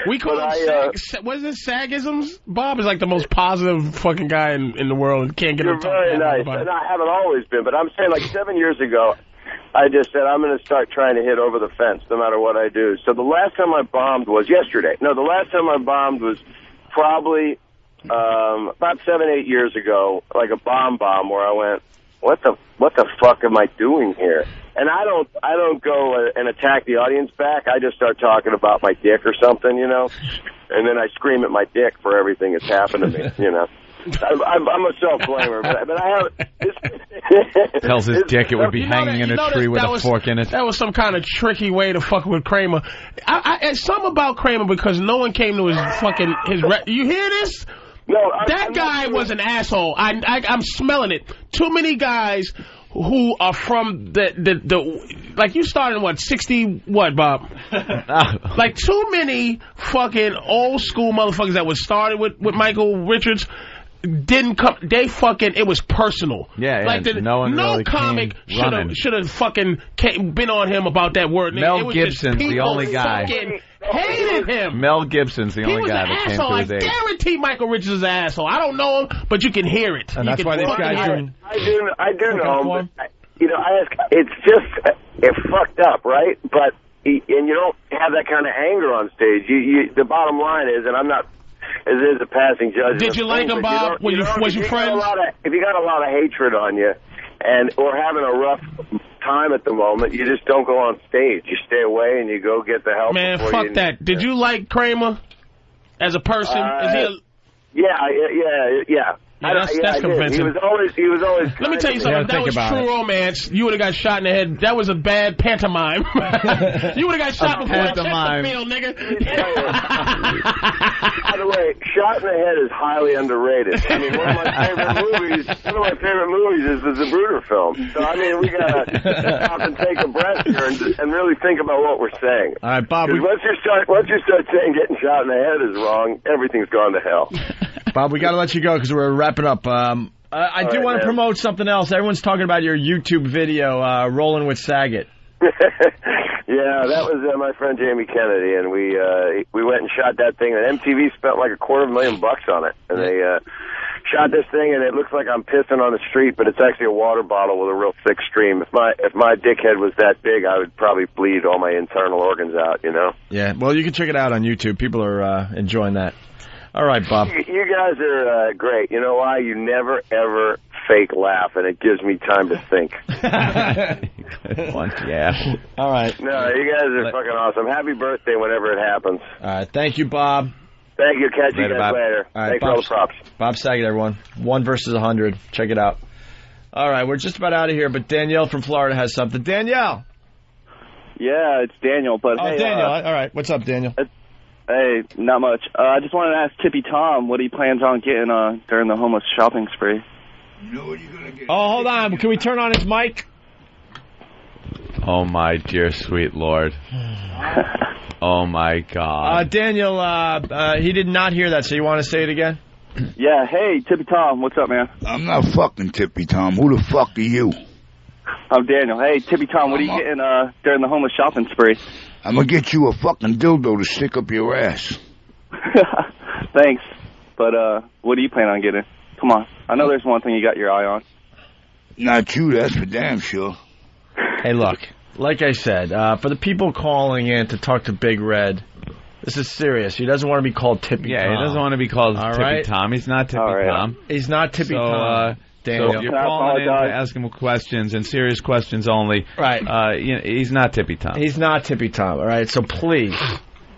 We call them what is it, sagisms? Bob is like the most positive fucking guy in the world. Can't get You're very nice. And I haven't always been, but I'm saying like 7 years ago, I just said, I'm going to start trying to hit over the fence no matter what I do. So the last time I bombed was yesterday. No, the last time I bombed was probably about 7-8 years ago, like a bomb where I went, what the fuck am I doing here? And I don't go and attack the audience back. I just start talking about my dick or something, you know, and then I scream at my dick for everything that's happened to me, you know. I'm a self-blamer, but I have... Tells his dick it would be hanging in a tree with a fork in it. That was some kind of tricky way to fuck with Kramer. It's something about Kramer because no one came to his fucking... You hear this? No, that guy was an asshole. I'm smelling it. Too many guys who are from the like you started in what, 60, what, Bob? Like too many fucking old school motherfuckers that was started with Michael Richards didn't come. They fucking, it was personal. Yeah, like no really comic should have fucking been on him about that word. Mel Gibson's the only guy. Hated him. Mel Gibson's the only guy that came to his aid. I guarantee Michael Richards is an asshole. I don't know him, but you can hear it. And that's why this guy's doing... I do know him. But, you know, it's just, it's fucked up, right? But, and you don't have that kind of anger on stage. The bottom line is, and I'm not, as is a passing judge. Did you like him, Bob? Was you friends? If you got a lot of hatred on you, or having a rough time at the moment, you just don't go on stage. You stay away and you go get the help. Man, fuck that. Did you like Kramer as a person? Yeah. That's convincing. He was always. Let me tell you something. That was true romance. You would have got shot in the head. That was a bad pantomime. You would have got shot before Chesterfield, nigga. By the way, shot in the head is highly underrated. I mean, one of my favorite movies is the Zapruder film. So I mean, we gotta stop and take a breath here and really think about what we're saying. All right, Bob. Once you start saying getting shot in the head is wrong, everything's gone to hell. Bob, we got to let you go because we're wrapping up. I do want to promote something else. Everyone's talking about your YouTube video, Rolling with Saget. Yeah, that was my friend Jamie Kennedy, and we went and shot that thing. And MTV spent like $250,000 on it, and they shot this thing, and it looks like I'm pissing on the street, but it's actually a water bottle with a real thick stream. If my dickhead was that big, I would probably bleed all my internal organs out, you know? Yeah, well, you can check it out on YouTube. People are enjoying that. All right, Bob. You guys are great. You know why? You never, ever fake laugh, and it gives me time to think. Good one, yeah. All right. No, you guys are fucking awesome. Happy birthday whenever it happens. All right. Thank you, Bob. Thank you. Catch you guys Bob. later. All right, thanks for all the props. Bob Saget, everyone. 1 versus 100. Check it out. All right, we're just about out of here, but Danielle from Florida has something. Danielle! Yeah, it's Daniel, but hey... Daniel. All right. What's up, Daniel? Hey, not much. I just wanted to ask Tippy Tom what he plans on getting during the homeless shopping spree. You know what you're going to get. Oh, hold on. Can we turn on his mic? Oh, my dear sweet Lord. Oh, my God. Daniel, he did not hear that, so you want to say it again? Yeah, hey, Tippy Tom, what's up, man? I'm not fucking Tippy Tom. Who the fuck are you? I'm Daniel. Hey, Tippy Tom, what are you getting during the homeless shopping spree? I'm going to get you a fucking dildo to stick up your ass. Thanks. But what do you plan on getting? Come on. I know there's one thing you got your eye on. Not you, that's for damn sure. Hey, look, like I said, for the people calling in to talk to Big Red, this is serious. He doesn't want to be called Tippy Tom. Yeah, he doesn't want to be called Tippy Tom. He's not Tippy Tom. He's not Tippy Tom. Daniel. So if you're calling in to ask him questions and serious questions only, right? He's not Tippy Tom. He's not Tippy Tom. All right. So please,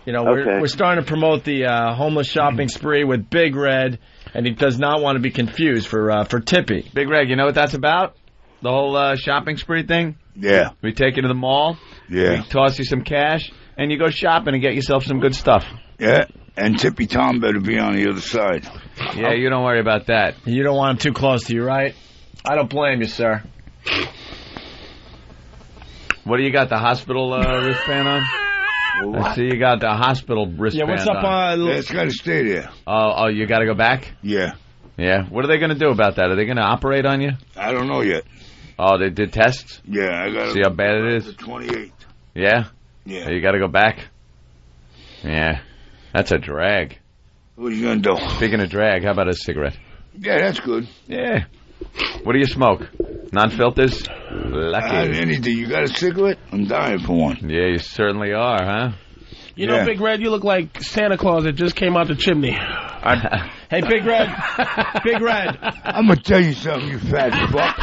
we're starting to promote the homeless shopping spree with Big Red, and he does not want to be confused for Tippy. Big Red, you know what that's about? The whole shopping spree thing. Yeah. We take you to the mall. Yeah. We toss you some cash, and you go shopping and get yourself some good stuff. Yeah. And Tippy Tom better be on the other side. Yeah, you don't worry about that. You don't want him too close to you, right? I don't blame you, sir. What do you got, the hospital wristband on? I see you got the hospital wristband on. Yeah, what's up on... It's got to stay there. Oh, you got to go back? Yeah. Yeah? What are they going to do about that? Are they going to operate on you? I don't know yet. Oh, they did tests? Yeah, I got. See how bad it is? The 28th. Yeah? Yeah. So you got to go back? Yeah. That's a drag. What are you going to do? Speaking of drag, how about a cigarette? Yeah, that's good. Yeah. What do you smoke? Non-filters? Lucky. Anything. You got a cigarette? I'm dying for one. Yeah, you certainly are, huh? You know, Big Red, you look like Santa Claus that just came out the chimney. Hey, Big Red. Big Red. I'm going to tell you something, you fat fuck.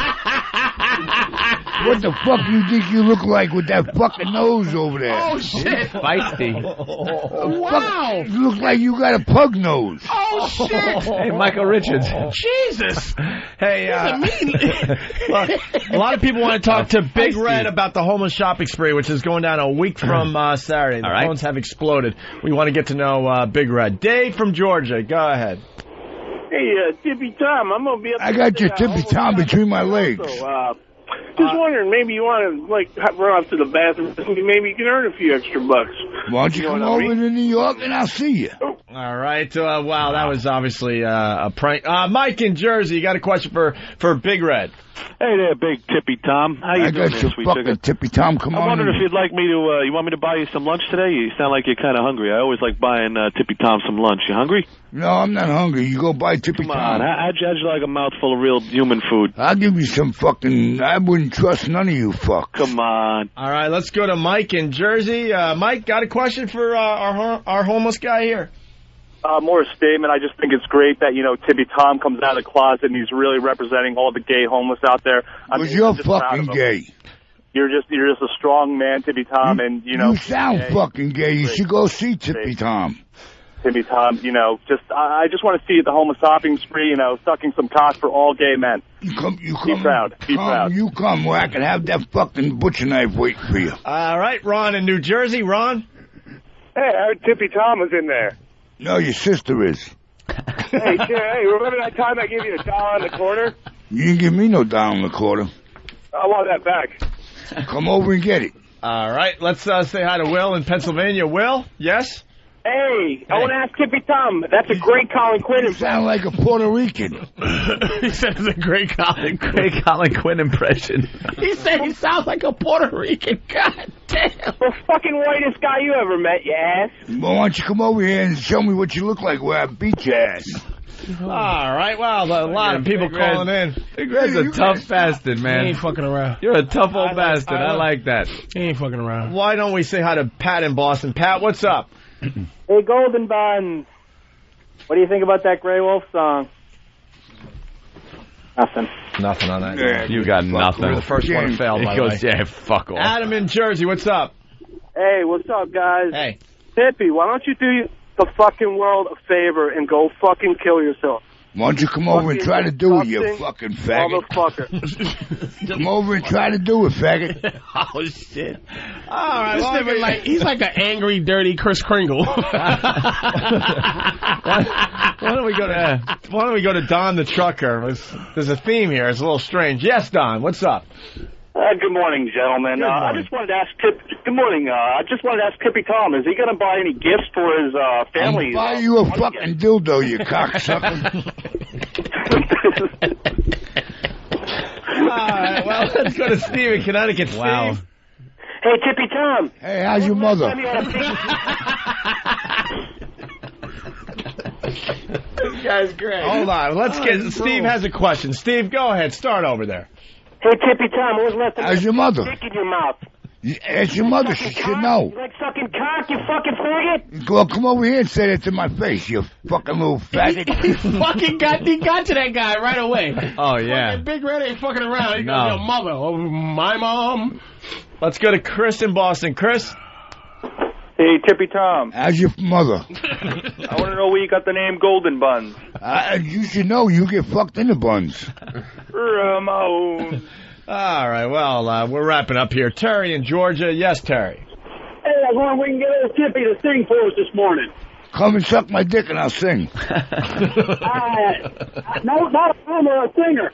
What the fuck you think you look like with that fucking nose over there? Oh, shit. Feisty. Wow. You look like you got a pug nose. Oh, shit. Hey, Michael Richards. Jesus. Hey, look, a lot of people want to talk to Big Red about the homeless shopping spree, which is going down a week from Saturday. The phones have exploded. We want to get to know Big Red. Dave from Georgia, go ahead. Hey, Tippy Tom, I'm gonna be up. I got your Tippy Tom between my legs. Just wondering, maybe you want to run up to the bathroom. Maybe you can earn a few extra bucks. Why don't you come over to New York and I'll see you. All right. Wow, that was obviously a prank. Mike in Jersey, you got a question for Big Red. Hey there, Big Tippy Tom. How you doing there, sweet fucking Tippy Tom. Come on. I'm wondering if you'd like me to. You want me to buy you some lunch today? You sound like you're kind of hungry. I always like buying Tippy Tom some lunch. You hungry? No, I'm not hungry. You go buy Tippy Tom. Come on. How'd you like a mouthful of real human food? I'll give you some fucking. I wouldn't trust none of you fucks. Come on. All right, let's go to Mike in Jersey. Mike, got a question for our homeless guy here? More a statement. I just think it's great that, Tippy Tom comes out of the closet and he's really representing all the gay homeless out there. You're fucking gay. You're just a strong man, Tippy Tom, and You sound fucking gay. You should go see Tippy Tom. Tippy Tom, I just want to see you at the homeless shopping spree, sucking some cock for all gay men. You come. Be proud. Be proud. You come where I can have that fucking butcher knife waiting for you. All right, Ron in New Jersey. Ron? Hey, I heard Tippy Tom was in there. No, your sister is. Hey, remember that time I gave you $1 on the quarter? You didn't give me no $1 on the quarter. I want that back. Come over and get it. All right, let's say hi to Will in Pennsylvania. Will, yes? Hey, I want to ask Tippy Tom. That's a great Colin Quinn impression. You sound like a Puerto Rican. He said it's a great Colin Quinn impression. He said he sounds like a Puerto Rican. God damn. The fucking whitest guy you ever met, you ass. Well, why don't you come over here and show me what you look like where I beat your ass? All right, well, a lot of people calling in. Big Red's a tough bastard, man. He ain't fucking around. You're a tough old bastard. I like that. He ain't fucking around. Why don't we say hi to Pat in Boston? Pat, what's up? Hey, Golden Buns. What do you think about that Grey Wolf song? Nothing on that. Yeah, you got nothing. You're the first one to fail, by the way. Yeah, fuck off. Adam in Jersey, what's up? Hey, what's up, guys? Hey. Tippy, why don't you do the fucking world a favor and go fucking kill yourself? Why don't you come over and try to do it, you fucking faggot? Motherfucker. Come over and try to do it, faggot. Oh, shit. All right, well, he's like an angry, dirty Kris Kringle. Why don't we go to Don the trucker? There's a theme here. It's a little strange. Yes, Don, what's up? Good morning, gentlemen. I just wanted to ask Good morning. I just wanted to ask Tippy Tom, is he going to buy any gifts for his family? I'll buy you a fucking dildo, you cocksucker. All right, well, let's go to Steve in Connecticut. Wow. Steve. Hey, Tippy Tom. Hey, how's your mother? This guy's great. Hold on. Let's get... Steve has a question. Steve, go ahead. Start over there. Hey, Tippy Tom, when was the last time how's your mother? Dick in your mouth? Ask your mother. She should know. You like sucking cock, you fucking faggot? Well, come over here and say that to my face, you fucking little faggot. He got to that guy right away. Oh, yeah. Fucking Big Red ain't fucking around. He goes, your mother. Oh, my mom. Let's go to Chris in Boston. Chris? Hey, Tippy Tom. How's your mother? I want to know where you got the name Golden Buns. You should know. You get fucked in the buns. Ramon. All right, well, we're wrapping up here. Terry in Georgia. Yes, Terry. Hey, I wonder if we can get old Tippy to sing for us this morning. Come and suck my dick and I'll sing. No, not a singer.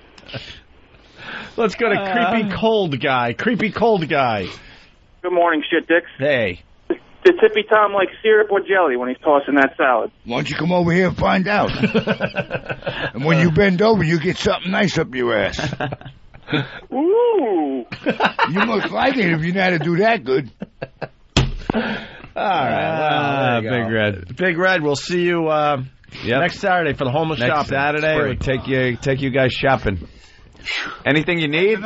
Let's go to Creepy Cold Guy. Creepy Cold Guy. Good morning, shit dicks. Hey. Did Tippy Tom like syrup or jelly when he's tossing that salad? Why don't you come over here and find out? And when you bend over, you get something nice up your ass. Ooh. You must like it if you know how to do that good. All right. Well, Big Red. Big Red, we'll see you next Saturday for the homeless shopping. Next Saturday, we'll take you guys shopping. Anything you need?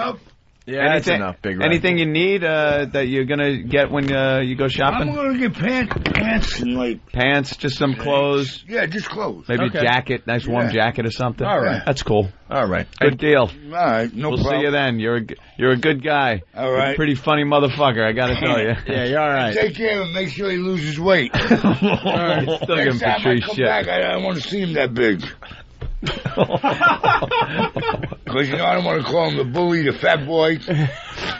Yeah, that's enough, Big Red. Anything you need that you're gonna get when you go shopping? I'm gonna get pants and like pants, just some clothes. Yeah, just clothes. Maybe a jacket, nice warm jacket or something. All right, that's cool. All right, good deal. All right, no we'll problem. see you then. You're a good guy. All right, you're a pretty funny motherfucker. I gotta tell you. Yeah, you're all right. Take care of him. Make sure he loses weight. All right. Still Next time I Patrice come shit. back, I want to see him that big. Because, I don't want to call him the bully, the fat boy.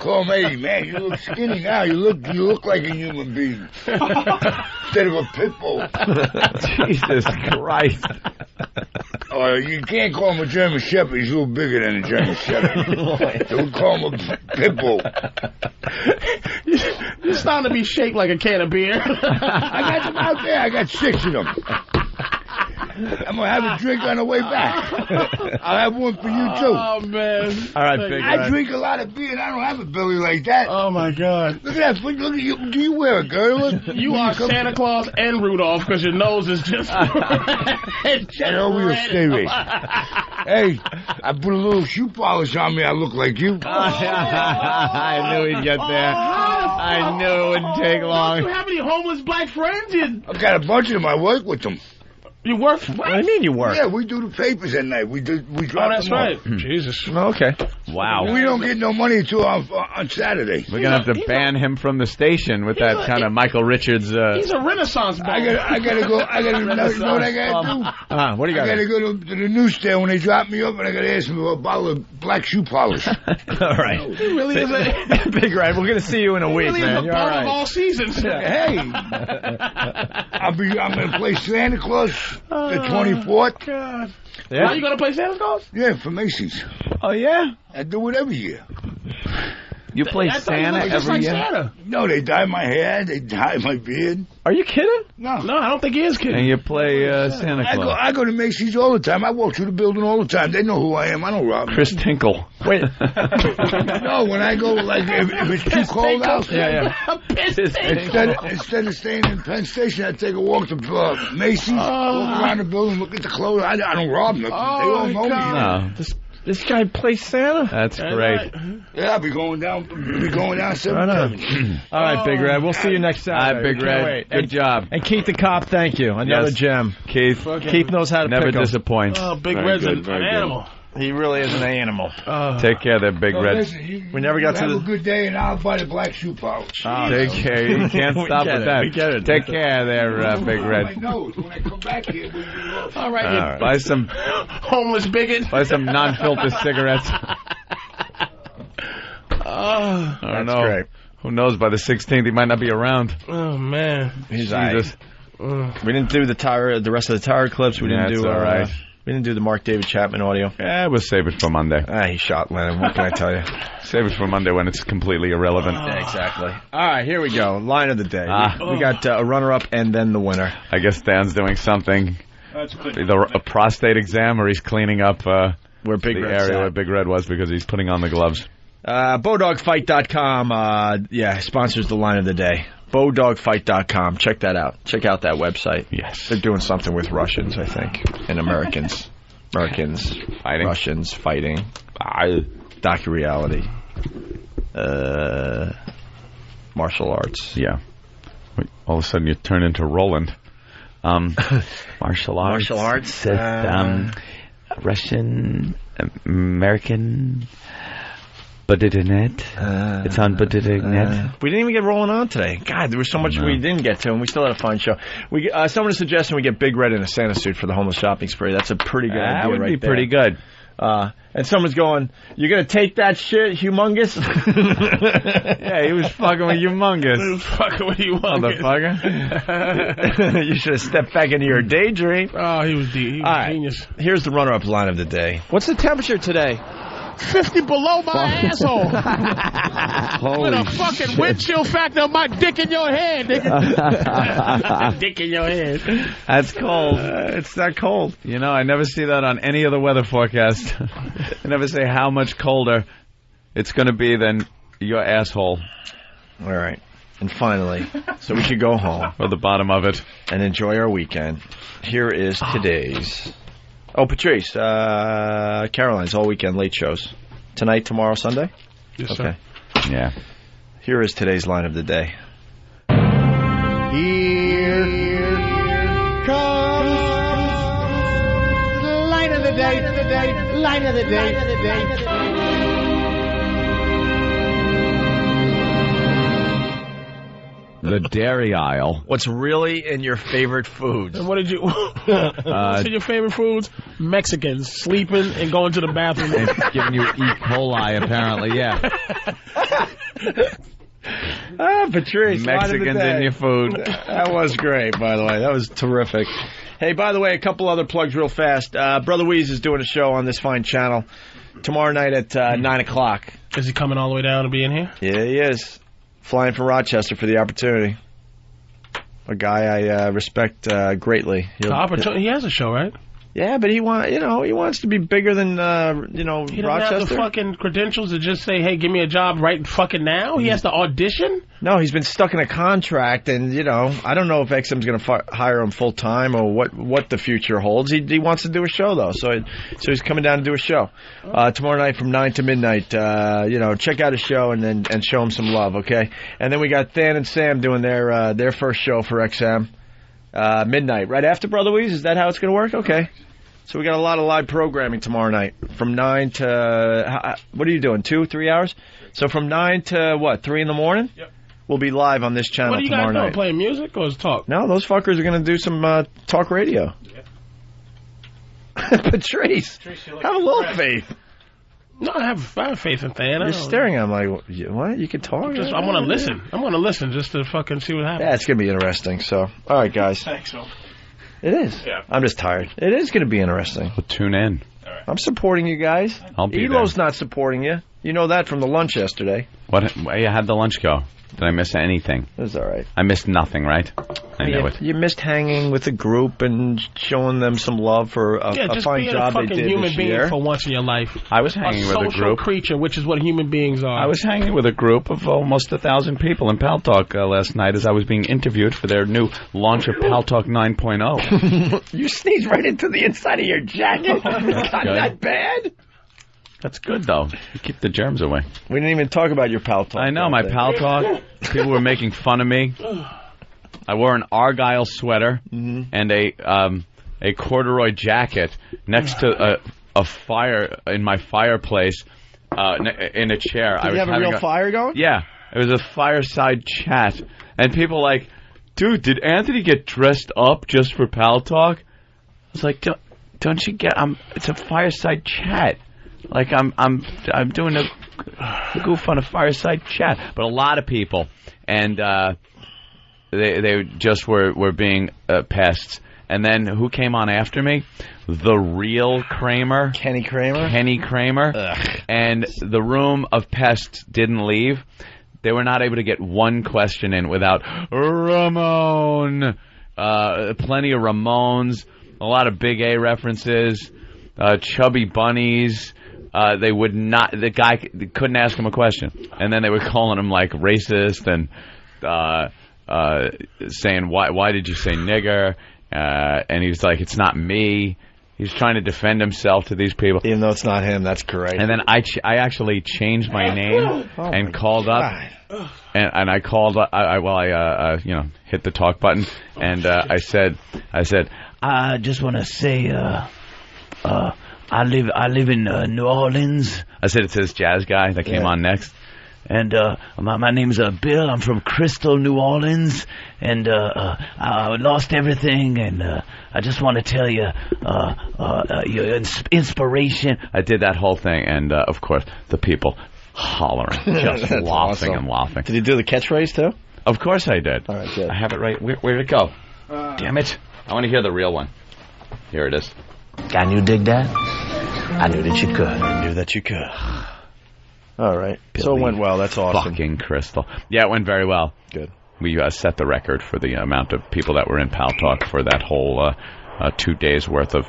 Call him, hey, man, you look skinny now. You look like a human being. Instead of a pit bull. Jesus Christ. You can't call him a German Shepherd. He's a little bigger than a German Shepherd. So we call him a pit bull. You're starting to be shaped like a can of beer. I got them out there. I got 6 of them. I'm going to have a drink on the way back. I'll have one for you, too. Oh, man. All right, Big Red. I drink a lot of beer, and I don't have a belly like that. Oh, my God. Look at that. Look at you. Do you wear a girdle? You are Santa Claus and Rudolph because your nose is just red. We'll stay right. Hey, I put a little shoe polish on me. I look like you. I knew he'd get there. I knew it wouldn't take long. Do you have any homeless black friends? I've got a bunch of them. I work with them. You work? What do you mean you work? Yeah, we do the papers at night. We drop them that's right. off. Jesus. Okay. Wow. We don't get no money until on Saturday. We're going to have to ban him from the station with that kind of Michael Richards. He's a Renaissance man. I gotta go. I gotta know what I gotta do. What do you got? I gotta go to the newsstand when they drop me up, and I gotta ask them for a bottle of black shoe polish. All right. He really is Big Red, we're going to see you in a week, really man. is a You're all bum right. of all seasons. Hey, I'm gonna play Santa Claus the 24th. God. Yeah. Are you going to play Santa Claus? Yeah, for Macy's. Oh, yeah? I do it every year. You play Santa every year? Santa. No, they dye my hair, they dye my beard. Are you kidding? No, I don't think he is kidding. And you play Santa Claus. I go to Macy's all the time. I walk through the building all the time. They know who I am. I don't rob them. Chris Tinkle. Wait. No, when I go, like, if it's too cold out, instead of staying in Penn Station, I take a walk to Macy's, walk around the building, look at the clothes. I don't rob them. They all know me. No. This guy plays Santa? That's great. Yeah, I'll be going down 7-7. All right, Big Red. We'll see you next Saturday. All right, Big Red. Good job. And Keith the Cop, thank you. Another gem. Keith knows how to never pick 'em. disappoints. Oh, Big Red's an animal. He really is an animal. Take care there, Big Red. Listen, we never got to have a good day, and I'll buy the black shoe polish. Take care. You can't stop with that. We get it. Take care there, Big Red. My nose. When I come back here, we'll be off. All right. Buy some homeless bigot. Buy some non-filter cigarettes. I don't know. Great. Who knows? By the 16th, he might not be around. Oh man. Jesus. We didn't do the rest of the Tower clips. We didn't do all right. We didn't do the Mark David Chapman audio. Yeah, we'll save it for Monday. He shot Lennon. What can I tell you? Save it for Monday when it's completely irrelevant. Yeah, exactly. All right, here we go. Line of the day. We got a runner-up and then the winner. I guess Dan's doing something. Either a prostate exam or he's cleaning up where Big the Red's area at. where Big Red was because he's putting on the gloves. Bowdogfight.com, sponsors the line of the day. Bowdogfight.com. Check that out. Check out that website. Yes. They're doing something with Russians, I think, and Americans. Americans fighting. Russians fighting. Docu-reality. Martial arts. Yeah. All of a sudden you turn into Roland. Martial arts. Martial arts. Russian, American... Budidinet. It's on Budidinet. We didn't even get rolling on today. God, there was so much we didn't get to, and we still had a fun show. We someone is suggesting we get Big Red in a Santa suit for the homeless shopping spree. That's a pretty good idea. That would right be there. pretty good. And someone's going, "You're gonna take that shit, humongous?" Yeah, he was fucking with humongous. He was fucking with humongous. Motherfucker. You should have stepped back into your daydream. Oh, he was genius. Here's the runner-up line of the day. What's the temperature today? 50 below my asshole. With a fucking wind chill factor of my dick in your head, nigga. Dick in your head. That's cold. It's that cold. You know, I never see that on any other weather forecast. I never say how much colder it's going to be than your asshole. All right. And finally, so we could go home. Or the bottom of it. And enjoy our weekend. Here is today's... Oh, Patrice, Caroline's all weekend late shows. Tonight, tomorrow, Sunday? Yes, okay. sir. Yeah. Here is today's line of the day. Here comes the line of the day, line of the day. The dairy aisle. What's really in your favorite foods? And what did you... what's in your favorite foods? Mexicans sleeping and going to the bathroom. And giving you E. coli, apparently, yeah. Patrice. Mexicans in your food. That was great, by the way. That was terrific. Hey, by the way, a couple other plugs real fast. Brother Weeze is doing a show on this fine channel tomorrow night at 9 o'clock. Is he coming all the way down to be in here? Yeah, he is. Flying from Rochester for the opportunity. A guy I respect greatly. The opportunity. He has a show, right? Yeah, but he wants to be bigger than He doesn't Rochester. have the fucking credentials to just say, "Hey, give me a job right fucking now." He has to audition. No, he's been stuck in a contract, and I don't know if XM's going to hire him full time or what the future holds. He wants to do a show though, so he's coming down to do a show tomorrow night from 9 to midnight. Check out his show and show him some love, okay? And then we got Than and Sam doing their first show for XM midnight, right after Brother Weeze. Is that how it's going to work? Okay. So we got a lot of live programming tomorrow night from 9 to, what are you doing, 2-3 hours? So from 9 to, 3 in the morning? Yep. We'll be live on this channel tomorrow night. What are you guys doing, playing music or is talk? No, those fuckers are going to do some talk radio. Yeah. Patrice, have a little faith. No, I have faith in Than. You're staring at him like, what? You can talk? I'm going to listen. I'm going to listen just to fucking see what happens. Yeah, it's going to be interesting. So, all right, guys. Thanks, so. It is. Yeah. I'm just tired. It is going to be interesting. Well, tune in. All right. I'm supporting you guys. I'll be Elo's there. not supporting you. You know that from the lunch yesterday. What? How'd the lunch go? Did I miss anything? It was all right. I missed nothing, right? I know it. You missed hanging with the group and showing them some love for a fine job they did this year. Just being a human being for once in your life. I was hanging with a group. A social creature, which is what human beings are. I was hanging with a group of almost 1,000 people in Pal Talk last night as I was being interviewed for their new launch of Pal Talk 9.0. You sneezed right into the inside of your jacket? It's not that bad? That's good, though. You keep the germs away. We didn't even talk about your Pal Talk. I know, my Pal Talk. People were making fun of me. I wore an Argyle sweater and a corduroy jacket next to a fire in my fireplace in a chair. Did you have a real fire going? Yeah. It was a fireside chat. And people like, dude, did Anthony get dressed up just for Pal Talk? I was like, don't you get... it's a fireside chat. Like, I'm doing a goof on a fireside chat. But a lot of people, and they just were being pests. And then who came on after me? The real Kramer. Kenny Kramer? Kenny Kramer. Ugh. And the room of pests didn't leave. They were not able to get one question in without Ramon. Plenty of Ramones. A lot of Big A references. Chubby bunnies. They would not. The guy couldn't ask him a question, and then they were calling him like racist and saying why did you say nigger? And he was like, it's not me. He's trying to defend himself to these people, even though it's not him. That's great. And then I actually changed my name and called up, and I called. I hit the talk button, and I said I just want to say. I live in New Orleans. I said it to this jazz guy that came on next. And my name's Bill. I'm from Crystal, New Orleans. And I lost everything. And I just want to tell you, your inspiration. I did that whole thing. And, of course, the people hollering, just laughing awesome. and laughing. Did you do the catchphrase, too? Of course I did. All right, good. I have it right. Where'd it go? Damn it. I want to hear the real one. Here it is. Can you dig that? I knew that you could. I knew that you could. All right. So it went well. That's awesome. Fucking Crystal. Yeah, it went very well. Good. We set the record for the amount of people that were in Pal Talk for that whole 2 days worth of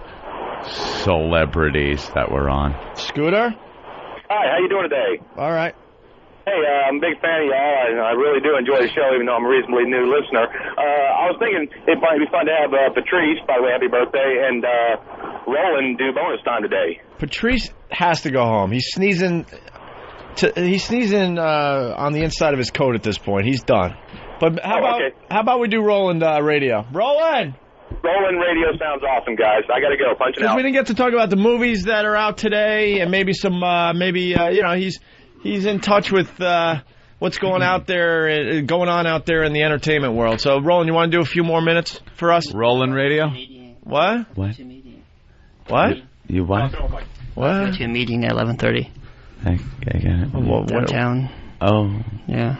celebrities that were on. Scooter? Hi, how you doing today? All right. Hey, I'm a big fan of y'all, and I really do enjoy the show, even though I'm a reasonably new listener. I was thinking it might be fun to have Patrice, by the way, happy birthday, and Roland do bonus time today. Patrice has to go home. He's sneezing. He's sneezing on the inside of his coat at this point. He's done. But how about we do Roland Radio? Roland Radio sounds awesome, guys. I got to go. Punching out. Because we didn't get to talk about the movies that are out today, and maybe some, he's in touch with what's going on out there in the entertainment world. So, Roland, you want to do a few more minutes for us? Roland Radio. What? What? You what? What? Go to a meeting at 11:30. I got it. Downtown. Oh. Yeah.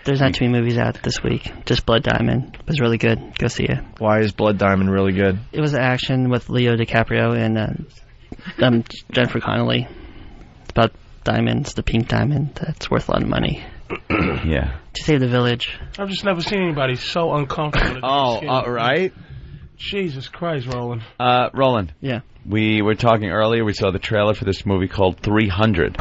There's not too many movies out this week. Just Blood Diamond. It was really good. Go see it. Why is Blood Diamond really good? It was action with Leo DiCaprio and Jennifer Connelly. It's about diamonds, the pink diamond. That's worth a lot of money. Yeah. To save the village. I've just never seen anybody so uncomfortable. Right? Jesus Christ, Roland. Roland. Yeah. We were talking earlier. We saw the trailer for this movie called 300.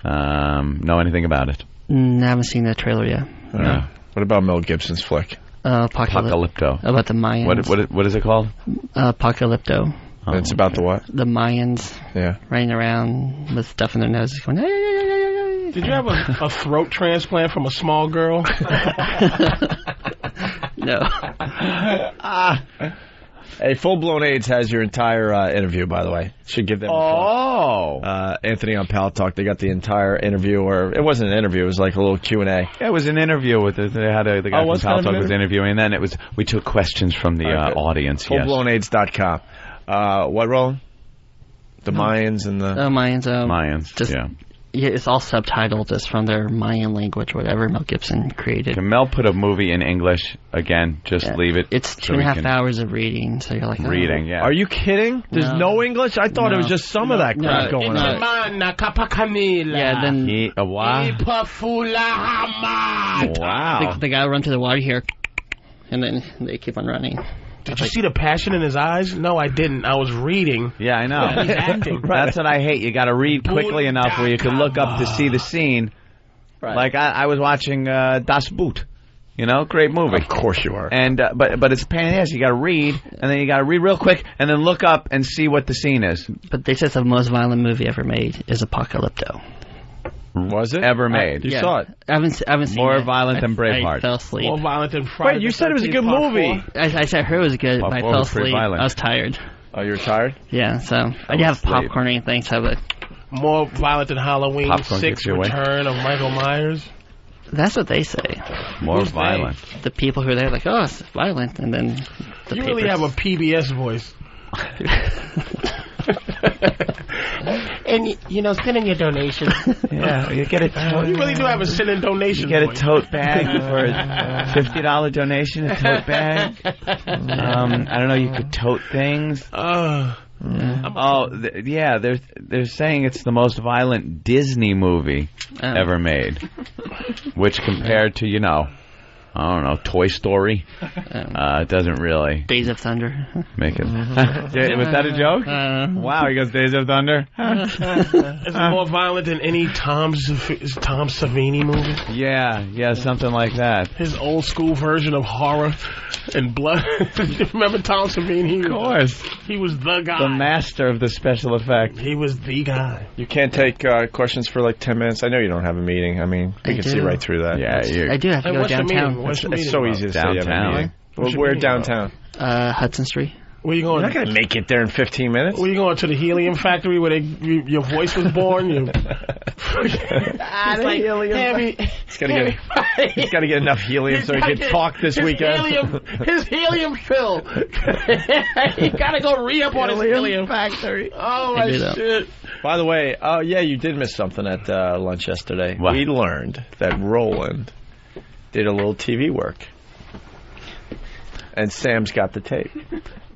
Know anything about it? I haven't seen that trailer yet. No. What about Mel Gibson's flick? Apocalypto. About the Mayans. What is it called? Apocalypto. Oh, it's about the what? The Mayans. Yeah. Running around with stuff in their noses going, hey. Did you have a throat transplant from a small girl? No. Hey, Full Blown AIDS has your entire interview, by the way. Should give them a plug. Anthony on Pal Talk, they got the entire interview, or it wasn't an interview, it was like a little Q&A. Yeah, it was an interview with the guy from Pal Talk was interviewing, and then we took questions from the audience. FullBlownAIDS.com. What, Roland? The Mayans and the... Mayans. Mayans, Yeah, it's all subtitled just from their Mayan language, whatever Mel Gibson created. Can Mel put a movie in English again? Just leave it. It's 2.5 hours of reading, so you're like, reading, yeah. Are you kidding? There's no English? I thought it was just some of that crap going on. Yeah, then... Wow. The guy will run to the water here, and then they keep on running. Did you see the passion in his eyes? No, I didn't. I was reading. Yeah, I know. He's acting. That's what I hate. You got to read quickly enough where you can look up to see the scene. Right. Like I was watching Das Boot. You know, great movie. Of course you are. And but it's a pain in the ass. You got to read, and then you got to read real quick, and then look up and see what the scene is. But they said the most violent movie ever made is Apocalypto. Was it ever made? You saw it. I haven't seen More it. violent than Braveheart. I fell asleep. More violent than Friday. Wait, you said it was a good movie. I said I heard it was good, but I fell asleep. I was tired. Oh, you were tired? Yeah, so I didn't have popcorn or anything, so but more violent than Halloween. Popcorn 6 Return of Michael Myers. That's what they say. More violent. The people who are there like, oh, it's violent, and then the you papers. really have a PBS voice. And send in your donation. Yeah, you get a tote. You really do have a send in donation. You get a tote bag for a $50 donation. A tote bag. I don't know. You could tote things. They're saying it's the most violent Disney movie ever made, which compared to I don't know, Toy Story. It doesn't really. Days of Thunder. Make it. Was that a joke? Wow, he goes Days of Thunder. Is it more violent than any Tom Savini movie? Yeah, something like that. His old school version of horror and blood. Remember Tom Savini? Of course. He was the guy. The master of the special effect. He was the guy. You can't take questions for like 10 minutes. I know you don't have a meeting. I mean, we can see right through that. Yeah, I do have to go downtown. It's so easy to say you have a meeting. We're downtown. Hudson Street. Where you going? You're not going to make it there in 15 minutes. Where you going, to the helium factory where your voice was born? He's got to get enough helium so he can talk this weekend. His helium fill. He got to go re-up on his helium factory. Oh, my shit. By the way, you did miss something at lunch yesterday. What? We learned that Roland did a little TV work. And Sam's got the tape.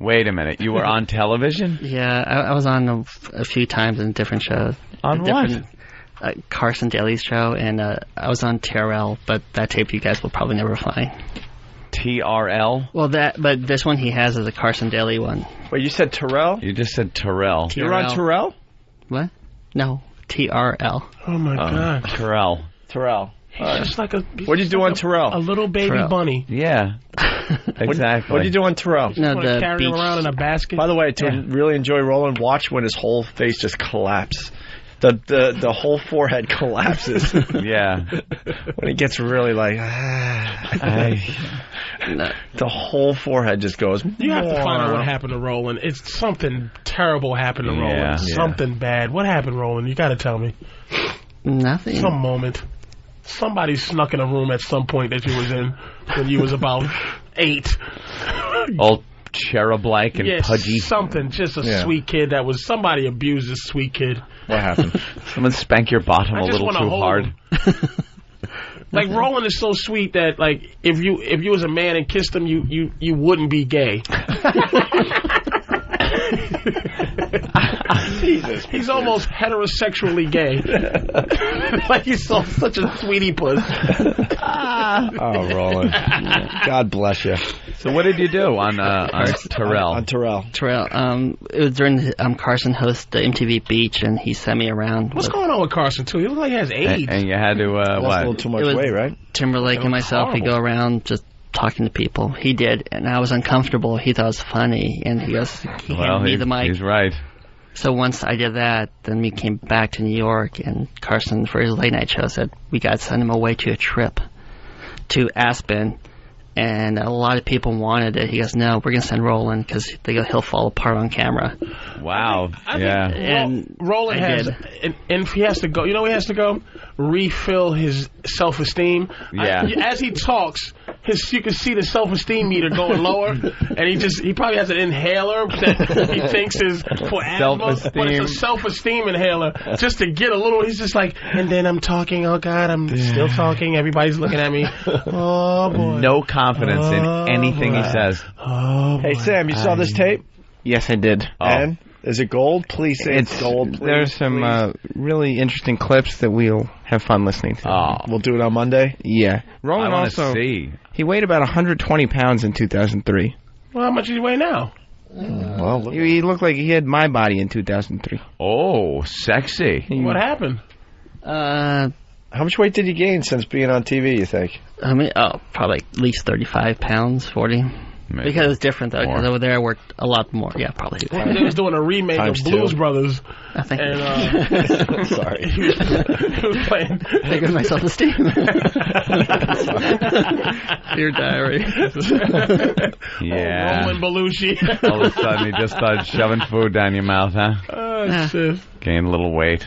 Wait a minute. You were on television? Yeah, I was on a few times in different shows. On what? Carson Daly's show, and I was on TRL, but that tape you guys will probably never find. TRL? Well, but this one he has is a Carson Daly one. Wait, you said Terrell? You just said Terrell. You were on Terrell? What? No, TRL. Oh, my God. Terrell. Just like a. What'd you do on Terrell? A little baby Terrell. bunny. Yeah. Exactly. What'd you do on Terrell? No, the carry him beach. around in a basket. By the way, to really enjoy Roland, watch when his whole face just collapses. The whole forehead collapses. Yeah. When he gets really like, the whole forehead just goes. You have to find out what happened to Roland. It's something terrible happened to Roland. Yeah. Something bad. What happened, Roland? You got to tell me. Nothing. Some moment. Somebody snuck in a room at some point that you was in when you was about 8. Old cherub-like and pudgy. Something. Just a sweet kid that was... Somebody abused this sweet kid. What happened? Someone spank your bottom a little too hard. Like, Roland is so sweet that, like, if you was a man and kissed him, you wouldn't be gay. Jesus. He's almost heterosexually gay. Like he's such a sweetie puss. Oh, Roland. God bless you. So what did you do on Terrell? On Terrell. Terrell. It was during Carson host the MTV Beach, and he sent me around. What's going on with Carson too? He looks like he has AIDS. And you had to lost a little too much weight, right? Timberlake and myself, we go around just talking to people. He did, and I was uncomfortable. He thought it was funny, and he handed me the mic. He's right. So once I did that, then we came back to New York, and Carson, for his late night show, said we got to send him away to a trip to Aspen, and a lot of people wanted it. He goes, no, we're going to send Roland, because he'll fall apart on camera. Wow. I think Roland has, and if he has to go, he has to go refill his self-esteem. Yeah. As he talks, you can see the self-esteem meter going lower, and he probably has an inhaler that he thinks is for asthma, but it's a self-esteem inhaler just to get a little. He's just like, and then I'm talking. Oh God, I'm still talking. Everybody's looking at me. Oh boy. No confidence in anything he says. Oh, hey Sam, you saw this tape? Yes, I did. And is it gold? Please say it's gold. Please, there's some really interesting clips that we'll have fun listening to. Oh, we'll do it on Monday. Yeah, Roland I also. See. He weighed about 120 pounds in 2003. Well, how much does he weigh now? Well, he looked like he had my body in 2003. Oh, sexy. What happened? How much weight did you gain since being on TV, you think? I mean, probably at least 35 pounds, 40. Maybe. Because it's different, though. Because over there I worked a lot more. Yeah, probably. He was doing a remake of Blues Brothers. I think. And, sorry. He was playing. There goes my self-esteem. Dear diary. Yeah. Roland Belushi. All of a sudden, he just started shoving food down your mouth, huh? Oh, shit. Gained a little weight.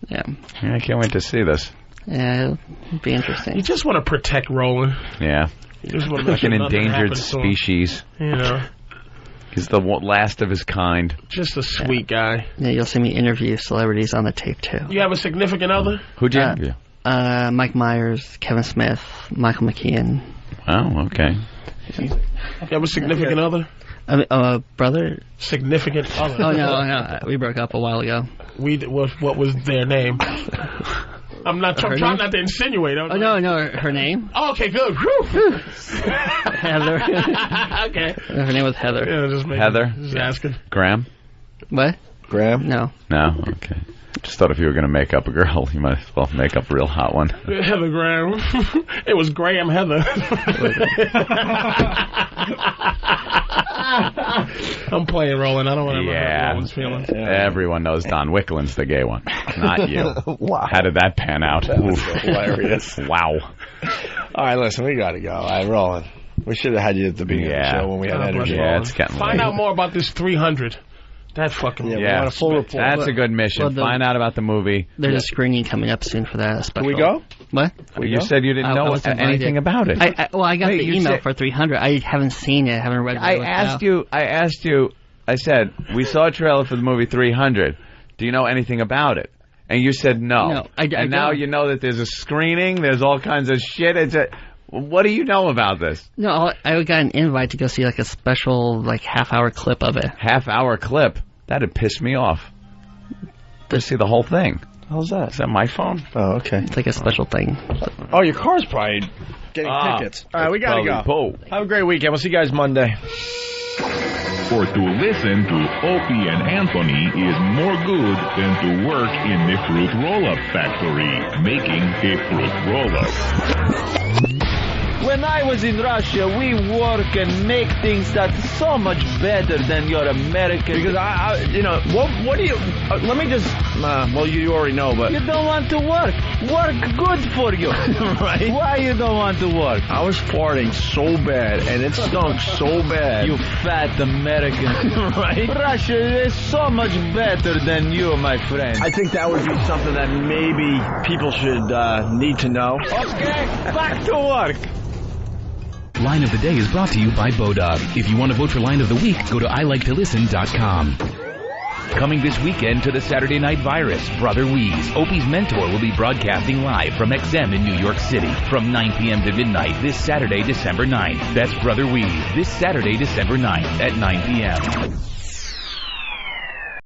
Yeah. I can't wait to see this. Yeah, it'll be interesting. You just want to protect Roland. Yeah. You just want to like an endangered species. He's the last of his kind. Just a sweet guy. Yeah, you'll see me interview celebrities on the tape, too. You have a significant other? Who'd you interview? Mike Myers, Kevin Smith, Michael McKean. Oh, okay. You have a significant other? Brother? Significant other. Oh, no. We broke up a while ago. What was their name? I'm trying not to insinuate. Oh, no, her name. Oh, okay, good. Heather. Okay. Her name was Heather. Yeah, Heather? Just asking. Graham? What? Graham? No. No? Okay. Just thought if you were going to make up a girl, you might as well make up a real hot one. Heather Graham. It was Graham Heather. I'm playing Roland. I don't want to hurt Roland's feelings. Everyone knows Don Wickland's the gay one. Not you. Wow. How did that pan out? That was hilarious. Wow. All right, listen, we got to go. All right, Roland. We should have had you at the beginning of the show when we had energy. Yeah, it's getting Find late. out more about this 300. That fucking we want a full report. That's a good mission. Find out about the movie. There's a screening coming up soon for that. Can we go? What? You said you didn't know anything about it. I got the email for 300. I haven't seen it. I haven't read it. I asked you, I said, we saw a trailer for the movie 300. Do you know anything about it? And you said no. No, I and now don't. you know that there's a screening, there's all kinds of shit. What do you know about this? No, I got an invite to go see like a special half-hour clip of it. Half-hour clip? That'd piss me off. To see the whole thing. How's that? Is that my phone? Oh, okay. It's like a special thing. Oh, your car's probably getting tickets. All right, we got to go. Have a great weekend. We'll see you guys Monday. For to listen to Opie and Anthony is more good than to work in the fruit roll-up factory, making a fruit roll-up. When I was in Russia, we work and make things that's so much better than your American. Because what do you? Let me just. Well, you already know, but you don't want to work. Work good for you, right? Why you don't want to work? I was farting so bad, and it stunk so bad. You fat American, right? Russia is so much better than you, my friend. I think that would be something that maybe people should need to know. Okay, back to work. Line of the Day is brought to you by Bodog. If you want to vote for Line of the Week, go to iliketolisten.com. Coming this weekend to the Saturday Night Virus, Brother Weeze, Opie's mentor, will be broadcasting live from XM in New York City from 9 p.m. to midnight this Saturday, December 9th. That's Brother Weeze, this Saturday, December 9th at 9 p.m.